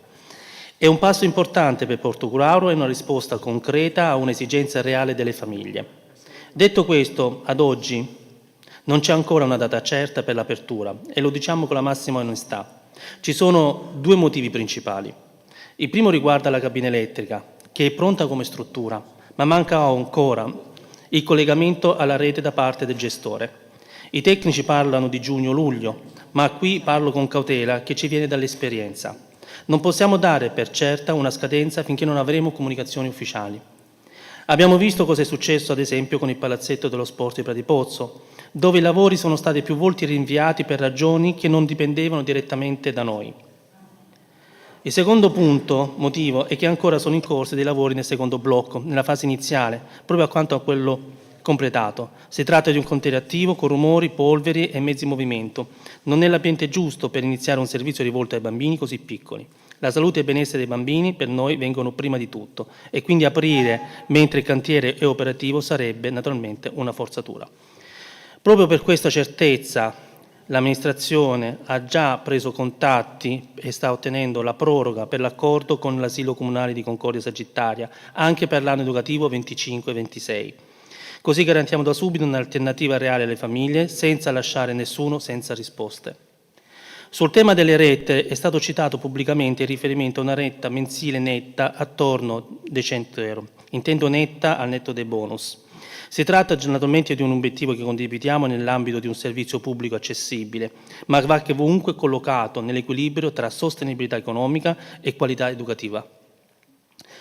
È un passo importante per Portogruaro e una risposta concreta a un'esigenza reale delle famiglie. Detto questo, ad oggi non c'è ancora una data certa per l'apertura e lo diciamo con la massima onestà. Ci sono due motivi principali. Il primo riguarda la cabina elettrica, che è pronta come struttura, ma manca ancora il collegamento alla rete da parte del gestore. I tecnici parlano di giugno-luglio, ma qui parlo con cautela che ci viene dall'esperienza. Non possiamo dare per certa una scadenza finché non avremo comunicazioni ufficiali. Abbiamo visto cosa è successo, ad esempio, con il palazzetto dello sport di Pradipozzo, dove i lavori sono stati più volte rinviati per ragioni che non dipendevano direttamente da noi. Il secondo motivo è che ancora sono in corso dei lavori nel secondo blocco, nella fase iniziale, proprio quanto a quello completato. Si tratta di un contenitore attivo con rumori, polveri e mezzi in movimento. Non è l'ambiente giusto per iniziare un servizio rivolto ai bambini così piccoli. La salute e il benessere dei bambini per noi vengono prima di tutto e quindi aprire mentre il cantiere è operativo sarebbe naturalmente una forzatura. Proprio per questa certezza l'amministrazione ha già preso contatti e sta ottenendo la proroga per l'accordo con l'asilo comunale di Concordia Sagittaria anche per l'anno educativo 25-26. Così garantiamo da subito un'alternativa reale alle famiglie senza lasciare nessuno senza risposte. Sul tema delle rette è stato citato pubblicamente il riferimento a una retta mensile netta attorno dei 100 euro. Intendo netta al netto dei bonus. Si tratta naturalmente di un obiettivo che condividiamo nell'ambito di un servizio pubblico accessibile, ma va comunque collocato nell'equilibrio tra sostenibilità economica e qualità educativa.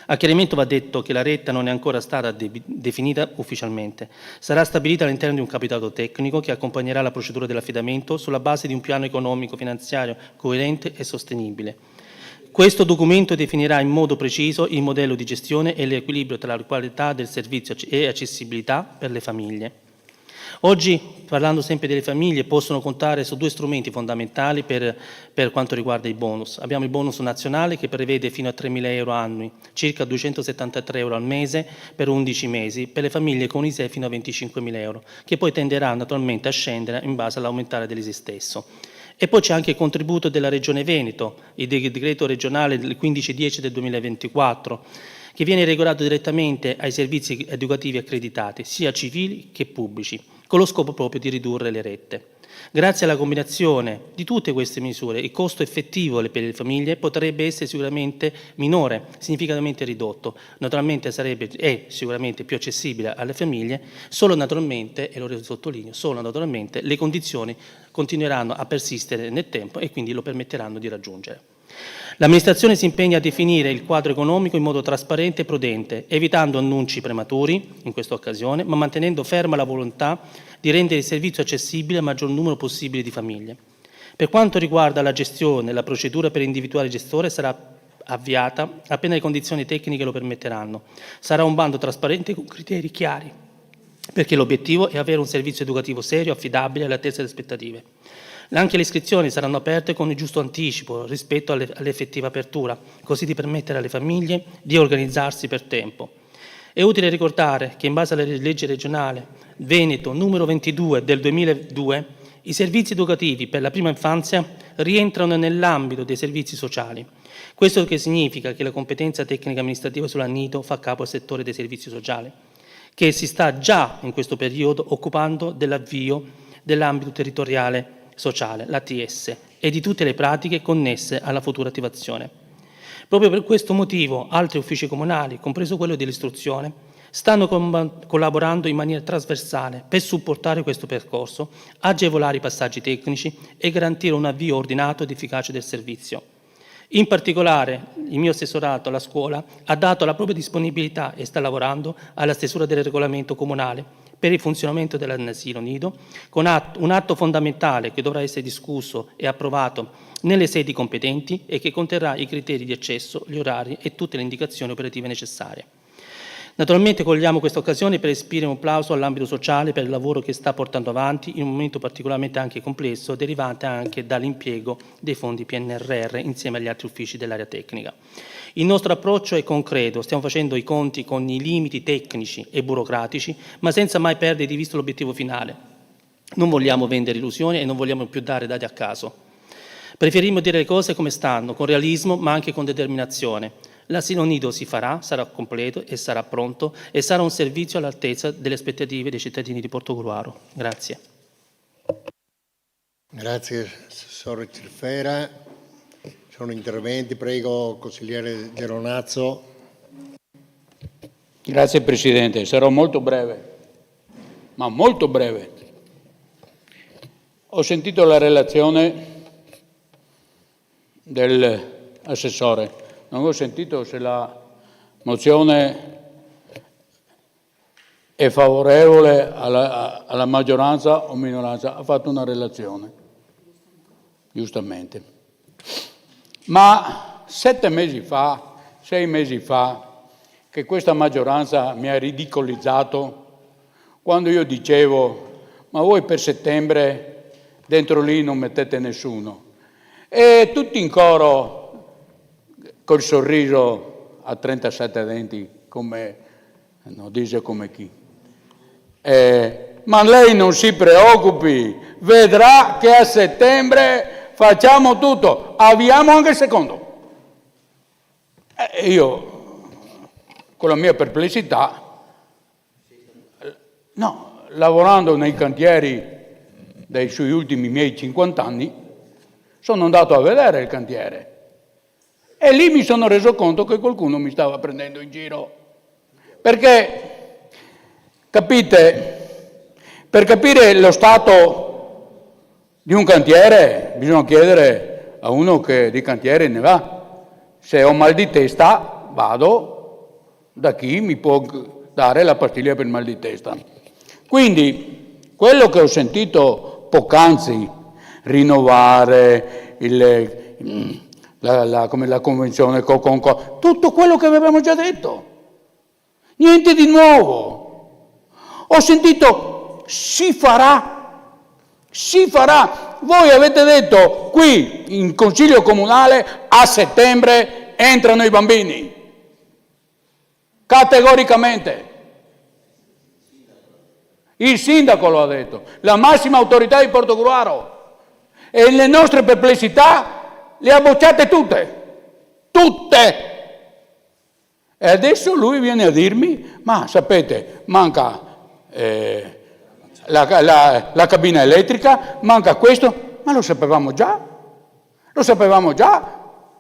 A chiarimento va detto che la retta non è ancora stata definita ufficialmente. Sarà stabilita all'interno di un capitolo tecnico che accompagnerà la procedura dell'affidamento sulla base di un piano economico-finanziario coerente e sostenibile. Questo documento definirà in modo preciso il modello di gestione e l'equilibrio tra la qualità del servizio e accessibilità per le famiglie. Oggi, parlando sempre delle famiglie, possono contare su due strumenti fondamentali per quanto riguarda i bonus. Abbiamo il bonus nazionale che prevede fino a 3.000 euro annui, circa 273 euro al mese per 11 mesi, per le famiglie con ISEE fino a 25.000 euro, che poi tenderà naturalmente a scendere in base all'aumentare dell'ISEE stesso. E poi c'è anche il contributo della Regione Veneto, il decreto regionale del 15/10 del 2024, che viene regolato direttamente ai servizi educativi accreditati, sia civili che pubblici, con lo scopo proprio di ridurre le rette. Grazie alla combinazione di tutte queste misure, il costo effettivo per le famiglie potrebbe essere sicuramente minore, significativamente ridotto. Naturalmente è sicuramente più accessibile alle famiglie, solo naturalmente, e lo sottolineo, solo naturalmente le condizioni continueranno a persistere nel tempo e quindi lo permetteranno di raggiungere. L'amministrazione si impegna a definire il quadro economico in modo trasparente e prudente, evitando annunci prematuri in questa occasione, ma mantenendo ferma la volontà di rendere il servizio accessibile al maggior numero possibile di famiglie. Per quanto riguarda la gestione, la procedura per individuare il gestore sarà avviata appena le condizioni tecniche lo permetteranno. Sarà un bando trasparente con criteri chiari, perché l'obiettivo è avere un servizio educativo serio, affidabile e all'altezza delle aspettative. Anche le iscrizioni saranno aperte con il giusto anticipo rispetto all'effettiva apertura, così di permettere alle famiglie di organizzarsi per tempo. È utile ricordare che in base alla legge regionale Veneto numero 22 del 2002, i servizi educativi per la prima infanzia rientrano nell'ambito dei servizi sociali. Questo che significa che la competenza tecnica amministrativa sull'annito fa capo al settore dei servizi sociali, che si sta già in questo periodo occupando dell'avvio dell'ambito territoriale sociale, l'ATS, e di tutte le pratiche connesse alla futura attivazione. Proprio per questo motivo altri uffici comunali, compreso quello dell'istruzione, stanno collaborando in maniera trasversale per supportare questo percorso, agevolare i passaggi tecnici e garantire un avvio ordinato ed efficace del servizio. In particolare, il mio assessorato alla scuola ha dato la propria disponibilità e sta lavorando alla stesura del regolamento comunale per il funzionamento dell'asilo nido, con un atto fondamentale che dovrà essere discusso e approvato nelle sedi competenti e che conterrà i criteri di accesso, gli orari e tutte le indicazioni operative necessarie. Naturalmente cogliamo questa occasione per esprimere un plauso all'ambito sociale per il lavoro che sta portando avanti in un momento particolarmente anche complesso, derivante anche dall'impiego dei fondi PNRR insieme agli altri uffici dell'area tecnica. Il nostro approccio è concreto, stiamo facendo i conti con i limiti tecnici e burocratici, ma senza mai perdere di vista l'obiettivo finale. Non vogliamo vendere illusioni e non vogliamo più dare dati a caso. Preferimmo dire le cose come stanno, con realismo ma anche con determinazione. L'asilo nido si farà, sarà completo e sarà pronto e sarà un servizio all'altezza delle aspettative dei cittadini di Portogruaro. Grazie. Grazie, Assessore Cirfera. Sono interventi, prego, consigliere Geronazzo. Grazie Presidente, sarò molto breve, ma molto breve. Ho sentito la relazione dell'assessore. Non ho sentito se la mozione è favorevole alla maggioranza o minoranza. Ha fatto una relazione, giustamente. Ma 7 mesi fa, 6 mesi fa, che questa maggioranza mi ha ridicolizzato quando io dicevo ma voi per settembre dentro lì non mettete nessuno. E tutti in coro col sorriso a 37 denti, come no, dice come chi. Ma lei non si preoccupi, vedrà che a settembre facciamo tutto, avviamo anche il secondo. Io, con la mia perplessità, no, lavorando nei cantieri dei suoi ultimi miei 50 anni, sono andato a vedere il cantiere. E lì mi sono reso conto che qualcuno mi stava prendendo in giro. Perché, capite, per capire lo stato di un cantiere bisogna chiedere a uno che di cantiere ne va. Se ho mal di testa, vado da chi mi può dare la pastiglia per il mal di testa. Quindi, quello che ho sentito poc'anzi, rinnovare la convenzione con tutto quello che avevamo già detto, niente di nuovo. Ho sentito si farà. Voi avete detto qui in Consiglio Comunale a settembre entrano i bambini, categoricamente. Il sindaco lo ha detto, la massima autorità di Portogruaro, e le nostre perplessità le ha bocciate tutte. E adesso lui viene a dirmi, ma sapete, manca la cabina elettrica, manca questo, ma lo sapevamo già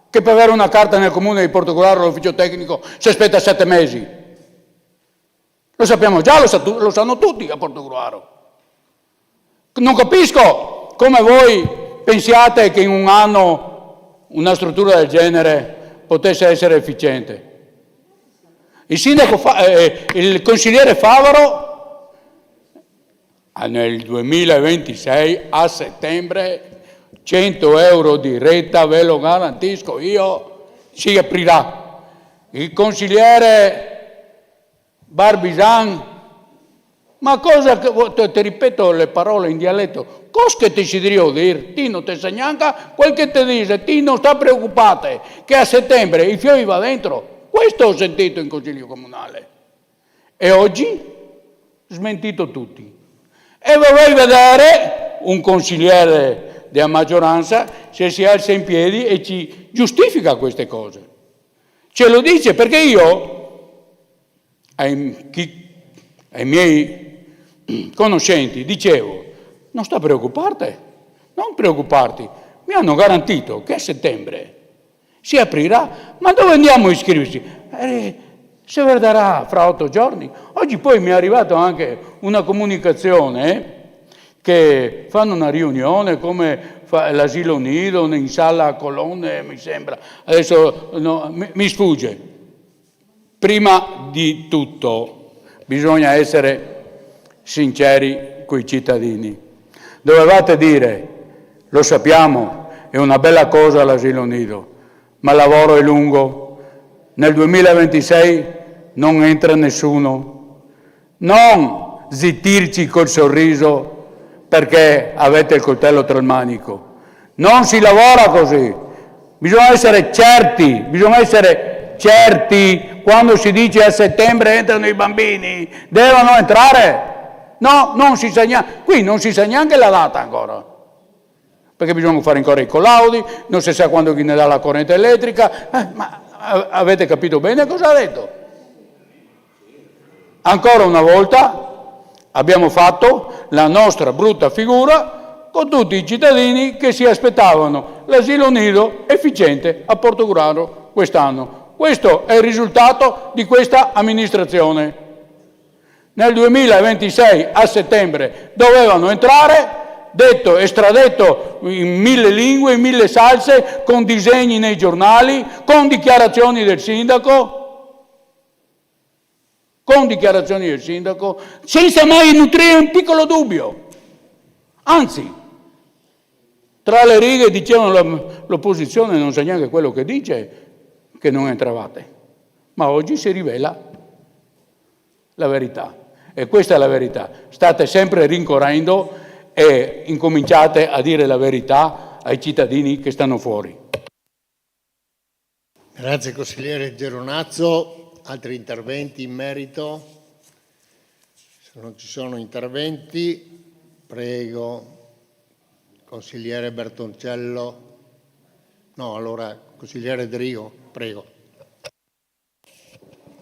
che per avere una carta nel comune di Portogruaro l'ufficio tecnico si aspetta 7 mesi. Lo sappiamo già, lo sanno tutti a Portogruaro. Non capisco come voi pensiate che in un anno una struttura del genere potesse essere efficiente. Il consigliere Favaro nel 2026 a settembre 100 euro di retta, ve lo garantisco io, si aprirà. Il consigliere Barbisan, ma cosa che ti ripeto le parole in dialetto, cosa che ti si devo dire? Ti non ti sa neanche quel che ti dice, ti non sta preoccupate che a settembre i fiori va dentro. Questo ho sentito in Consiglio Comunale. E oggi smentito tutti. E vorrei vedere un consigliere della maggioranza se si alza in piedi e ci giustifica queste cose. Ce lo dice, perché io ai miei conoscenti dicevo, non preoccuparti, mi hanno garantito che a settembre si aprirà, ma dove andiamo a iscriversi? Si vedrà fra 8 giorni. Oggi poi mi è arrivata anche una comunicazione che fanno una riunione come l'asilo nido in sala a colonne, mi sembra, adesso no, mi sfugge. Prima di tutto bisogna essere sinceri coi cittadini. Dovevate dire, lo sappiamo, è una bella cosa l'asilo nido, ma il lavoro è lungo. Nel 2026 non entra nessuno. Non zittirci col sorriso perché avete il coltello tra il manico. Non si lavora così. Bisogna essere certi, quando si dice a settembre entrano i bambini, devono entrare. No, non si sa neanche, qui non si sa neanche la data ancora, perché bisogna fare ancora i collaudi, non si sa quando chi ne dà la corrente elettrica, ma avete capito bene cosa ha detto? Ancora una volta abbiamo fatto la nostra brutta figura con tutti i cittadini che si aspettavano l'asilo nido efficiente a Portogruaro quest'anno. Questo è il risultato di questa amministrazione. Nel 2026 a settembre dovevano entrare, detto e stradetto in 1000 lingue, in 1000 salse, con disegni nei giornali, con dichiarazioni del sindaco, senza mai nutrire un piccolo dubbio. Anzi, tra le righe dicevano l'opposizione non sa neanche quello che dice, che non entravate. Ma oggi si rivela la verità. E questa è la verità. State sempre rincorrendo e incominciate a dire la verità ai cittadini che stanno fuori. Grazie consigliere Geronazzo. Altri interventi in merito? Se non ci sono interventi, prego consigliere Bertoncello. No, allora consigliere Drigo, prego.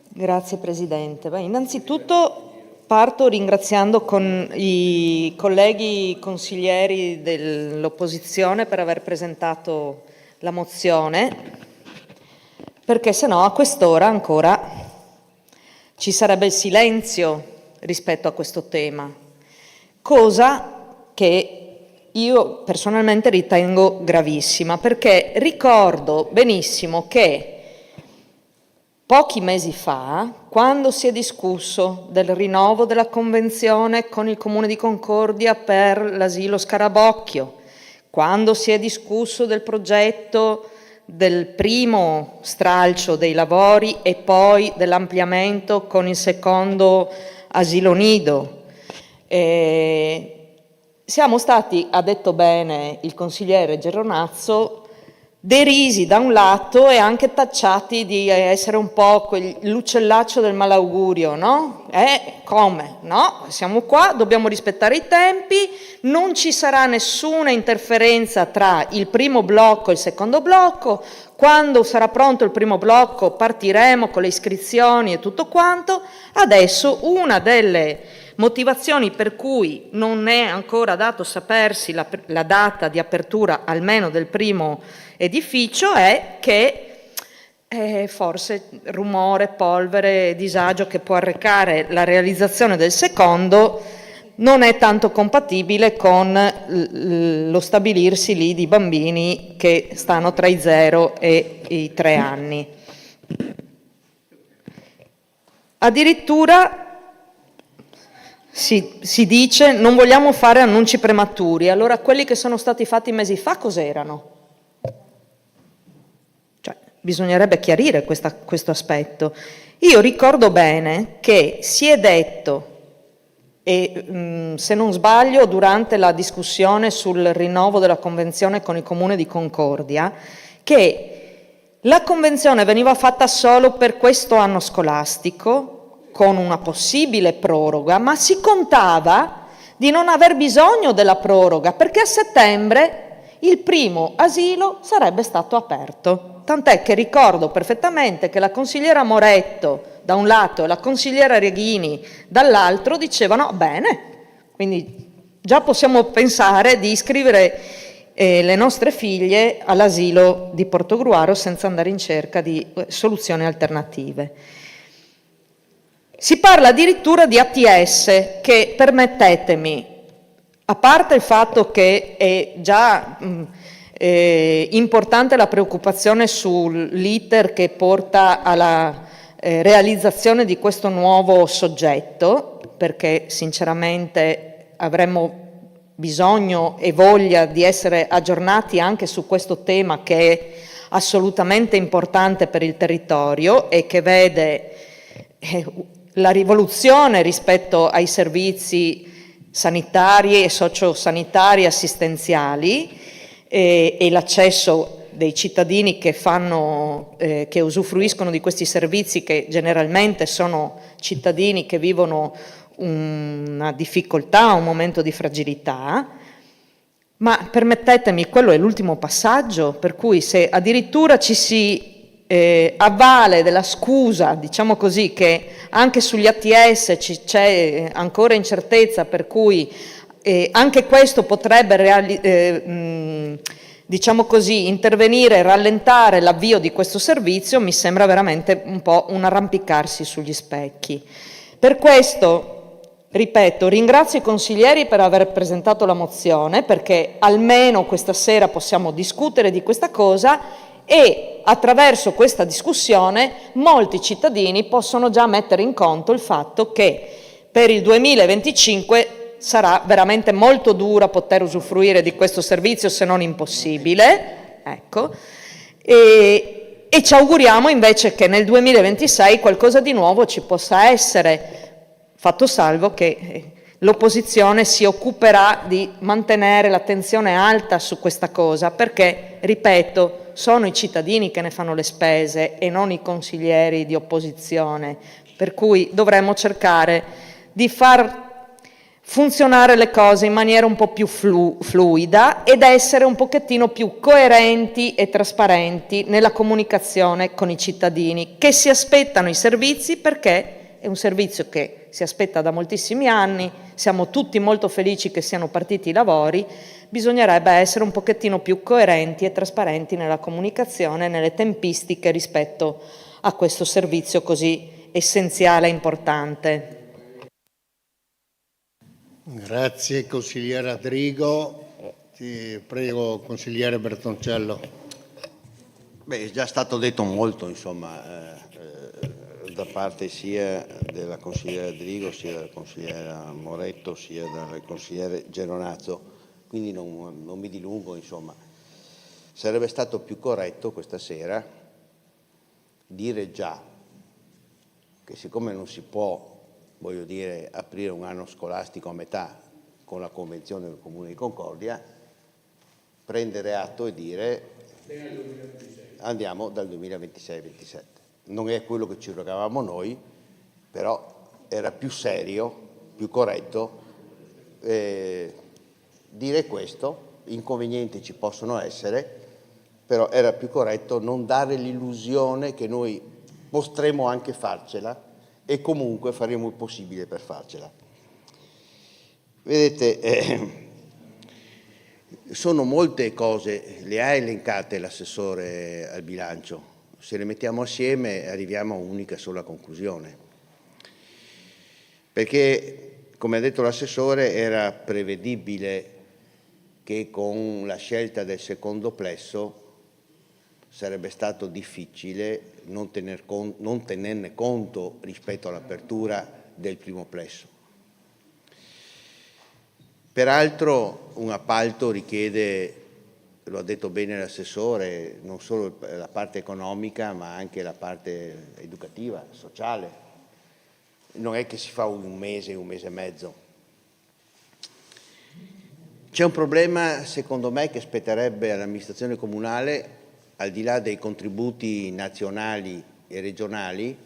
Grazie Presidente. Beh, innanzitutto parto ringraziando con i colleghi consiglieri dell'opposizione per aver presentato la mozione, perché se no a quest'ora ancora ci sarebbe il silenzio rispetto a questo tema, cosa che io personalmente ritengo gravissima, perché ricordo benissimo che pochi mesi fa, quando si è discusso del rinnovo della convenzione con il Comune di Concordia per l'asilo Scarabocchio, quando si è discusso del progetto del primo stralcio dei lavori e poi dell'ampliamento con il secondo asilo nido, siamo stati, ha detto bene il consigliere Geronazzo, derisi da un lato e anche tacciati di essere un po' l'uccellaccio del malaugurio, no? Come? No, siamo qua, dobbiamo rispettare i tempi, non ci sarà nessuna interferenza tra il primo blocco e il secondo blocco, quando sarà pronto il primo blocco partiremo con le iscrizioni e tutto quanto. Adesso una delle motivazioni per cui non è ancora dato sapersi la data di apertura almeno del primo edificio è che forse rumore, polvere, disagio che può arrecare la realizzazione del secondo non è tanto compatibile con lo stabilirsi lì di bambini che stanno tra i 0 e i 3 anni. Addirittura si dice non vogliamo fare annunci prematuri. Allora quelli che sono stati fatti mesi fa cos'erano? Cioè, bisognerebbe chiarire questo aspetto. Io ricordo bene che si è detto, e se non sbaglio durante la discussione sul rinnovo della convenzione con il Comune di Concordia, che la convenzione veniva fatta solo per questo anno scolastico, con una possibile proroga, ma si contava di non aver bisogno della proroga, perché a settembre il primo asilo sarebbe stato aperto. Tant'è che ricordo perfettamente che la consigliera Moretto da un lato e la consigliera Reghini dall'altro dicevano bene, quindi già possiamo pensare di iscrivere le nostre figlie all'asilo di Portogruaro senza andare in cerca di soluzioni alternative. Si parla addirittura di ATS che, permettetemi, a parte il fatto che è già importante la preoccupazione sull'iter che porta alla realizzazione di questo nuovo soggetto, perché sinceramente avremmo bisogno e voglia di essere aggiornati anche su questo tema che è assolutamente importante per il territorio e che vede la rivoluzione rispetto ai servizi sanitari e sociosanitari assistenziali e l'accesso dei cittadini che usufruiscono di questi servizi, che generalmente sono cittadini che vivono una difficoltà, un momento di fragilità. Ma permettetemi, quello è l'ultimo passaggio, per cui se addirittura ci si avvale della scusa, diciamo così, che anche sugli ATS c'è ancora incertezza, per cui anche questo potrebbe diciamo così, intervenire e rallentare l'avvio di questo servizio, mi sembra veramente un po' un arrampicarsi sugli specchi. Per questo, ripeto, ringrazio i consiglieri per aver presentato la mozione, perché almeno questa sera possiamo discutere di questa cosa e attraverso questa discussione molti cittadini possono già mettere in conto il fatto che per il 2025 sarà veramente molto dura poter usufruire di questo servizio, se non impossibile, ecco, e ci auguriamo invece che nel 2026 qualcosa di nuovo ci possa essere, fatto salvo che l'opposizione si occuperà di mantenere l'attenzione alta su questa cosa, perché, ripeto, sono i cittadini che ne fanno le spese e non i consiglieri di opposizione, per cui dovremmo cercare di far funzionare le cose in maniera un po' più fluida ed essere un pochettino più coerenti e trasparenti nella comunicazione con i cittadini che si aspettano i servizi, perché è un servizio che si aspetta da moltissimi anni, siamo tutti molto felici che siano partiti i lavori, bisognerebbe essere un pochettino più coerenti e trasparenti nella comunicazione, nelle tempistiche rispetto a questo servizio così essenziale e importante. Grazie consigliere Adrigo. Ti prego consigliere Bertoncello. Beh, è già stato detto molto, insomma, da parte sia della consigliera Adrigo, sia della consigliera Moretto, sia del consigliere Geronazzo, quindi non mi dilungo, insomma. Sarebbe stato più corretto questa sera dire già che siccome non si può, voglio dire, aprire un anno scolastico a metà con la Convenzione del Comune di Concordia, prendere atto e dire andiamo dal 2026-27. Non è quello che ci rogavamo noi, però era più serio, più corretto dire questo. Inconvenienti ci possono essere, però era più corretto non dare l'illusione che noi potremo anche farcela e comunque faremo il possibile per farcela. Vedete, sono molte cose, le ha elencate l'assessore al bilancio, se le mettiamo assieme arriviamo a un'unica sola conclusione, perché come ha detto l'assessore era prevedibile che con la scelta del secondo plesso sarebbe stato difficile non tenerne conto rispetto all'apertura del primo plesso. Peraltro un appalto richiede, lo ha detto bene l'assessore, non solo la parte economica ma anche la parte educativa, sociale. Non è che si fa un mese e mezzo. C'è un problema, secondo me, che spetterebbe all'amministrazione comunale, al di là dei contributi nazionali e regionali,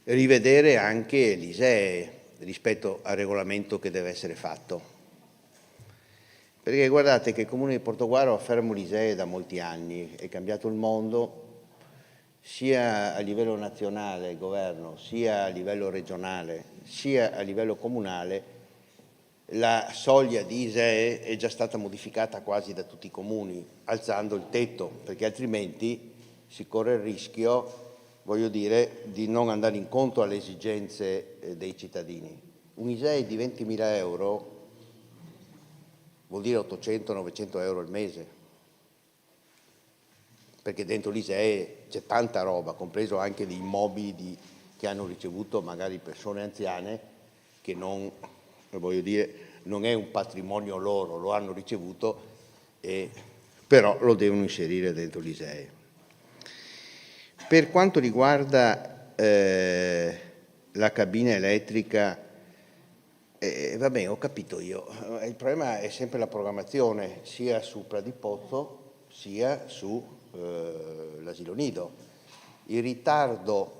rivedere anche l'ISEE rispetto al regolamento che deve essere fatto. Perché guardate che il Comune di Portogruaro ha fermo l'ISEE da molti anni, è cambiato il mondo, sia a livello nazionale, governo, sia a livello regionale, sia a livello comunale. La soglia di ISEE è già stata modificata quasi da tutti i comuni, alzando il tetto, perché altrimenti si corre il rischio, voglio dire, di non andare incontro alle esigenze dei cittadini. Un ISEE di 20.000 euro vuol dire 800-900 euro al mese, perché dentro l'ISEE c'è tanta roba, compreso anche gli immobili che hanno ricevuto magari persone anziane che non, voglio dire, non è un patrimonio loro, lo hanno ricevuto, però lo devono inserire dentro l'ISEE. Per quanto riguarda la cabina elettrica, va bene, ho capito io, il problema è sempre la programmazione, sia su Pradipozzo sia su l'asilo nido. Il ritardo,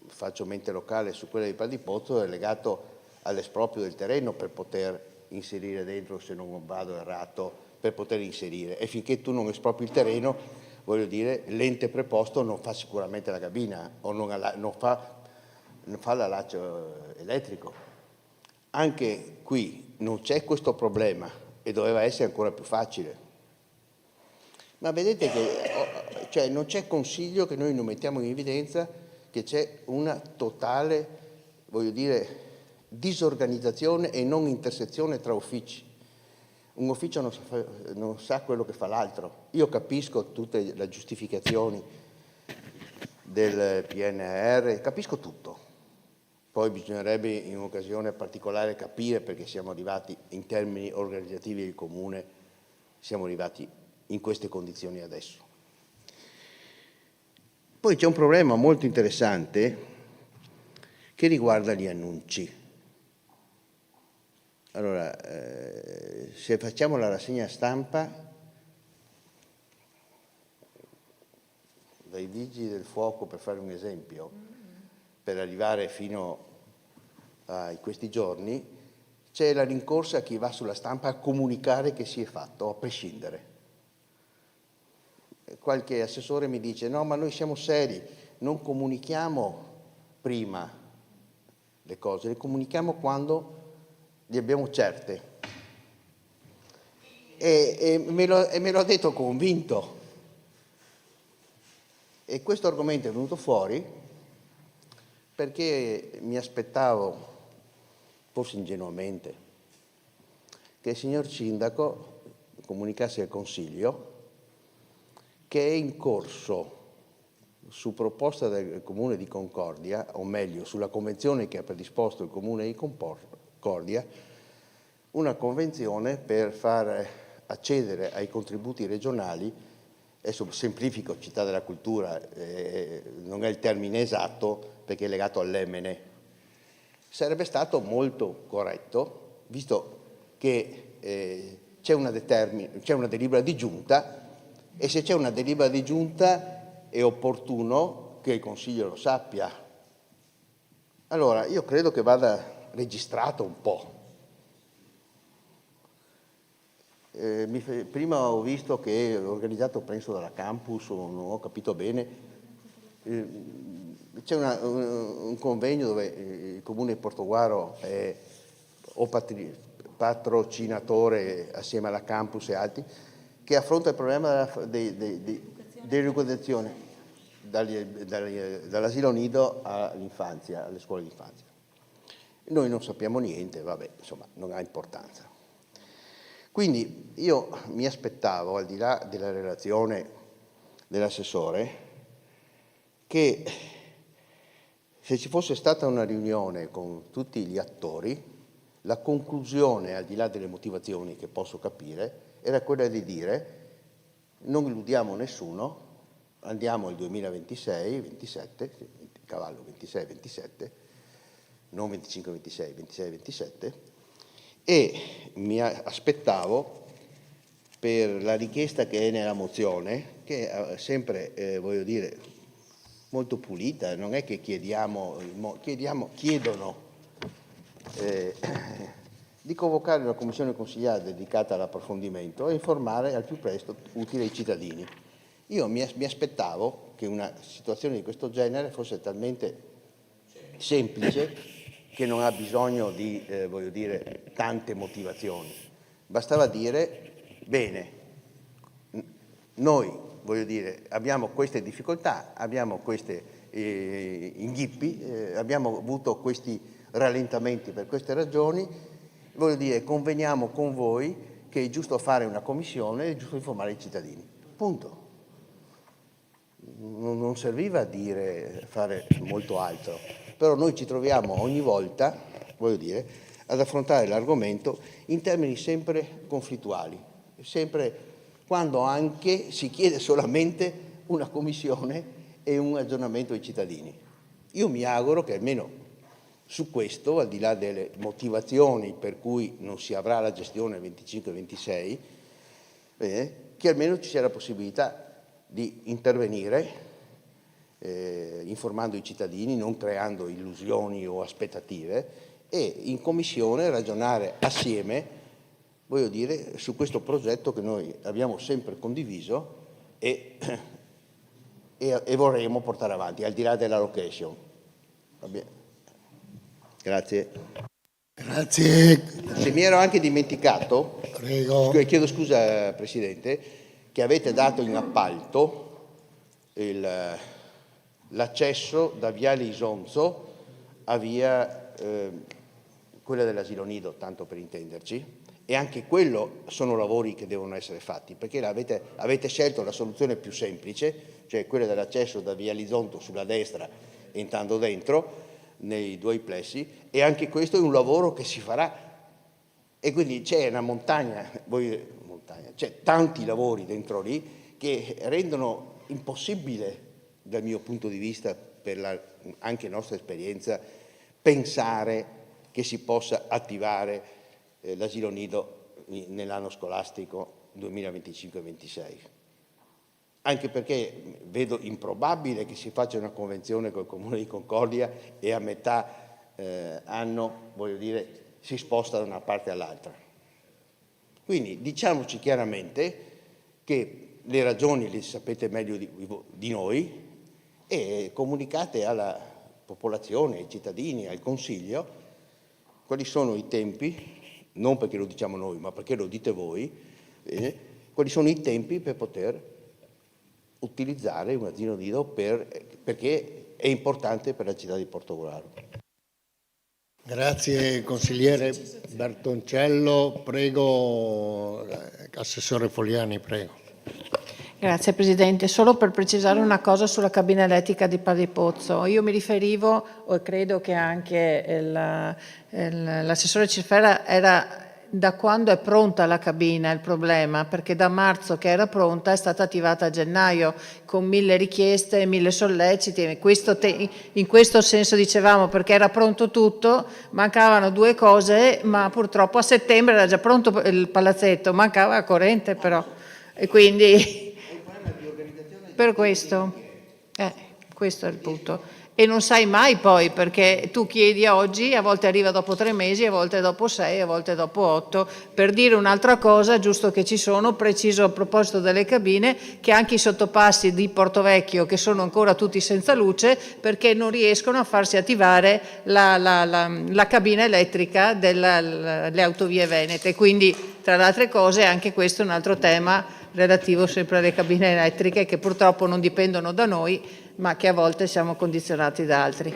faccio mente locale su quella di Pradipozzo, è legato all'esproprio del terreno per poter inserire dentro, se non vado errato, per poter inserire. E finché tu non espropri il terreno, voglio dire, l'ente preposto non fa sicuramente la cabina o non fa l'allaccio elettrico. Anche qui non c'è questo problema e doveva essere ancora più facile. Ma vedete che non c'è consiglio che noi non mettiamo in evidenza che c'è una totale, voglio dire, disorganizzazione e non intersezione tra uffici. Un ufficio non sa quello che fa l'altro. Io capisco tutte le giustificazioni del PNR, capisco tutto. Poi bisognerebbe in un'occasione particolare capire perché siamo arrivati in termini organizzativi del comune, siamo arrivati in queste condizioni adesso. Poi c'è un problema molto interessante che riguarda gli annunci. Allora, se facciamo la rassegna stampa, dai Vigili del Fuoco, per fare un esempio, per arrivare fino a questi giorni, c'è la rincorsa a chi va sulla stampa a comunicare che si è fatto, a prescindere. Qualche assessore mi dice, no, ma noi siamo seri, non comunichiamo prima le cose, le comunichiamo quando le abbiamo certe. E me lo ha detto convinto. E questo argomento è venuto fuori perché mi aspettavo, forse ingenuamente, che il signor Sindaco comunicasse al Consiglio che è in corso, su proposta del Comune di Concordia, o meglio, sulla convenzione che ha predisposto il Comune di Concordia, una convenzione per far accedere ai contributi regionali, adesso semplifico, città della cultura, non è il termine esatto perché è legato all'Emene. Sarebbe stato molto corretto, visto che c'è una delibera di giunta, e se c'è una delibera di giunta è opportuno che il Consiglio lo sappia. Allora, io credo che vada registrato un po'. Prima ho visto che è organizzato, penso, dalla Campus, o non ho capito bene, c'è un convegno dove il Comune di Portoguaro è patrocinatore assieme alla Campus e altri, che affronta il problema dell'educazione dall'asilo nido all'infanzia, alle scuole d'infanzia. Noi non sappiamo niente, vabbè, insomma, non ha importanza. Quindi io mi aspettavo, al di là della relazione dell'assessore, che se ci fosse stata una riunione con tutti gli attori, la conclusione, al di là delle motivazioni che posso capire, era quella di dire non illudiamo nessuno, andiamo al 2026-27, cavallo 26-27, non 25-26, 26-27, e mi aspettavo, per la richiesta che è nella mozione, che è sempre, voglio dire, molto pulita, non è che chiedono di convocare una commissione consigliare dedicata all'approfondimento e informare al più presto utile ai cittadini. Io mi aspettavo che una situazione di questo genere fosse talmente semplice che non ha bisogno di, voglio dire, tante motivazioni. Bastava dire, bene, noi, voglio dire, abbiamo queste difficoltà, abbiamo questi inghippi, abbiamo avuto questi rallentamenti per queste ragioni, voglio dire, conveniamo con voi che è giusto fare una commissione, è giusto informare i cittadini. Punto. Non serviva a dire, fare molto altro. Però noi ci troviamo ogni volta, voglio dire, ad affrontare l'argomento in termini sempre conflittuali, sempre quando anche si chiede solamente una commissione e un aggiornamento ai cittadini. Io mi auguro che almeno su questo, al di là delle motivazioni per cui non si avrà la gestione 25-26, che almeno ci sia la possibilità di intervenire informando i cittadini, non creando illusioni o aspettative, e in commissione ragionare assieme, voglio dire, su questo progetto che noi abbiamo sempre condiviso e vorremmo portare avanti, al di là della location. Va bene. Grazie. Grazie. Se mi ero anche dimenticato, chiedo scusa Presidente, che avete dato in appalto l'accesso da Viale Isonzo a via quella dell'asilo nido, tanto per intenderci, e anche quello sono lavori che devono essere fatti, perché avete scelto la soluzione più semplice, cioè quella dell'accesso da Viale Isonzo sulla destra entrando dentro nei due plessi, e anche questo è un lavoro che si farà, e quindi c'è una montagna, c'è tanti lavori dentro lì che rendono impossibile, dal mio punto di vista, per anche nostra esperienza, pensare che si possa attivare l'asilo nido nell'anno scolastico 2025-26. Anche perché vedo improbabile che si faccia una convenzione col Comune di Concordia e a metà anno, voglio dire, si sposta da una parte all'altra. Quindi diciamoci chiaramente che le ragioni le sapete meglio di noi, e comunicate alla popolazione, ai cittadini, al Consiglio, quali sono i tempi, non perché lo diciamo noi, ma perché lo dite voi, quali sono i tempi per poter utilizzare un asilo nido perché è importante per la città di Portogruaro. Grazie consigliere Bertoncello. Prego, Assessore Foliani, prego. Grazie Presidente, solo per precisare una cosa sulla cabina elettrica di Padipozzo. Io mi riferivo, e credo che anche l'assessore Cirfera, era da quando è pronta la cabina il problema, perché da marzo che era pronta è stata attivata a gennaio con 1000 richieste e 1000 solleciti. In questo senso dicevamo, perché era pronto tutto, mancavano 2 cose, ma purtroppo a settembre era già pronto il palazzetto, mancava la corrente però, e quindi per questo, questo è il punto. E non sai mai poi, perché tu chiedi a oggi, a volte arriva dopo 3 mesi, a volte dopo 6, a volte dopo 8. Per dire un'altra cosa, giusto che ci sono, preciso a proposito delle cabine, che anche i sottopassi di Portovecchio, che sono ancora tutti senza luce, perché non riescono a farsi attivare la cabina elettrica delle autovie venete. Quindi, tra le altre cose, anche questo è un altro tema relativo sempre alle cabine elettriche, che purtroppo non dipendono da noi, ma che a volte siamo condizionati da altri.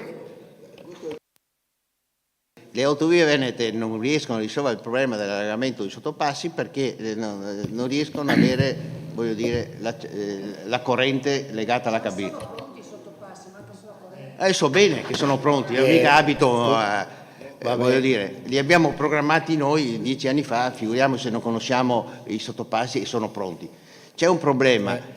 Le autovie venete non riescono a risolvere il problema dell'allargamento dei sottopassi perché non riescono ad avere, voglio dire, la corrente legata alla cabina. So bene che sono pronti, io mica abito voglio dire, li abbiamo programmati noi 10 anni fa, figuriamoci se non conosciamo i sottopassi e sono pronti. C'è un problema.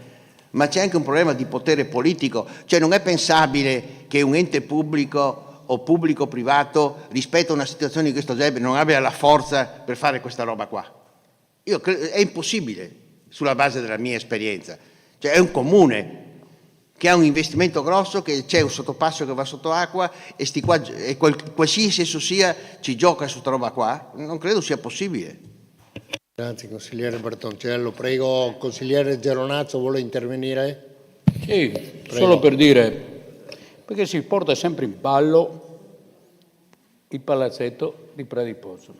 Ma c'è anche un problema di potere politico, cioè non è pensabile che un ente pubblico o pubblico-privato rispetto a una situazione di questo genere non abbia la forza per fare questa roba qua. Io credo, è impossibile sulla base della mia esperienza, cioè è un comune che ha un investimento grosso, che c'è un sottopasso che va sotto acqua e qualsiasi esso sia ci gioca su questa roba qua, non credo sia possibile. Grazie consigliere Bertoncello. Prego, consigliere Geronazzo, vuole intervenire? Sì, prego. Solo per dire, perché si porta sempre in ballo il palazzetto di Pradipozzo.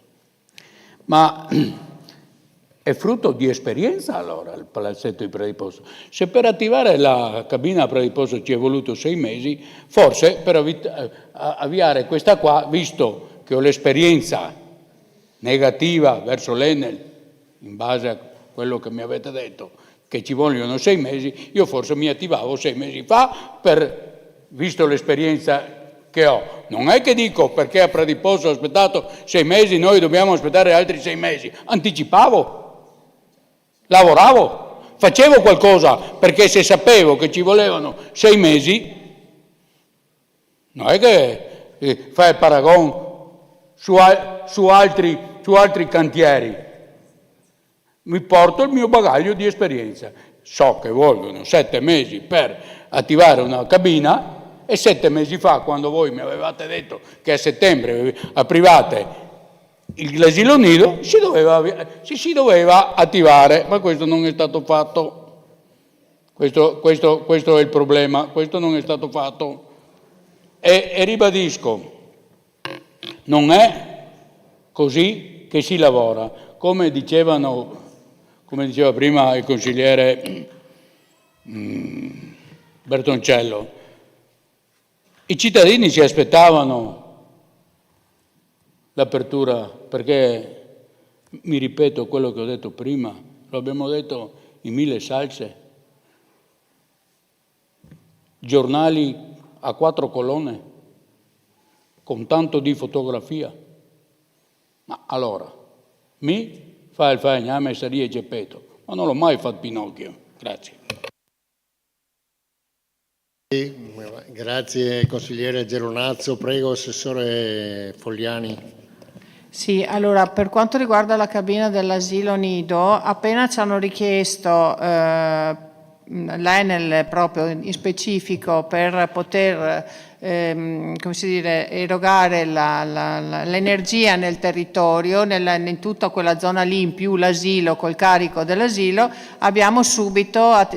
Ma è frutto di esperienza allora il palazzetto di Pradipozzo. Se per attivare la cabina a Pradipozzo ci è voluto 6 mesi, forse per avviare questa qua, visto che ho l'esperienza negativa verso l'Enel, in base a quello che mi avete detto, che ci vogliono 6 mesi, io forse mi attivavo 6 mesi fa, visto l'esperienza che ho. Non è che dico perché a Pradipozzo ho aspettato 6 mesi, noi dobbiamo aspettare altri 6 mesi. Anticipavo, lavoravo, facevo qualcosa, perché se sapevo che ci volevano 6 mesi, Non è che fai paragone su altri cantieri. Mi porto il mio bagaglio di esperienza. So che vogliono 7 mesi per attivare una cabina e 7 mesi fa, quando voi mi avevate detto che a settembre aprivate l'asilo nido, si doveva attivare, ma questo non è stato fatto. Questo è il problema, questo non è stato fatto. E ribadisco, non è così che si lavora. Come diceva prima il consigliere Bertoncello, i cittadini si aspettavano l'apertura, perché mi ripeto quello che ho detto prima, lo abbiamo detto in 1000 salse, giornali a 4 colonne, con tanto di fotografia. Ma allora, mi fa il falegname Saria e Geppetto, ma non l'ho mai fatto Pinocchio. Grazie. Grazie consigliere Geronazzo. Prego assessore Fogliani. Sì, allora per quanto riguarda la cabina dell'asilo nido, appena ci hanno richiesto l'Enel proprio in specifico per poter come si dice, erogare l'energia nel territorio, in tutta quella zona lì, in più l'asilo, col carico dell'asilo,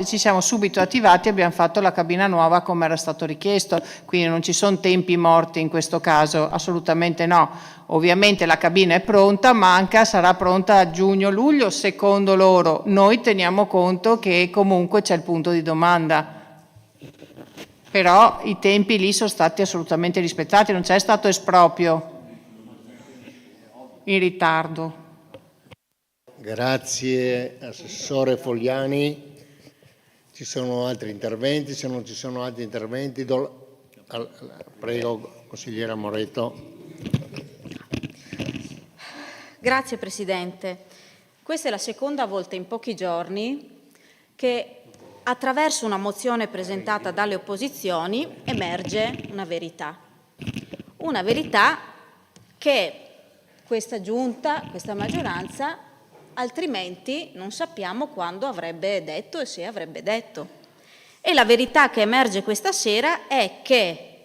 ci siamo subito attivati e abbiamo fatto la cabina nuova come era stato richiesto, quindi non ci sono tempi morti in questo caso, assolutamente no. Ovviamente la cabina è pronta, sarà pronta a giugno-luglio secondo loro. Noi teniamo conto che comunque c'è il punto di domanda. Però i tempi lì sono stati assolutamente rispettati, non c'è stato esproprio in ritardo. Grazie assessore Fogliani. Ci sono altri interventi? Se non ci sono altri interventi, prego consigliera Moretto. Grazie Presidente. Questa è la seconda volta in pochi giorni che attraverso una mozione presentata dalle opposizioni emerge una verità che questa giunta, questa maggioranza, altrimenti non sappiamo quando avrebbe detto e se avrebbe detto. E la verità che emerge questa sera è che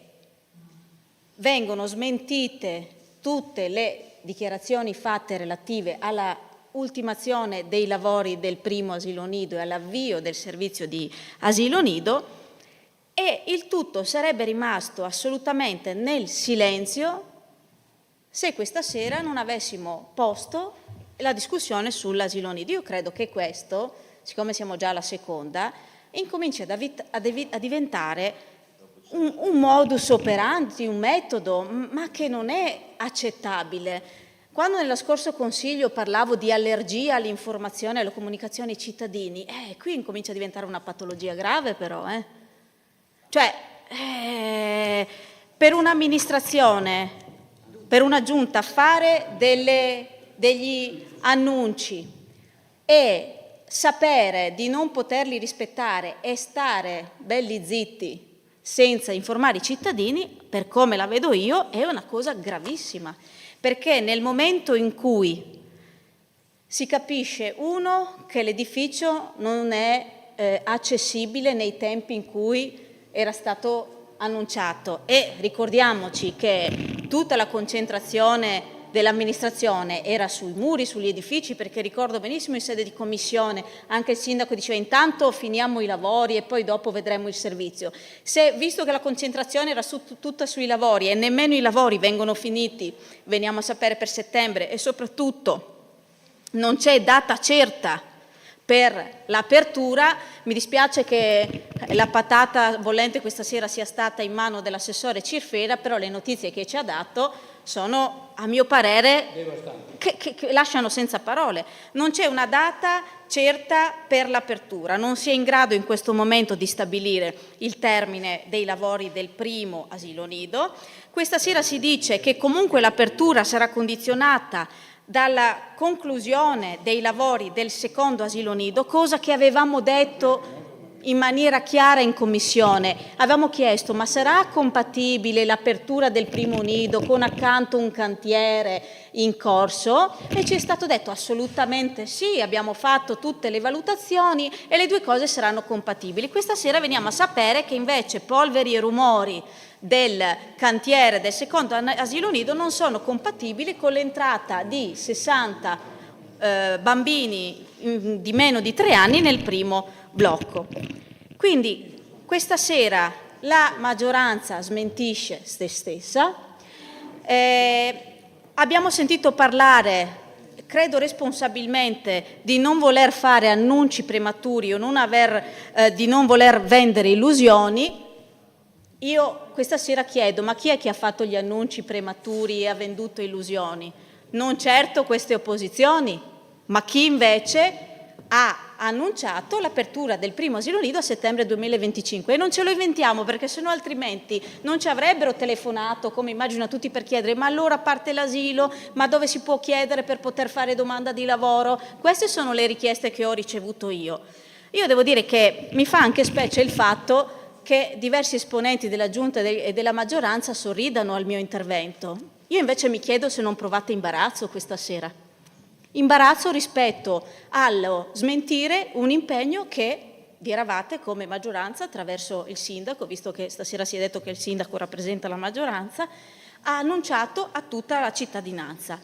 vengono smentite tutte le dichiarazioni fatte relative alla ultimazione dei lavori del primo asilo nido e all'avvio del servizio di asilo nido, e il tutto sarebbe rimasto assolutamente nel silenzio se questa sera non avessimo posto la discussione sull'asilo nido. Io credo che questo, siccome siamo già alla seconda, incominci a diventare un modus operandi, un metodo, ma che non è accettabile. Quando nello scorso Consiglio parlavo di allergia all'informazione e alla comunicazione ai cittadini, qui incomincia a diventare una patologia grave però. Cioè, per un'amministrazione, per una giunta, fare degli annunci e sapere di non poterli rispettare e stare belli zitti senza informare i cittadini, per come la vedo io, è una cosa gravissima. Perché nel momento in cui si capisce, uno, che l'edificio non è accessibile nei tempi in cui era stato annunciato, e ricordiamoci che tutta la concentrazione dell'amministrazione era sui muri, sugli edifici, perché ricordo benissimo in sede di commissione anche il sindaco diceva intanto finiamo i lavori e poi dopo vedremo il servizio. Visto che la concentrazione era tutta sui lavori e nemmeno i lavori vengono finiti, veniamo a sapere per settembre, e soprattutto non c'è data certa per l'apertura, mi dispiace che la patata bollente questa sera sia stata in mano dell'assessore Cirfera, però le notizie che ci ha dato sono, a mio parere, che lasciano senza parole. Non c'è una data certa per l'apertura, non si è in grado in questo momento di stabilire il termine dei lavori del primo asilo nido. Questa sera si dice che comunque l'apertura sarà condizionata dalla conclusione dei lavori del secondo asilo nido, cosa che avevamo detto in maniera chiara in commissione. Avevamo chiesto: ma sarà compatibile l'apertura del primo nido con accanto un cantiere in corso? E ci è stato detto assolutamente sì, abbiamo fatto tutte le valutazioni e le due cose saranno compatibili. Questa sera veniamo a sapere che invece polveri e rumori del cantiere del secondo asilo nido non sono compatibili con l'entrata di 60 bambini di meno di 3 anni nel primo blocco. Quindi questa sera la maggioranza smentisce se stessa. Abbiamo sentito parlare, credo responsabilmente, di non voler fare annunci prematuri o di non voler vendere illusioni. Io questa sera chiedo: ma chi è che ha fatto gli annunci prematuri e ha venduto illusioni? Non certo queste opposizioni, ma chi invece ha annunciato l'apertura del primo asilo nido a settembre 2025. E non ce lo inventiamo, perché sennò altrimenti non ci avrebbero telefonato, come immagino tutti, per chiedere: ma allora parte l'asilo, ma dove si può chiedere per poter fare domanda di lavoro? Queste sono le richieste che ho ricevuto io. Io devo dire che mi fa anche specie il fatto che diversi esponenti della Giunta e della maggioranza sorridano al mio intervento. Io invece mi chiedo se non provate imbarazzo questa sera. Imbarazzo rispetto allo smentire un impegno che vi eravate come maggioranza attraverso il sindaco, visto che stasera si è detto che il sindaco rappresenta la maggioranza, ha annunciato a tutta la cittadinanza.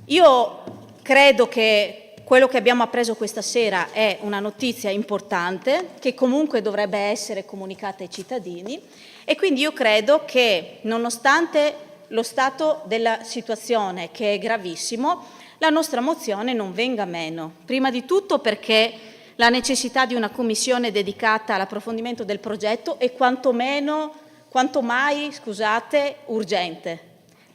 Io credo che quello che abbiamo appreso questa sera è una notizia importante che comunque dovrebbe essere comunicata ai cittadini, e quindi io credo che, nonostante lo stato della situazione, che è gravissimo, la nostra mozione non venga meno. Prima di tutto perché la necessità di una commissione dedicata all'approfondimento del progetto è quanto mai urgente.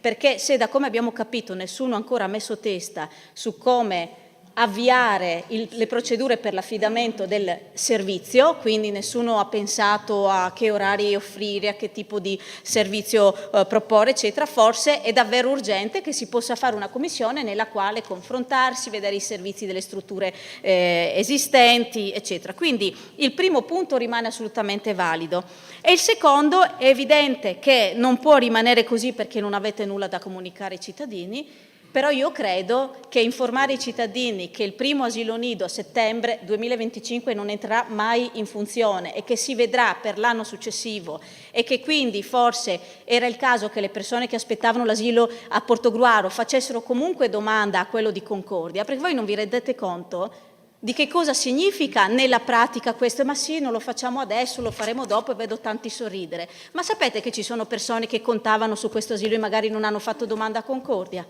Perché se, da come abbiamo capito, nessuno ancora ha messo testa su come avviare le procedure per l'affidamento del servizio, quindi nessuno ha pensato a che orari offrire, a che tipo di servizio proporre, eccetera, forse è davvero urgente che si possa fare una commissione nella quale confrontarsi, vedere i servizi delle strutture esistenti, eccetera. Quindi il primo punto rimane assolutamente valido. E il secondo: è evidente che non può rimanere così perché non avete nulla da comunicare ai cittadini. Però io credo che informare i cittadini che il primo asilo nido a settembre 2025 non entrerà mai in funzione e che si vedrà per l'anno successivo, e che quindi forse era il caso che le persone che aspettavano l'asilo a Portogruaro facessero comunque domanda a quello di Concordia, perché voi non vi rendete conto di che cosa significa nella pratica questo. Ma sì, non lo facciamo adesso, lo faremo dopo, e vedo tanti sorridere. Ma sapete che ci sono persone che contavano su questo asilo e magari non hanno fatto domanda a Concordia?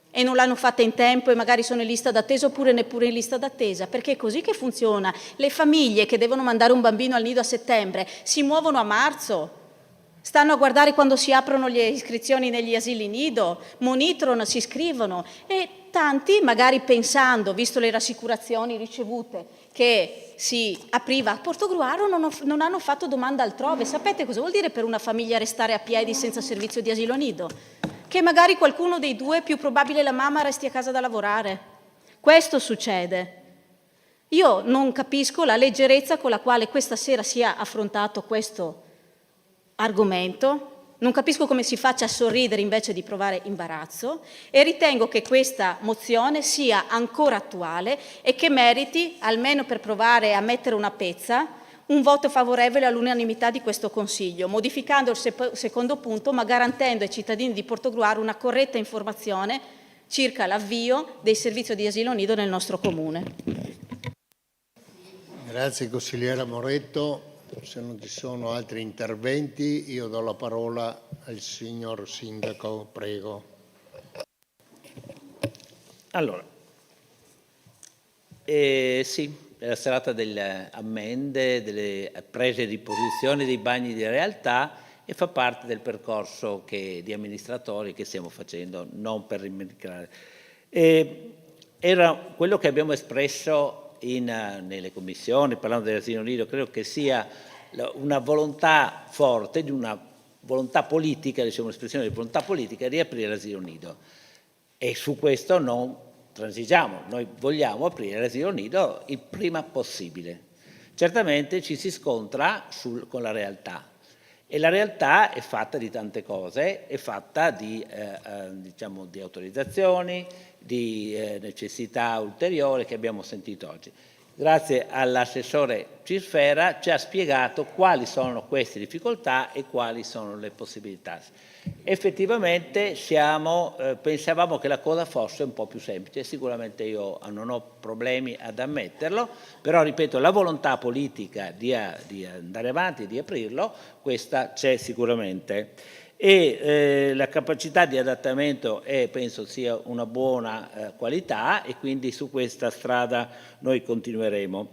E non l'hanno fatta in tempo e magari sono in lista d'attesa, oppure neppure in lista d'attesa, perché è così che funziona. Le famiglie che devono mandare un bambino al nido a settembre si muovono a marzo, stanno a guardare quando si aprono le iscrizioni negli asili nido, monitorano, si iscrivono, e tanti, magari pensando, visto le rassicurazioni ricevute, che si apriva a Portogruaro, non hanno fatto domanda altrove. Sapete cosa vuol dire per una famiglia restare a piedi senza servizio di asilo nido? Che magari qualcuno dei due, più probabile la mamma, resti a casa da lavorare. Questo succede. Io non capisco la leggerezza con la quale questa sera sia affrontato questo argomento, non capisco come si faccia a sorridere invece di provare imbarazzo, e ritengo che questa mozione sia ancora attuale e che meriti, almeno per provare a mettere una pezza, un voto favorevole all'unanimità di questo Consiglio, modificando il secondo punto, ma garantendo ai cittadini di Portogruaro una corretta informazione circa l'avvio dei servizi di asilo nido nel nostro Comune. Grazie consigliera Moretto. Se non ci sono altri interventi, io do la parola al signor Sindaco, prego. Allora, sì. La serata delle ammende, delle prese di posizione, dei bagni di realtà, e fa parte del percorso di amministratori che stiamo facendo, non per rimediare. Era quello che abbiamo espresso nelle commissioni, parlando dell'asilo nido. Credo che sia una volontà forte, di una volontà politica, diciamo l'espressione di volontà politica, riaprire l'asilo nido, e su questo non transigiamo. Noi vogliamo aprire l'asilo nido il prima possibile. certamente ci si scontra con la realtà. E la realtà è fatta di tante cose, è fatta di, diciamo, di autorizzazioni, di necessità ulteriori che abbiamo sentito oggi. Grazie all'assessore Cisfera ci ha spiegato quali sono queste difficoltà e quali sono le possibilità. Effettivamente pensavamo che la cosa fosse un po' più semplice, sicuramente io non ho problemi ad ammetterlo, però ripeto, la volontà politica di andare avanti e di aprirlo, questa c'è sicuramente. E la capacità di adattamento penso sia una buona qualità e quindi su questa strada noi continueremo.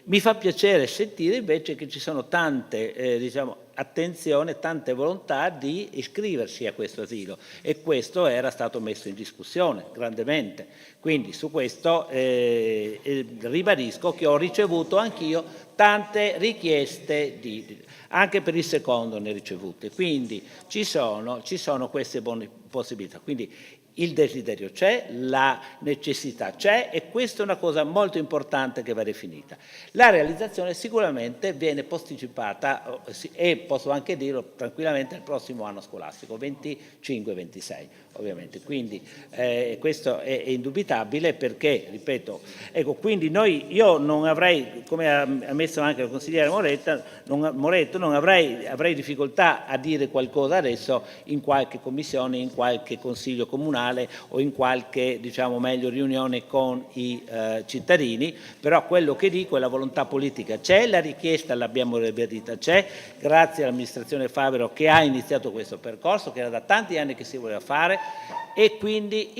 Mi fa piacere sentire invece che ci sono tante diciamo, attenzione, tante volontà di iscriversi a questo asilo e questo era stato messo in discussione grandemente. Quindi su questo ribadisco che ho ricevuto anch'io tante richieste anche per il secondo ne ricevute, quindi ci sono queste buone possibilità. Quindi il desiderio c'è, la necessità c'è e questa è una cosa molto importante che va definita. La realizzazione sicuramente viene posticipata e posso anche dirlo tranquillamente al prossimo anno scolastico, 25-26 ovviamente, quindi questo è indubitabile perché, ripeto, ecco, quindi io non avrei, come ha messo anche il consigliere Moretto, non avrei difficoltà a dire qualcosa adesso in qualche commissione, in qualche consiglio comunale o in qualche, diciamo meglio, riunione con i cittadini, però quello che dico è la volontà politica c'è, la richiesta l'abbiamo riverita c'è, grazie all'amministrazione Favero che ha iniziato questo percorso, che era da tanti anni che si voleva fare e quindi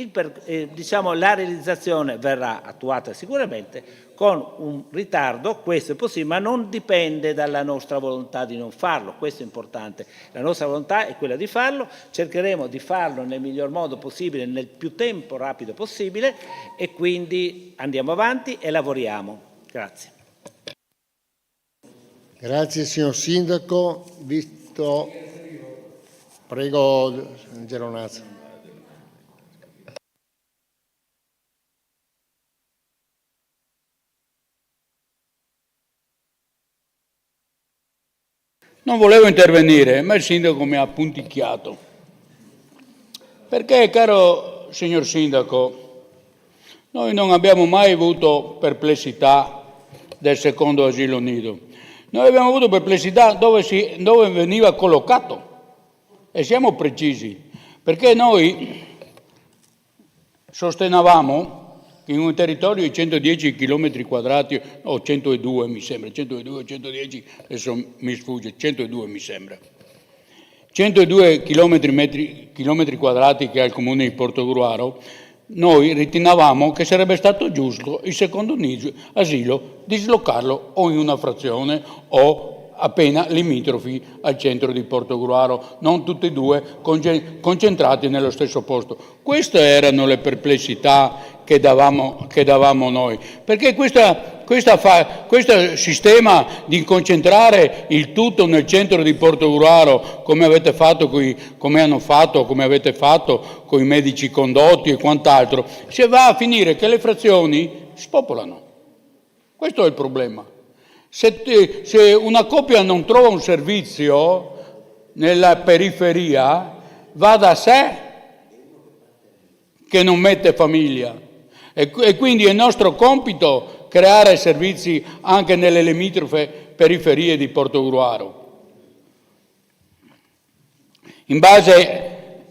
diciamo, la realizzazione verrà attuata sicuramente con un ritardo, questo è possibile, ma non dipende dalla nostra volontà di non farlo, questo è importante. La nostra volontà è quella di farlo, cercheremo di farlo nel miglior modo possibile, nel più tempo rapido possibile e quindi andiamo avanti e lavoriamo. Grazie. Grazie signor Sindaco. Prego Geronazzo. Non volevo intervenire, ma il sindaco mi ha punticchiato. Perché, caro signor sindaco, noi non abbiamo mai avuto perplessità del secondo asilo nido. Noi abbiamo avuto perplessità dove veniva collocato. E siamo precisi, perché noi sostenevamo che in un territorio di 110 km quadrati, o 102 mi sembra, 102, 110, adesso mi sfugge, 102 mi sembra, 102 km quadrati che ha il comune di Portogruaro, noi ritenevamo che sarebbe stato giusto il secondo asilo dislocarlo o in una frazione o appena limitrofi al centro di Portogruaro, non tutti e due concentrati nello stesso posto. Queste erano le perplessità che davamo noi, perché questo sistema di concentrare il tutto nel centro di Portogruaro, come avete fatto con i medici condotti e quant'altro, se va a finire che le frazioni spopolano. Questo è il problema. Se una coppia non trova un servizio nella periferia, va da sé che non mette famiglia. E quindi è nostro compito creare servizi anche nelle limitrofe periferie di Portogruaro. In base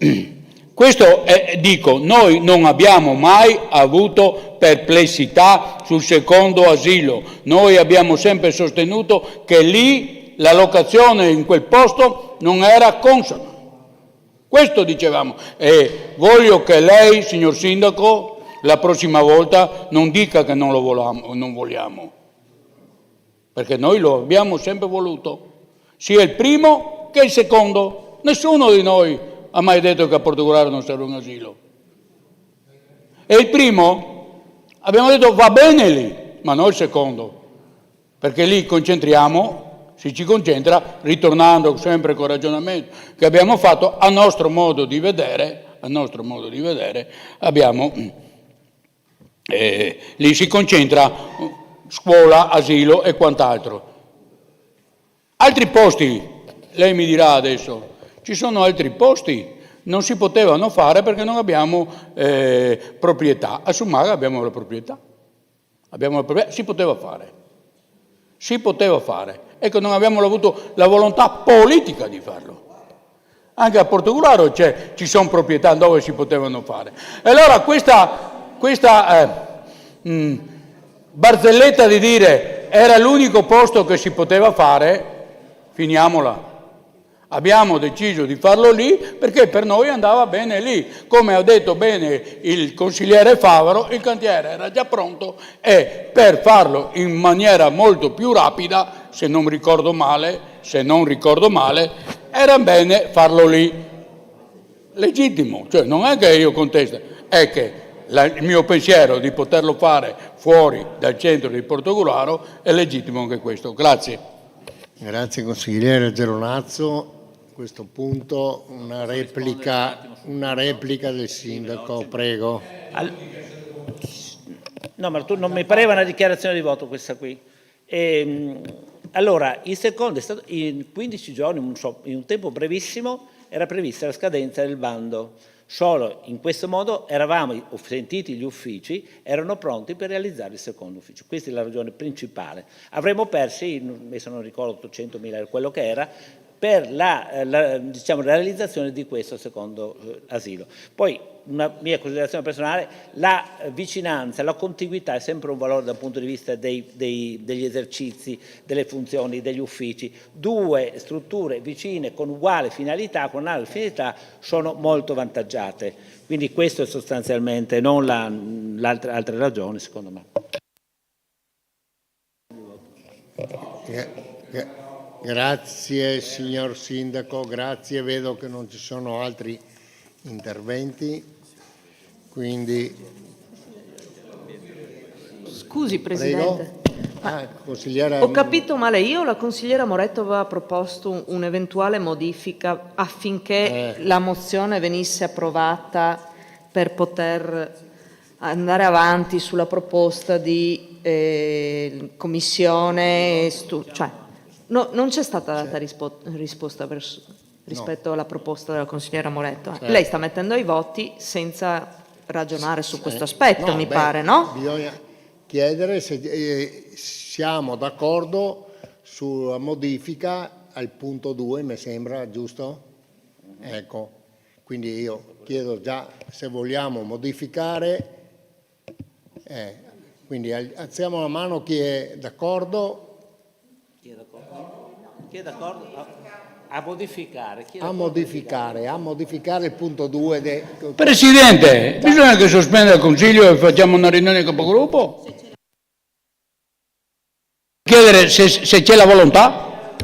questo dico, noi non abbiamo mai avuto perplessità sul secondo asilo. Noi abbiamo sempre sostenuto che lì la locazione in quel posto non era consona. Questo dicevamo e voglio che lei, signor Sindaco, la prossima volta non dica che non vogliamo, perché noi lo abbiamo sempre voluto, sia il primo che il secondo. Nessuno di noi ha mai detto che a Portogruaro non serve un asilo. E il primo abbiamo detto va bene lì, ma non il secondo, perché lì si ci concentra, ritornando sempre col ragionamento che abbiamo fatto, a nostro modo di vedere, abbiamo lì si concentra scuola, asilo e quant'altro. Altri posti, lei mi dirà adesso, ci sono altri posti, non si potevano fare perché non abbiamo proprietà. A Summaga abbiamo la proprietà, si poteva fare. Ecco, non abbiamo avuto la volontà politica di farlo. Anche a Portogruaro ci sono proprietà dove si potevano fare. E allora questa barzelletta di dire era l'unico posto che si poteva fare, finiamola. Abbiamo deciso di farlo lì perché per noi andava bene lì. Come ha detto bene il consigliere Favaro, il cantiere era già pronto e per farlo in maniera molto più rapida, se non ricordo male, era bene farlo lì. Legittimo, cioè non è che io contesto, è che il mio pensiero di poterlo fare fuori dal centro di Portogruaro è legittimo anche questo. Grazie. Grazie consigliere Geronazzo. A questo punto una replica del sindaco, prego. No, ma tu non mi pareva una dichiarazione di voto questa qui. Allora, il secondo è stato in 15 giorni, in un tempo brevissimo, era prevista la scadenza del bando. Solo in questo modo eravamo sentiti gli uffici, erano pronti per realizzare il secondo ufficio. Questa è la ragione principale. Avremmo persi, adesso non ricordo, 800.000 era quello che era, per la realizzazione di questo secondo asilo. Poi, una mia considerazione personale, la vicinanza, la contiguità è sempre un valore dal punto di vista degli esercizi, delle funzioni, degli uffici. Due strutture vicine con uguale finalità, con altre finalità, sono molto vantaggiate. Quindi questo è sostanzialmente, non altre ragioni, secondo me. Grazie signor Sindaco, grazie, vedo che non ci sono altri interventi, quindi... Scusi Presidente, consigliere... ho capito male io, la consigliera Moretto aveva proposto un'eventuale modifica affinché la mozione venisse approvata per poter andare avanti sulla proposta di commissione, cioè non c'è stata data risposta rispetto alla proposta della consigliera Moretto. Certo. Lei sta mettendo ai voti senza ragionare su questo aspetto, pare, no? Bisogna chiedere se siamo d'accordo sulla modifica al punto 2, mi sembra, giusto? Ecco, quindi io chiedo già se vogliamo modificare, quindi alziamo la mano chi è d'accordo. Chi è d'accordo? A modificare. A modificare il punto 2. Presidente, bisogna che sospenda il Consiglio e facciamo una riunione capogruppo? Chiedere se c'è la volontà?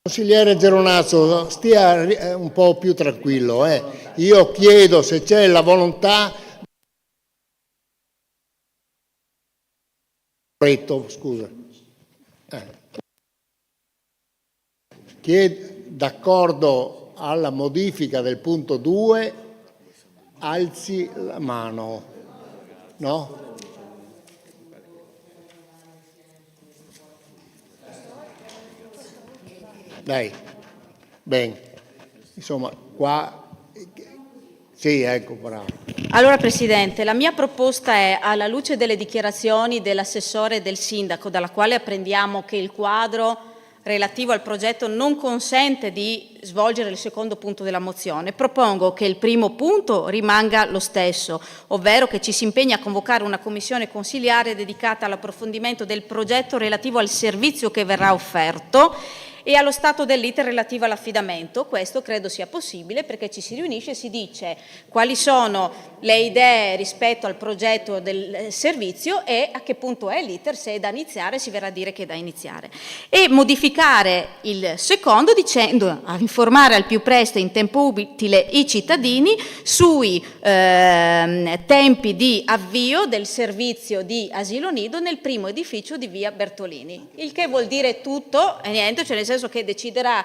Consigliere Geronazzo, stia un po' più tranquillo. Io chiedo se c'è la volontà... Scusa. Chi è d'accordo alla modifica del punto 2 alzi la mano, no? Dai, bene, insomma qua, sì, ecco, bravo. Allora Presidente, la mia proposta è, alla luce delle dichiarazioni dell'assessore e del sindaco, dalla quale apprendiamo che il quadro relativo al progetto non consente di svolgere il secondo punto della mozione, propongo che il primo punto rimanga lo stesso, ovvero che ci si impegni a convocare una commissione consiliare dedicata all'approfondimento del progetto relativo al servizio che verrà offerto e allo stato dell'iter relativo all'affidamento. Questo credo sia possibile perché ci si riunisce e si dice quali sono le idee rispetto al progetto del servizio e a che punto è l'iter, se è da iniziare si verrà a dire che è da iniziare. E modificare il secondo dicendo a informare al più presto in tempo utile i cittadini sui tempi di avvio del servizio di asilo nido nel primo edificio di via Bertolini. Il che vuol dire tutto e niente, cioè nel senso che deciderà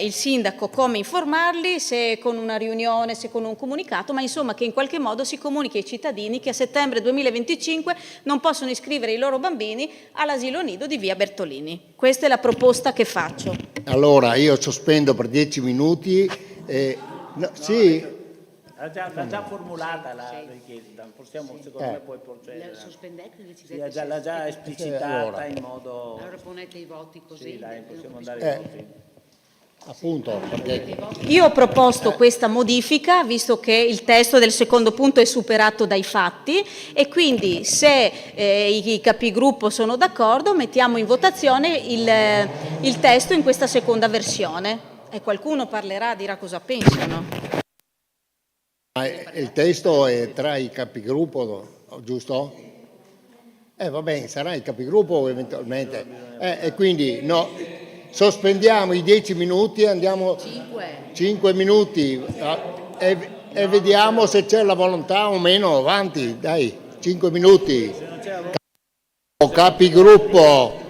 il sindaco come informarli, se con una riunione, se con un comunicato, ma insomma che in qualche modo si comunichi ai cittadini che a settembre 2025 non possono iscrivere i loro bambini all'asilo nido di via Bertolini. Questa è la proposta che faccio. Allora, io sospendo per 10 minuti. Sì. L'ha già formulata la richiesta, possiamo, secondo me puoi procedere. La sospendete e Sì, decidete l'ha già esplicitata allora. in modo... Allora ponete i voti così. Sì, dai, possiamo andare ai voti. Appunto, perché... Io ho proposto questa modifica, visto che il testo del secondo punto è superato dai fatti, e quindi se i capigruppo sono d'accordo mettiamo in votazione il testo in questa seconda versione. E qualcuno parlerà, dirà cosa pensano. Il testo è tra i capigruppo, giusto? Va bene, sarà il capigruppo eventualmente. E quindi no, sospendiamo i 10 minuti e andiamo 5 minuti e vediamo se c'è la volontà o meno avanti. Dai, 5 minuti. Capigruppo.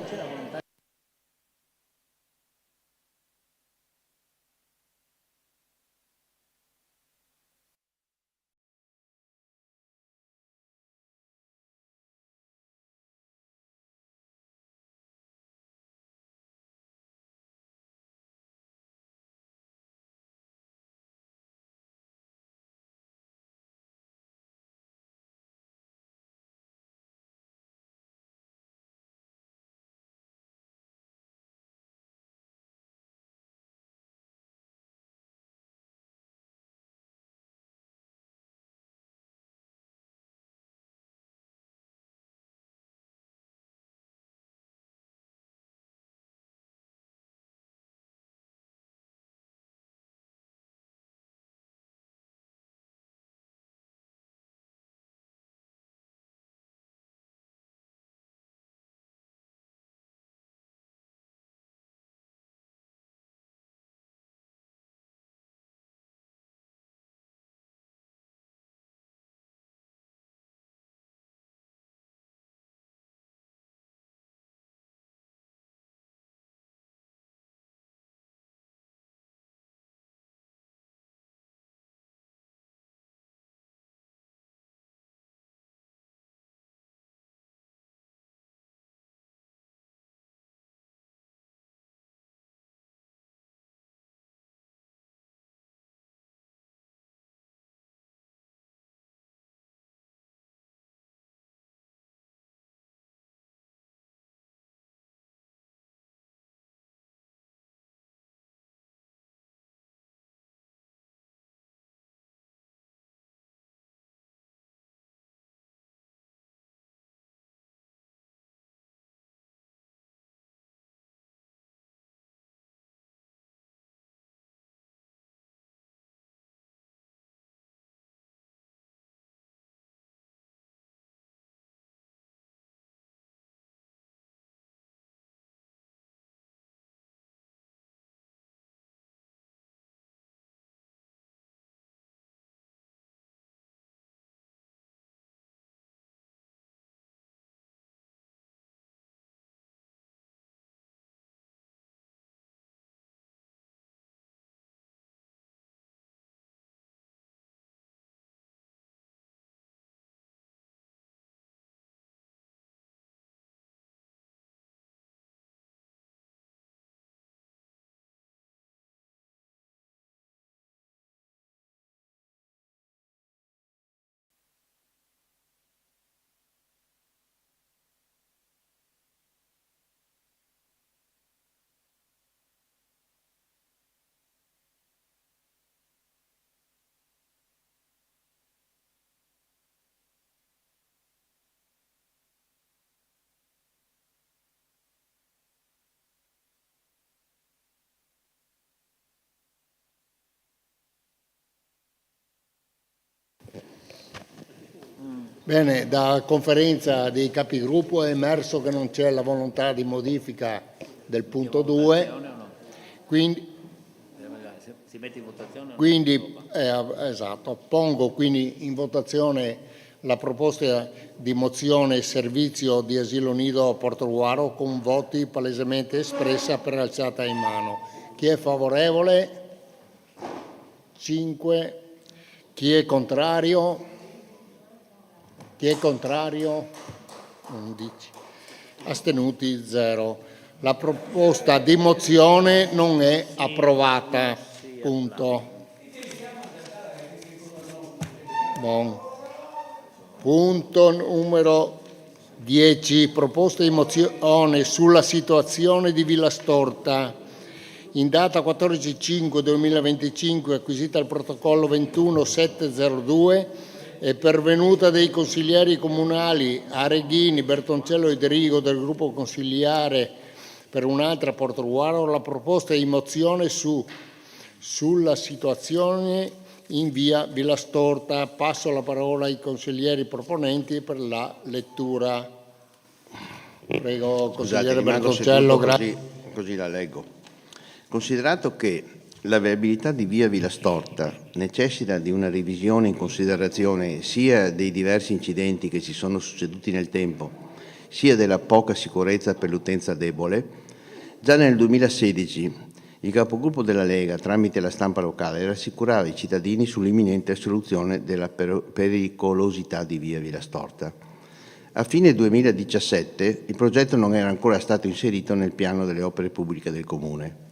Bene, da conferenza dei capigruppo è emerso che non c'è la volontà di modifica del punto 2, quindi, Si mette in votazione? esatto, pongo quindi in votazione la proposta di mozione servizio di asilo nido a Portogruaro con voti palesemente espressa per alzata in mano. Chi è favorevole? 5. Chi è contrario? Chi è contrario? 11. Astenuti 0. La proposta di mozione non è approvata. Punto. Bon. Punto numero 10. Proposta di mozione sulla situazione di Villa Storta. In data 14/5/2025, acquisita il protocollo 21702, è pervenuta dai consiglieri comunali Areghini, Bertoncello e Drigo del gruppo consigliare per un'altra Portogruaro la proposta di mozione sulla situazione in via Villa Storta. Passo la parola ai consiglieri proponenti per la lettura. Prego, consigliere Bertoncello. Così la leggo. Considerato che la viabilità di via Villa Storta necessita di una revisione in considerazione sia dei diversi incidenti che si sono succeduti nel tempo, sia della poca sicurezza per l'utenza debole, già nel 2016 il capogruppo della Lega, tramite la stampa locale, rassicurava i cittadini sull'imminente soluzione della pericolosità di via Villa Storta. A fine 2017 il progetto non era ancora stato inserito nel piano delle opere pubbliche del Comune.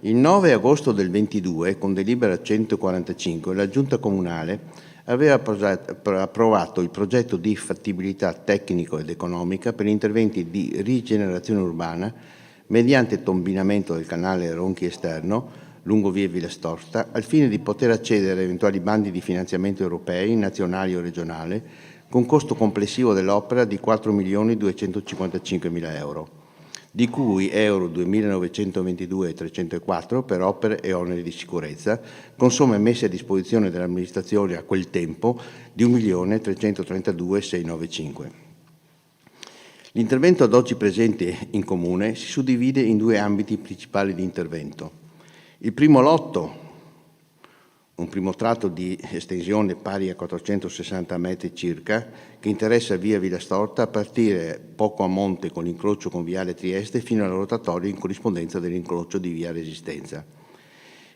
Il 9 agosto del 22, con delibera 145, la Giunta Comunale aveva approvato il progetto di fattibilità tecnico ed economica per interventi di rigenerazione urbana mediante tombinamento del canale Ronchi esterno lungo via Villa Storta, al fine di poter accedere a eventuali bandi di finanziamento europei, nazionali o regionali, con costo complessivo dell'opera di 4.255.000 euro, di cui euro 2.922.304 per opere e oneri di sicurezza, con somme messe a disposizione dell'amministrazione a quel tempo di 1.332.695. L'intervento ad oggi presente in Comune si suddivide in due ambiti principali di intervento. Il primo lotto, un primo tratto di estensione pari a 460 metri circa, che interessa via Villa Storta a partire poco a monte con l'incrocio con viale Trieste fino alla rotatoria in corrispondenza dell'incrocio di via Resistenza.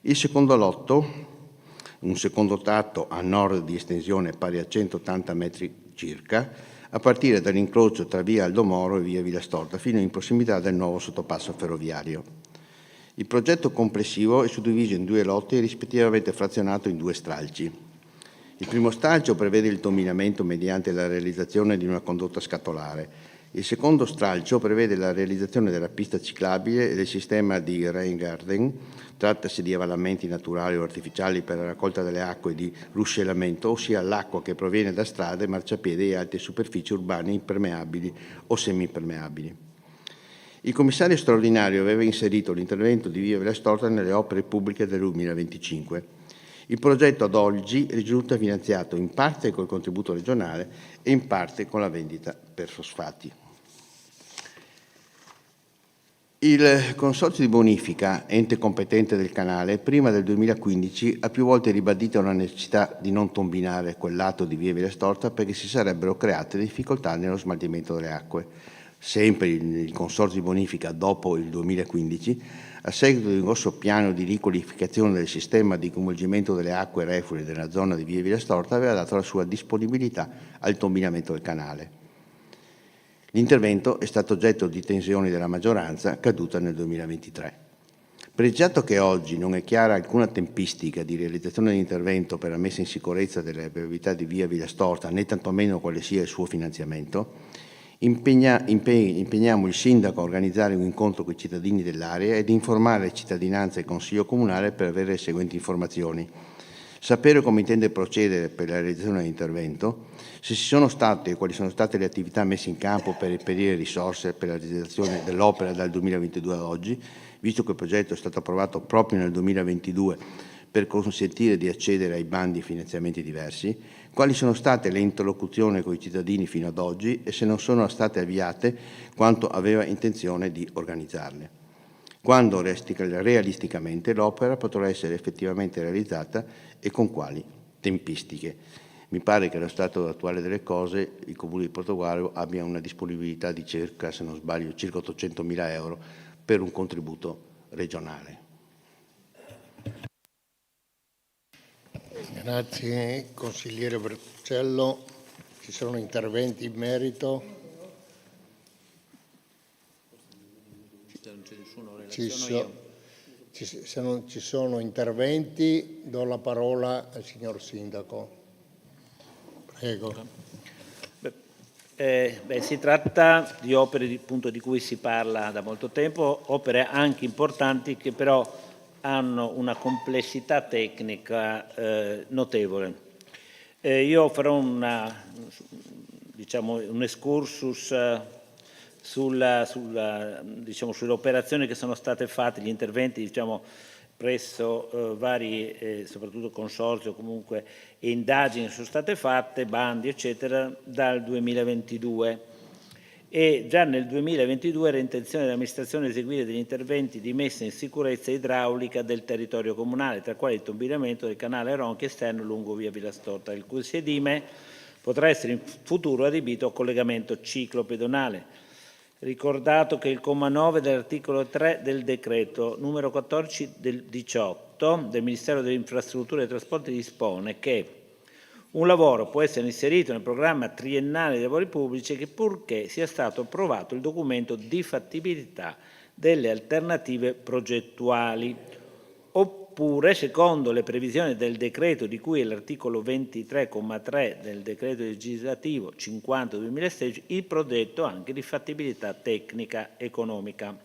Il secondo lotto, un secondo tratto a nord di estensione pari a 180 metri circa, a partire dall'incrocio tra via Aldomoro e via Villa Storta fino in prossimità del nuovo sottopasso ferroviario. Il progetto complessivo è suddiviso in due lotti e rispettivamente frazionato in due stralci. Il primo stralcio prevede il tombinamento mediante la realizzazione di una condotta scatolare. Il secondo stralcio prevede la realizzazione della pista ciclabile e del sistema di rain garden, trattasi di avvallamenti naturali o artificiali per la raccolta delle acque di ruscellamento, ossia l'acqua che proviene da strade, marciapiedi e altre superfici urbane impermeabili o semiimpermeabili. Il commissario straordinario aveva inserito l'intervento di via Villa Storta nelle opere pubbliche del 2025. Il progetto ad oggi risulta finanziato in parte col contributo regionale e in parte con la vendita per fosfati. Il Consorzio di Bonifica, ente competente del canale, prima del 2015 ha più volte ribadito la necessità di non tombinare quel lato di via Villa Storta perché si sarebbero create difficoltà nello smaltimento delle acque. Sempre il Consorzio di Bonifica, dopo il 2015, a seguito di un grosso piano di riqualificazione del sistema di coinvolgimento delle acque reflue nella zona di via Villa Storta, aveva dato la sua disponibilità al tombinamento del canale. L'intervento è stato oggetto di tensioni della maggioranza caduta nel 2023. Pregiato che oggi non è chiara alcuna tempistica di realizzazione dell'intervento per la messa in sicurezza delle viabilità di via Villa Storta, né tantomeno quale sia il suo finanziamento, impegniamo il Sindaco a organizzare un incontro con i cittadini dell'area ed informare la cittadinanza e il Consiglio Comunale per avere le seguenti informazioni. Sapere come intende procedere per la realizzazione dell'intervento, se ci sono state e quali sono state le attività messe in campo per reperire risorse per la realizzazione dell'opera dal 2022 ad oggi, visto che il progetto è stato approvato proprio nel 2022 per consentire di accedere ai bandi e finanziamenti diversi, quali sono state le interlocuzioni con i cittadini fino ad oggi e se non sono state avviate quanto aveva intenzione di organizzarle. Quando realisticamente l'opera potrà essere effettivamente realizzata e con quali tempistiche. Mi pare che allo stato attuale delle cose il Comune di Portogruaro abbia una disponibilità di circa, se non sbaglio, circa 800.000 euro per un contributo regionale. Grazie consigliere Bertuccello. Ci sono interventi in merito? Se non ci sono interventi, do la parola al signor Sindaco. Prego. Si tratta di opere di cui si parla da molto tempo, opere anche importanti che però hanno una complessità tecnica notevole. Io farò un excursus sulle operazioni che sono state fatte, gli interventi presso vari, soprattutto consorzi o comunque indagini sono state fatte, bandi eccetera, dal 2022. E già nel 2022 era intenzione dell'amministrazione eseguire degli interventi di messa in sicurezza idraulica del territorio comunale, tra quali il tombinamento del canale Ronchi esterno lungo via Villa Storta, il cui sedime potrà essere in futuro adibito a collegamento ciclopedonale. Ricordato che il comma 9 dell'articolo 3 del decreto numero 14 del 18 del Ministero delle Infrastrutture e dei Trasporti dispone che un lavoro può essere inserito nel programma triennale dei lavori pubblici che purché sia stato approvato il documento di fattibilità delle alternative progettuali, oppure, secondo le previsioni del decreto di cui è l'articolo 23,3 del decreto legislativo 50/2016, il progetto anche di fattibilità tecnica economica.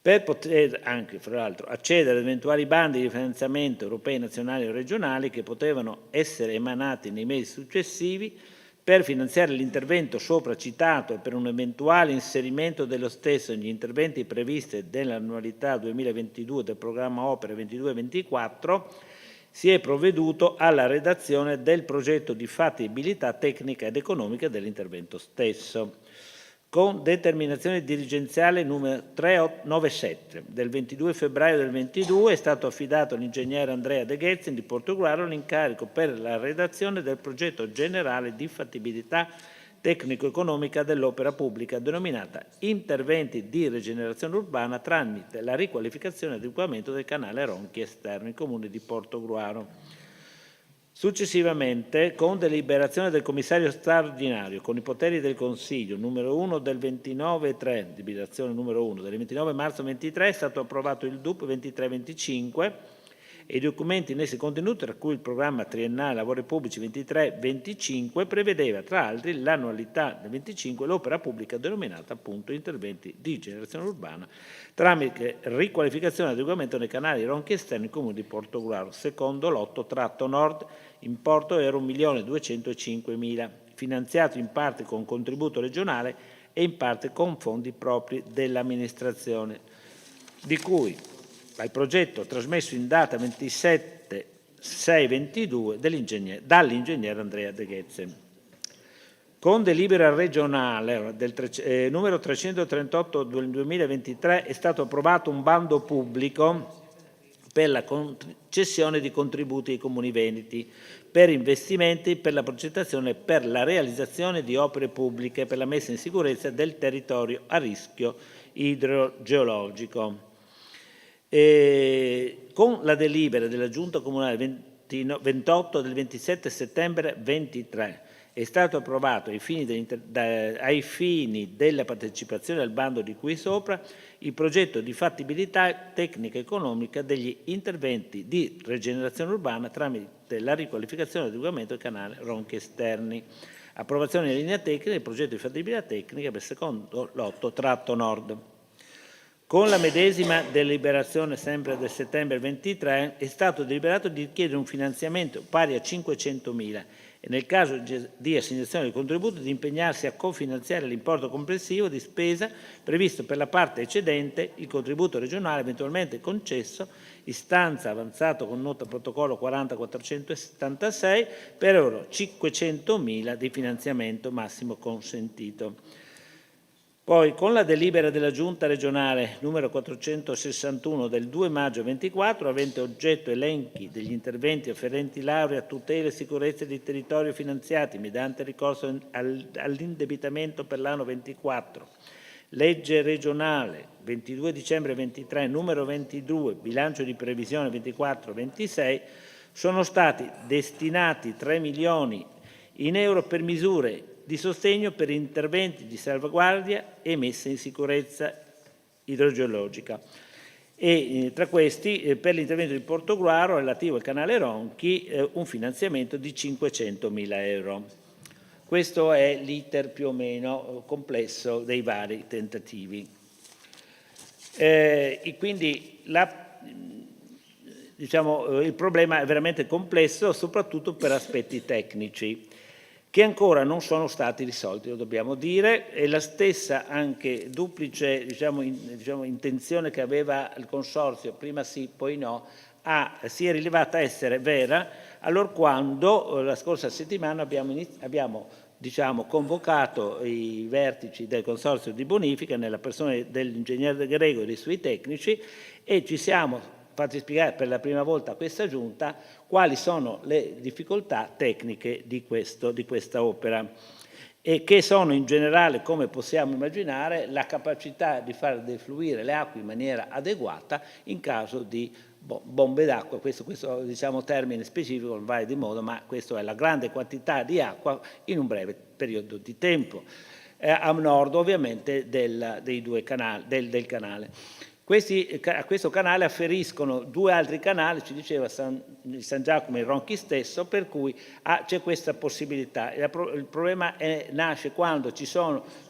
Per poter anche, fra l'altro, accedere ad eventuali bandi di finanziamento europei, nazionali o regionali che potevano essere emanati nei mesi successivi per finanziare l'intervento sopra citato e per un eventuale inserimento dello stesso negli interventi previsti dell'annualità 2022 del programma Opere 22-24, si è provveduto alla redazione del progetto di fattibilità tecnica ed economica dell'intervento stesso. Con determinazione dirigenziale numero 397 del 22 febbraio del 22 è stato affidato all'ingegnere Andrea De Ghezzi di Portogruaro l'incarico per la redazione del progetto generale di fattibilità tecnico-economica dell'opera pubblica denominata Interventi di rigenerazione urbana tramite la riqualificazione e adeguamento del canale Ronchi esterno in comune di Portogruaro. Successivamente, con deliberazione del commissario straordinario con i poteri del Consiglio numero 1 del 29/3, deliberazione numero 1 del 29 marzo 23, è stato approvato il DUP 23-25 e i documenti in essi contenuti, tra cui il programma triennale lavori pubblici 23-25, prevedeva tra altri l'annualità del 25 l'opera pubblica denominata appunto interventi di generazione urbana tramite riqualificazione e adeguamento dei canali Ronchi esterni in comune di Portogruaro, secondo lotto tratto nord, importo era 1.205.000, finanziato in parte con contributo regionale e in parte con fondi propri dell'amministrazione, di cui al progetto trasmesso in data 27/6/22 dall'ingegnere Andrea De Ghezzi. Con delibera regionale numero 338 del 2023 è stato approvato un bando pubblico per la concessione di contributi ai comuni veneti per investimenti per la progettazione e per la realizzazione di opere pubbliche per la messa in sicurezza del territorio a rischio idrogeologico. Con la delibera della Giunta Comunale 28 del 27 settembre 23 è stato approvato ai fini della partecipazione al bando di cui sopra il progetto di fattibilità tecnica e economica degli interventi di rigenerazione urbana tramite la riqualificazione e adeguamento del canale Ronchi esterni. Approvazione in linea tecnica del progetto di fattibilità tecnica per secondo lotto tratto nord. Con la medesima deliberazione, sempre del settembre 23, è stato deliberato di chiedere un finanziamento pari a 500.000 e nel caso di assegnazione del contributo di impegnarsi a cofinanziare l'importo complessivo di spesa previsto per la parte eccedente il contributo regionale eventualmente concesso, istanza avanzato con nota protocollo 40476 per euro 500.000 di finanziamento massimo consentito. Poi, con la delibera della Giunta regionale numero 461 del 2 maggio 24, avente oggetto elenchi degli interventi afferenti laurea, tutela e sicurezza dei territori finanziati mediante ricorso all'indebitamento per l'anno 24, legge regionale 22 dicembre 23 numero 22, bilancio di previsione 24-26, sono stati destinati 3 milioni in euro per misure di sostegno per interventi di salvaguardia e messa in sicurezza idrogeologica. E tra questi, per l'intervento di Portogruaro relativo al canale Ronchi, un finanziamento di 500.000 euro. Questo è l'iter più o meno complesso dei vari tentativi. E quindi il problema è veramente complesso, soprattutto per aspetti tecnici, che ancora non sono stati risolti, lo dobbiamo dire, e la stessa anche duplice intenzione che aveva il Consorzio, prima sì, poi no, si è rilevata essere vera, allorquando la scorsa settimana abbiamo convocato i vertici del Consorzio di bonifica nella persona dell'ingegnere Grego e dei suoi tecnici e ci siamo fatti spiegare per la prima volta a questa Giunta quali sono le difficoltà tecniche di questa opera e che sono in generale, come possiamo immaginare, la capacità di far defluire le acque in maniera adeguata in caso di bombe d'acqua. Questo termine specifico non va di moda, ma questa è la grande quantità di acqua in un breve periodo di tempo, a nord ovviamente del canale. A questo canale afferiscono due altri canali, ci diceva il San Giacomo e il Ronchi stesso, per cui c'è questa possibilità. Il problema nasce quando ci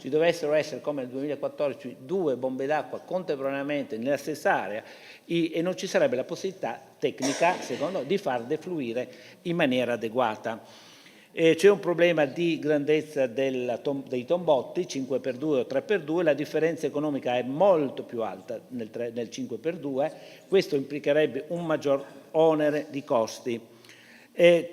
dovessero essere, come nel 2014, due bombe d'acqua contemporaneamente nella stessa area e non ci sarebbe la possibilità tecnica, secondo, di far defluire in maniera adeguata. C'è un problema di grandezza dei tombotti, 5x2 o 3x2, la differenza economica è molto più alta nel 5x2, questo implicherebbe un maggior onere di costi. E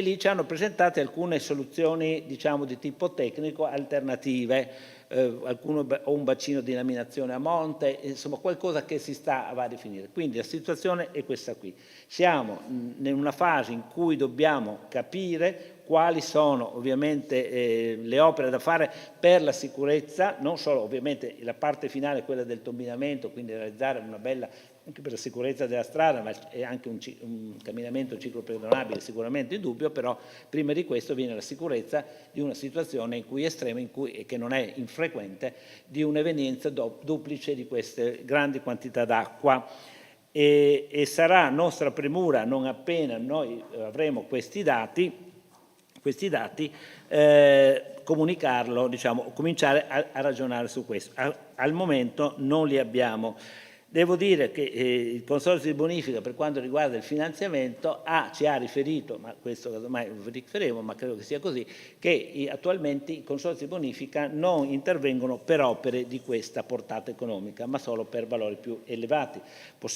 lì ci hanno presentate alcune soluzioni di tipo tecnico alternative, o un bacino di laminazione a monte, insomma qualcosa che si sta a definire. Quindi la situazione è questa qui. Siamo in una fase in cui dobbiamo capire quali sono ovviamente le opere da fare per la sicurezza, non solo ovviamente la parte finale, quella del tombinamento, quindi realizzare una bella, anche per la sicurezza della strada, ma è anche un camminamento ciclopedonabile sicuramente indubbio, però prima di questo viene la sicurezza di una situazione in cui estrema, e che non è infrequente, di un'evenienza duplice di queste grandi quantità d'acqua. E sarà nostra premura, non appena noi avremo questi dati, comunicarlo, cominciare a ragionare su questo. Al momento non li abbiamo. Devo dire che il Consorzio di bonifica, per quanto riguarda il finanziamento, ci ha riferito, ma questo ormai lo verificheremo, ma credo che sia così, che attualmente i consorzi di bonifica non intervengono per opere di questa portata economica, ma solo per valori più elevati.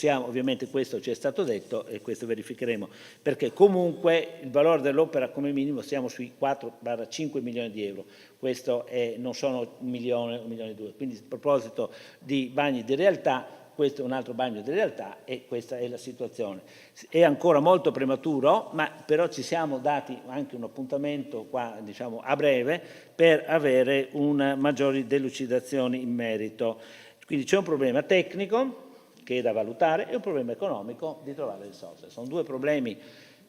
Ovviamente questo ci è stato detto e questo verificheremo, perché comunque il valore dell'opera come minimo siamo sui 4-5 milioni di euro. Questo non sono 1 milione, 1,2 milioni. Quindi a proposito di bagni di realtà, questo è un altro bagno di realtà e questa è la situazione. È ancora molto prematuro, ma però ci siamo dati anche un appuntamento qua, a breve, per avere una maggiori delucidazioni in merito. Quindi c'è un problema tecnico che è da valutare e un problema economico di trovare le risorse. Sono due problemi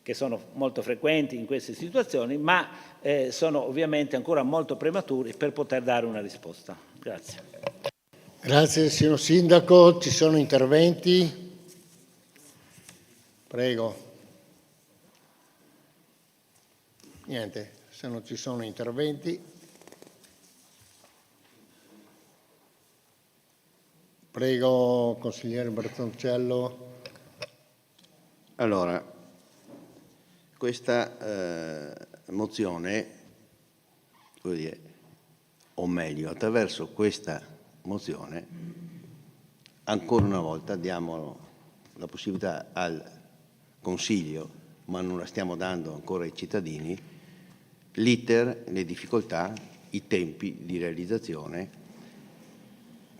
che sono molto frequenti in queste situazioni, ma sono ovviamente ancora molto prematuri per poter dare una risposta. Grazie. Grazie signor Sindaco, ci sono interventi? Prego. Niente, se non ci sono interventi. Prego, consigliere Bertoncello. Allora, questa mozione, o meglio, attraverso questa mozione, ancora una volta diamo la possibilità al Consiglio, ma non la stiamo dando ancora ai cittadini, l'iter, le difficoltà, i tempi di realizzazione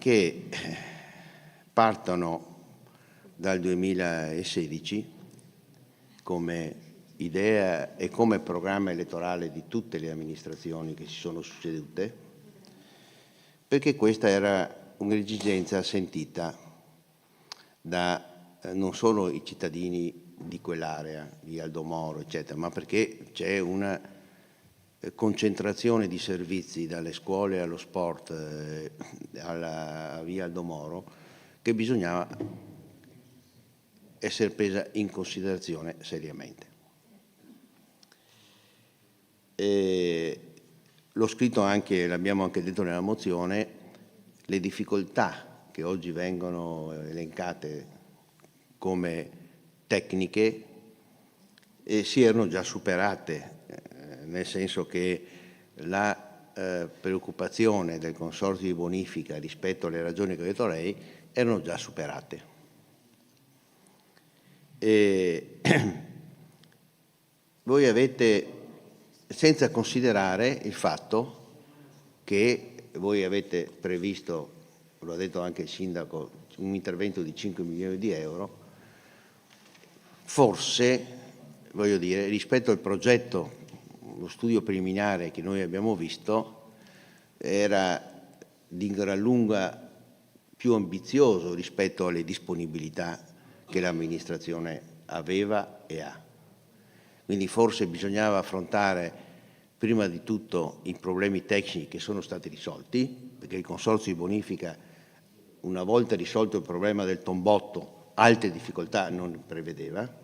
che partono dal 2016 come idea e come programma elettorale di tutte le amministrazioni che si sono succedute, perché questa era un'esigenza sentita da non solo i cittadini di quell'area, di Aldomoro, eccetera, ma perché c'è una concentrazione di servizi dalle scuole allo sport alla via Aldomoro che bisognava essere presa in considerazione seriamente. L'ho scritto anche, l'abbiamo anche detto nella mozione, le difficoltà che oggi vengono elencate come tecniche si erano già superate, nel senso che la preoccupazione del Consorzio di bonifica rispetto alle ragioni che ho detto lei erano già superate. Voi avete, senza considerare il fatto che voi avete previsto, lo ha detto anche il sindaco, un intervento di 5 milioni di euro, forse, voglio dire, rispetto al progetto, lo studio preliminare che noi abbiamo visto, era di gran lunga più ambizioso rispetto alle disponibilità che l'amministrazione aveva e ha. Quindi forse bisognava affrontare prima di tutto i problemi tecnici che sono stati risolti, perché il Consorzio di bonifica, una volta risolto il problema del tombotto, altre difficoltà non prevedeva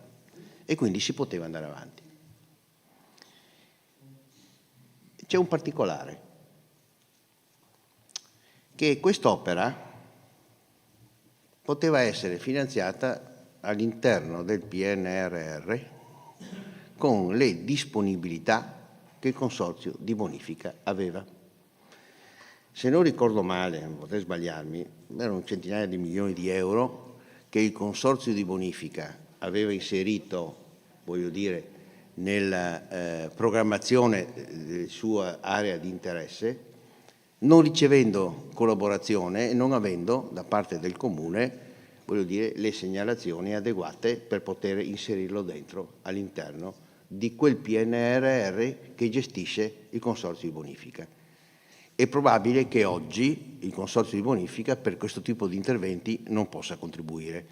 e quindi si poteva andare avanti. C'è un particolare, che quest'opera poteva essere finanziata all'interno del PNRR con le disponibilità che il Consorzio di bonifica aveva. Se non ricordo male, non potrei sbagliarmi, erano un centinaio di milioni di euro che il Consorzio di bonifica aveva inserito, voglio dire, nella programmazione della sua area di interesse, non ricevendo collaborazione e non avendo da parte del Comune, voglio dire, le segnalazioni adeguate per poter inserirlo dentro all'interno di quel PNRR che gestisce il Consorzio di bonifica. È probabile che oggi il Consorzio di bonifica per questo tipo di interventi non possa contribuire.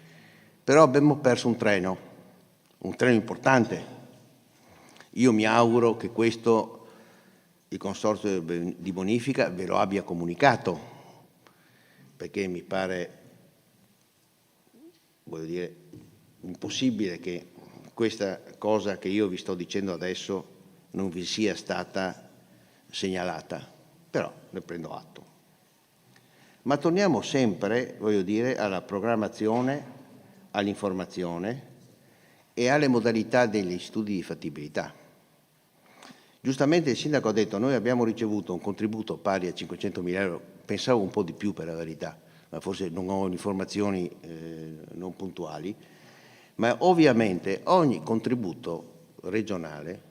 Però abbiamo perso un treno importante. Io mi auguro che questo il Consorzio di bonifica ve lo abbia comunicato, perché mi pare, voglio dire, impossibile che questa cosa che io vi sto dicendo adesso non vi sia stata segnalata, però ne prendo atto. Ma torniamo sempre, voglio dire, alla programmazione, all'informazione e alle modalità degli studi di fattibilità. Giustamente il sindaco ha detto noi abbiamo ricevuto un contributo pari a 500.000 euro, pensavo un po' di più per la verità, ma forse non ho informazioni non puntuali, ma ovviamente ogni contributo regionale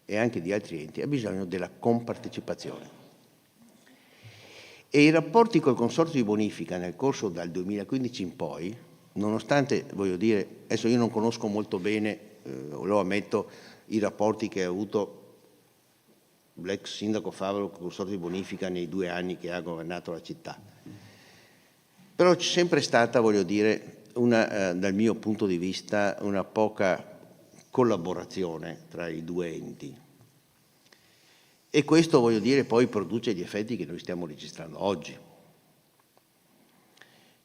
e anche di altri enti ha bisogno della compartecipazione. E i rapporti col Consorzio di bonifica nel corso dal 2015 in poi, nonostante, voglio dire, adesso io non conosco molto bene, lo ammetto, i rapporti che ha avuto l'ex sindaco Favaro con il Consorzio di bonifica nei 2 anni che ha governato la città. Però c'è sempre stata, voglio dire, dal mio punto di vista, una poca collaborazione tra i due enti. E questo, voglio dire, poi produce gli effetti che noi stiamo registrando oggi.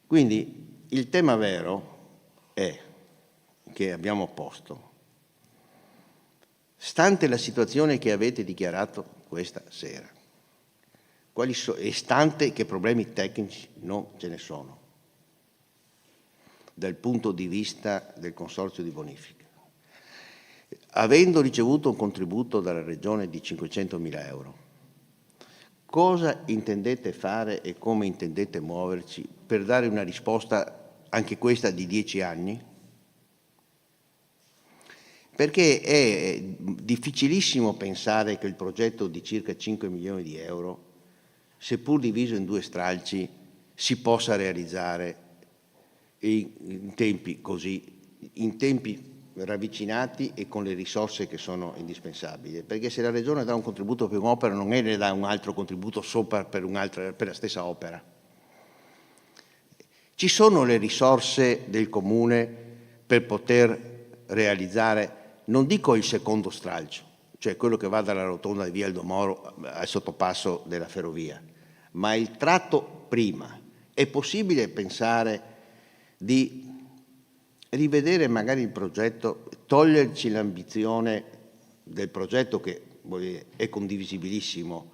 Quindi il tema vero è che abbiamo posto, stante la situazione che avete dichiarato questa sera, e stante che problemi tecnici non ce ne sono, dal punto di vista del Consorzio di bonifica, avendo ricevuto un contributo dalla Regione di 500.000 euro, cosa intendete fare e come intendete muoverci per dare una risposta, anche questa di 10 anni? Perché è difficilissimo pensare che il progetto di circa 5 milioni di euro, seppur diviso in 2 stralci, si possa realizzare in tempi ravvicinati e con le risorse che sono indispensabili, perché se la Regione dà un contributo per un'opera non è che ne dà un altro contributo sopra per la stessa opera. Ci sono le risorse del Comune per poter realizzare, non dico il secondo stralcio, cioè quello che va dalla rotonda di Via Aldomoro al sottopasso della ferrovia, ma il tratto prima. È possibile pensare di rivedere magari il progetto, toglierci l'ambizione del progetto che è condivisibilissimo,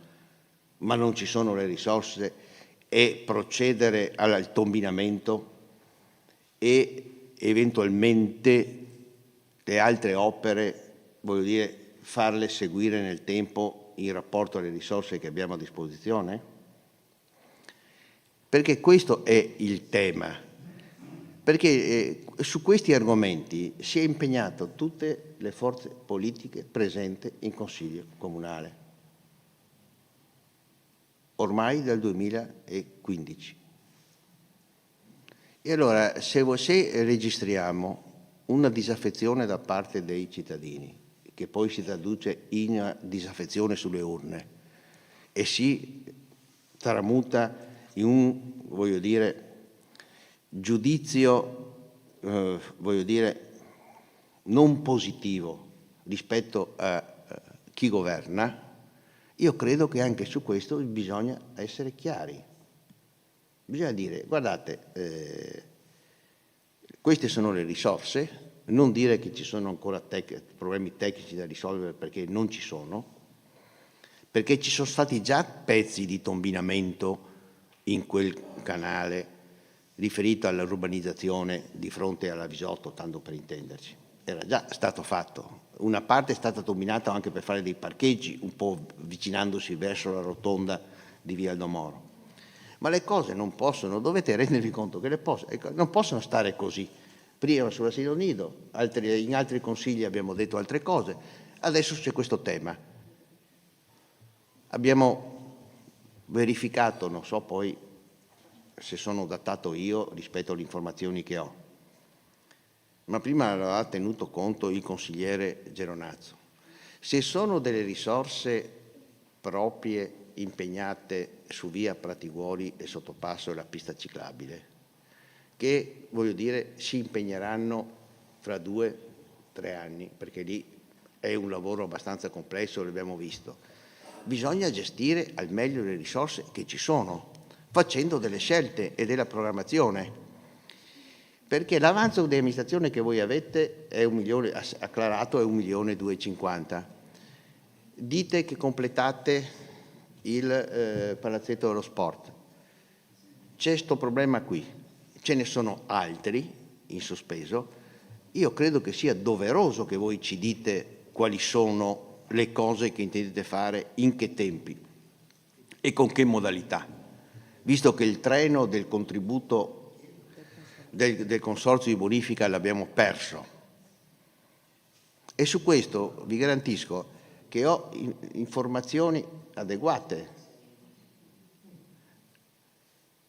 ma non ci sono le risorse, e procedere al tombinamento e eventualmente le altre opere, farle seguire nel tempo in rapporto alle risorse che abbiamo a disposizione? Perché questo è il tema. Perché su questi argomenti si è impegnato tutte le forze politiche presenti in Consiglio Comunale, ormai dal 2015. E allora, se registriamo una disaffezione da parte dei cittadini, che poi si traduce in disaffezione sulle urne e si tramuta in un, giudizio, non positivo rispetto a chi governa, io credo che anche su questo bisogna essere chiari. Bisogna dire, guardate, queste sono le risorse, non dire che ci sono ancora problemi tecnici da risolvere, perché non ci sono, perché ci sono stati già pezzi di tombinamento in quel canale riferito all'urbanizzazione di fronte alla Visotto, tanto per intenderci. Era già stato fatto. Una parte è stata tombinata anche per fare dei parcheggi, un po' avvicinandosi verso la rotonda di Via Aldomoro. Ma le cose non possono, dovete rendervi conto che non possono stare così. Prima sull'asilo nido, in altri consigli abbiamo detto altre cose, adesso c'è questo tema. Abbiamo verificato, non so poi se sono datato io rispetto alle informazioni che ho, ma prima aveva tenuto conto il consigliere Geronazzo. Se sono delle risorse proprie impegnate su via Pratigori e Sottopasso e la pista ciclabile, che si impegneranno fra 2 o 3 anni, perché lì è un lavoro abbastanza complesso, l'abbiamo visto. Bisogna gestire al meglio le risorse che ci sono, facendo delle scelte e della programmazione, perché l'avanzo di amministrazione che voi avete è 1 milione, acclarato è 1.250.000. Dite che completate il palazzetto dello sport. C'è questo problema qui, ce ne sono altri in sospeso. Io credo che sia doveroso che voi ci dite quali sono le cose che intendete fare, in che tempi e con che modalità, visto che il treno del contributo del consorzio di bonifica l'abbiamo perso. E su questo vi garantisco che ho informazioni adeguate,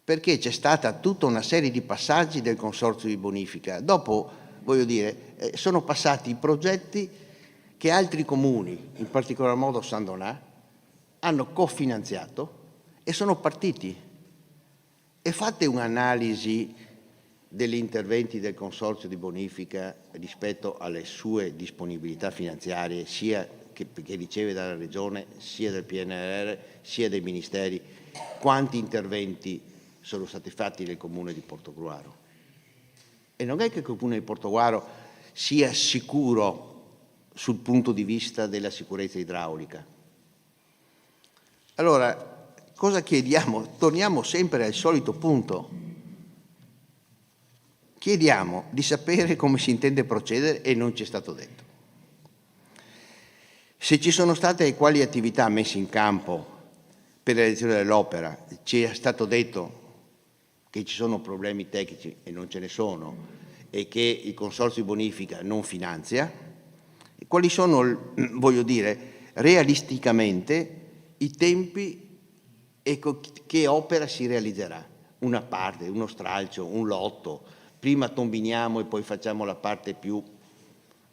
perché c'è stata tutta una serie di passaggi del consorzio di bonifica. Dopo, sono passati i progetti che altri comuni, in particolar modo San Donà, hanno cofinanziato e sono partiti. E fate un'analisi degli interventi del consorzio di bonifica rispetto alle sue disponibilità finanziarie, sia che riceve dalla Regione, sia del PNRR, sia dai ministeri. Quanti interventi sono stati fatti nel comune di Portogruaro? E non è che il comune di Portogruaro sia sicuro sul punto di vista della sicurezza idraulica. Allora, cosa chiediamo? Torniamo sempre al solito punto. Chiediamo di sapere come si intende procedere e non ci è stato detto. Se ci sono state e quali attività messe in campo per la realizzazione dell'opera, ci è stato detto che ci sono problemi tecnici e non ce ne sono e che il consorzio di bonifica non finanzia. Quali sono, realisticamente i tempi e che opera si realizzerà? una parte, uno stralcio, un lotto, prima tombiniamo e poi facciamo la parte più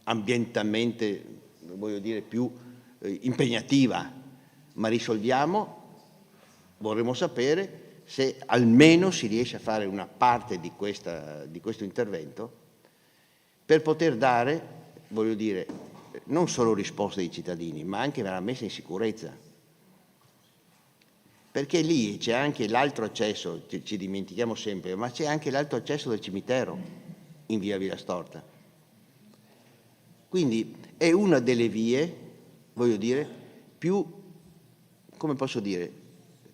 ambientalmente, voglio dire, più impegnativa, ma risolviamo, vorremmo sapere se almeno si riesce a fare una parte di questo intervento per poter dare, voglio dire, non solo risposte ai cittadini, ma anche la messa in sicurezza. Perché lì c'è anche l'altro accesso, ci dimentichiamo sempre, ma c'è anche l'altro accesso del cimitero in via Villa Storta. Quindi è una delle vie, voglio dire, più, come posso dire,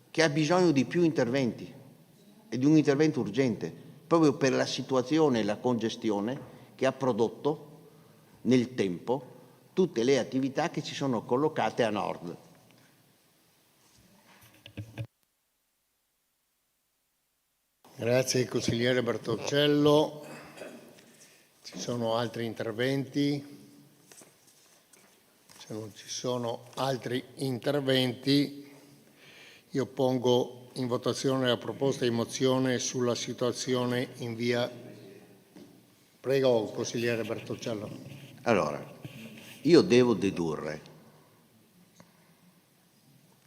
che ha bisogno di più interventi e di un intervento urgente, proprio per la situazione e la congestione che ha prodotto nel tempo tutte le attività che ci sono collocate a nord. Grazie consigliere Bertoncello. Ci sono altri interventi? Se non ci sono altri interventi, io pongo in votazione la proposta di mozione sulla situazione in via. Prego, consigliere Bertoncello. Allora, io devo dedurre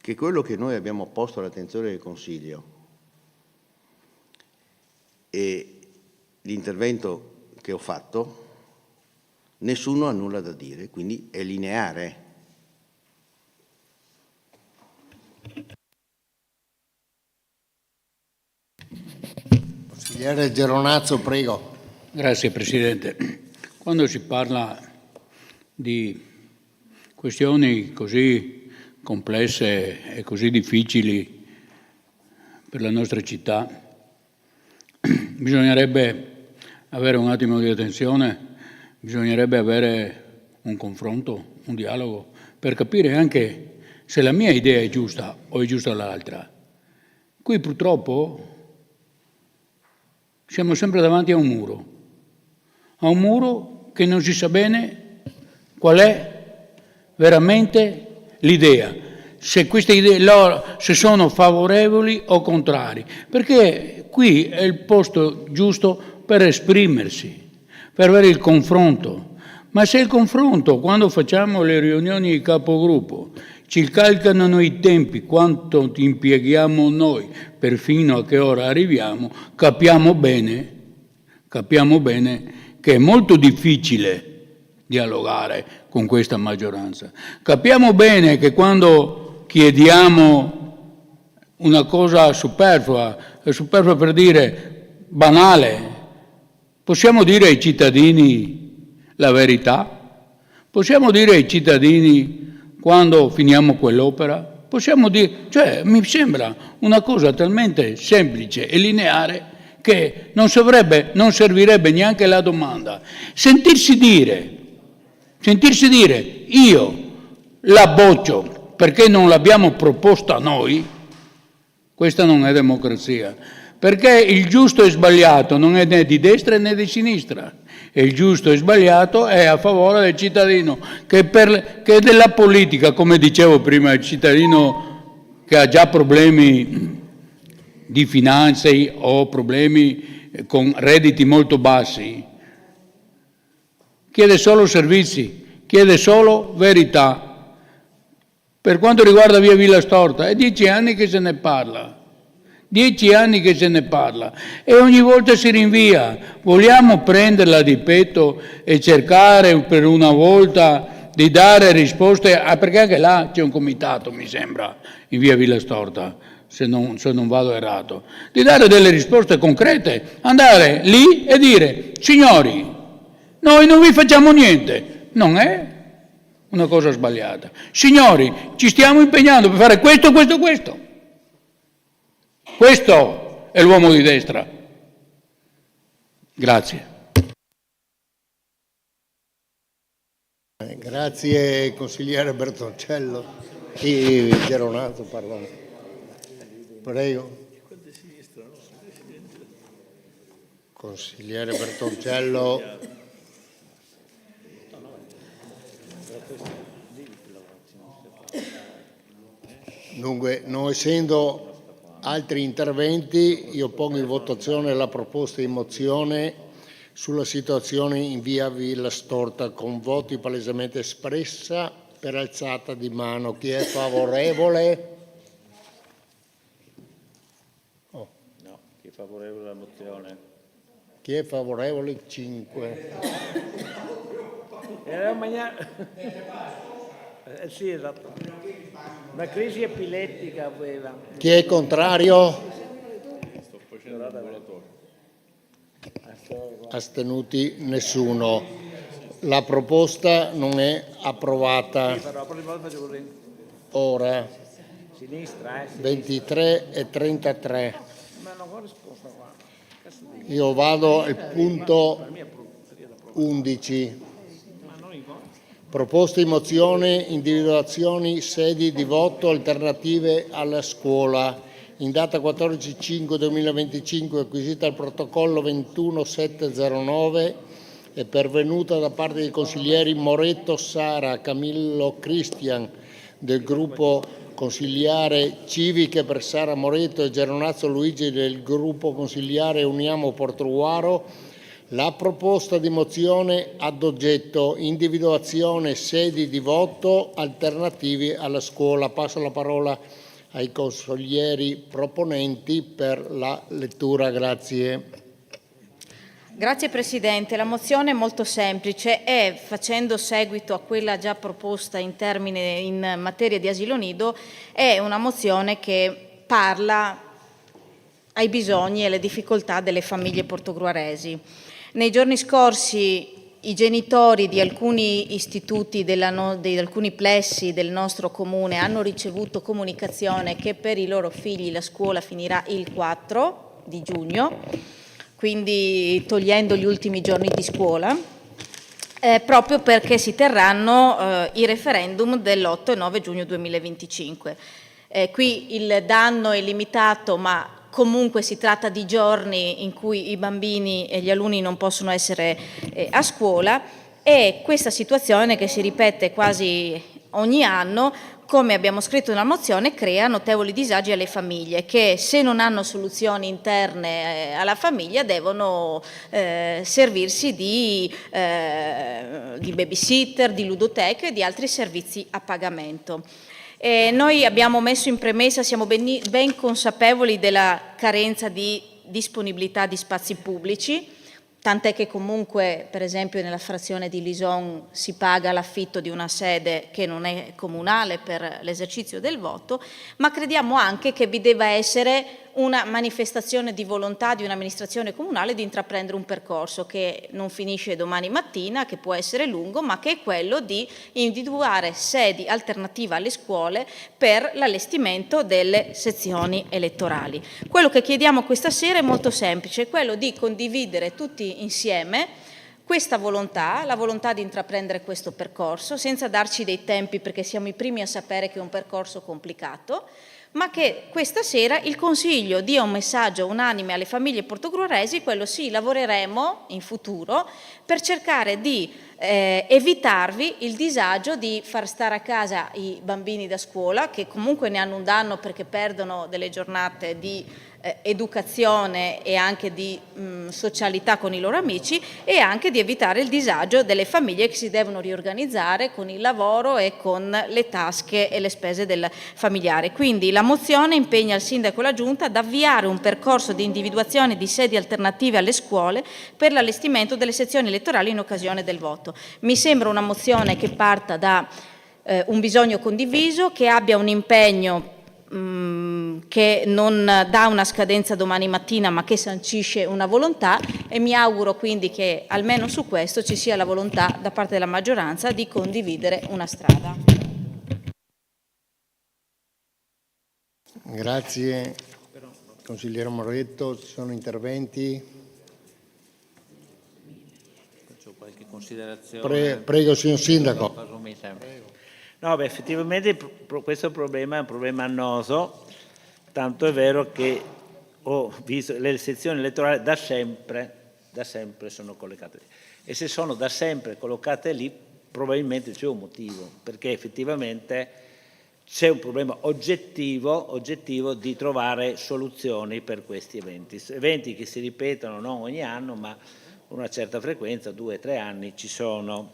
che quello che noi abbiamo posto all'attenzione del Consiglio e l'intervento che ho fatto, nessuno ha nulla da dire, quindi è lineare. Consigliere Geronazzo, prego. Grazie Presidente. Quando si parla di questioni così complesse e così difficili per la nostra città, bisognerebbe avere un attimo di attenzione, bisognerebbe avere un confronto, un dialogo, per capire anche se la mia idea è giusta o è giusta l'altra. Qui purtroppo siamo sempre davanti a un muro che non si sa bene qual è veramente l'idea, se queste idee se sono favorevoli o contrari, perché qui è il posto giusto per esprimersi, per avere il confronto. Ma se il confronto, quando facciamo le riunioni di capogruppo, ci calcano i tempi, quanto impieghiamo noi, perfino a che ora arriviamo, capiamo bene che è molto difficile dialogare con questa maggioranza. Capiamo bene che quando chiediamo una cosa superflua per dire banale, possiamo dire ai cittadini la verità? Possiamo dire ai cittadini quando finiamo quell'opera? Possiamo dire, cioè mi sembra una cosa talmente semplice e lineare che non servirebbe neanche la domanda. Sentirsi dire io la boccio perché non l'abbiamo proposta noi, questa non è democrazia, perché il giusto e sbagliato non è né di destra né di sinistra, e il giusto e sbagliato è a favore del cittadino, che della politica, come dicevo prima, il cittadino che ha già problemi di finanze o problemi con redditi molto bassi, chiede solo servizi, chiede solo verità. Per quanto riguarda via Villa Storta, è 10 anni che se ne parla. 10 anni che se ne parla e ogni volta si rinvia. Vogliamo prenderla di petto e cercare per una volta di dare risposte, perché anche là c'è un comitato, mi sembra, in via Villa Storta, se non vado errato, di dare delle risposte concrete, andare lì e dire: signori, noi non vi facciamo niente, non è una cosa sbagliata. Signori, ci stiamo impegnando per fare questo, questo, questo. Questo è l'uomo di destra. Grazie. Grazie consigliere Bertoncello. Geronazzo, pardon. Prego. Consigliere Bertoncello. Dunque, non essendo altri interventi, io pongo in votazione la proposta di mozione sulla situazione in via Villa Storta con voti palesemente espressa per alzata di mano. Chi è favorevole? No, chi è favorevole alla mozione? Chi è favorevole? 5. Sì, esatto. Una crisi epilettica aveva. Chi è contrario? Astenuti? Nessuno. La proposta non è approvata. Sì, però la prossima volta faccio così. Ora Sinistra, 23 e 33. Ma non ho risposto qua. Io vado al punto 11. Proposte di mozione, individuazioni sedi di voto alternative alla scuola. In data 14/5/2025 acquisita il protocollo 21709 è pervenuta da parte dei consiglieri Moretto Sara, Camillo Cristian del gruppo consigliare Civiche per Sara Moretto e Geronazzo Luigi del gruppo consigliare Uniamo Portruaro la proposta di mozione ad oggetto individuazione sedi di voto alternativi alla scuola. Passo la parola ai consiglieri proponenti per la lettura. Grazie. Grazie Presidente. La mozione è molto semplice e, facendo seguito a quella già proposta in materia di asilo nido, è una mozione che parla ai bisogni e alle difficoltà delle famiglie portogruaresi. Nei giorni scorsi i genitori di alcuni istituti, di alcuni plessi del nostro comune hanno ricevuto comunicazione che per i loro figli la scuola finirà il 4 di giugno, quindi togliendo gli ultimi giorni di scuola, proprio perché si terranno i referendum dell'8 e 9 giugno 2025. Qui il danno è limitato, ma comunque si tratta di giorni in cui i bambini e gli alunni non possono essere a scuola, e questa situazione, che si ripete quasi ogni anno, come abbiamo scritto nella mozione, crea notevoli disagi alle famiglie che, se non hanno soluzioni interne alla famiglia, devono servirsi di babysitter, di ludoteche e di altri servizi a pagamento. Noi abbiamo messo in premessa, siamo ben consapevoli della carenza di disponibilità di spazi pubblici, tant'è che comunque, per esempio, nella frazione di Lison si paga l'affitto di una sede che non è comunale per l'esercizio del voto, ma crediamo anche che vi debba essere una manifestazione di volontà di un'amministrazione comunale di intraprendere un percorso che non finisce domani mattina, che può essere lungo, ma che è quello di individuare sedi alternative alle scuole per l'allestimento delle sezioni elettorali. Quello che chiediamo questa sera è molto semplice, è quello di condividere tutti insieme questa volontà, la volontà di intraprendere questo percorso, senza darci dei tempi, perché siamo i primi a sapere che è un percorso complicato, ma che questa sera il Consiglio dia un messaggio unanime alle famiglie portogruaresi, quello sì, lavoreremo in futuro per cercare di evitarvi il disagio di far stare a casa i bambini da scuola, che comunque ne hanno un danno perché perdono delle giornate di educazione e anche di socialità con i loro amici, e anche di evitare il disagio delle famiglie che si devono riorganizzare con il lavoro e con le tasche e le spese del familiare. Quindi la mozione impegna il Sindaco e la Giunta ad avviare un percorso di individuazione di sedi alternative alle scuole per l'allestimento delle sezioni elettorali in occasione del voto. Mi sembra una mozione che parta da un bisogno condiviso, che abbia un impegno che non dà una scadenza domani mattina, ma che sancisce una volontà, e mi auguro quindi che almeno su questo ci sia la volontà da parte della maggioranza di condividere una strada. Grazie. Consigliere Moretto, ci sono interventi? Faccio qualche considerazione. Prego, signor Sindaco. No, beh, effettivamente questo problema è un problema annoso, tanto è vero che ho visto le sezioni elettorali da sempre sono collocate lì. E se sono da sempre collocate lì, probabilmente c'è un motivo, perché effettivamente c'è un problema oggettivo di trovare soluzioni per questi eventi che si ripetono non ogni anno ma con una certa frequenza, 2 o 3 anni ci sono.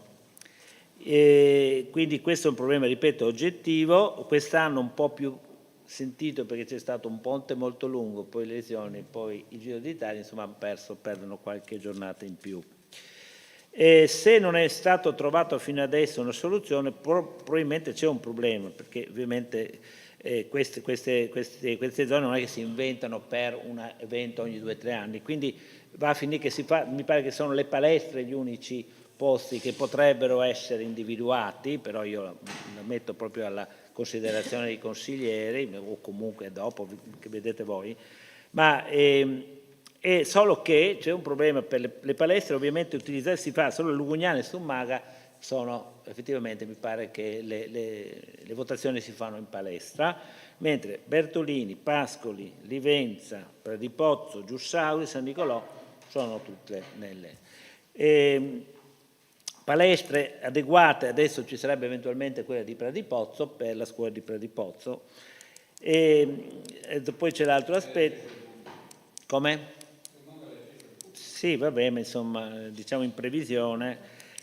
E quindi questo è un problema, ripeto, oggettivo, quest'anno un po' più sentito perché c'è stato un ponte molto lungo, poi le elezioni, poi il Giro d'Italia, insomma perdono qualche giornata in più. E se non è stato trovato fino adesso una soluzione, probabilmente c'è un problema, perché ovviamente queste zone non è che si inventano per un evento ogni 2 o 3 anni, quindi va a finire che mi pare che sono le palestre gli unici posti che potrebbero essere individuati, però io la metto proprio alla considerazione dei consiglieri, o comunque dopo, che vedete voi, ma è solo che c'è un problema per le palestre, ovviamente si fa solo Lugugnano e Summaga, sono effettivamente, mi pare che le votazioni si fanno in palestra, mentre Bertolini, Pascoli, Livenza, Pradipozzo, Giussauri, San Nicolò sono tutte nelle palestre adeguate. Adesso ci sarebbe eventualmente quella di Pradipozzo per la scuola di Pradipozzo, e poi c'è l'altro aspetto. Come? Sì, va bene, insomma, diciamo in previsione,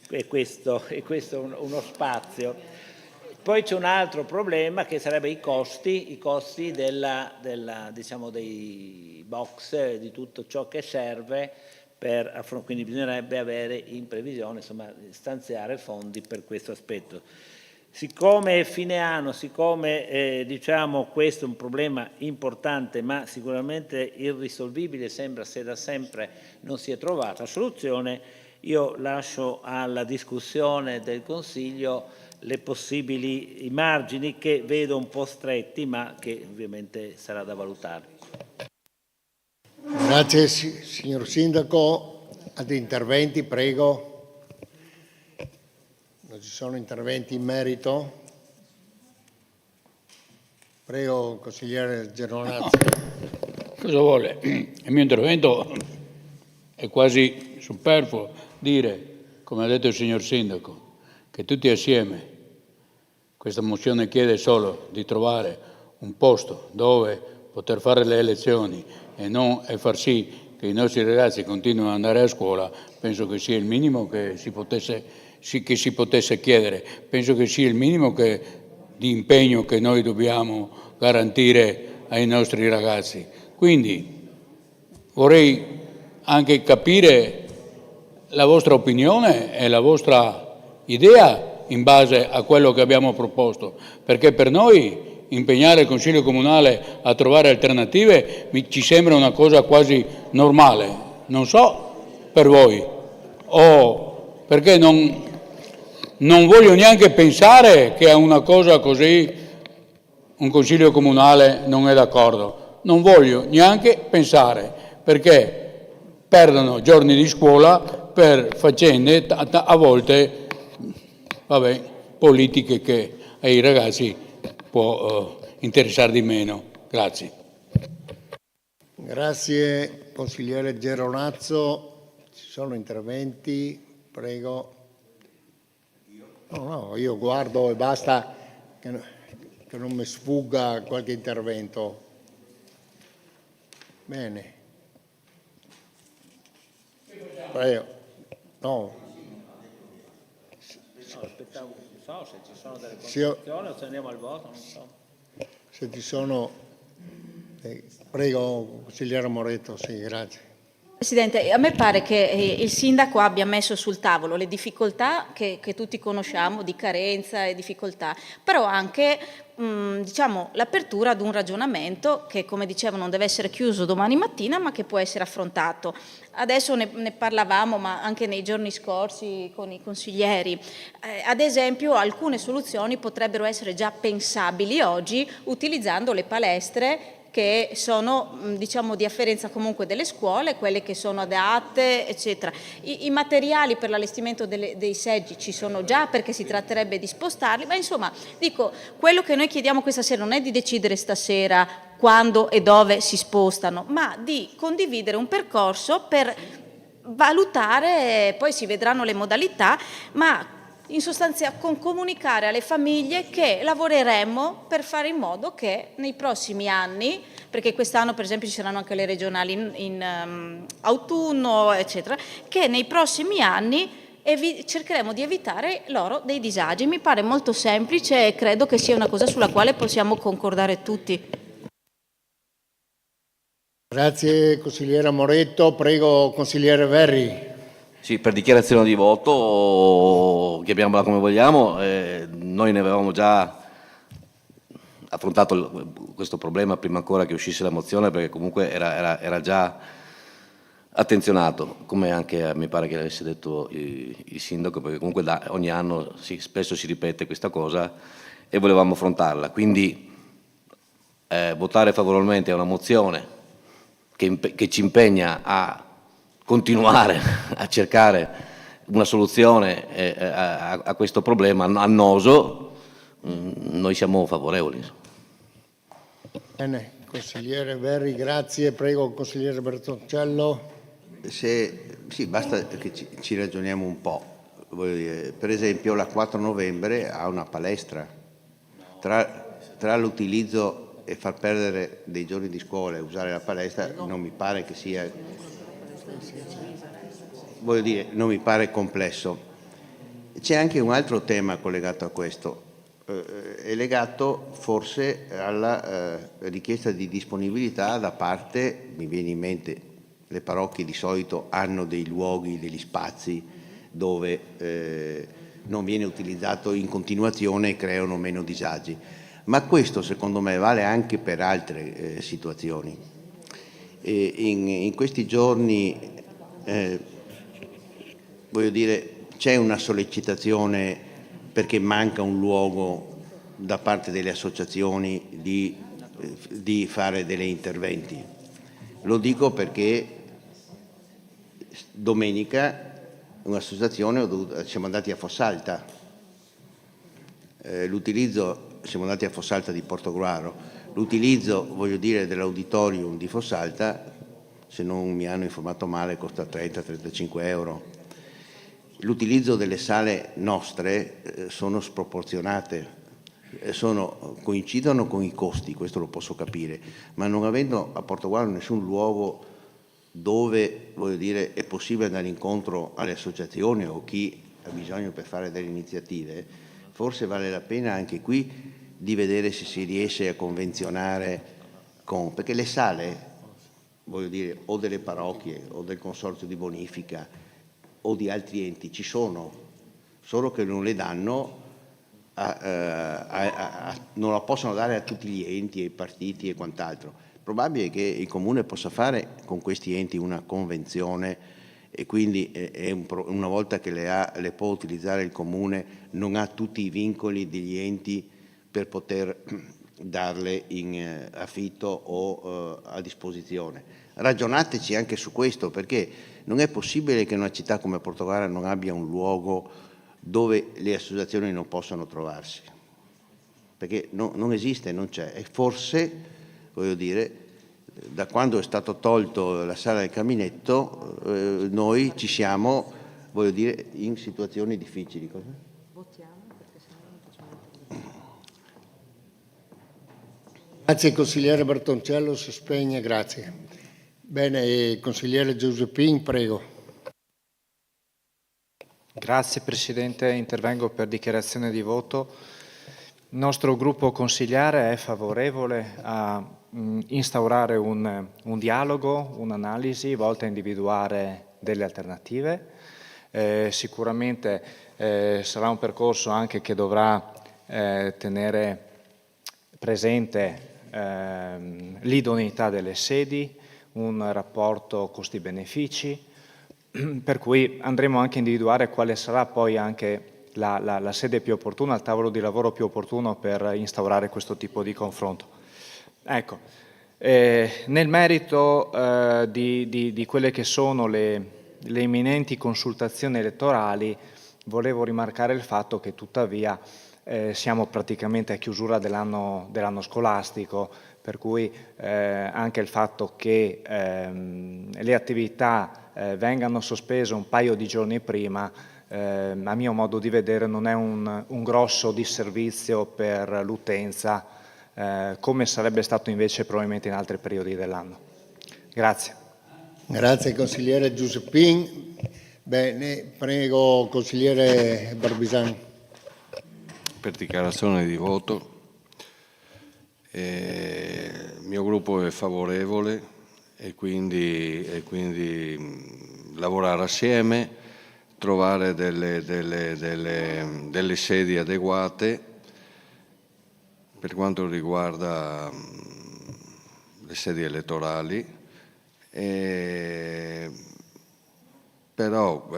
è questo uno spazio. Poi c'è un altro problema che sarebbe i costi diciamo, dei box, di tutto ciò che serve quindi bisognerebbe avere in previsione, insomma, stanziare fondi per questo aspetto. Siccome è fine anno, diciamo questo è un problema importante ma sicuramente irrisolvibile, sembra, se da sempre non si è trovata soluzione, io lascio alla discussione del Consiglio i margini che vedo un po' stretti ma che ovviamente sarà da valutare. Grazie signor Sindaco. Altri interventi, prego. Non ci sono interventi in merito? Prego, consigliere Geronazzi. Cosa vuole? Il mio intervento è quasi superfluo dire, come ha detto il signor Sindaco, che tutti assieme questa mozione chiede solo di trovare un posto dove poter fare le elezioni e far sì che i nostri ragazzi continuino ad andare a scuola, penso che sia il minimo che si potesse chiedere, penso che sia il minimo di impegno che noi dobbiamo garantire ai nostri ragazzi. Quindi vorrei anche capire la vostra opinione e la vostra idea in base a quello che abbiamo proposto, perché per noi impegnare il Consiglio Comunale a trovare alternative ci sembra una cosa quasi normale. Non so per voi, o perché non voglio neanche pensare che a una cosa così un Consiglio Comunale non è d'accordo. Non voglio neanche pensare, perché perdono giorni di scuola per faccende a volte politiche che ai ragazzi può interessare di meno. Grazie. Grazie consigliere Geronazzo. Ci sono interventi? Prego. No, io guardo e basta che non mi sfugga qualche intervento. Bene. Prego. No. Aspettavo, non so se ci sono delle contraddizioni o se andiamo al voto, non so. Se ci sono, prego consigliere Moretto, sì, grazie. Presidente, a me pare che il Sindaco abbia messo sul tavolo le difficoltà che tutti conosciamo, di carenza e difficoltà, però anche diciamo, l'apertura ad un ragionamento che, come dicevo, non deve essere chiuso domani mattina, ma che può essere affrontato. Adesso ne parlavamo, ma anche nei giorni scorsi con i consiglieri. Ad esempio, alcune soluzioni potrebbero essere già pensabili oggi utilizzando le palestre che sono diciamo di afferenza comunque delle scuole, quelle che sono adatte, eccetera. I materiali per l'allestimento dei seggi ci sono già, perché si tratterebbe di spostarli, ma insomma, dico, quello che noi chiediamo questa sera non è di decidere stasera quando e dove si spostano, ma di condividere un percorso per valutare, poi si vedranno le modalità, ma in sostanza comunicare alle famiglie che lavoreremo per fare in modo che nei prossimi anni, perché quest'anno per esempio ci saranno anche le regionali in autunno, eccetera, che nei prossimi anni cercheremo di evitare loro dei disagi. Mi pare molto semplice e credo che sia una cosa sulla quale possiamo concordare tutti. Grazie consigliera Moretto, prego consigliere Verri. Sì, per dichiarazione di voto, chiamiamola come vogliamo, noi ne avevamo già affrontato questo problema prima ancora che uscisse la mozione, perché comunque era già attenzionato, come anche mi pare che avesse detto il sindaco, perché comunque ogni anno spesso si ripete questa cosa e volevamo affrontarla. Quindi votare favorevolmente a una mozione che ci impegna a continuare a cercare una soluzione a questo problema annoso, noi siamo favorevoli. Bene, consigliere Verri, grazie. Prego, consigliere Bertoncello. Sì, basta che ci ragioniamo un po'. Voglio dire, per esempio la 4 novembre ha una palestra. Tra l'utilizzo e far perdere dei giorni di scuola e usare la palestra non mi pare che sia, voglio dire, non mi pare complesso. C'è anche un altro tema collegato a questo, è legato forse alla richiesta di disponibilità da parte, mi viene in mente, le parrocchie di solito hanno dei luoghi, degli spazi dove non viene utilizzato in continuazione e creano meno disagi. Ma questo secondo me vale anche per altre situazioni. In questi giorni, voglio dire, c'è una sollecitazione perché manca un luogo da parte delle associazioni di fare degli interventi. Lo dico perché domenica un'associazione siamo andati a Fossalta. Siamo andati a Fossalta di Portogruaro. L'utilizzo, voglio dire, dell'auditorium di Fossalta, se non mi hanno informato male, costa 30-35 euro. L'utilizzo delle sale nostre sono sproporzionate, coincidono con i costi, questo lo posso capire, ma non avendo a Portogruaro nessun luogo dove, voglio dire, è possibile andare incontro alle associazioni o chi ha bisogno per fare delle iniziative, forse vale la pena anche qui di vedere se si riesce a convenzionare perché le sale, voglio dire, o delle parrocchie o del consorzio di bonifica o di altri enti ci sono, solo che non le danno, non la possono dare a tutti gli enti, ai partiti e quant'altro. Probabile che il Comune possa fare con questi enti una convenzione e quindi una volta che le può utilizzare il Comune non ha tutti i vincoli degli enti per poter darle in affitto o a disposizione. Ragionateci anche su questo, perché non è possibile che una città come Portogruaro non abbia un luogo dove le associazioni non possano trovarsi, perché non esiste, non c'è. E forse, voglio dire, da quando è stato tolto la sala del caminetto, noi ci siamo, voglio dire, in situazioni difficili. Grazie consigliere Bertoncello, si spegne, grazie. Bene, consigliere Giuseppin, prego. Grazie Presidente, intervengo per dichiarazione di voto. Il nostro gruppo consigliare è favorevole a instaurare un dialogo, un'analisi volta a individuare delle alternative. Sicuramente sarà un percorso anche che dovrà tenere presente l'idoneità delle sedi, un rapporto costi-benefici, per cui andremo anche a individuare quale sarà poi anche la sede più opportuna, il tavolo di lavoro più opportuno per instaurare questo tipo di confronto. Ecco, nel merito di quelle che sono le imminenti consultazioni elettorali, volevo rimarcare il fatto che tuttavia siamo praticamente a chiusura dell'anno scolastico, per cui anche il fatto che le attività vengano sospese un paio di giorni prima a mio modo di vedere non è un grosso disservizio per l'utenza, come sarebbe stato invece probabilmente in altri periodi dell'anno. Grazie. Grazie consigliere Giuseppin. Bene, prego consigliere Barbisan. Per dichiarazione di voto. Il mio gruppo è favorevole e quindi lavorare assieme, trovare delle sedi adeguate per quanto riguarda le sedi elettorali. Però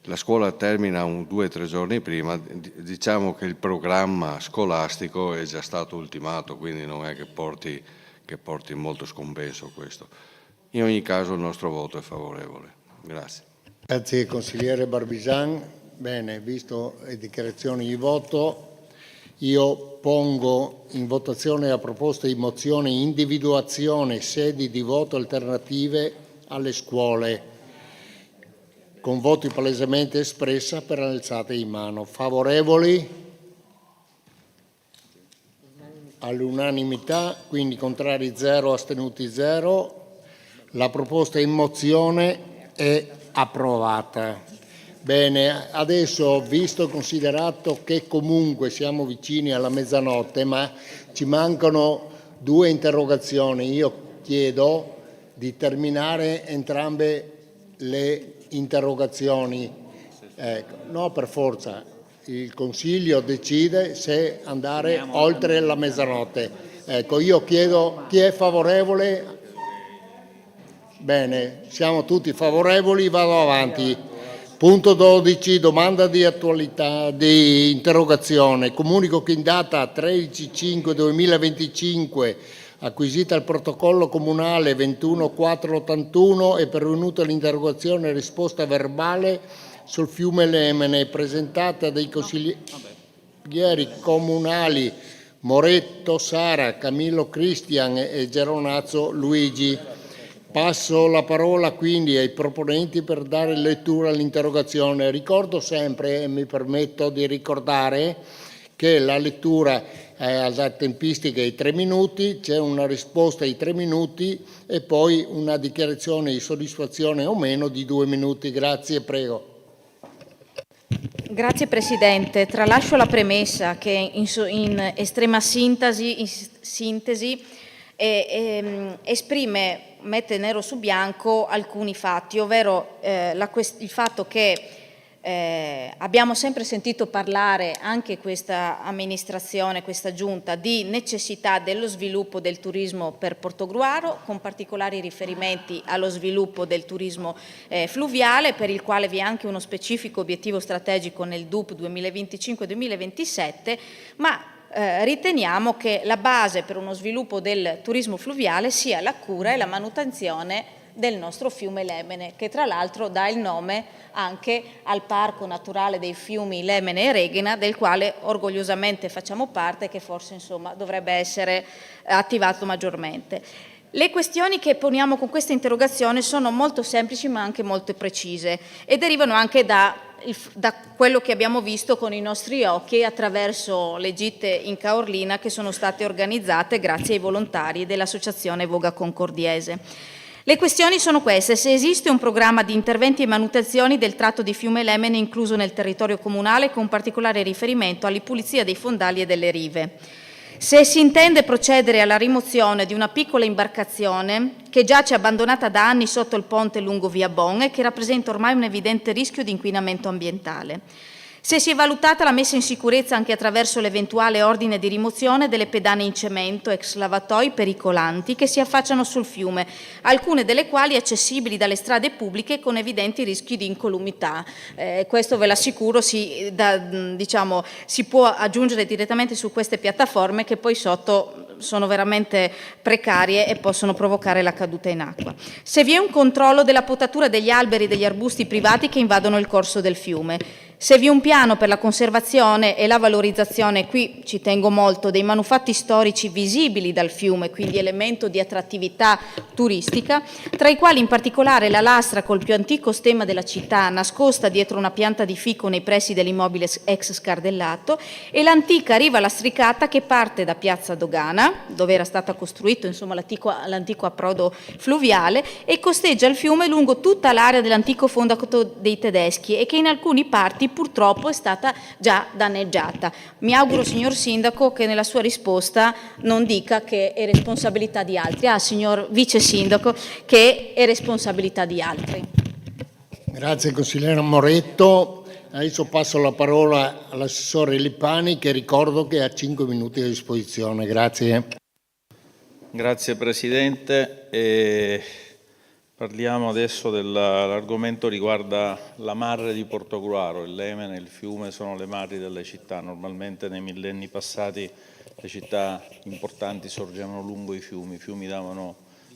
la scuola termina 2 o 3 giorni prima, diciamo che il programma scolastico è già stato ultimato, quindi non è che porti molto scompenso questo. In ogni caso il nostro voto è favorevole. Grazie. Grazie consigliere Barbisan. Bene, visto le dichiarazioni di voto, io pongo in votazione la proposta di mozione individuazione sedi di voto alternative alle scuole, con voti palesemente espressa per alzata di mano. Favorevoli? All'unanimità, quindi contrari 0, astenuti 0. La proposta in mozione è approvata. Bene, adesso, visto e considerato che comunque siamo vicini alla mezzanotte, ma ci mancano 2 interrogazioni, io chiedo di terminare entrambe le interrogazioni. No, per forza, il Consiglio decide se andare oltre la mezzanotte. Ecco, io chiedo chi è favorevole. Bene, siamo tutti favorevoli, vado avanti. Punto 12, domanda di attualità, di interrogazione. Comunico che in data 13/5/2025, acquisita il protocollo comunale 21.481, è pervenuta l'interrogazione e risposta verbale sul fiume Lemene, presentata dai consiglieri comunali Moretto Sara, Camillo Cristian e Geronazzo Luigi. Passo la parola quindi ai proponenti per dare lettura all'interrogazione. Ricordo sempre, e mi permetto di ricordare, che la lettura ha tempistica di 3 minuti, c'è una risposta di 3 minuti e poi una dichiarazione di soddisfazione o meno di 2 minuti. Grazie, prego. Grazie Presidente. Tralascio la premessa che in estrema sintesi esprime, mette nero su bianco alcuni fatti, ovvero il fatto che abbiamo sempre sentito parlare, anche questa amministrazione, questa giunta, di necessità dello sviluppo del turismo per Portogruaro, con particolari riferimenti allo sviluppo del turismo fluviale, per il quale vi è anche uno specifico obiettivo strategico nel DUP 2025-2027, ma riteniamo che la base per uno sviluppo del turismo fluviale sia la cura e la manutenzione del nostro fiume Lemene, che tra l'altro dà il nome anche al Parco Naturale dei Fiumi Lemene e Reghena, del quale orgogliosamente facciamo parte e che forse dovrebbe essere attivato maggiormente. Le questioni che poniamo con questa interrogazione sono molto semplici ma anche molto precise e derivano anche da quello che abbiamo visto con i nostri occhi attraverso le gite in Caorlina che sono state organizzate grazie ai volontari dell'Associazione Voga Concordiese. Le questioni sono queste: se esiste un programma di interventi e manutenzioni del tratto di fiume Lemene incluso nel territorio comunale con particolare riferimento alla pulizia dei fondali e delle rive. Se si intende procedere alla rimozione di una piccola imbarcazione che giace abbandonata da anni sotto il ponte lungo via Bon e che rappresenta ormai un evidente rischio di inquinamento ambientale. Se si è valutata la messa in sicurezza anche attraverso l'eventuale ordine di rimozione delle pedane in cemento ex lavatoi pericolanti che si affacciano sul fiume, alcune delle quali accessibili dalle strade pubbliche con evidenti rischi di incolumità. Questo ve l'assicuro, si può aggiungere direttamente su queste piattaforme che poi sotto sono veramente precarie e possono provocare la caduta in acqua. Se vi è un controllo della potatura degli alberi e degli arbusti privati che invadono il corso del fiume. Servì un piano per la conservazione e la valorizzazione, qui ci tengo molto, dei manufatti storici visibili dal fiume, quindi elemento di attrattività turistica, tra i quali in particolare la lastra col più antico stemma della città, nascosta dietro una pianta di fico nei pressi dell'immobile ex Scardellato, e l'antica riva lastricata che parte da Piazza Dogana, dove era stata costruito insomma, l'antico approdo fluviale, e costeggia il fiume lungo tutta l'area dell'antico fondaco dei tedeschi e che in alcuni parti purtroppo è stata già danneggiata. Mi auguro, signor Sindaco, che nella sua risposta non dica che è responsabilità di altri. Signor Vice Sindaco, che è responsabilità di altri. Grazie consigliere Moretto. Adesso passo la parola all'assessore Lippani, che ricordo che ha 5 minuti a disposizione. Grazie. Grazie Presidente. Parliamo adesso dell'argomento riguarda la marre di Portogruaro. Il Lemene e il fiume sono le marri delle città. Normalmente nei millenni passati le città importanti sorgevano lungo i fiumi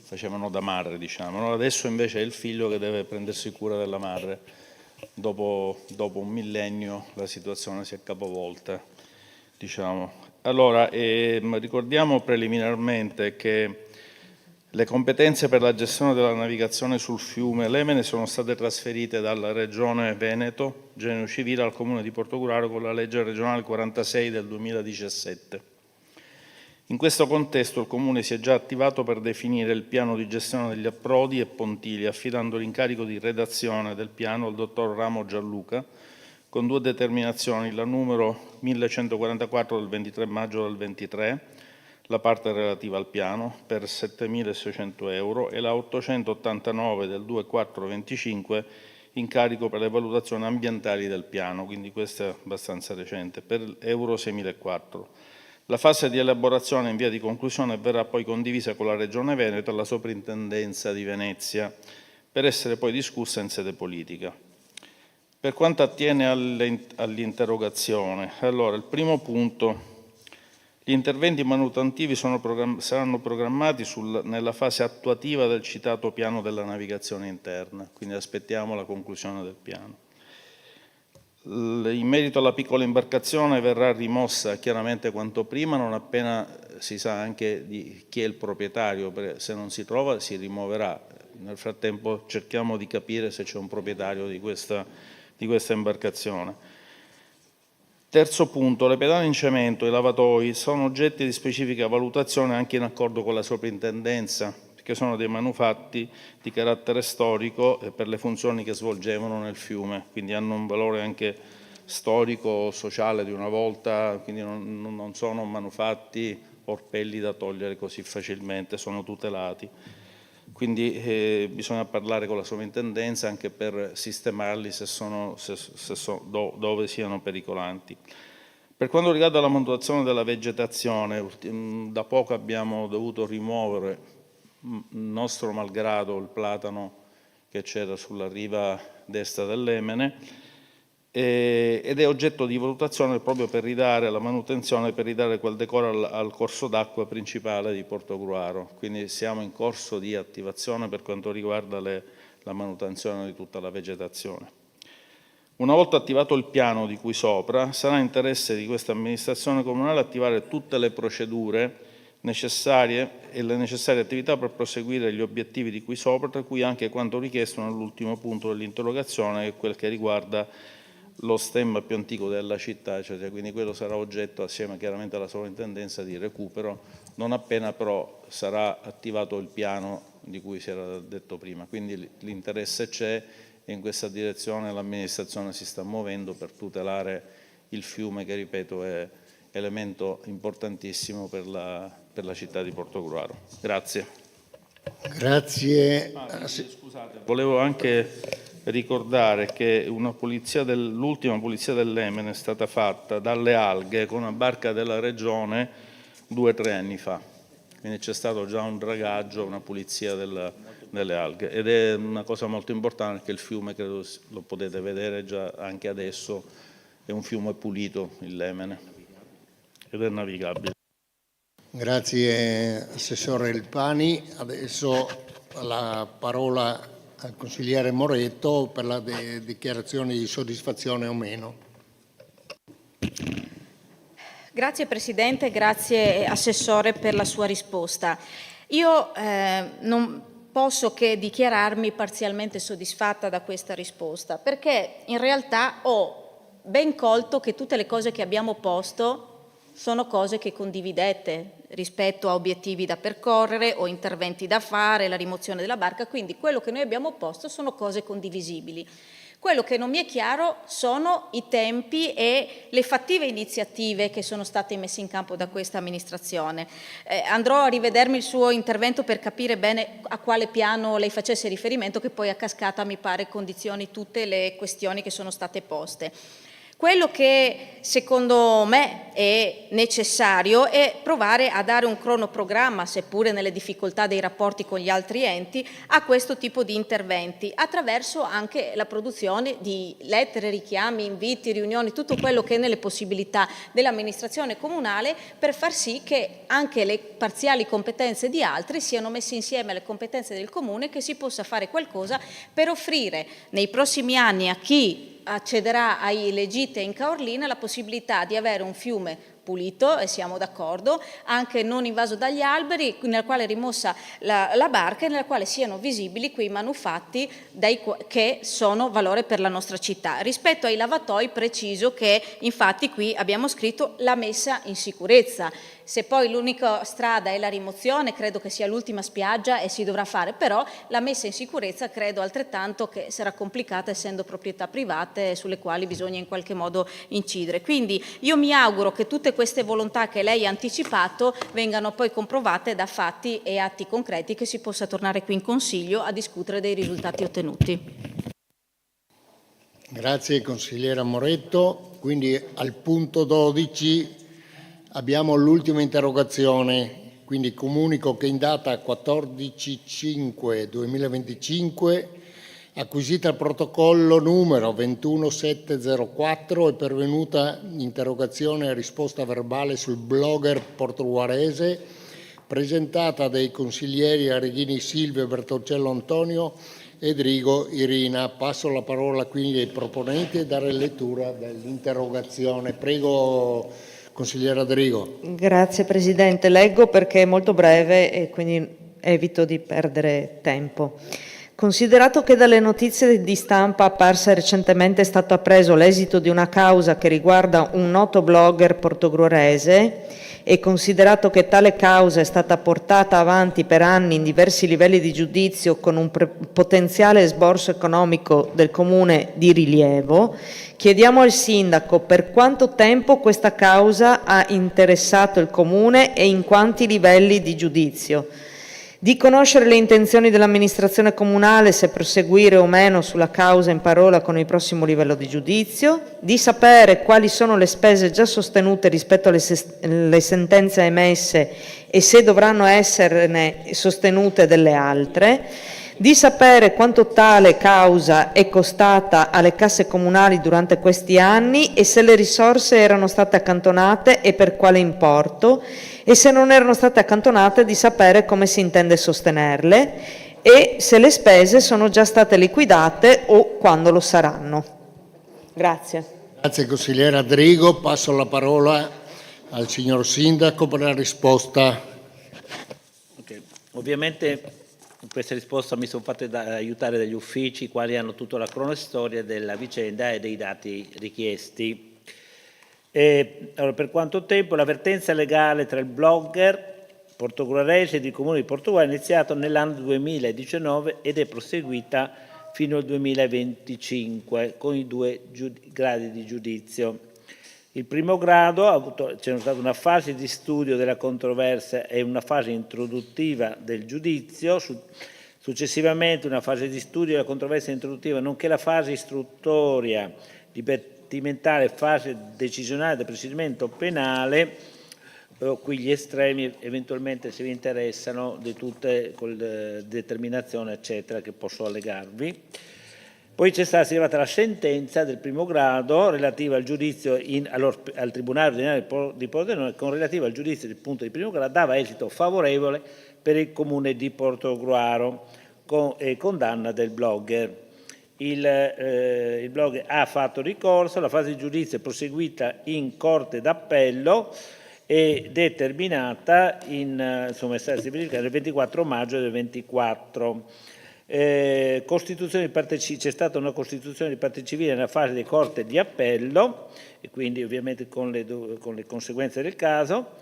facevano da marre, diciamo. Adesso invece è il figlio che deve prendersi cura della marre. Dopo un millennio la situazione si è capovolta, diciamo. Allora, ricordiamo preliminarmente che le competenze per la gestione della navigazione sul fiume Lemene sono state trasferite dalla Regione Veneto, Genio Civile, al Comune di Portogruaro con la legge regionale 46 del 2017. In questo contesto il Comune si è già attivato per definire il piano di gestione degli approdi e pontili, affidando l'incarico di redazione del piano al dottor Ramo Gianluca, con 2 determinazioni, la numero 1144 del 23 maggio del 23, la parte relativa al piano, per 7.600 euro, e la 889 del 2425, incarico per le valutazioni ambientali del piano, quindi questo è abbastanza recente, per euro 6.400. La fase di elaborazione in via di conclusione verrà poi condivisa con la Regione Veneto e la Soprintendenza di Venezia, per essere poi discussa in sede politica. Per quanto attiene all'interrogazione, allora il primo punto: gli interventi manutentivi saranno programmati nella fase attuativa del citato piano della navigazione interna, quindi aspettiamo la conclusione del piano. In merito alla piccola imbarcazione verrà rimossa chiaramente quanto prima, non appena si sa anche di chi è il proprietario, perché se non si trova si rimuoverà. Nel frattempo cerchiamo di capire se c'è un proprietario di questa imbarcazione. Terzo punto: le pedane in cemento e i lavatoi sono oggetti di specifica valutazione anche in accordo con la soprintendenza, perché sono dei manufatti di carattere storico e per le funzioni che svolgevano nel fiume, quindi hanno un valore anche storico, sociale di una volta, quindi non sono manufatti orpelli da togliere così facilmente, sono tutelati. Quindi bisogna parlare con la sovrintendenza anche per sistemarli dove siano pericolanti. Per quanto riguarda la manutenzione della vegetazione, da poco abbiamo dovuto rimuovere, nostro malgrado, il platano che c'era sulla riva destra dell'Emene, ed è oggetto di valutazione proprio per ridare la manutenzione, per ridare quel decoro al corso d'acqua principale di Portogruaro. Quindi siamo in corso di attivazione per quanto riguarda la manutenzione di tutta la vegetazione. Una volta attivato il piano di cui sopra, sarà interesse di questa amministrazione comunale attivare tutte le procedure necessarie e le necessarie attività per proseguire gli obiettivi di cui sopra, tra cui anche quanto richiesto nell'ultimo punto dell'interrogazione, che è quel che riguarda lo stemma più antico della città, cioè, quindi quello sarà oggetto, assieme chiaramente alla sovrintendenza, di recupero, non appena però sarà attivato il piano di cui si era detto prima. Quindi l'interesse c'è e in questa direzione l'amministrazione si sta muovendo per tutelare il fiume, che ripeto è elemento importantissimo per la città di Portogruaro. Grazie. Grazie. Scusate, volevo anche ricordare che l'ultima pulizia dell'Emene è stata fatta dalle alghe con una barca della Regione 2 o 3 anni fa, quindi c'è stato già un dragaggio, una pulizia delle alghe, ed è una cosa molto importante che il fiume, credo lo potete vedere già anche adesso, è un fiume pulito, il Lemene, ed è navigabile. Grazie Assessore Lippani. Adesso la parola al consigliere Moretto per la dichiarazione di soddisfazione o meno. Grazie Presidente, grazie Assessore per la sua risposta. Io non posso che dichiararmi parzialmente soddisfatta da questa risposta, perché in realtà ho ben colto che tutte le cose che abbiamo posto sono cose che condividete rispetto a obiettivi da percorrere o interventi da fare, la rimozione della barca, quindi quello che noi abbiamo posto sono cose condivisibili. Quello che non mi è chiaro sono i tempi e le fattive iniziative che sono state messe in campo da questa amministrazione. Andrò a rivedermi il suo intervento per capire bene a quale piano lei facesse riferimento, che poi a cascata mi pare condizioni tutte le questioni che sono state poste. Quello che secondo me è necessario è provare a dare un cronoprogramma, seppure nelle difficoltà dei rapporti con gli altri enti, a questo tipo di interventi, attraverso anche la produzione di lettere, richiami, inviti, riunioni, tutto quello che è nelle possibilità dell'amministrazione comunale, per far sì che anche le parziali competenze di altri siano messe insieme alle competenze del comune e che si possa fare qualcosa per offrire nei prossimi anni a chi accederà ai Legite in Caorlina la possibilità di avere un fiume pulito, e siamo d'accordo, anche non invaso dagli alberi, nel quale è rimossa la barca e nella quale siano visibili quei manufatti che sono valore per la nostra città. Rispetto ai lavatoi preciso che infatti qui abbiamo scritto la messa in sicurezza. Se poi l'unica strada è la rimozione, credo che sia l'ultima spiaggia e si dovrà fare, però la messa in sicurezza credo altrettanto che sarà complicata, essendo proprietà private sulle quali bisogna in qualche modo incidere. Quindi io mi auguro che tutte queste volontà che lei ha anticipato vengano poi comprovate da fatti e atti concreti, che si possa tornare qui in Consiglio a discutere dei risultati ottenuti. Grazie consigliera Moretto. Quindi al punto 12 abbiamo l'ultima interrogazione, quindi comunico che in data 14/5/2025, acquisita il protocollo numero 21704, è pervenuta interrogazione e risposta verbale sul blogger portuguarese, presentata dai consiglieri Areghini Silvio, Bertoncello Antonio e Drigo Irina. Passo la parola quindi ai proponenti e dare lettura dell'interrogazione. Prego, consigliera Drigo. Grazie Presidente, leggo perché è molto breve e quindi evito di perdere tempo. Considerato che dalle notizie di stampa apparse recentemente è stato appreso l'esito di una causa che riguarda un noto blogger portoghese e considerato che tale causa è stata portata avanti per anni in diversi livelli di giudizio con un potenziale esborso economico del Comune di rilievo, chiediamo al Sindaco per quanto tempo questa causa ha interessato il Comune e in quanti livelli di giudizio, di conoscere le intenzioni dell'amministrazione comunale, se proseguire o meno sulla causa in parola con il prossimo livello di giudizio, di sapere quali sono le spese già sostenute rispetto alle sentenze emesse e se dovranno esserne sostenute delle altre, di sapere quanto tale causa è costata alle casse comunali durante questi anni e se le risorse erano state accantonate e per quale importo, e se non erano state accantonate di sapere come si intende sostenerle e se le spese sono già state liquidate o quando lo saranno. Grazie. Grazie consigliera Drigo. Passo la parola al signor Sindaco per la risposta. Okay. Ovviamente in questa risposta mi sono fatte aiutare dagli uffici, i quali hanno tutta la cronostoria della vicenda e dei dati richiesti. Allora, per quanto tempo? L'avvertenza legale tra il blogger portoghese e il Comune di Portogallo è iniziata nell'anno 2019 ed è proseguita fino al 2025 con i 2 gradi di giudizio. Il primo grado c'è stata una fase di studio della controversia e una fase introduttiva del giudizio, successivamente una fase di studio della controversia introduttiva, nonché la fase istruttoria dibattimentale, fase decisionale del procedimento penale. Qui gli estremi eventualmente, se vi interessano, di tutte con determinazione eccetera che posso allegarvi. Poi si è arrivata la sentenza del primo grado relativa al giudizio al Tribunale Ordinario di Pordenone, con relativa al giudizio del punto di primo grado dava esito favorevole per il Comune di Portogruaro. e condanna del blogger. Il blogger ha fatto ricorso, la fase di giudizio è proseguita in Corte d'Appello e determinata il 24 maggio del 24. C'è stata una costituzione di parte civile nella fase di Corte di Appello e quindi ovviamente con le conseguenze del caso.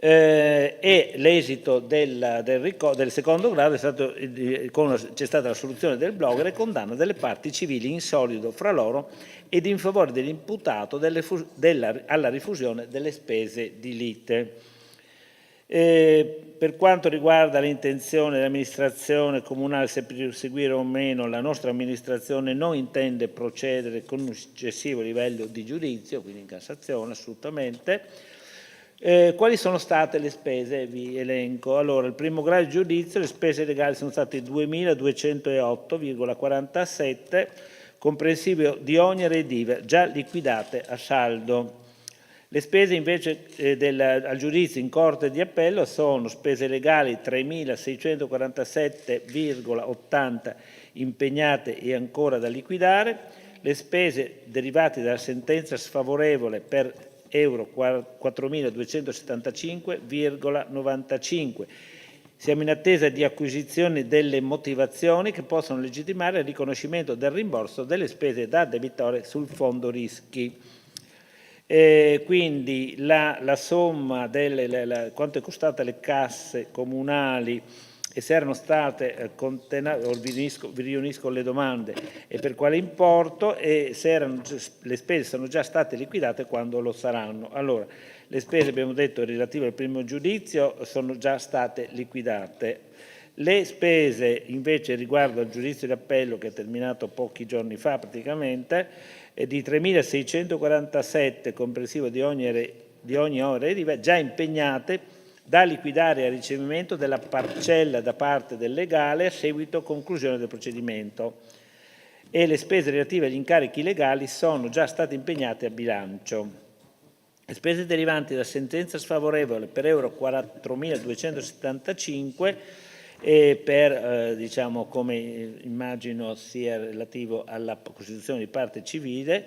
E l'esito del secondo grado è stato, c'è stata la soluzione del blogger e condanna delle parti civili in solido fra loro ed in favore dell'imputato alla rifusione delle spese di lite. Per quanto riguarda l'intenzione dell'amministrazione comunale se proseguire o meno, la nostra amministrazione non intende procedere con un eccessivo livello di giudizio, quindi in Cassazione assolutamente. Quali sono state le spese? Vi elenco. Allora, il primo grado di giudizio, le spese legali sono state 2.208,47, comprensivo di oneri ed IVA, già liquidate a saldo. Le spese invece al giudizio in Corte di Appello sono spese legali 3.647,80 impegnate e ancora da liquidare, le spese derivate dalla sentenza sfavorevole per euro 4.275,95. Siamo in attesa di acquisizione delle motivazioni che possono legittimare il riconoscimento del rimborso delle spese da debitore sul fondo rischi. Quindi la somma quanto è costata le casse comunali e se erano state vi riunisco le domande e per quale importo e se le spese sono già state liquidate quando lo saranno. Allora, le spese abbiamo detto relative al primo giudizio sono già state liquidate. Le spese invece riguardo al giudizio d'appello che è terminato pochi giorni fa praticamente di 3.647 comprensivo di ogni onere IVA già impegnate da liquidare a ricevimento della parcella da parte del legale a seguito a conclusione del procedimento e le spese relative agli incarichi legali sono già state impegnate a bilancio. Le spese derivanti da sentenza sfavorevole per euro 4.275 per diciamo come immagino sia relativo alla costituzione di parte civile.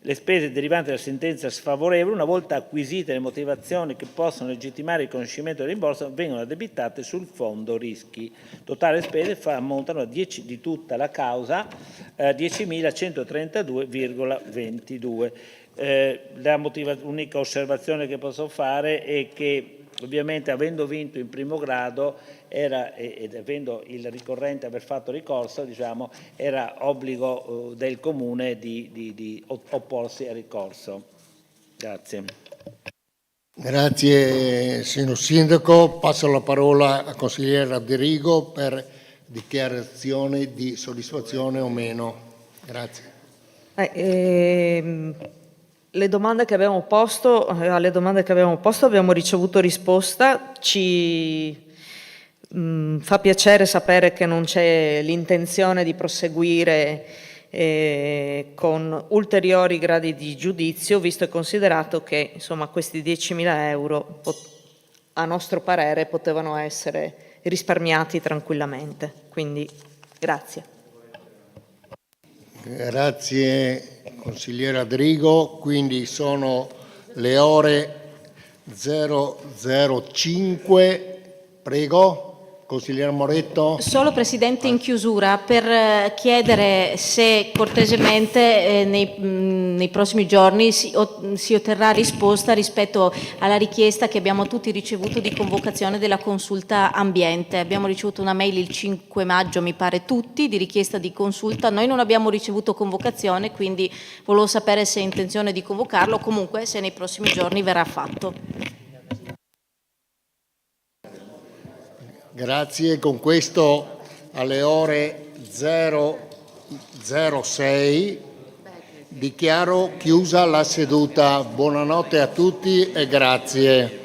Le spese derivanti dalla sentenza sfavorevole, una volta acquisite le motivazioni che possono legittimare il riconoscimento del rimborso, vengono addebitate sul fondo rischi. Totale spese ammontano a 10 di tutta la causa 10.132,22. L'unica osservazione che posso fare è che ovviamente avendo vinto in primo grado ed avendo il ricorrente aver fatto ricorso, diciamo, era obbligo del Comune di opporsi al ricorso. Grazie. Grazie signor Sindaco. Passo la parola al consigliere Derigo per dichiarazione di soddisfazione o meno. Grazie. Alle domande che abbiamo posto abbiamo ricevuto risposta. Ci fa piacere sapere che non c'è l'intenzione di proseguire con ulteriori gradi di giudizio, visto e considerato che insomma, questi 10.000 euro a nostro parere potevano essere risparmiati tranquillamente. Quindi grazie. Grazie consigliere Adrigo, quindi sono le ore 005, prego, consigliere Moretto. Solo Presidente in chiusura per chiedere se cortesemente nei prossimi giorni si otterrà risposta rispetto alla richiesta che abbiamo tutti ricevuto di convocazione della consulta ambiente. Abbiamo ricevuto una mail il 5 maggio, mi pare tutti, di richiesta di consulta. Noi non abbiamo ricevuto convocazione, quindi volevo sapere se è intenzione di convocarlo, comunque se nei prossimi giorni verrà fatto. Grazie, con questo alle ore 006 dichiaro chiusa la seduta. Buonanotte a tutti e grazie.